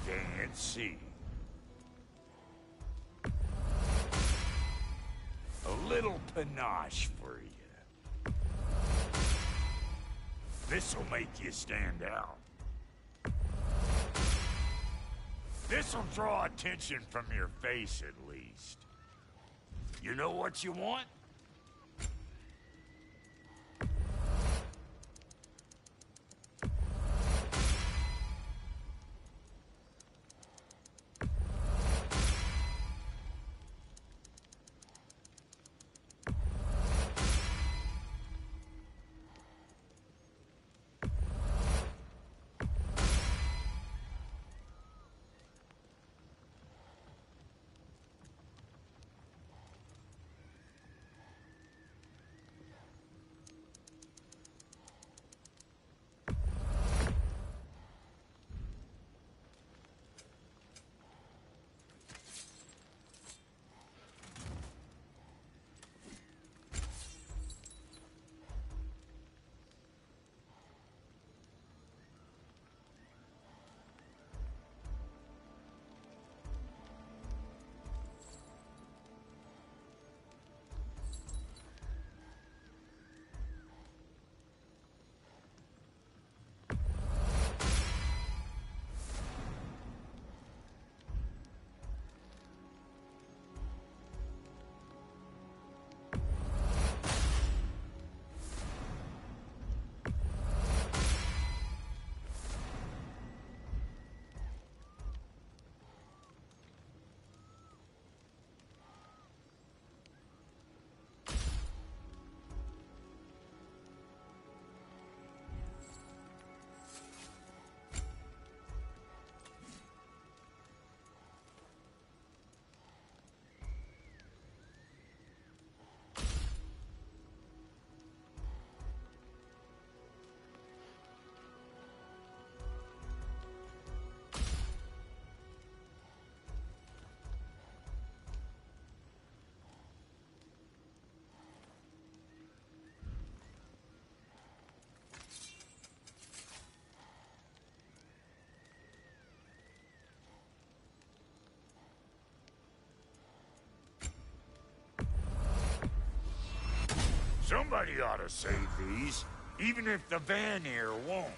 Can't see. little panache for you. This'll make you stand out. This'll draw attention from your face, at least. You know what you want? Somebody ought to save these, even if the Vanir won't.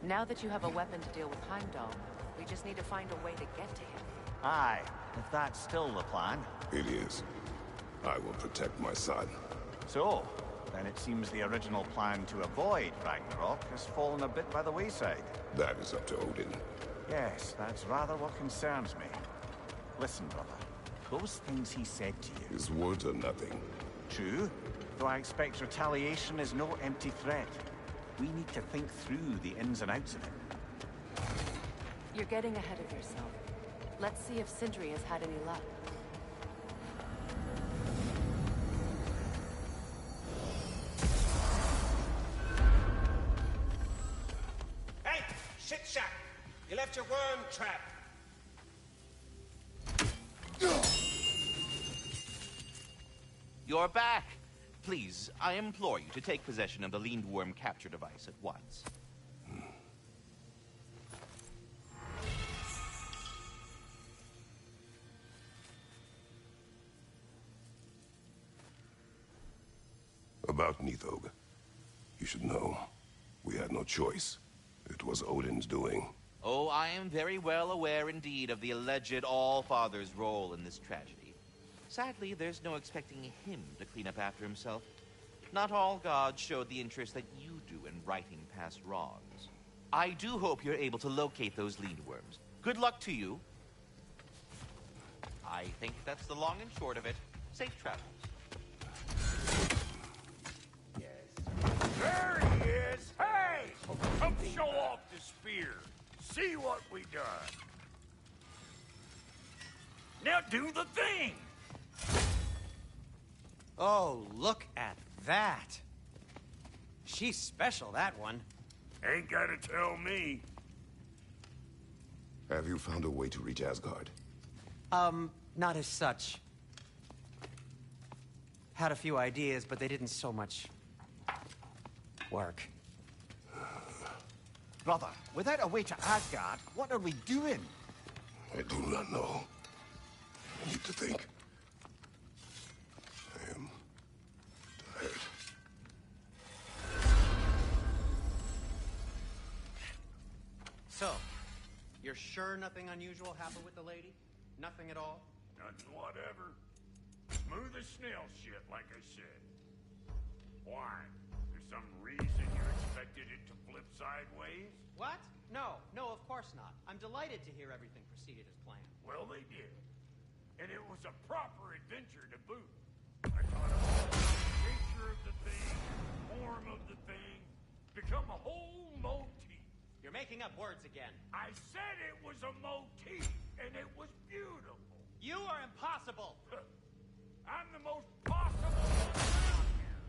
Now that you have a weapon to deal with Heimdall, we just need to find a way to get to him. Aye, if that's still the plan. It is. I will protect my son. So, then it seems the original plan to avoid Ragnarok has fallen a bit by the wayside. That is up to Odin. Yes, that's rather what concerns me. Listen, brother. Those things he said to you... His words are nothing. True, though I expect retaliation is no empty threat. We need to think through the ins and outs of it. You're getting ahead of yourself. Let's see if Sindri has had any luck. Hey, shit shack! You left your worm trap. You're back. Please, I implore you to take possession of the Lindworm capture device at once. About Nithog. You should know. We had no choice. It was Odin's doing. Oh, I am very well aware indeed of the alleged All-Father's role in this tragedy. Sadly, there's no expecting him to clean up after himself. Not all gods showed the interest that you do in righting past wrongs. I do hope you're able to locate those Lindworms. Good luck to you. I think that's the long and short of it. Safe travels. There he is! Hey! Come show off the spear. See what we done. Now do the thing! Oh, look at that. She's special, that one. Ain't gotta tell me. Have you found a way to reach Asgard? Not as such. Had a few ideas, but they didn't so much work. Brother, without a way to Asgard, what are we doing? I do not know. I need to think. I am tired. So, you're sure nothing unusual happened with the lady? Nothing at all? Nothing whatever. Smooth as snail shit, like I said. Why? There's some reason you expected it to flip sideways? What? No, of course not. I'm delighted to hear everything proceeded as planned. Well, they did. And it was a proper adventure to boot. I taught them all the nature of the thing, form of the thing, become a whole motif. You're making up words again. I said it was a motif, and it was beautiful. You are impossible! I'm the most possible one around here.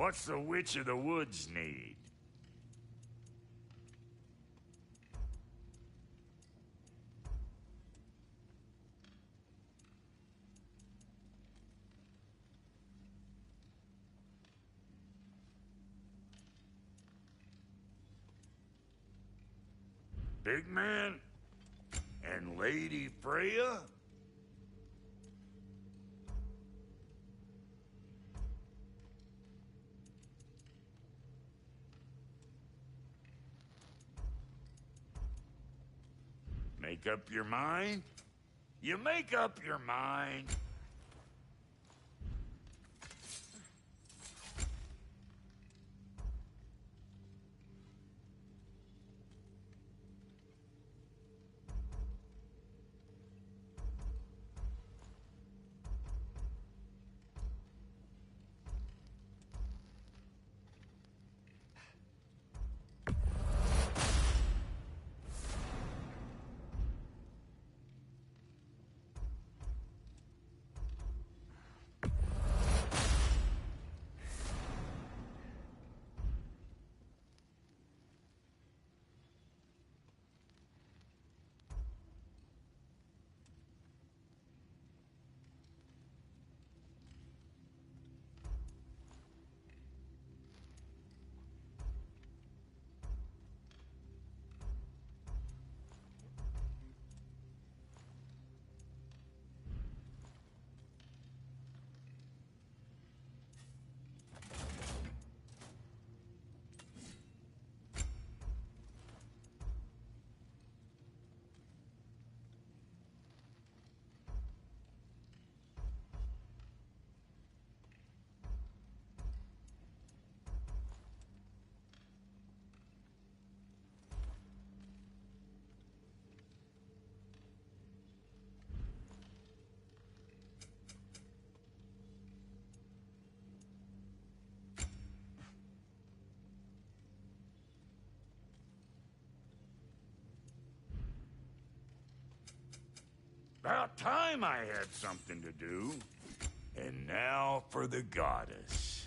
What's the Witch of the Woods need? Big man? And Lady Freya? Make up your mind? You make up your mind? About time I had something to do. And now for the goddess.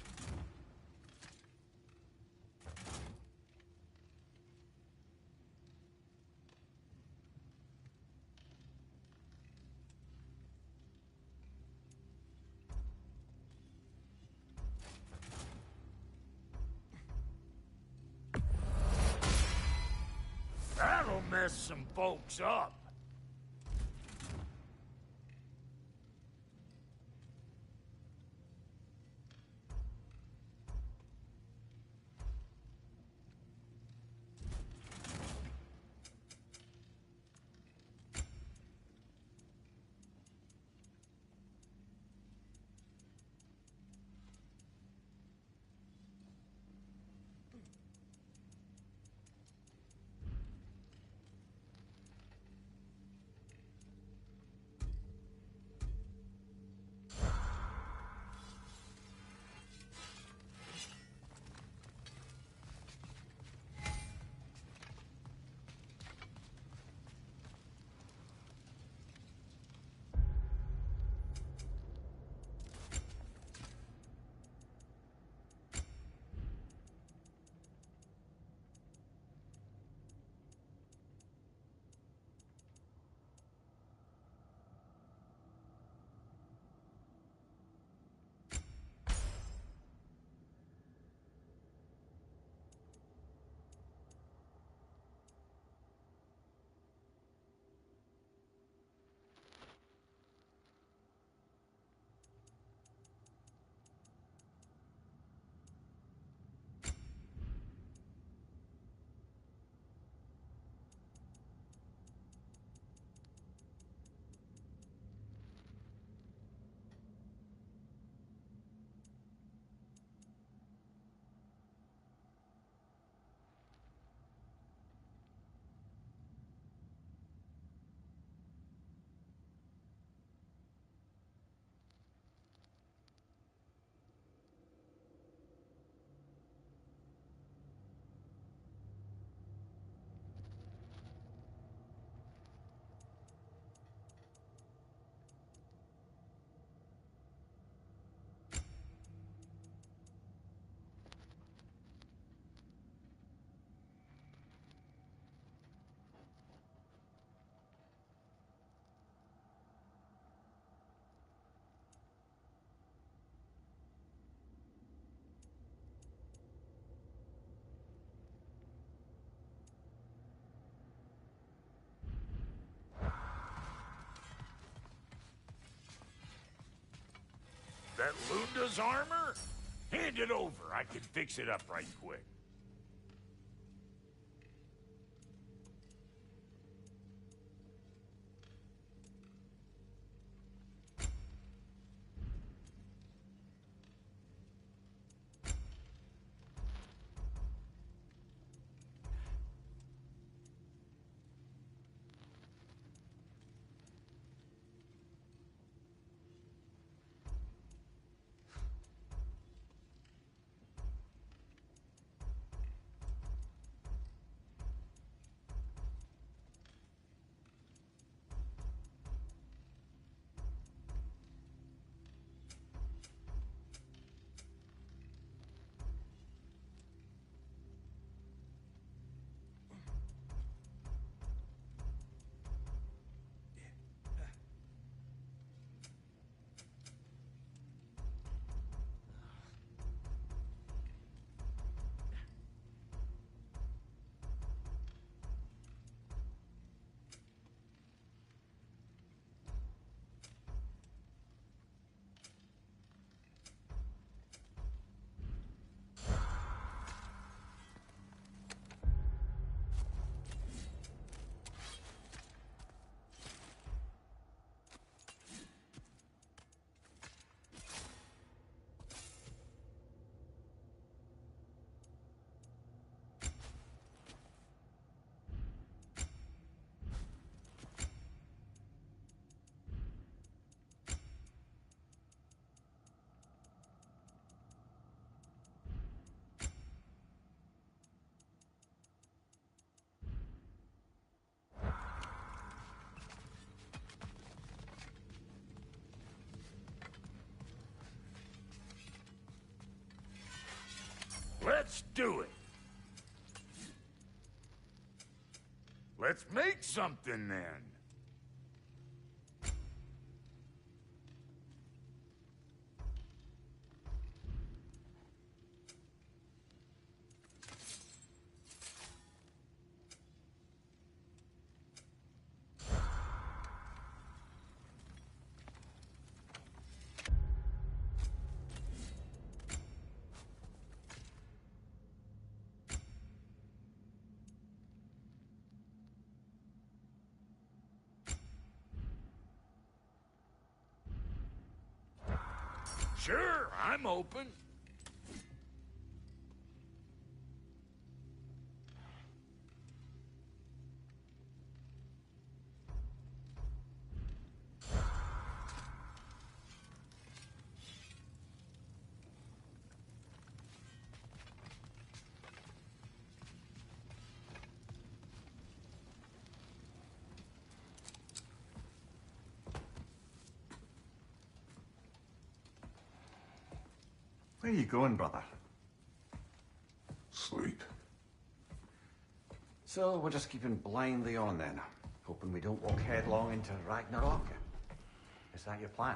That'll mess some folks up. That Lunda's armor? Hand it over. I can fix it up right quick. Let's do it. Let's make something then. Sure, I'm open. Where are you going, brother? Sleep. So we're just keeping blindly on then, hoping we don't walk headlong into Ragnarok. Is that your plan?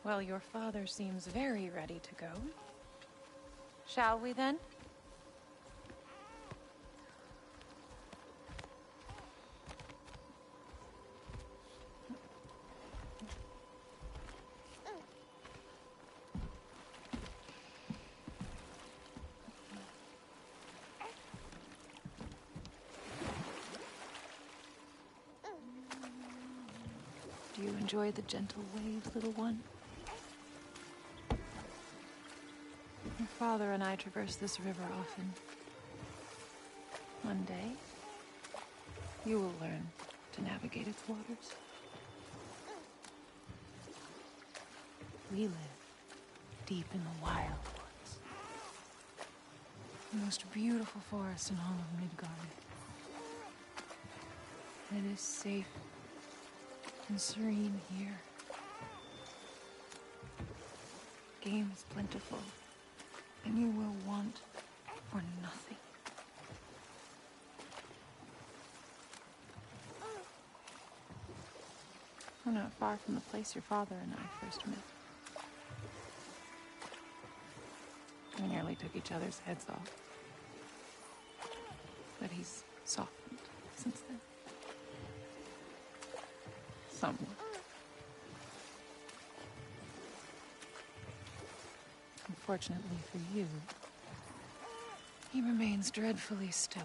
Well, your father seems very ready to go. Shall we then? Do you enjoy the gentle waves, little one? Your father and I traverse this river often. One day, you will learn to navigate its waters. We live deep in the wild woods. The most beautiful forest in all of Midgard. It is safe and serene here. Game is plentiful, and you will want for nothing. We're not far from the place your father and I first met. We nearly took each other's heads off. But he's softened since then. Somewhat. Unfortunately for you, he remains dreadfully stoic.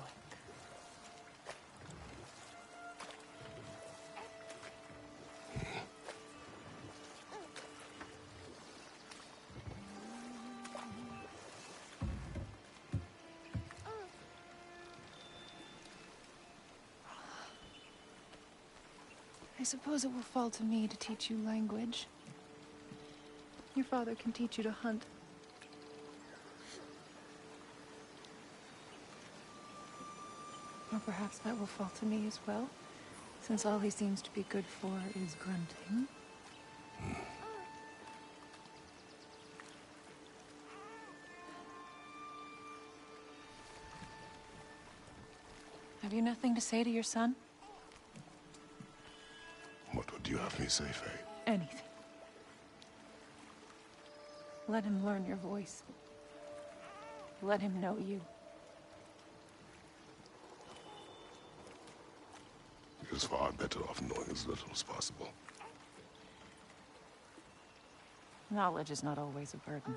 I suppose it will fall to me to teach you language. Your father can teach you to hunt. Or perhaps that will fall to me as well, since all he seems to be good for is grunting. Have you nothing to say to your son? What would you have me say, Faye? Anything. Let him learn your voice. Let him know you. He is far better off knowing as little as possible. Knowledge is not always a burden.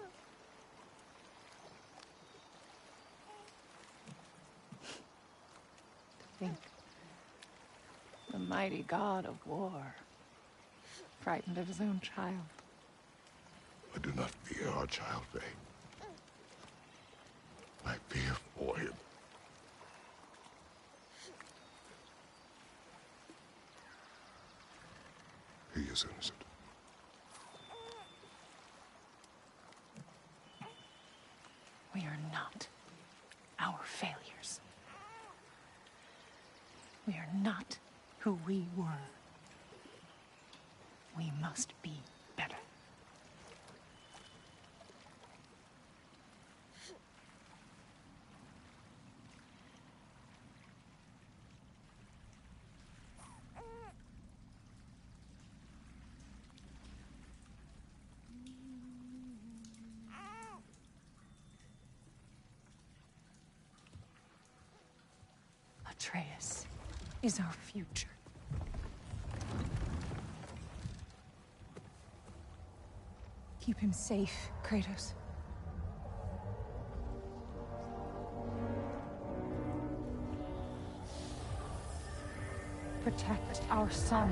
To think, the mighty god of war, frightened of his own child. I do not fear our child, Faye. I fear for him. He is innocent. We are not our failures. We are not who we were. We must be better. Atreus is our future. Keep him safe, Kratos. Protect our son.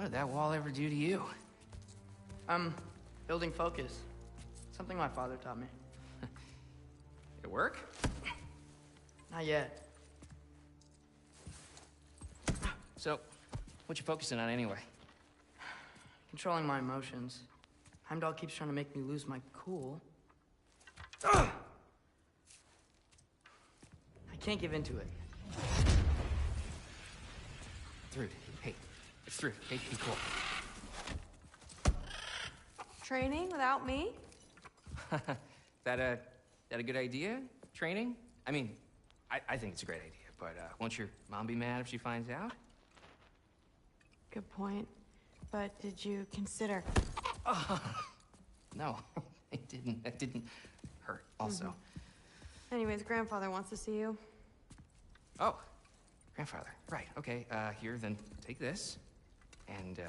What did that wall ever do to you? Building focus. Something my father taught me. It work? Not yet. So, what you focusing on anyway? Controlling my emotions. Heimdall keeps trying to make me lose my cool. I can't give into it. Thrud, hey, it's Thrud. Hey, be cool. Training without me? That a good idea? Training? I mean, I think it's a great idea, but won't your mom be mad if she finds out? Good point. But did you consider... No, it didn't. That didn't hurt, also. Anyways, grandfather wants to see you. Oh, grandfather. Right, okay. Here, then take this. And,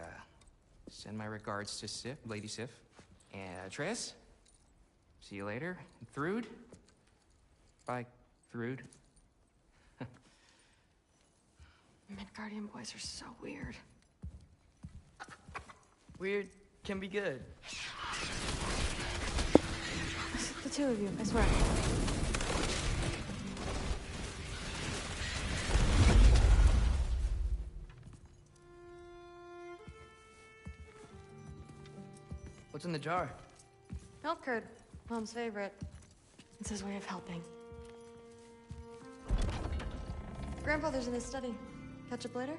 send my regards to Sif, Lady Sif. And, Triss. See you later. And Thrud. Bye, Thrud. Midgardian boys are so weird. Weird can be good. The two of you, I swear. What's in the jar? Milk curd, Mom's favorite. It's his way of helping. Grandfather's in his study. Catch up later?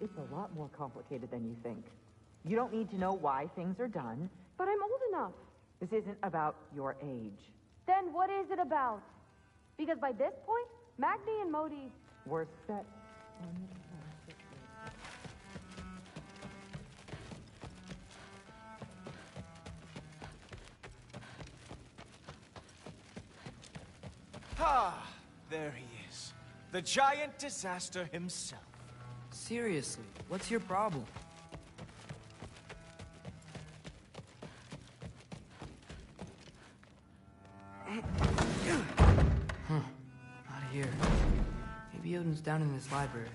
It's a lot more complicated than you think. You don't need to know why things are done. But I'm old enough. This isn't about your age. Then what is it about? Because by this point, Magni and Modi... We're set on the path. Ah, there he is. The giant disaster himself. Seriously, what's your problem? Not here. Maybe Odin's down in this library.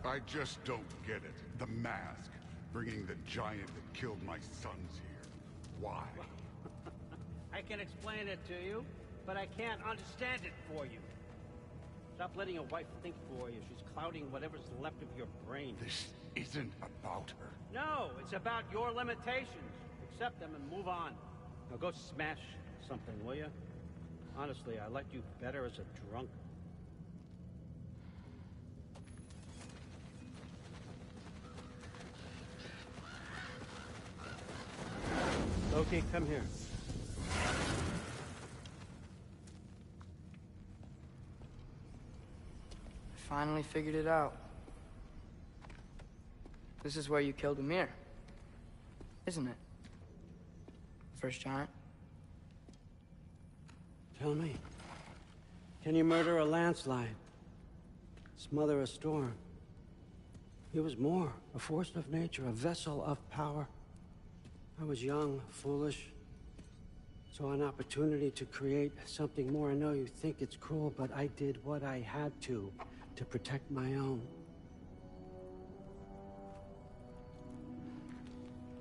I just don't get it. The mask. Bringing the giant that killed my sons here. Why? I can explain it to you, but I can't understand it for you. Stop letting your wife think for you. She's clouding whatever's left of your brain. This isn't about her. No, it's about your limitations. Accept them and move on. Now go smash something, will you? Honestly, I liked you better as a drunk. Loki, come here. I finally figured it out. This is where you killed Ymir. Isn't it? First giant. Tell me, can you murder a landslide? Smother a storm? He was more, a force of nature, a vessel of power. I was young, foolish, saw an opportunity to create something more. I know you think it's cruel, but I did what I had to protect my own.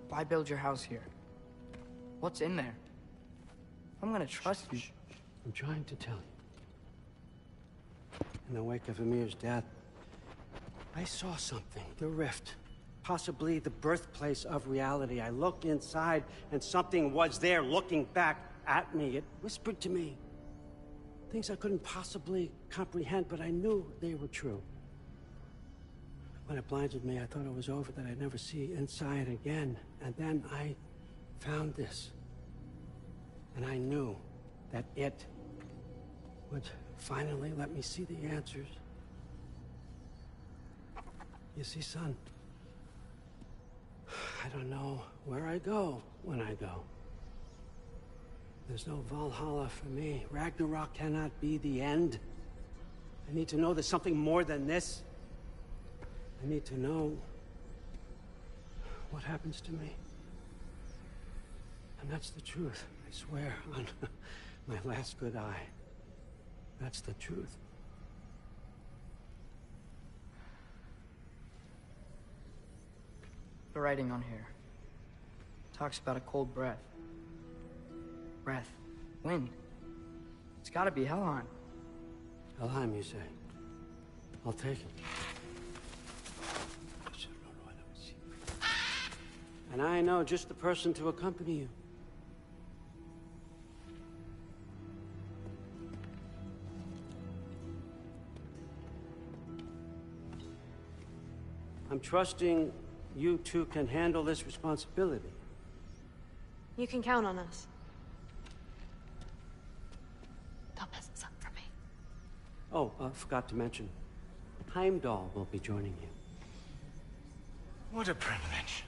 Why build your house here? What's in there? I'm gonna trust you. I'm trying to tell you. In the wake of Ymir's death, I saw something. The rift. Possibly the birthplace of reality. I looked inside, and something was there looking back at me. It whispered to me things I couldn't possibly comprehend, but I knew they were true. When it blinded me, I thought it was over, that I'd never see inside again. And then I found this. And I knew that it would finally let me see the answers. You see, son, I don't know where I go when I go. There's no Valhalla for me. Ragnarok cannot be the end. I need to know there's something more than this. I need to know what happens to me. And that's the truth, I swear, on my last good eye. That's the truth. The writing on here talks about a cold breath. Breath. Wind. It's gotta be Helheim. Helheim, you say? I'll take it. And I know just the person to accompany you. I'm trusting you two can handle this responsibility. You can count on us. Don't mess this up for me. Oh, forgot to mention. Heimdall will be joining you. What a privilege.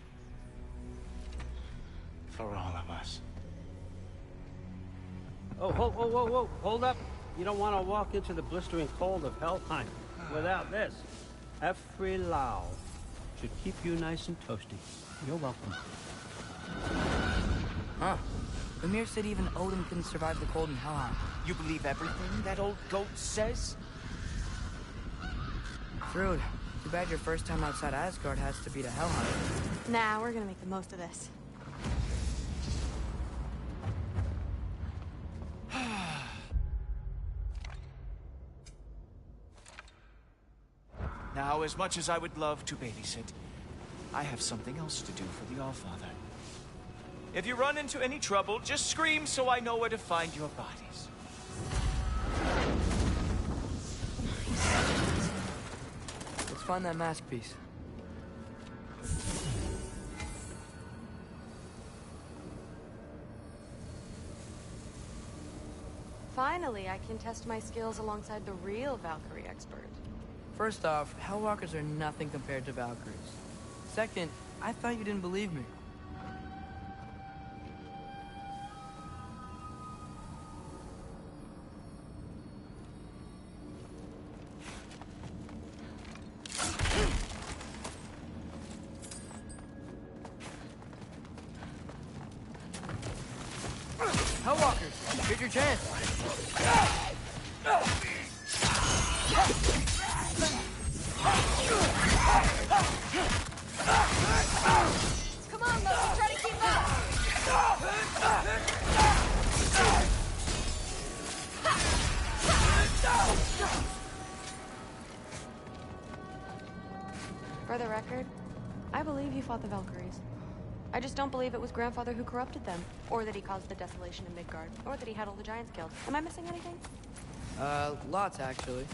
For all of us. Oh, whoa, whoa, whoa, whoa. Hold up. You don't want to walk into the blistering cold of Helheim without this. Efrilau should keep you nice and toasty. You're welcome. Huh. Ymir said even Odin couldn't survive the cold in Helheim. You believe everything that old goat says? Thrud, too bad your first time outside Asgard has to be to Helheim. Nah, we're gonna make the most of this. Now, as much as I would love to babysit, I have something else to do for the Allfather. If you run into any trouble, just scream so I know where to find your bodies. Let's find that mask piece. Finally, I can test my skills alongside the real Valkyrie expert. First off, Hellwalkers are nothing compared to Valkyries. Second, I thought you didn't believe me. Hellwalkers, here's your chance. Come on, Loki, try to keep up! For the record, I believe you fought the Valkyries. I just don't believe it was Grandfather who corrupted them, or that he caused the desolation in Midgard, or that he had all the giants killed. Am I missing anything? Lots actually.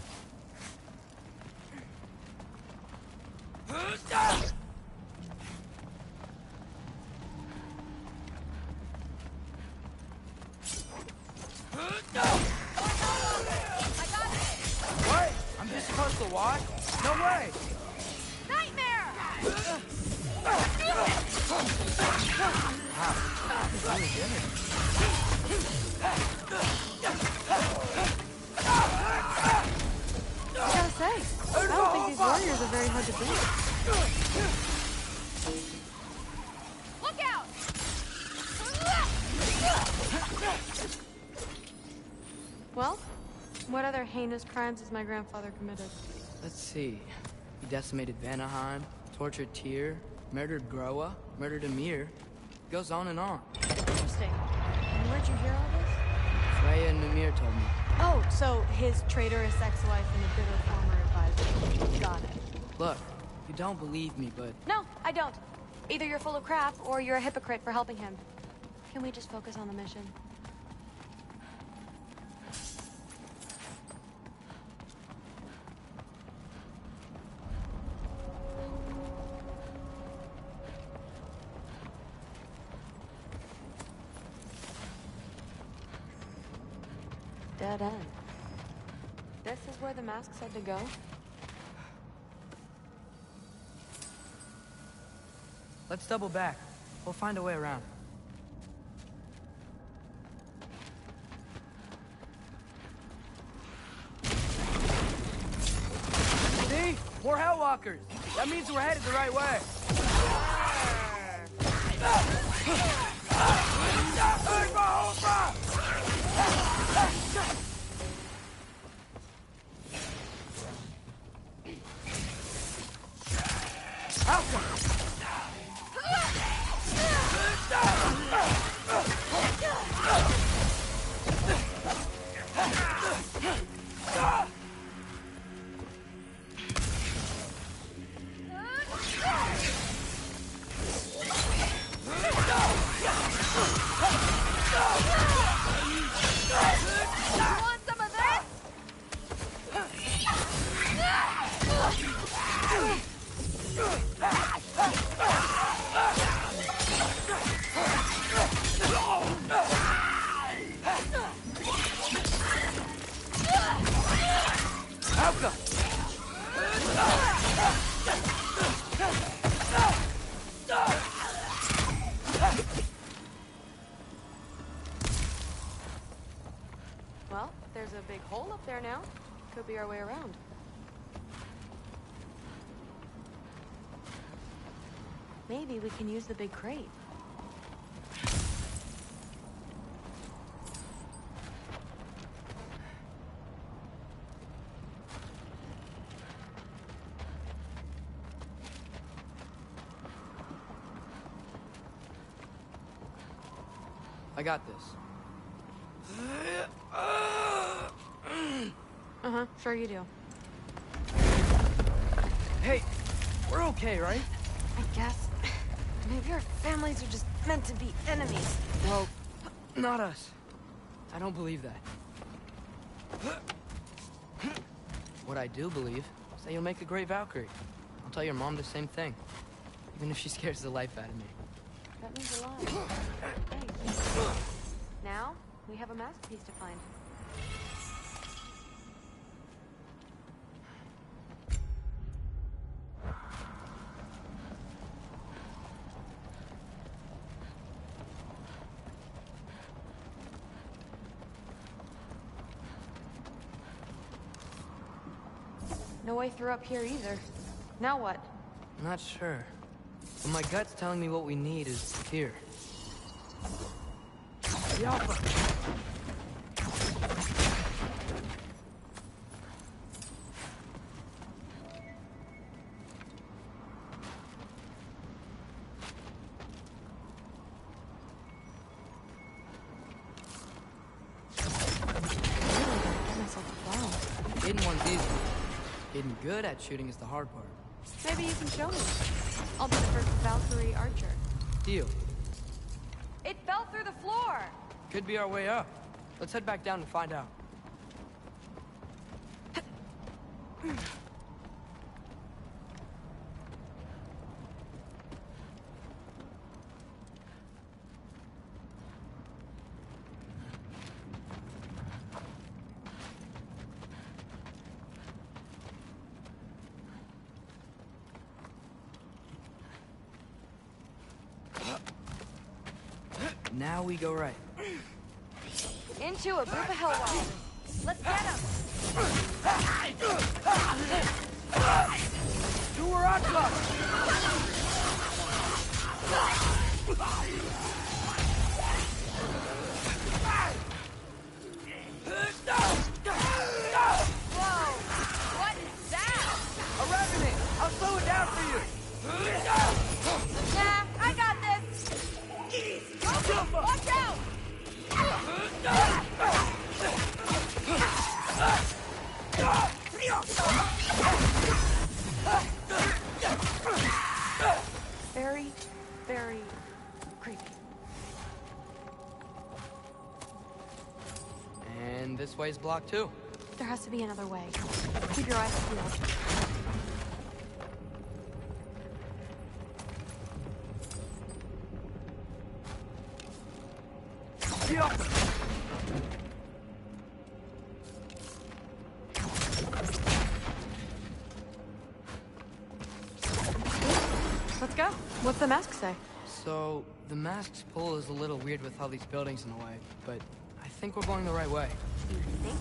What? I'm just supposed to watch? No way! Nightmare! I gotta say, I don't think these warriors are very hard to beat. Look out! Well, what other heinous crimes has my grandfather committed? Let's see. He decimated Vanaheim, tortured Tyr, murdered Groa, murdered Ymir. Goes on and on. Interesting. And where'd you hear all this? Freya and Ymir told me. Oh, so his traitorous ex-wife and a bitter former advisor. Got it. Look, you don't believe me, but... No, I don't. Either you're full of crap, or you're a hypocrite for helping him. Can we just focus on the mission? dead end. This is where the mask said to go? Let's double back. We'll find a way around. See? More Hellwalkers! That means we're headed the right way! Well, there's a big hole up there now. Could be our way around. Maybe we can use the big crate. I got this. Uh-huh, sure you do. Hey, we're okay, right? I guess. Maybe our families are just meant to be enemies. Well, not us. I don't believe that. What I do believe is that you'll make a great Valkyrie. I'll tell your mom the same thing, even if she scares the life out of me. That means a lot. Thanks. Now, we have a masterpiece to find. No way through up here either. Now what? I'm not sure. But my gut's telling me what we need is here. The Alpha! Hidden one's easy. Getting good at shooting is the hard part. Maybe you can show me. I'll be the first Valkyrie archer. Deal. It fell through the floor! Could be our way up. Let's head back down and find out. Now we go right. Into a group of Hellwalkers. Let's get them! Do where I come! Whoa! What is that? A revenant! I'll slow it down for you! Nah, I got this! Watch out! Very, very creepy. And this way's blocked too. There has to be another way. Keep your eyes peeled. go. What's the mask say? So, the mask's pull is a little weird with all these buildings in the way, but I think we're going the right way. You think?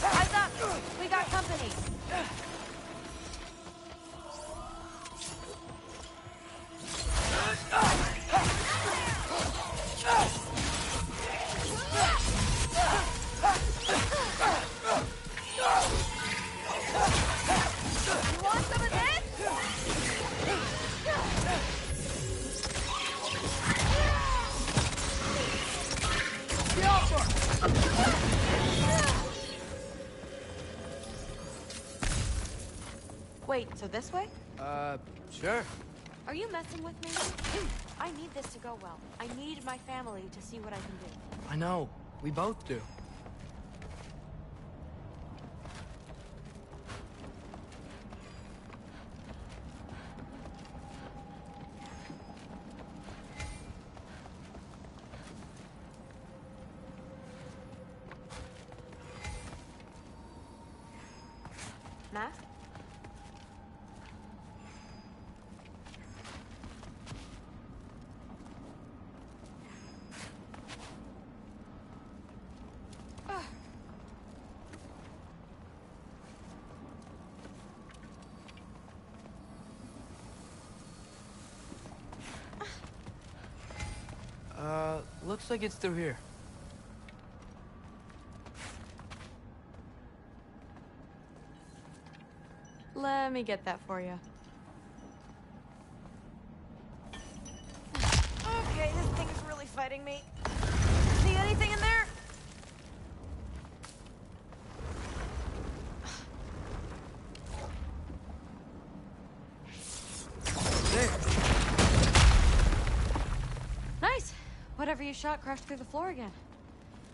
Eyes up! We got company! You want some of this? Wait, so this way? Sure. Are you messing with me? I need this to go well. I need my family to see what I can do. I know. We both do. Mask? Looks like it's through here. Let me get that for you. Okay, this thing is really fighting me. See anything in there? Nice! Whatever you shot crashed through the floor again.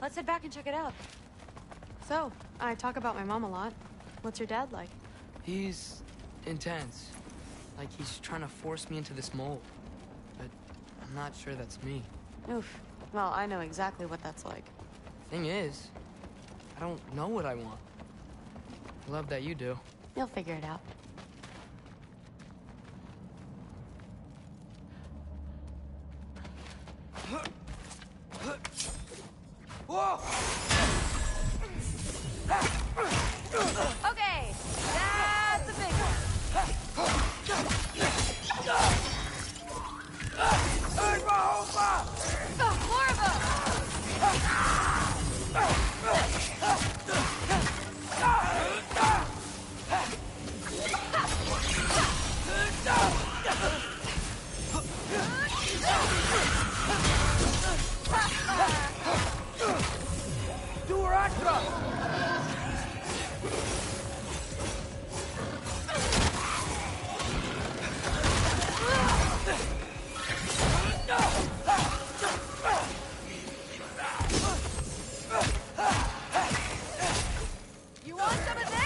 Let's head back and check it out. So, I talk about my mom a lot. What's your dad like? He's intense. Like he's trying to force me into this mold. But I'm not sure that's me. Oof. Well, I know exactly what that's like. Thing is, I don't know what I want. I love that you do. You'll figure it out. Whoa! Okay, that's a big one. More of You want some of this?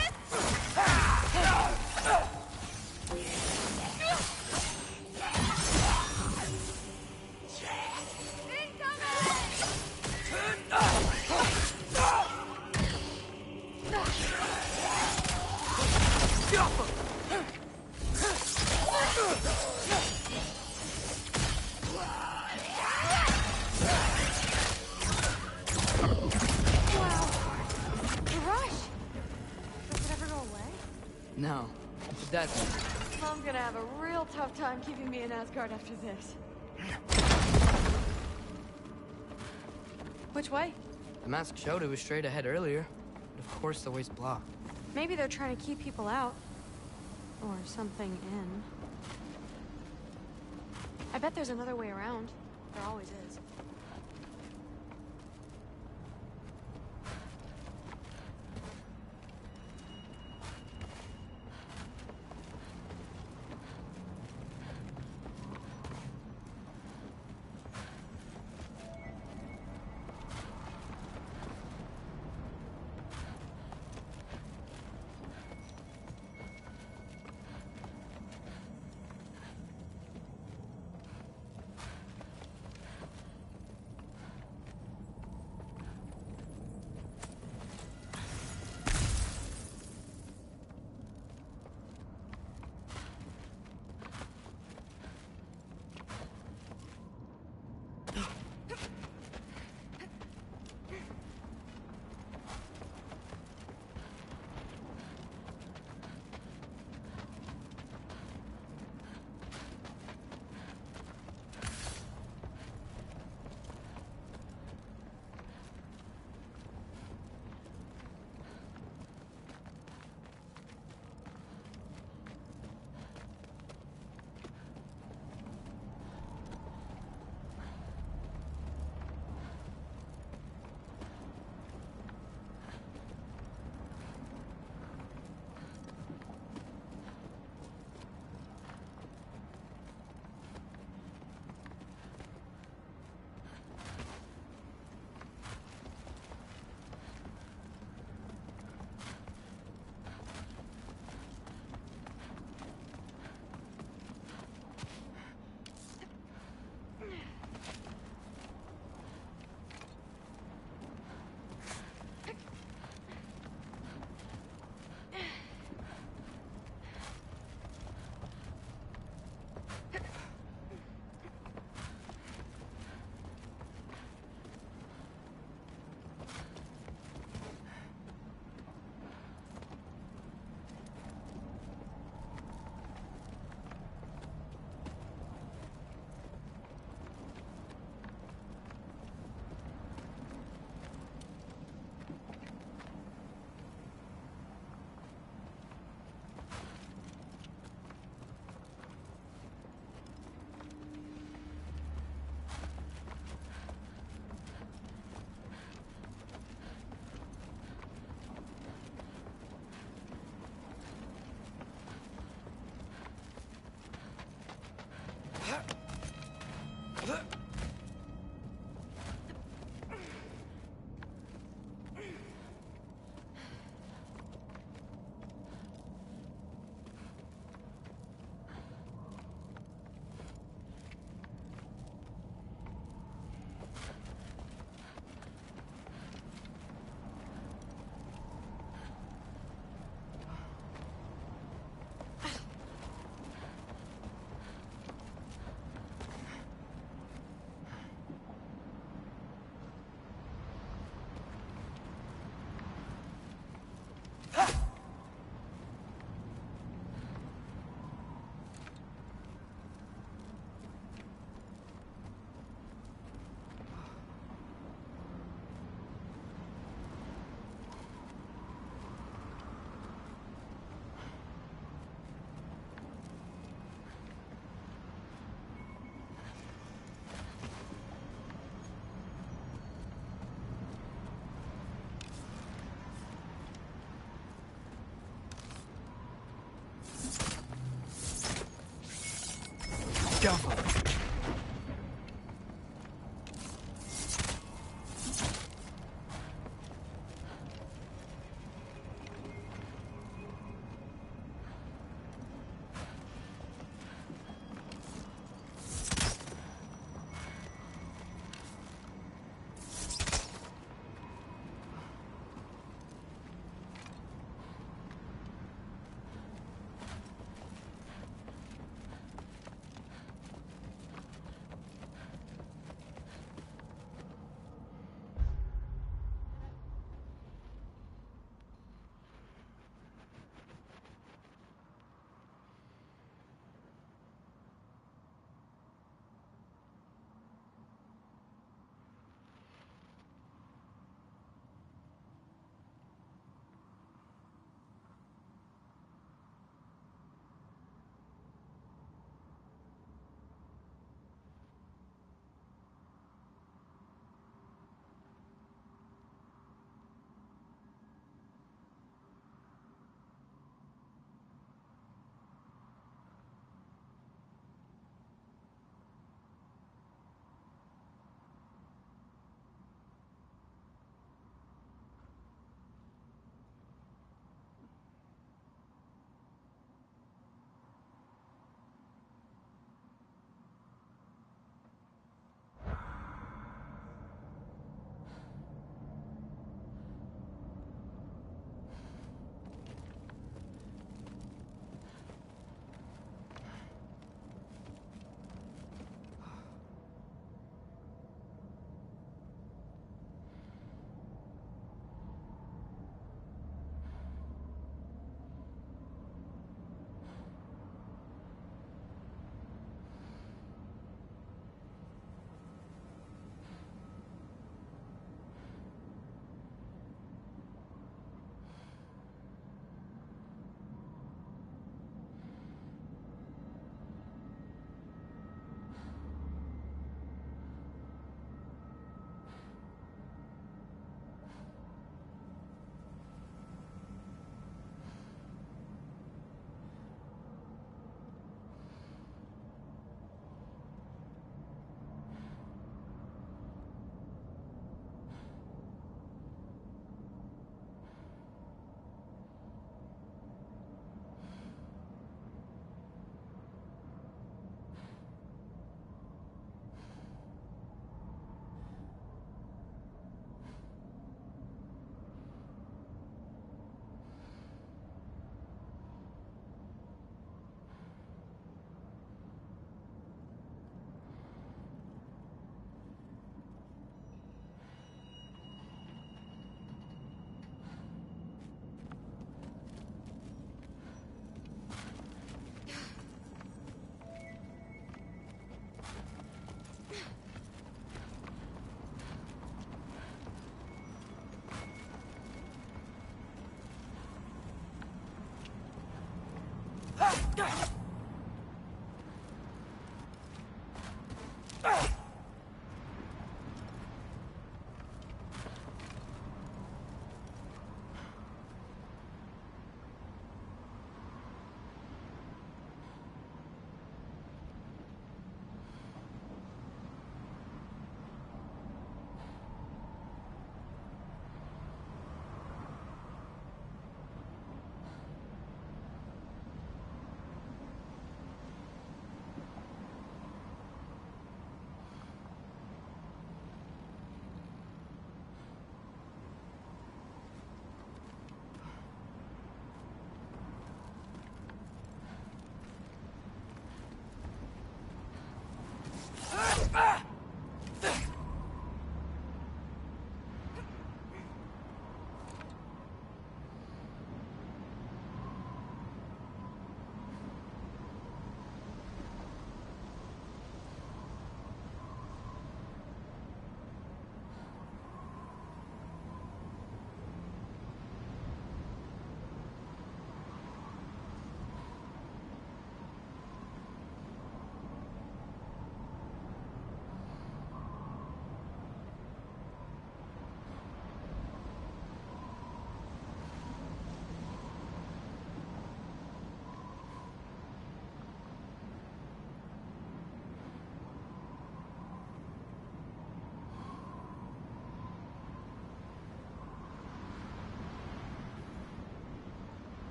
No, that's... Mom's gonna have a real tough time keeping me in Asgard after this. Which way? The mask showed it was straight ahead earlier. But of course the way's blocked. Maybe they're trying to keep people out. Or something in. I bet there's another way around. There always is.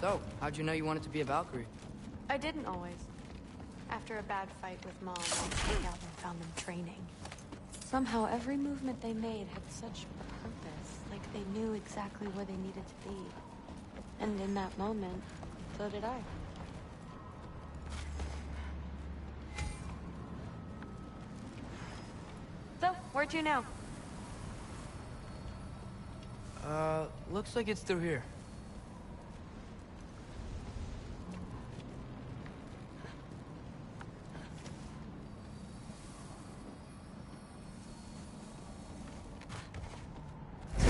So, how'd you know you wanted to be a Valkyrie? I didn't always. After a bad fight with Mom, I snuck out and found them training. Somehow, every movement they made had such purpose, like they knew exactly where they needed to be. And in that moment, so did I. So, where to now? Looks like it's through here.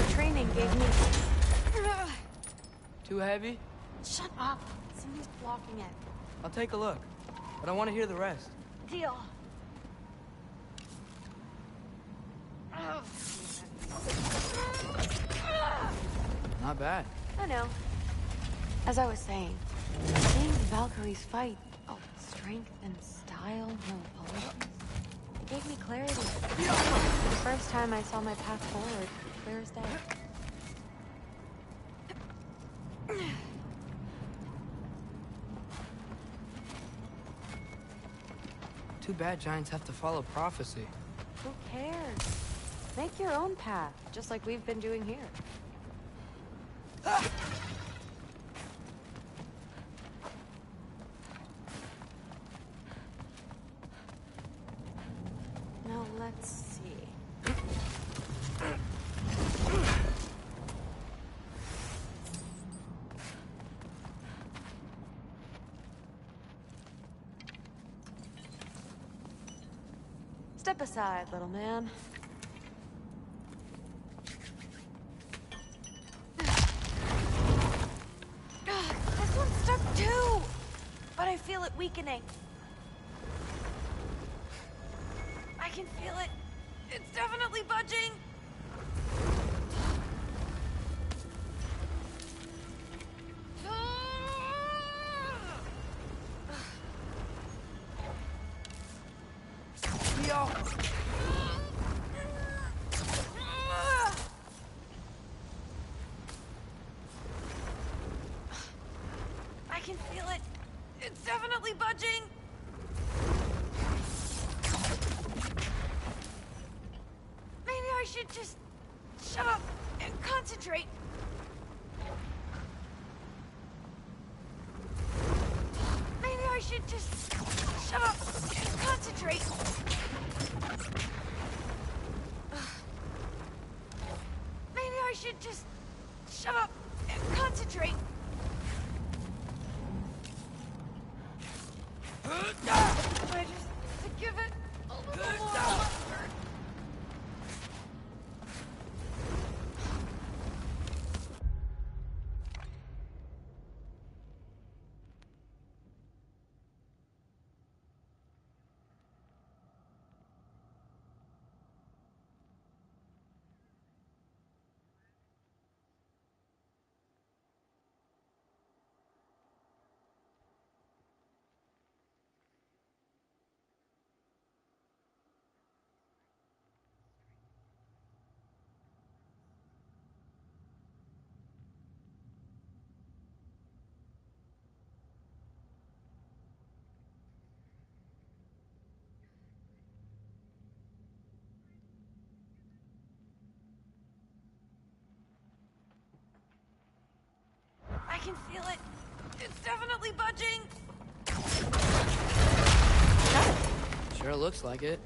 Training gave me... Too heavy? Shut up! Somebody's blocking it. I'll take a look, but I want to hear the rest. Deal. Not bad. I know. As I was saying, seeing the Valkyries fight, oh, strength and style, no apologies. It gave me clarity. For the first time I saw my path forward, clear as day. Too bad giants have to follow prophecy. Who cares? Make your own path, just like we've been doing here. Now let's see. Step aside, little man. This one's stuck too! But I feel it weakening. I can feel it. It's definitely budging. I can feel it. It's definitely budging. Maybe I should just shut up and concentrate. Maybe I should just shut up and concentrate. Maybe I should just shut up and concentrate. I just to give it a little more mustard. I can feel it. It's definitely budging. Sure looks like it.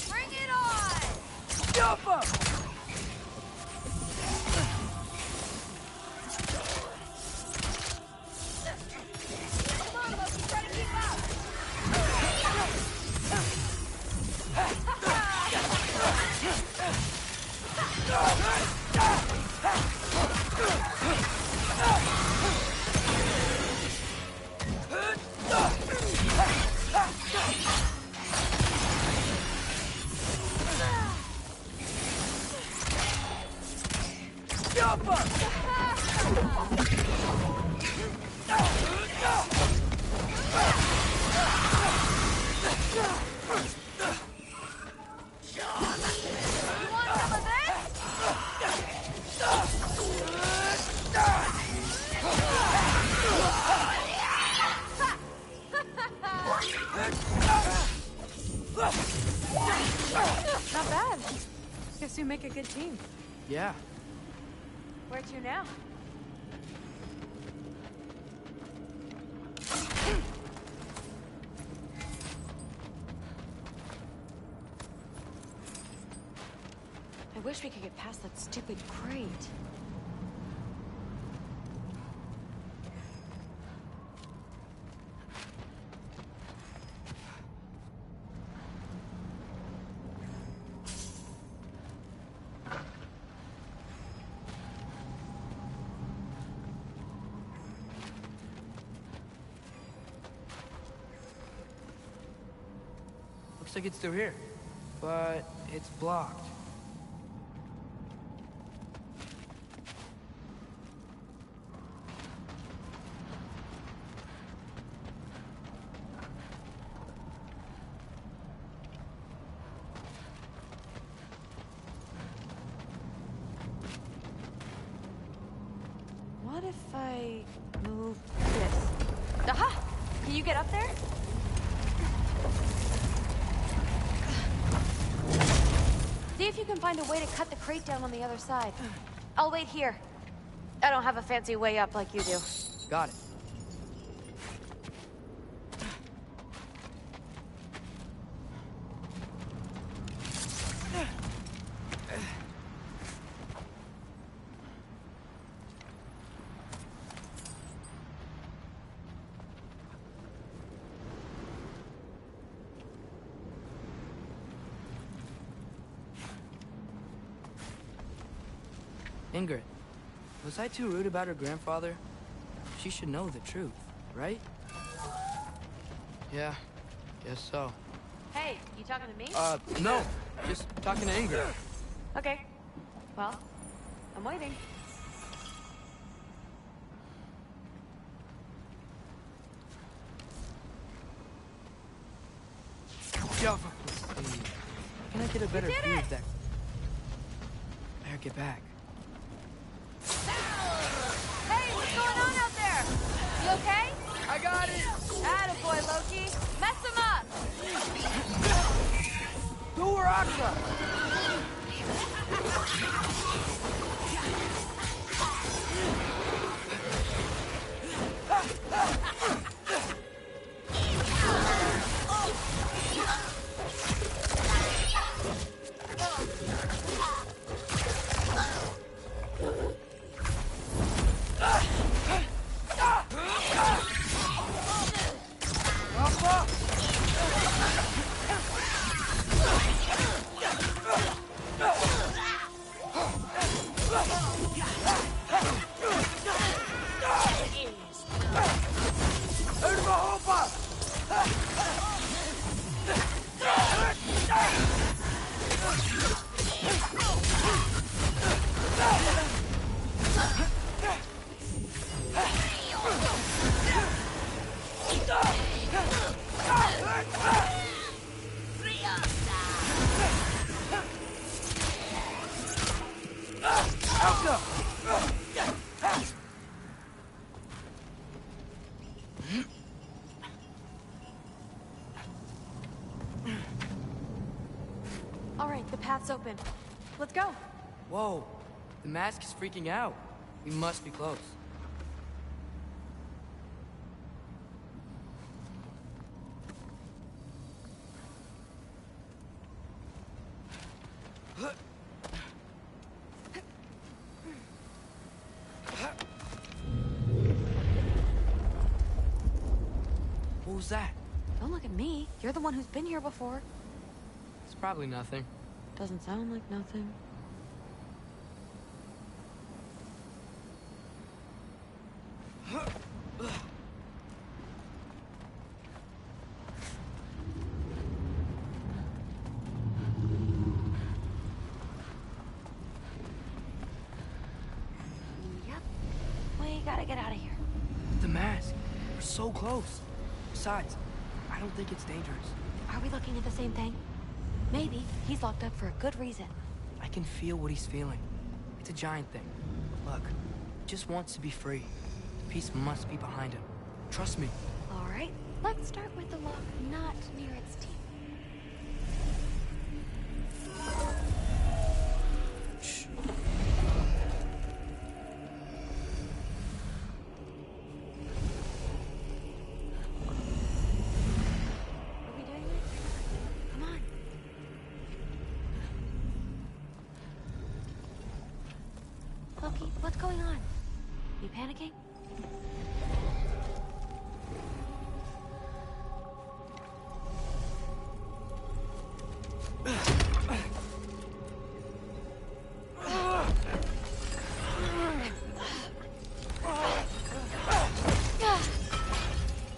Bring it on! Jump up! Come on, Loki, try to keep up! two make a good team. Yeah. Where to now? I wish we could get past that stupid crate. Looks like it's through here, but it's blocked. What if I move this? Aha! Can you get up there? See if you can find a way to cut the crate down on the other side. I'll wait here. I don't have a fancy way up like you do. Got it. Ingrid, was I too rude about her grandfather? She should know the truth, right? Yeah, guess so. Hey, you talking to me? No, just talking to Ingrid. Okay. Well, I'm waiting. Java, let's see. Can I get a better view of that? Better get back. Hey, what's going on out there? You okay? I got it! Attaboy, Loki. Mess him up! Duraksa! All right, the path's open. Let's go. Whoa, the mask is freaking out. We must be close. What was that? Don't look at me. You're the one who's been here before. It's probably nothing. Doesn't sound like nothing. Yep. We gotta get out of here. The mask. We're so close. Besides, I don't think it's dangerous. Are we looking at the same thing? Maybe. He's locked up for a good reason. I can feel what he's feeling. It's a giant thing. Look, he just wants to be free. The peace must be behind him. Trust me. All right. Let's start with the lock not near its teeth. Loki, what's going on? You panicking?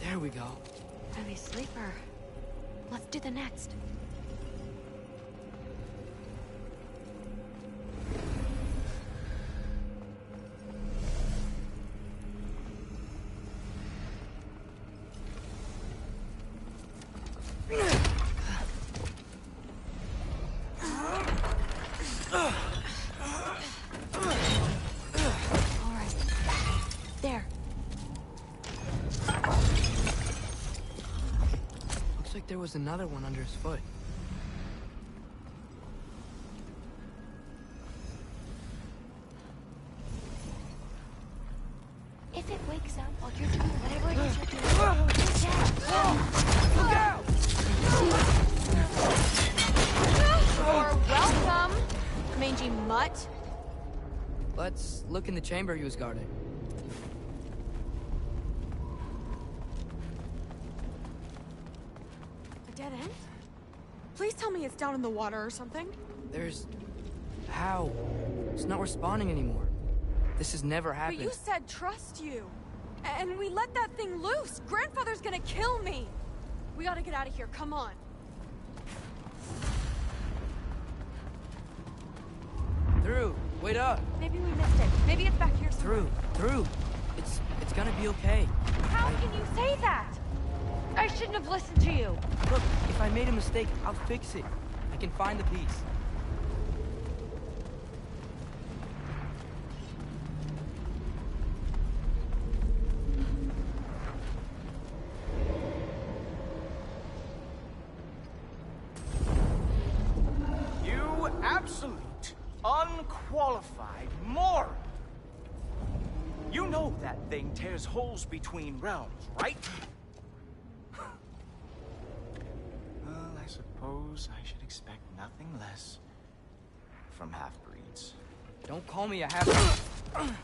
There we go. Heavy sleeper. Let's do the next. There was another one under his foot. If it wakes up while you're doing whatever it is you're doing, look out! You're welcome, mangy mutt. Let's look in the chamber he was guarding. A dead end? Please tell me it's down in the water or something. There's... How? It's not responding anymore. This has never happened. But you said trust you. And we let that thing loose. Grandfather's gonna kill me. We gotta get out of here, come on. Through. Wait up. Maybe we missed it. Maybe it's back here somewhere. Through. It's gonna be okay. How can you say that? I shouldn't have listened to you. Look, if I made a mistake, I'll fix it. I can find the piece. You absolute, unqualified moron! You know that thing tears holes between realms, right? Well, I suppose I should expect nothing less from half-breeds. Don't call me a half-breed.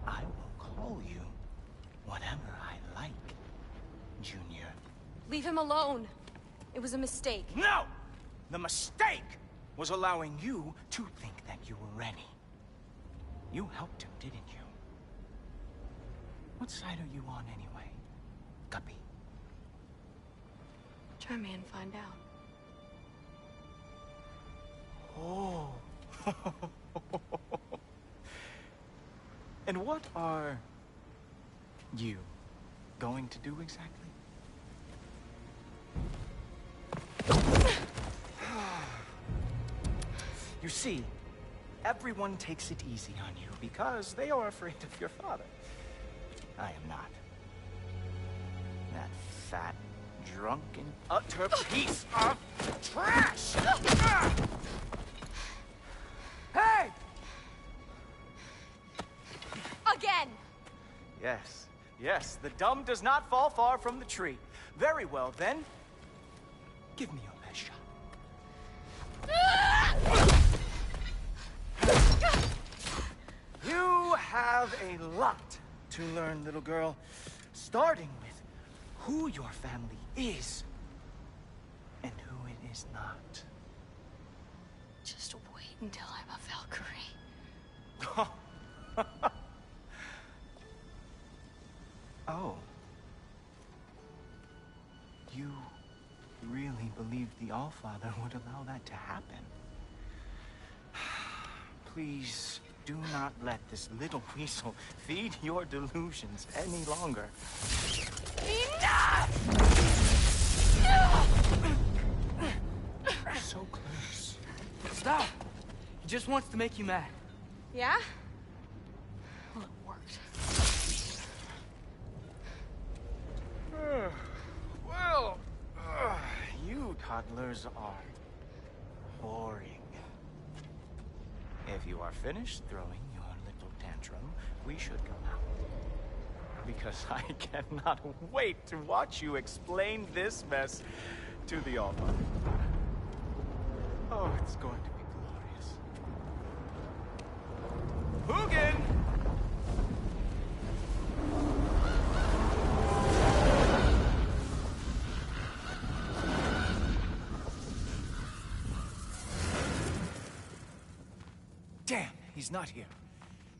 I will call you whatever I like, Junior. Leave him alone. It was a mistake. No! The mistake was allowing you to think that you were ready. You helped him, didn't you? What side are you on anyway, Guppy? Try me and find out. Oh. And what are you going to do exactly? You see, everyone takes it easy on you because they are afraid of your father. I am not. That fat, drunken, utter piece of trash! Hey! Again! Yes, yes, the dumb does not fall far from the tree. Very well, then. Give me your best shot. You have a lot to learn, little girl. Starting with who your family is and who it is not. Just wait until I'm a Valkyrie. Oh. You really believed the Allfather would allow that to happen? Please do not let this little weasel feed your delusions any longer. Enough! So close. Stop! He just wants to make you mad. Yeah? Well, it worked. Well, you toddlers are boring. If you are finished throwing your little tantrum, we should go now. Because I cannot wait to watch you explain this mess to the Allfather. Oh, it's going to be glorious. Hugin! Damn, he's not here.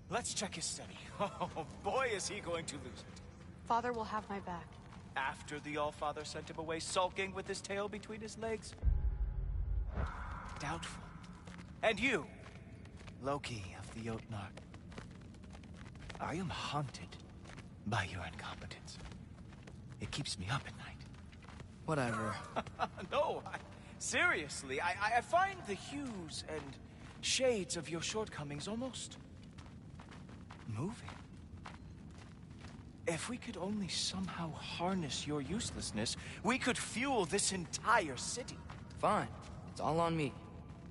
Let's check his study. Oh, boy, is he going to lose it. Father will have my back. After the All-Father sent him away sulking with his tail between his legs? Doubtful. And you, Loki of the Jotnar. I am haunted by your incompetence. It keeps me up at night. Whatever. No, seriously, I find the hues and shades of your shortcomings almost moving. If we could only somehow harness your uselessness, we could fuel this entire city. Fine. It's all on me.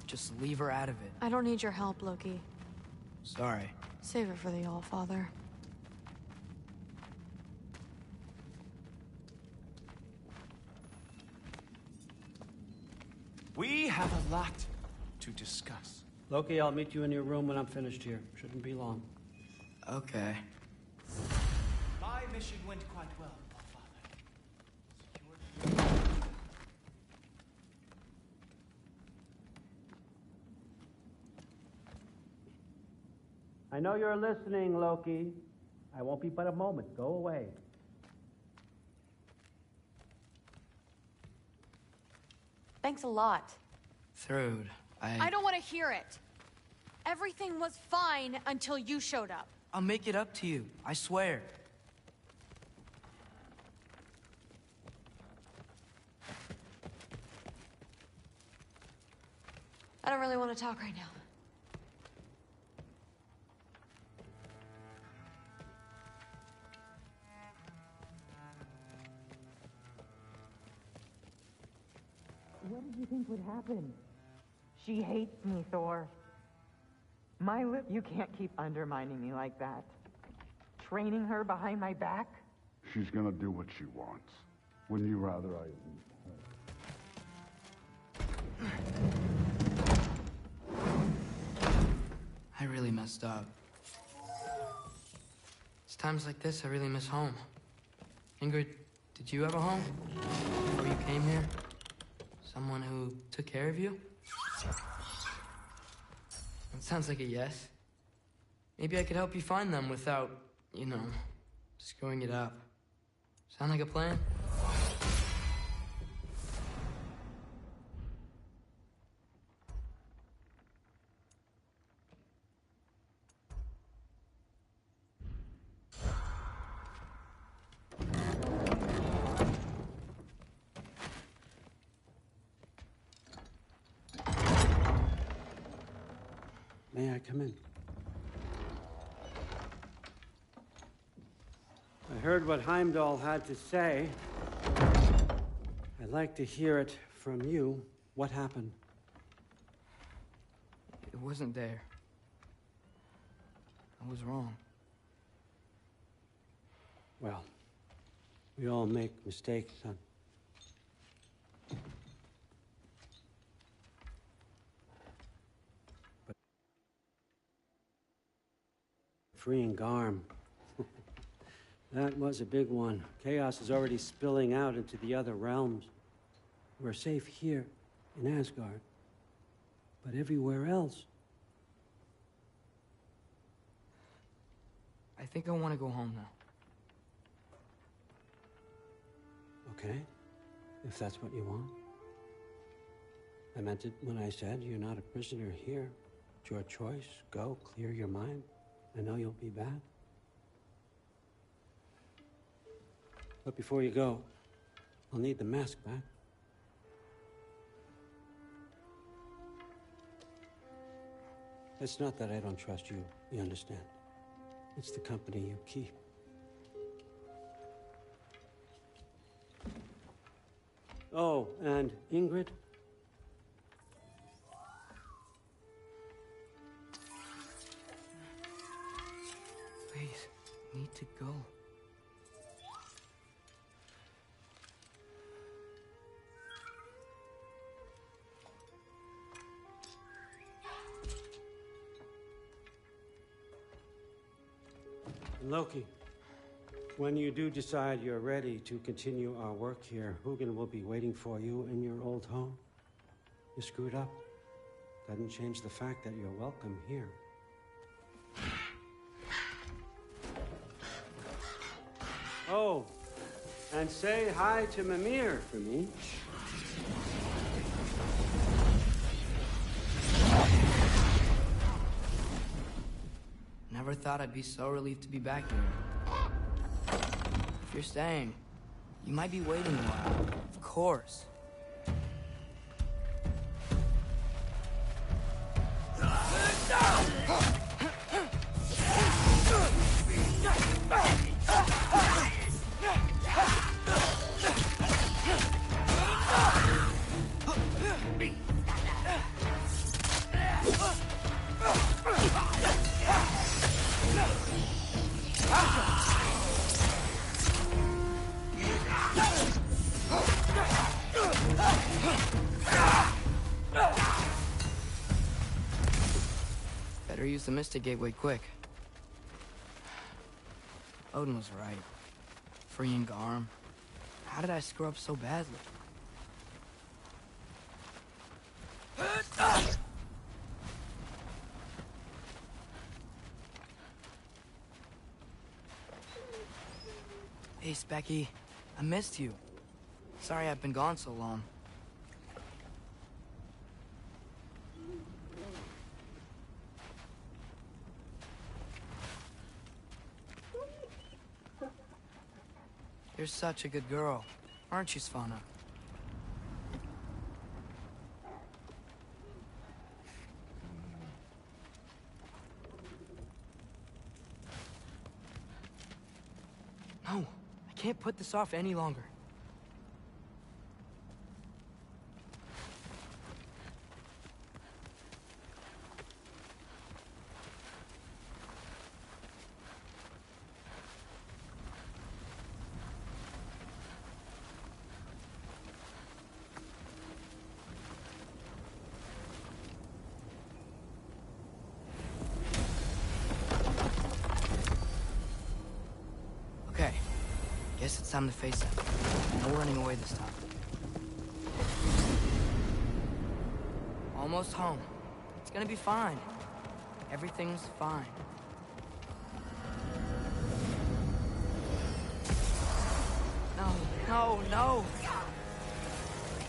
Just leave her out of it. I don't need your help, Loki. Sorry. Save it for the All-Father. We have a lot to discuss. Loki, I'll meet you in your room when I'm finished here. Shouldn't be long. Okay. My mission went quite well, I know you're listening, Loki. I won't be but a moment. Go away. Thanks a lot. Thrud, I don't want to hear it. Everything was fine until you showed up. I'll make it up to you. I swear. I don't really want to talk right now. What did you think would happen? She hates me, Thor. You can't keep undermining me like that. Training her behind my back? She's gonna do what she wants. Wouldn't you rather I leave her? I really messed up. It's times like this I really miss home. Ingrid, did you have a home before you came here? Someone who took care of you? That sounds like a yes. Maybe I could help you find them without, screwing it up. Sound like a plan? May I come in? I heard what Heimdall had to say. I'd like to hear it from you. What happened? It wasn't there. I was wrong. Well, we all make mistakes, son. But freeing Garm, that was a big one. Chaos is already spilling out into the other realms. We're safe here in Asgard, but everywhere else. I think I want to go home now. Okay, if that's what you want. I meant it when I said you're not a prisoner here. It's your choice. Go, clear your mind. I know you'll be back. But before you go, I'll need the mask back. It's not that I don't trust you, you understand? It's the company you keep. Oh, and Ingrid? Please, need to go. Loki, when you do decide you're ready to continue our work here, Hugin will be waiting for you in your old home. You screwed up. Doesn't change the fact that you're welcome here. Oh, and say hi to Mimir for me. Never thought I'd be so relieved to be back here. If you're staying, you might be waiting a while. Of course. Better use the Mystic Gateway quick. Odin was right. Freeing Garm. How did I screw up so badly? Hey, Specky. I missed you. Sorry I've been gone so long. You're such a good girl, aren't you, Svanna? No, I can't put this off any longer. Guess it's time to face it. No running away this time. Almost home. It's gonna be fine. Everything's fine. No, no, no!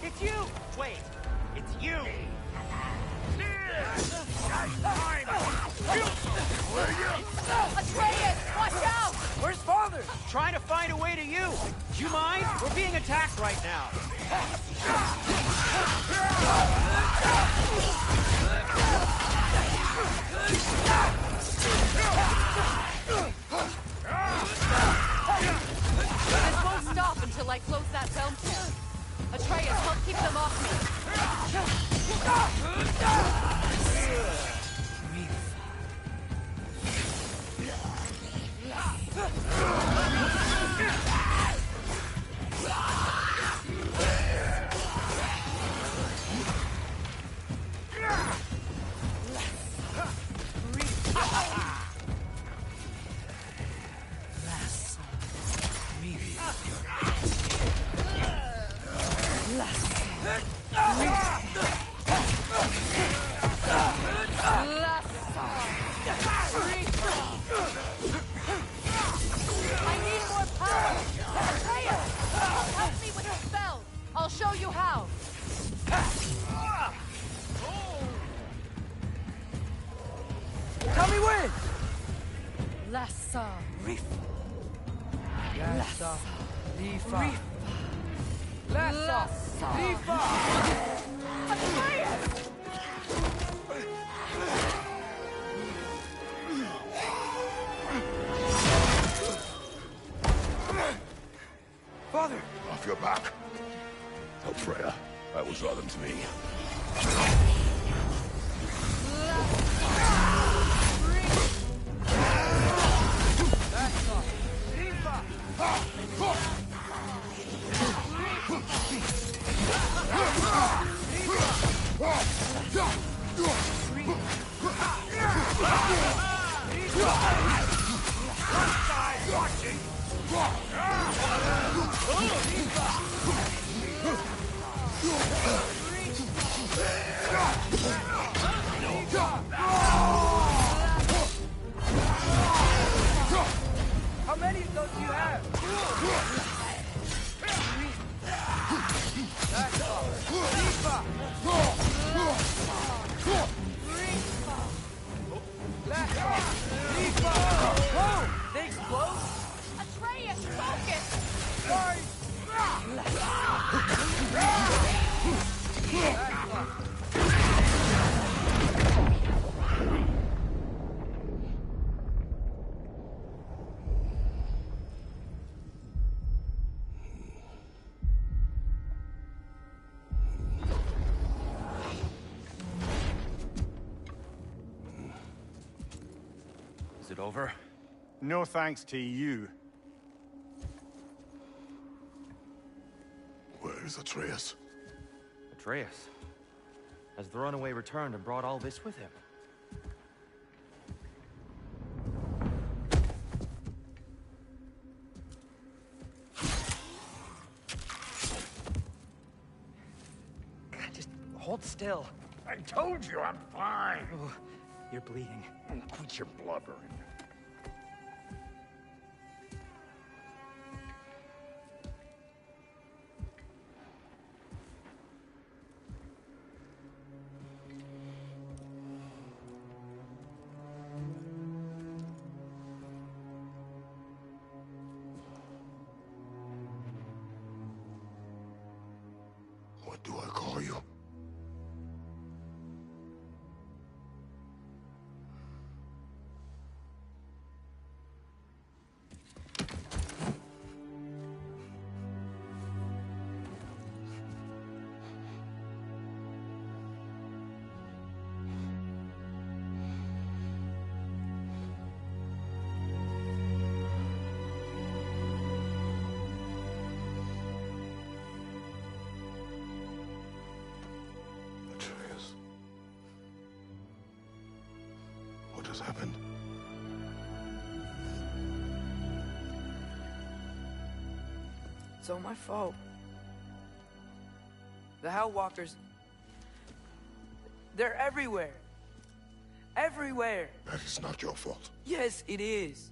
It's you! Wait, it's you! Atreus, watch out! Where's Father? Trying to find a way to you. Do you mind? We're being attacked right now. This won't stop until I close that dome pit. Atreus, help keep them off me. I'll show you how. Tell me when! Lassa. Rifa. Lassa. Rifa. Lassa. Rifa. Atreus! Father! Off your back. Tell Freya I will draw them to me. How many of those do you have? Whoa! They explode? Atreus, focus! Sorry! Is it over? No thanks to you. Where is Atreus? Atreus? Has the runaway returned and brought all this with him? God, just hold still. I told you I'm fine. Oh, you're bleeding. Quit your blubbering. What do I call you? Atreus. What has happened? It's all my fault. The Hellwalkers... they're everywhere. Everywhere. That is not your fault. Yes, it is.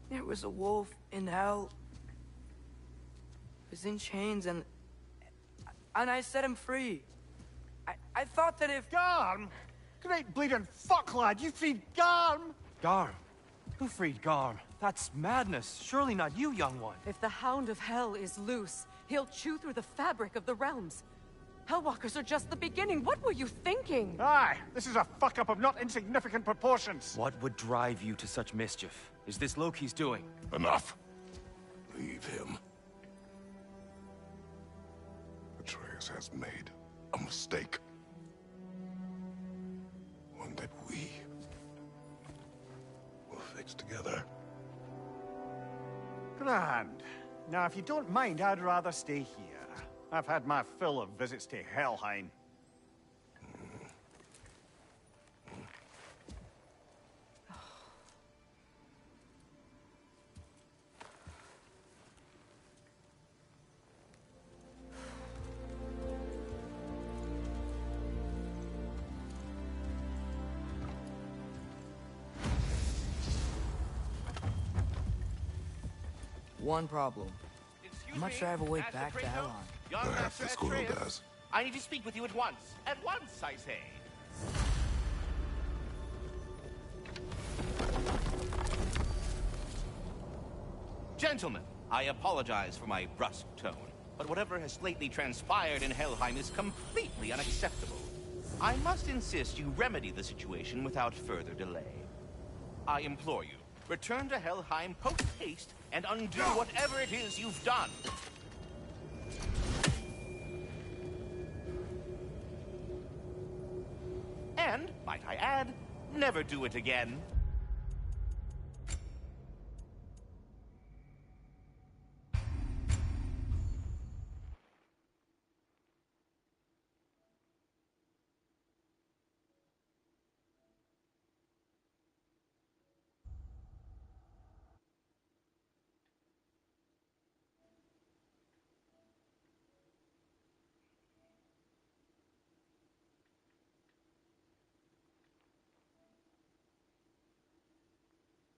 There was a wolf in hell. He was in chains and I set him free. I thought that if... Garm? Great bleeding fuck, lad. You freed Garm? Garm? Who freed Garm? That's madness. Surely not you, young one. If the Hound of Hell is loose, he'll chew through the fabric of the realms. Hellwalkers are just the beginning. What were you thinking? Aye, this is a fuck-up of not insignificant proportions. What would drive you to such mischief? Is this Loki's doing? Enough. Leave him. Atreus has made a mistake. One that we will fix together. Grand. Now, if you don't mind, I'd rather stay here. I've had my fill of visits to Helheim. One problem. How much do I have a way back to Elon? Perhaps the squirrel does. I need to speak with you at once. At once, I say. Gentlemen, I apologize for my brusque tone, but whatever has lately transpired in Helheim is completely unacceptable. I must insist you remedy the situation without further delay. I implore you, return to Helheim post-haste and undo whatever it is you've done. And, might I add, never do it again.